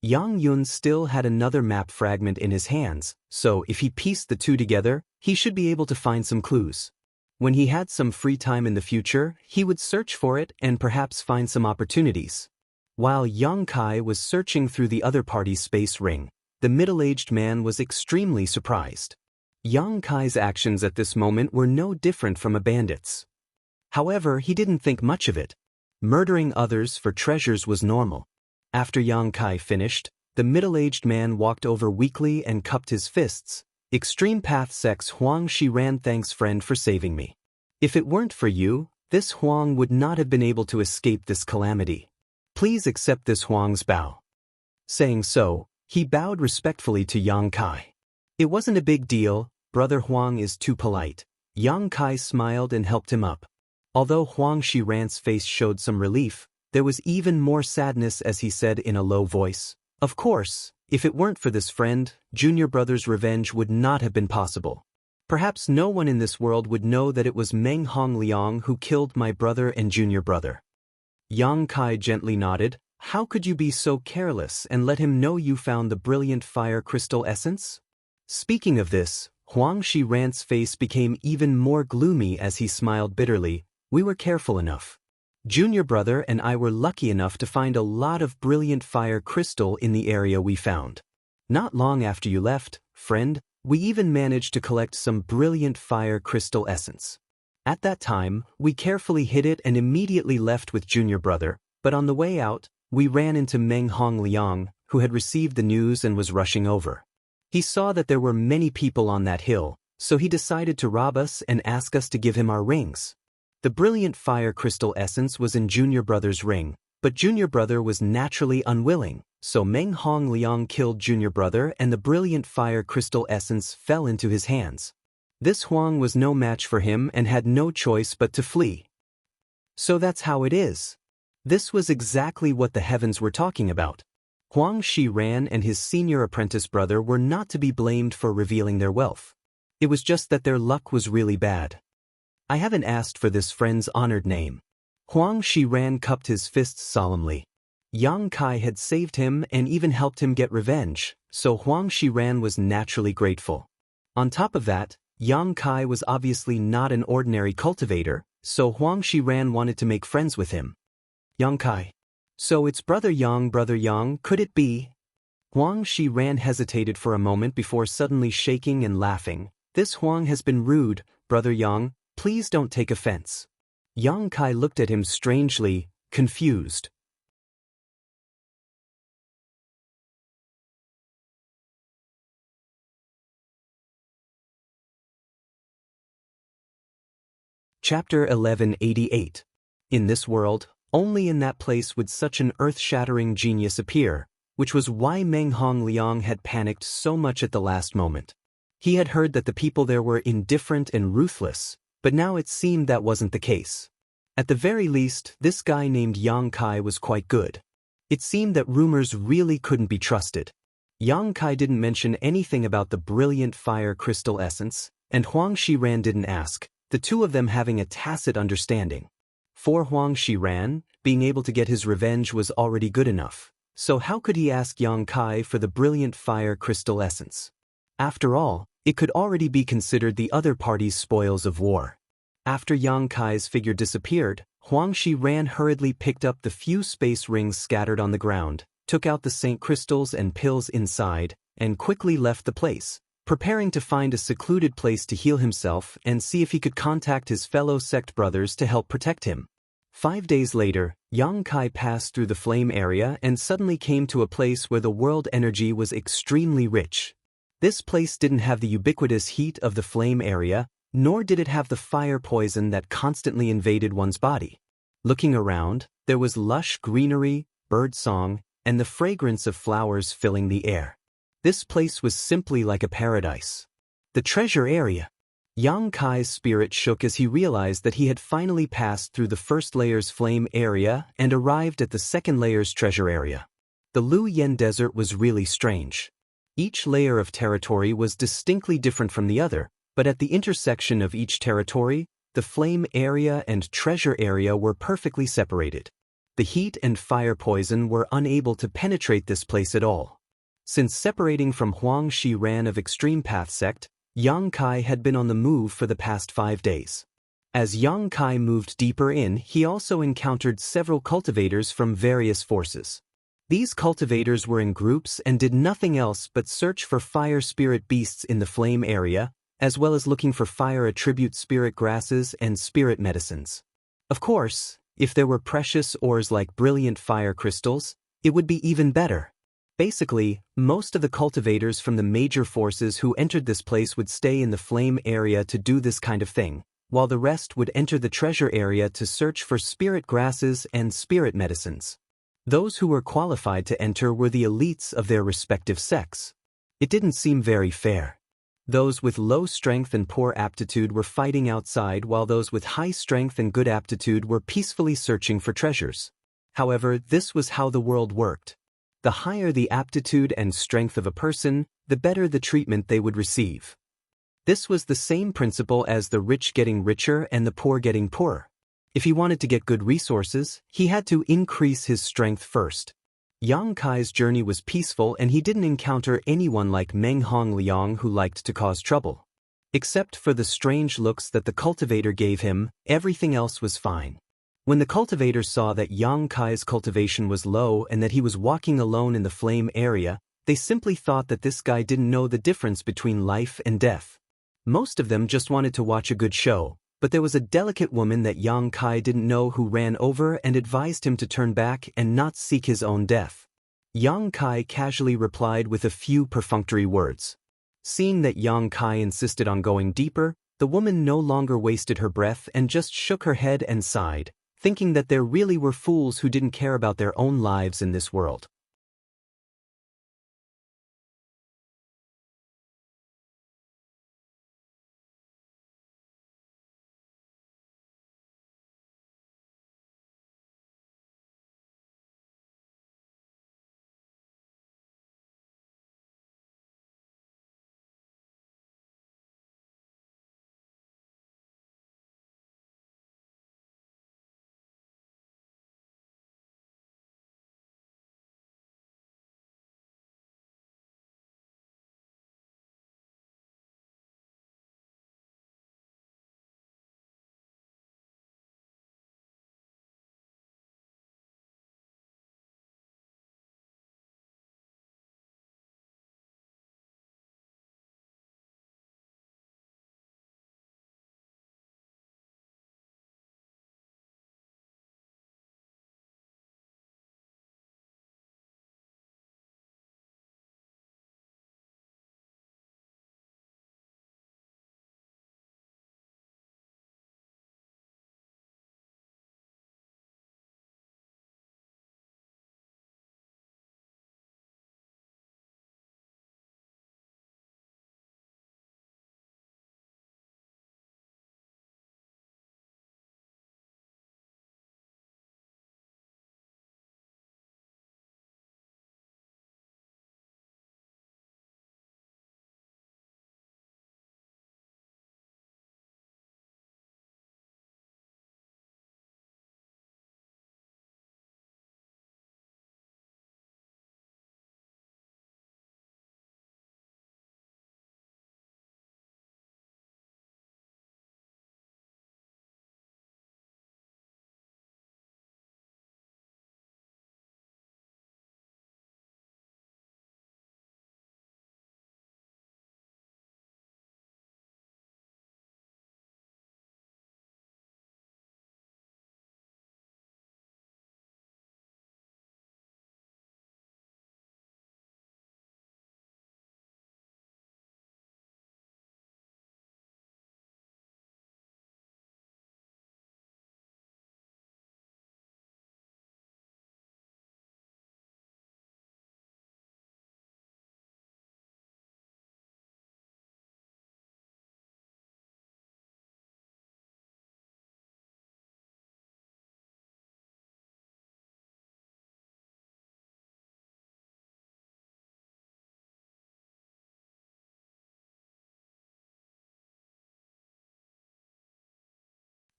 Yang Yun still had another map fragment in his hands, so if he pieced the two together, he should be able to find some clues. When he had some free time in the future, he would search for it and perhaps find some opportunities. While Yang Kai was searching through the other party's space ring, the middle-aged man was extremely surprised. Yang Kai's actions at this moment were no different from a bandit's. However, he didn't think much of it. Murdering others for treasures was normal. After Yang Kai finished, the middle-aged man walked over weakly and cupped his fists. "Extreme Path Sex Huang Shiran, thanks friend for saving me. If it weren't for you, this Huang would not have been able to escape this calamity. Please accept this Huang's bow." Saying so, he bowed respectfully to Yang Kai. "It wasn't a big deal, brother Huang is too polite." Yang Kai smiled and helped him up. Although Huang Shiran's face showed some relief, there was even more sadness as he said in a low voice, "Of course, if it weren't for this friend, Junior Brother's revenge would not have been possible. Perhaps no one in this world would know that it was Meng Hongliang who killed my brother and Junior Brother." Yang Kai gently nodded. "How could you be so careless and let him know you found the brilliant fire crystal essence?" Speaking of this, Huang Shiran's face became even more gloomy as he smiled bitterly. "We were careful enough. Junior Brother and I were lucky enough to find a lot of brilliant fire crystal in the area we found. Not long after you left, friend, we even managed to collect some brilliant fire crystal essence. At that time, we carefully hid it and immediately left with Junior Brother, but on the way out, we ran into Meng Hongliang, who had received the news and was rushing over. He saw that there were many people on that hill, so he decided to rob us and ask us to give him our rings. The brilliant fire crystal essence was in Junior Brother's ring, but Junior Brother was naturally unwilling, so Meng Hongliang killed Junior Brother and the brilliant fire crystal essence fell into his hands. This Huang was no match for him and had no choice but to flee. So that's how it is. This was exactly what the heavens were talking about. Huang Shiran and his senior apprentice brother were not to be blamed for revealing their wealth. It was just that their luck was really bad. I haven't asked for this friend's honored name. Huang Shiran cupped his fists solemnly. Yang Kai had saved him and even helped him get revenge, so Huang Shiran was naturally grateful. On top of that, Yang Kai was obviously not an ordinary cultivator, so Huang Shiran wanted to make friends with him. Yang Kai. So it's Brother Yang, could it be? Huang Shiran hesitated for a moment before suddenly shaking and laughing. This Huang has been rude, Brother Yang, please don't take offense. Yang Kai looked at him strangely, confused. Chapter 1188. In this world, only in that place would such an earth-shattering genius appear, which was why Meng Hongliang had panicked so much at the last moment. He had heard that the people there were indifferent and ruthless, but now it seemed that wasn't the case. At the very least, this guy named Yang Kai was quite good. It seemed that rumors really couldn't be trusted. Yang Kai didn't mention anything about the brilliant fire crystal essence, and Huang Shiran didn't ask, the two of them having a tacit understanding. For Huang Shiran, being able to get his revenge was already good enough, so how could he ask Yang Kai for the brilliant fire crystal essence? After all, it could already be considered the other party's spoils of war. After Yang Kai's figure disappeared, Huang Shiran hurriedly picked up the few space rings scattered on the ground, took out the saint crystals and pills inside, and quickly left the place, preparing to find a secluded place to heal himself and see if he could contact his fellow sect brothers to help protect him. 5 days later, Yang Kai passed through the flame area and suddenly came to a place where the world energy was extremely rich. This place didn't have the ubiquitous heat of the flame area, nor did it have the fire poison that constantly invaded one's body. Looking around, there was lush greenery, bird song, and the fragrance of flowers filling the air. This place was simply like a paradise. The treasure area. Yang Kai's spirit shook as he realized that he had finally passed through the first layer's flame area and arrived at the second layer's treasure area. The Lu Yen Desert was really strange. Each layer of territory was distinctly different from the other, but at the intersection of each territory, the flame area and treasure area were perfectly separated. The heat and fire poison were unable to penetrate this place at all. Since separating from Huang Shiran of Extreme Path Sect, Yang Kai had been on the move for the past 5 days. As Yang Kai moved deeper in, he also encountered several cultivators from various forces. These cultivators were in groups and did nothing else but search for fire spirit beasts in the flame area, as well as looking for fire attribute spirit grasses and spirit medicines. Of course, if there were precious ores like brilliant fire crystals, it would be even better. Basically, most of the cultivators from the major forces who entered this place would stay in the flame area to do this kind of thing, while the rest would enter the treasure area to search for spirit grasses and spirit medicines. Those who were qualified to enter were the elites of their respective sects. It didn't seem very fair. Those with low strength and poor aptitude were fighting outside while those with high strength and good aptitude were peacefully searching for treasures. However, this was how the world worked. The higher the aptitude and strength of a person, the better the treatment they would receive. This was the same principle as the rich getting richer and the poor getting poorer. If he wanted to get good resources, he had to increase his strength first. Yang Kai's journey was peaceful and he didn't encounter anyone like Meng Hongliang who liked to cause trouble. Except for the strange looks that the cultivator gave him, everything else was fine. When the cultivator saw that Yang Kai's cultivation was low and that he was walking alone in the flame area, they simply thought that this guy didn't know the difference between life and death. Most of them just wanted to watch a good show, but there was a delicate woman that Yang Kai didn't know who ran over and advised him to turn back and not seek his own death. Yang Kai casually replied with a few perfunctory words. Seeing that Yang Kai insisted on going deeper, the woman no longer wasted her breath and just shook her head and sighed, thinking that there really were fools who didn't care about their own lives in this world.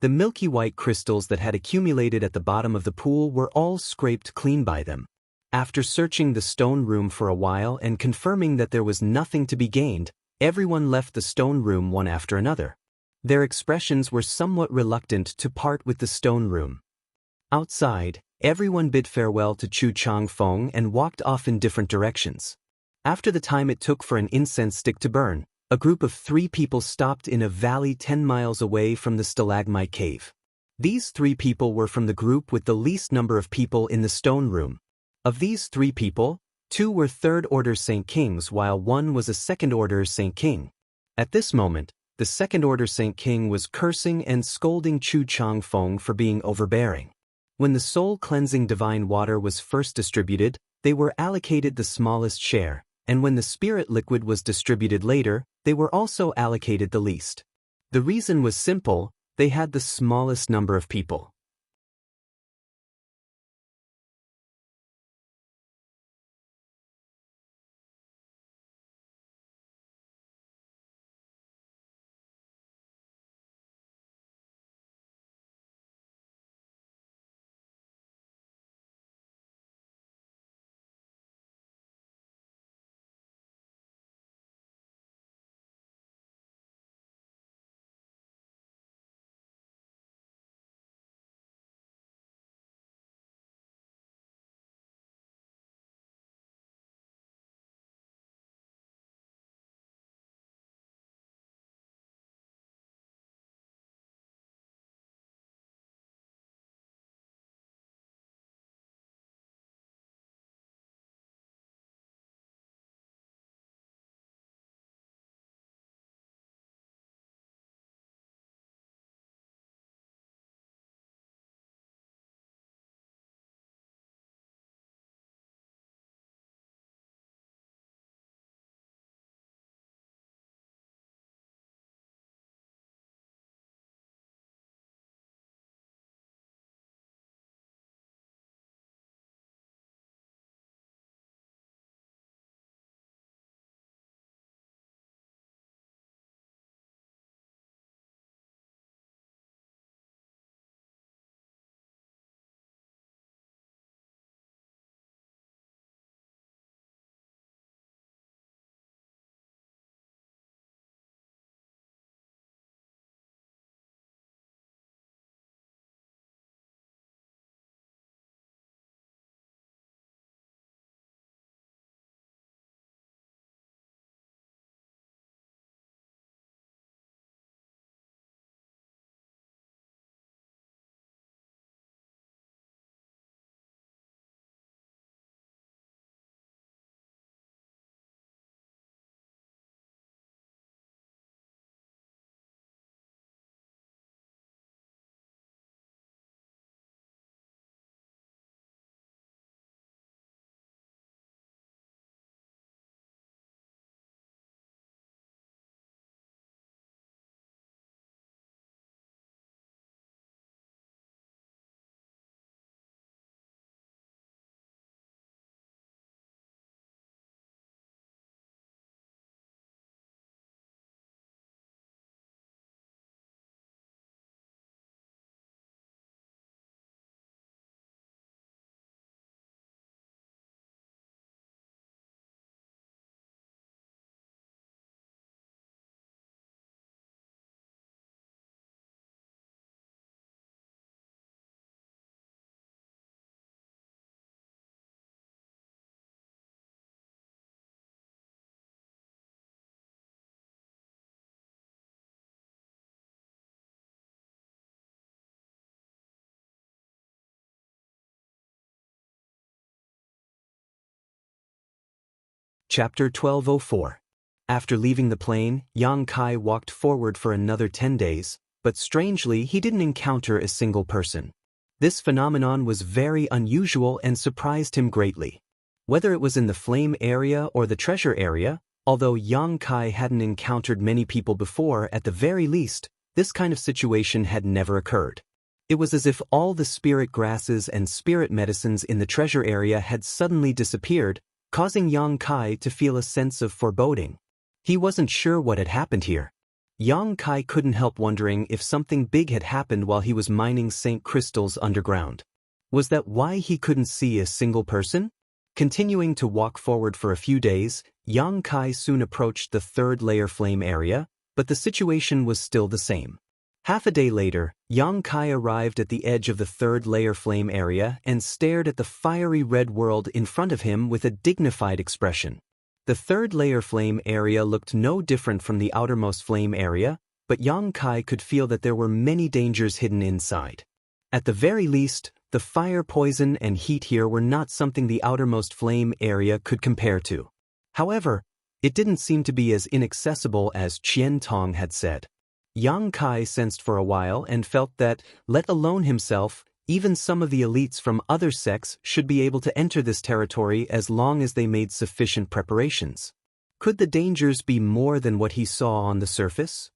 The milky white crystals that had accumulated at the bottom of the pool were all scraped clean by them. After searching the stone room for a while and confirming that there was nothing to be gained, everyone left the stone room one after another. Their expressions were somewhat reluctant to part with the stone room. Outside, everyone bid farewell to Chu Changfeng and walked off in different directions. After the time it took for an incense stick to burn, a group of 3 people stopped in a valley 10 miles away from the stalagmite cave. These 3 people were from the group with the least number of people in the stone room. Of these 3 people, 2 were third-order Saint Kings while 1 was a second-order Saint King. At this moment, the second-order Saint King was cursing and scolding Chu Changfeng for being overbearing. When the soul-cleansing divine water was first distributed, they were allocated the smallest share, and when the spirit liquid was distributed later, they were also allocated the least. The reason was simple: they had the smallest number of people. Chapter 1204. After leaving the plain, Yang Kai walked forward for another 10 days, but strangely he didn't encounter a single person. This phenomenon was very unusual and surprised him greatly. Whether it was in the flame area or the treasure area, although Yang Kai hadn't encountered many people before, at the very least, this kind of situation had never occurred. It was as if all the spirit grasses and spirit medicines in the treasure area had suddenly disappeared, causing Yang Kai to feel a sense of foreboding. He wasn't sure what had happened here. Yang Kai couldn't help wondering if something big had happened while he was mining St. Crystals underground. Was that why he couldn't see a single person? Continuing to walk forward for a few days, Yang Kai soon approached the third layer flame area, but the situation was still the same. Half a day later, Yang Kai arrived at the edge of the third layer flame area and stared at the fiery red world in front of him with a dignified expression. The third layer flame area looked no different from the outermost flame area, but Yang Kai could feel that there were many dangers hidden inside. At the very least, the fire, poison, and heat here were not something the outermost flame area could compare to. However, it didn't seem to be as inaccessible as Qian Tong had said. Yang Kai sensed for a while and felt that, let alone himself, even some of the elites from other sects should be able to enter this territory as long as they made sufficient preparations. Could the dangers be more than what he saw on the surface?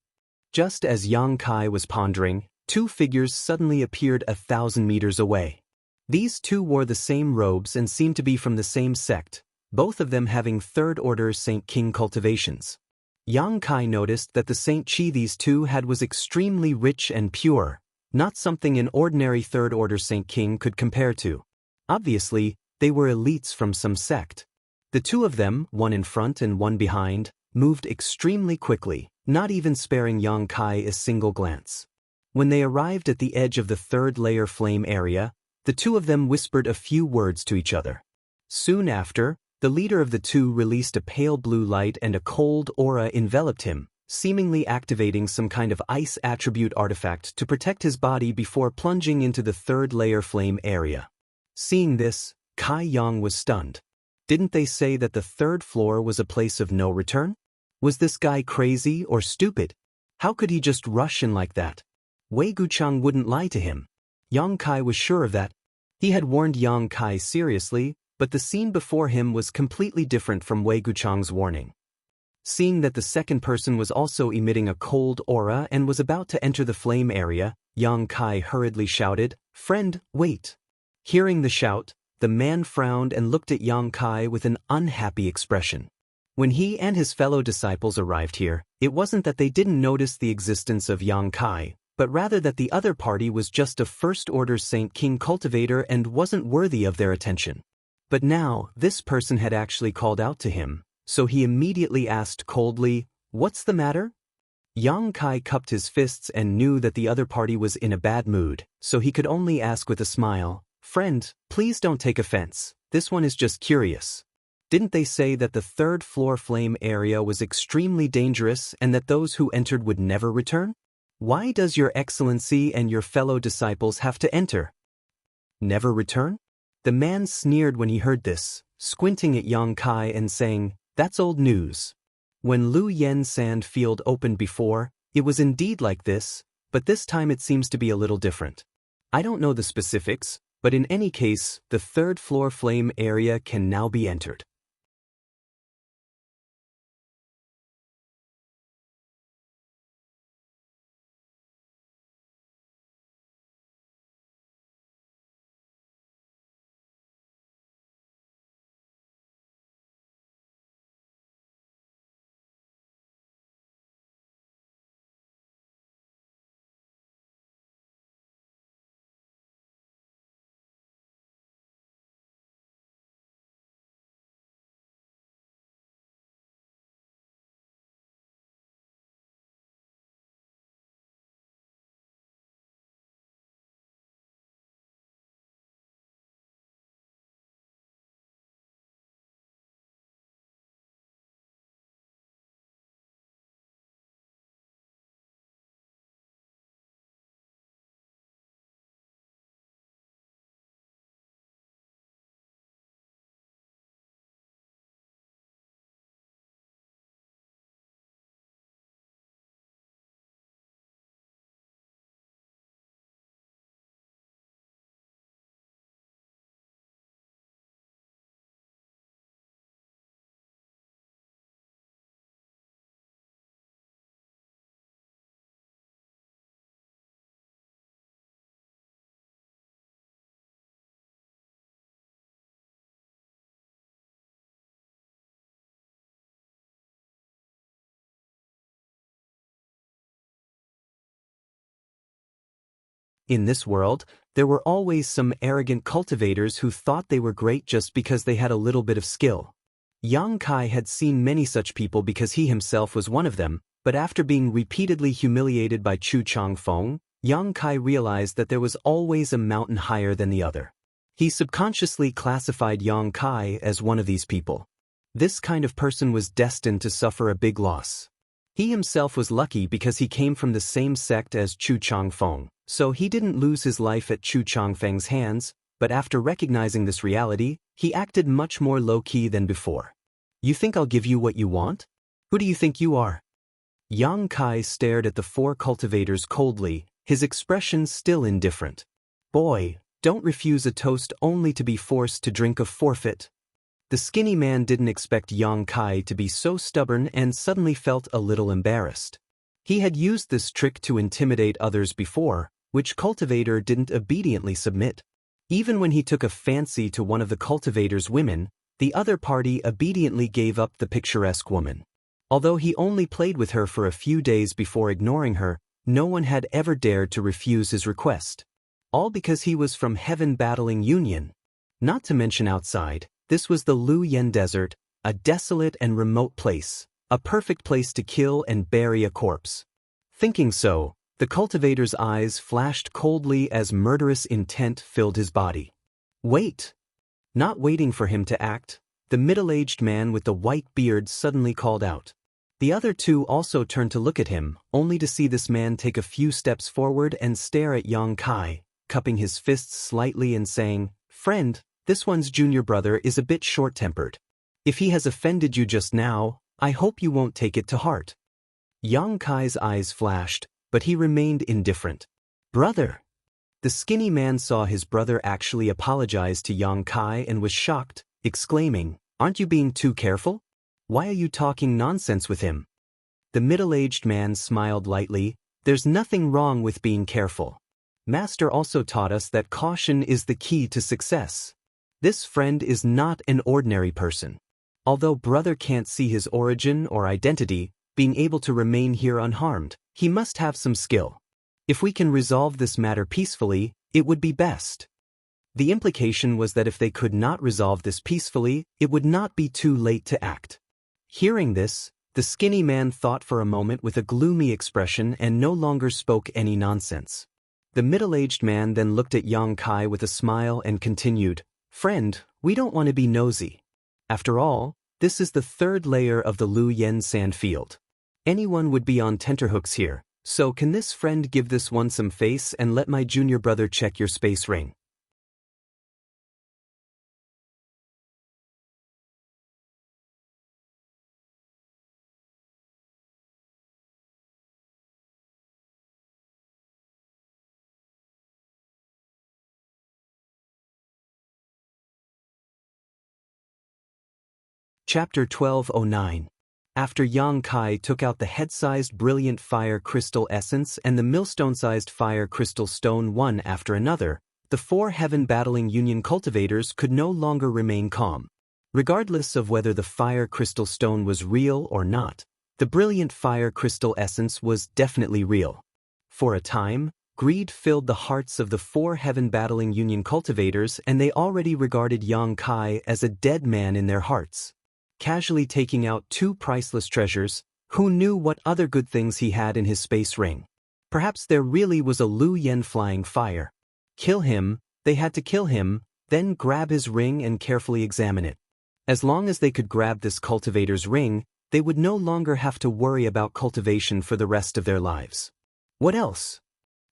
Just as Yang Kai was pondering, two figures suddenly appeared 1,000 meters away. These two wore the same robes and seemed to be from the same sect, both of them having third-order Saint King cultivations. Yang Kai noticed that the Saint Qi these two had was extremely rich and pure, not something an ordinary third-order Saint King could compare to. Obviously, they were elites from some sect. The two of them, one in front and one behind, moved extremely quickly, not even sparing Yang Kai a single glance. When they arrived at the edge of the third layer flame area, the two of them whispered a few words to each other. Soon after, the leader of the two released a pale blue light and a cold aura enveloped him, seemingly activating some kind of ice attribute artifact to protect his body before plunging into the third layer flame area. Seeing this, Kai Yang was stunned. Didn't they say that the third floor was a place of no return? Was this guy crazy or stupid? How could he just rush in like that? Wei Guchang wouldn't lie to him. Yang Kai was sure of that. He had warned Yang Kai seriously, but the scene before him was completely different from Wei Guchang's warning. Seeing that the second person was also emitting a cold aura and was about to enter the flame area, Yang Kai hurriedly shouted, "Friend, wait!" Hearing the shout, the man frowned and looked at Yang Kai with an unhappy expression. When he and his fellow disciples arrived here, it wasn't that they didn't notice the existence of Yang Kai, but rather that the other party was just a first-order Saint King cultivator and wasn't worthy of their attention. But now, this person had actually called out to him, so he immediately asked coldly, "What's the matter?" Yang Kai cupped his fists and knew that the other party was in a bad mood, so he could only ask with a smile, "Friend, please don't take offense, this one is just curious. Didn't they say that the third floor flame area was extremely dangerous and that those who entered would never return? Why does your excellency and your fellow disciples have to enter? Never return?" The man sneered when he heard this, squinting at Yang Kai and saying, "That's old news. When Lu Yen Sand Field opened before, it was indeed like this, but this time it seems to be a little different. I don't know the specifics, but in any case, the third floor flame area can now be entered." In this world, there were always some arrogant cultivators who thought they were great just because they had a little bit of skill. Yang Kai had seen many such people because he himself was one of them, but after being repeatedly humiliated by Chu Changfeng, Yang Kai realized that there was always a mountain higher than the other. He subconsciously classified Yang Kai as one of these people. This kind of person was destined to suffer a big loss. He himself was lucky because he came from the same sect as Chu Changfeng, so he didn't lose his life at Chu Changfeng's hands, but after recognizing this reality, he acted much more low-key than before. You think I'll give you what you want? Who do you think you are? Yang Kai stared at the four cultivators coldly, his expression still indifferent. Boy, don't refuse a toast only to be forced to drink a forfeit. The skinny man didn't expect Yang Kai to be so stubborn and suddenly felt a little embarrassed. He had used this trick to intimidate others before, which cultivator didn't obediently submit. Even when he took a fancy to one of the cultivator's women, the other party obediently gave up the picturesque woman. Although he only played with her for a few days before ignoring her, no one had ever dared to refuse his request. All because he was from Heaven Battling Union. Not to mention outside, this was the Lu Yen Desert, a desolate and remote place, a perfect place to kill and bury a corpse. Thinking so, the cultivator's eyes flashed coldly as murderous intent filled his body. Wait! Not waiting for him to act, the middle-aged man with the white beard suddenly called out. The other two also turned to look at him, only to see this man take a few steps forward and stare at Yang Kai, cupping his fists slightly and saying, "Friend, this one's junior brother is a bit short-tempered. If he has offended you just now, I hope you won't take it to heart." Yang Kai's eyes flashed, but he remained indifferent. "Brother!" The skinny man saw his brother actually apologize to Yang Kai and was shocked, exclaiming, "Aren't you being too careful? Why are you talking nonsense with him?" The middle-aged man smiled lightly. "There's nothing wrong with being careful. Master also taught us that caution is the key to success. This friend is not an ordinary person. Although brother can't see his origin or identity, being able to remain here unharmed, he must have some skill. If we can resolve this matter peacefully, it would be best." The implication was that if they could not resolve this peacefully, it would not be too late to act. Hearing this, the skinny man thought for a moment with a gloomy expression and no longer spoke any nonsense. The middle-aged man then looked at Yang Kai with a smile and continued, "Friend, we don't want to be nosy. After all, this is the third layer of the Lu Yen sand field. Anyone would be on tenterhooks here, so can this friend give this one some face and let my junior brother check your space ring?" Chapter 1209. After Yang Kai took out the head-sized brilliant fire crystal essence and the millstone-sized fire crystal stone one after another, the four Heaven Battling Union cultivators could no longer remain calm. Regardless of whether the fire crystal stone was real or not, the brilliant fire crystal essence was definitely real. For a time, greed filled the hearts of the four Heaven Battling Union cultivators and they already regarded Yang Kai as a dead man in their hearts. Casually taking out two priceless treasures, who knew what other good things he had in his space ring? Perhaps there really was a Lu Yen flying fire. Kill him, they had to kill him, then grab his ring and carefully examine it. As long as they could grab this cultivator's ring, they would no longer have to worry about cultivation for the rest of their lives. What else?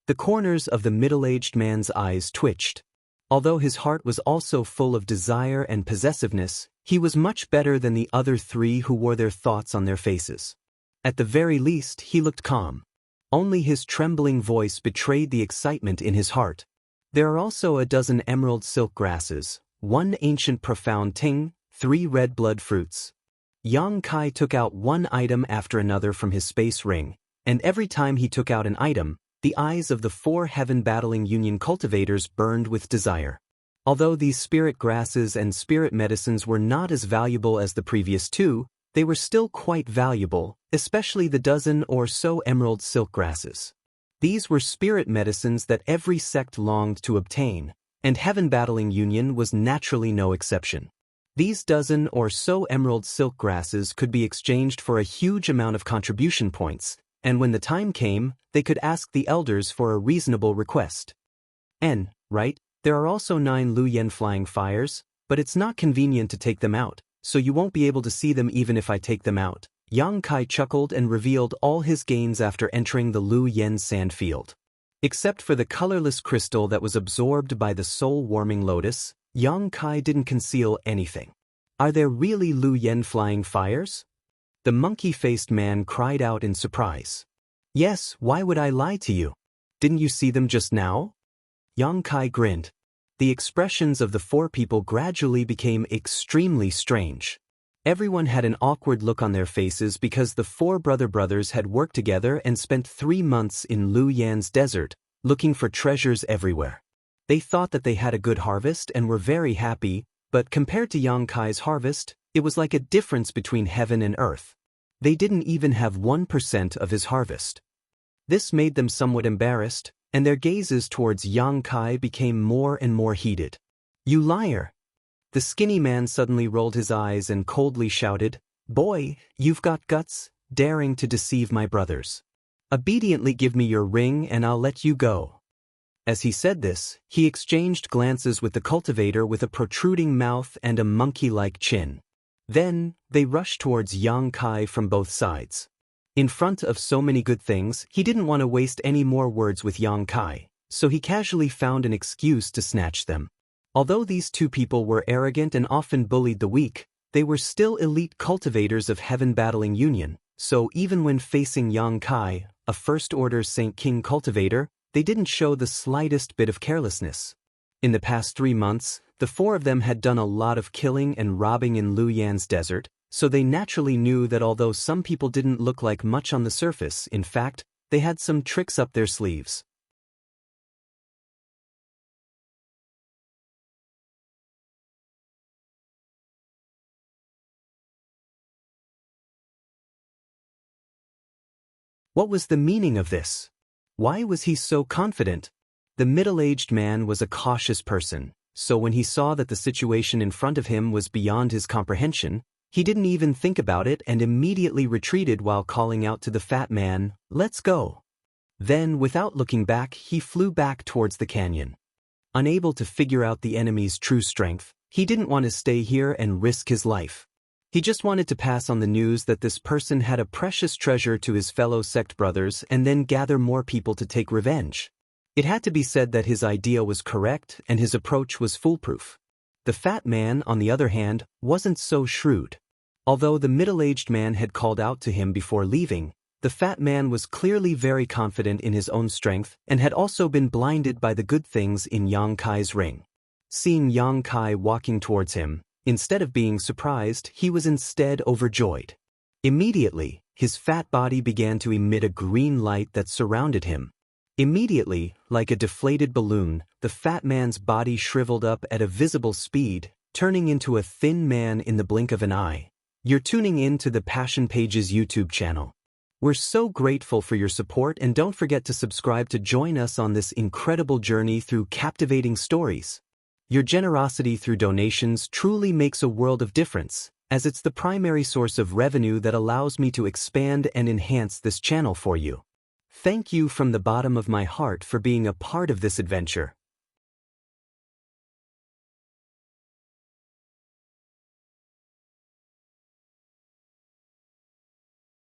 The corners of the middle-aged man's eyes twitched. Although his heart was also full of desire and possessiveness, he was much better than the other three who wore their thoughts on their faces. At the very least, he looked calm. Only his trembling voice betrayed the excitement in his heart. There are also a dozen emerald silk grasses, one ancient profound ting, 3 red blood fruits. Yang Kai took out one item after another from his space ring, and every time he took out an item, the eyes of the four Heaven Battling Union cultivators burned with desire. Although these spirit grasses and spirit medicines were not as valuable as the previous two, they were still quite valuable, especially the dozen or so emerald silk grasses. These were spirit medicines that every sect longed to obtain, and Heaven Battling Union was naturally no exception. These dozen or so emerald silk grasses could be exchanged for a huge amount of contribution points, and when the time came, they could ask the elders for a reasonable request. Right, there are also 9 Lu Yen flying fires, but it's not convenient to take them out, so you won't be able to see them even if I take them out. Yang Kai chuckled and revealed all his gains after entering the Lu Yen sand field. Except for the colorless crystal that was absorbed by the soul-warming lotus, Yang Kai didn't conceal anything. Are there really Lu Yen flying fires? The monkey-faced man cried out in surprise. Yes, why would I lie to you? Didn't you see them just now? Yang Kai grinned. The expressions of the 4 people gradually became extremely strange. Everyone had an awkward look on their faces because the 4 brothers had worked together and spent 3 months in Lu Yan's desert, looking for treasures everywhere. They thought that they had a good harvest and were very happy, but compared to Yang Kai's harvest, it was like a difference between heaven and earth. They didn't even have 1% of his harvest. This made them somewhat embarrassed, and their gazes towards Yang Kai became more and more heated. You liar! The skinny man suddenly rolled his eyes and coldly shouted, Boy, you've got guts, daring to deceive my brothers. Obediently give me your ring and I'll let you go. As he said this, he exchanged glances with the cultivator with a protruding mouth and a monkey-like chin. Then, they rushed towards Yang Kai from both sides. In front of so many good things, he didn't want to waste any more words with Yang Kai, so he casually found an excuse to snatch them. Although these 2 people were arrogant and often bullied the weak, they were still elite cultivators of Heaven Battling Union, so even when facing Yang Kai, a First-Order Saint King cultivator, they didn't show the slightest bit of carelessness. In the past 3 months, the 4 of them had done a lot of killing and robbing in Lu Yan's desert, so they naturally knew that although some people didn't look like much on the surface, in fact, they had some tricks up their sleeves. What was the meaning of this? Why was he so confident? The middle-aged man was a cautious person, so when he saw that the situation in front of him was beyond his comprehension, he didn't even think about it and immediately retreated while calling out to the fat man, Let's go. Then, without looking back, he flew back towards the canyon. Unable to figure out the enemy's true strength, he didn't want to stay here and risk his life. He just wanted to pass on the news that this person had a precious treasure to his fellow sect brothers and then gather more people to take revenge. It had to be said that his idea was correct and his approach was foolproof. The fat man, on the other hand, wasn't so shrewd. Although the middle-aged man had called out to him before leaving, the fat man was clearly very confident in his own strength and had also been blinded by the good things in Yang Kai's ring. Seeing Yang Kai walking towards him, instead of being surprised, he was instead overjoyed. Immediately, his fat body began to emit a green light that surrounded him. Immediately, like a deflated balloon, the fat man's body shriveled up at a visible speed, turning into a thin man in the blink of an eye. You're tuning in to the Passion Pages YouTube channel. We're so grateful for your support and don't forget to subscribe to join us on this incredible journey through captivating stories. Your generosity through donations truly makes a world of difference, as it's the primary source of revenue that allows me to expand and enhance this channel for you. Thank you from the bottom of my heart for being a part of this adventure.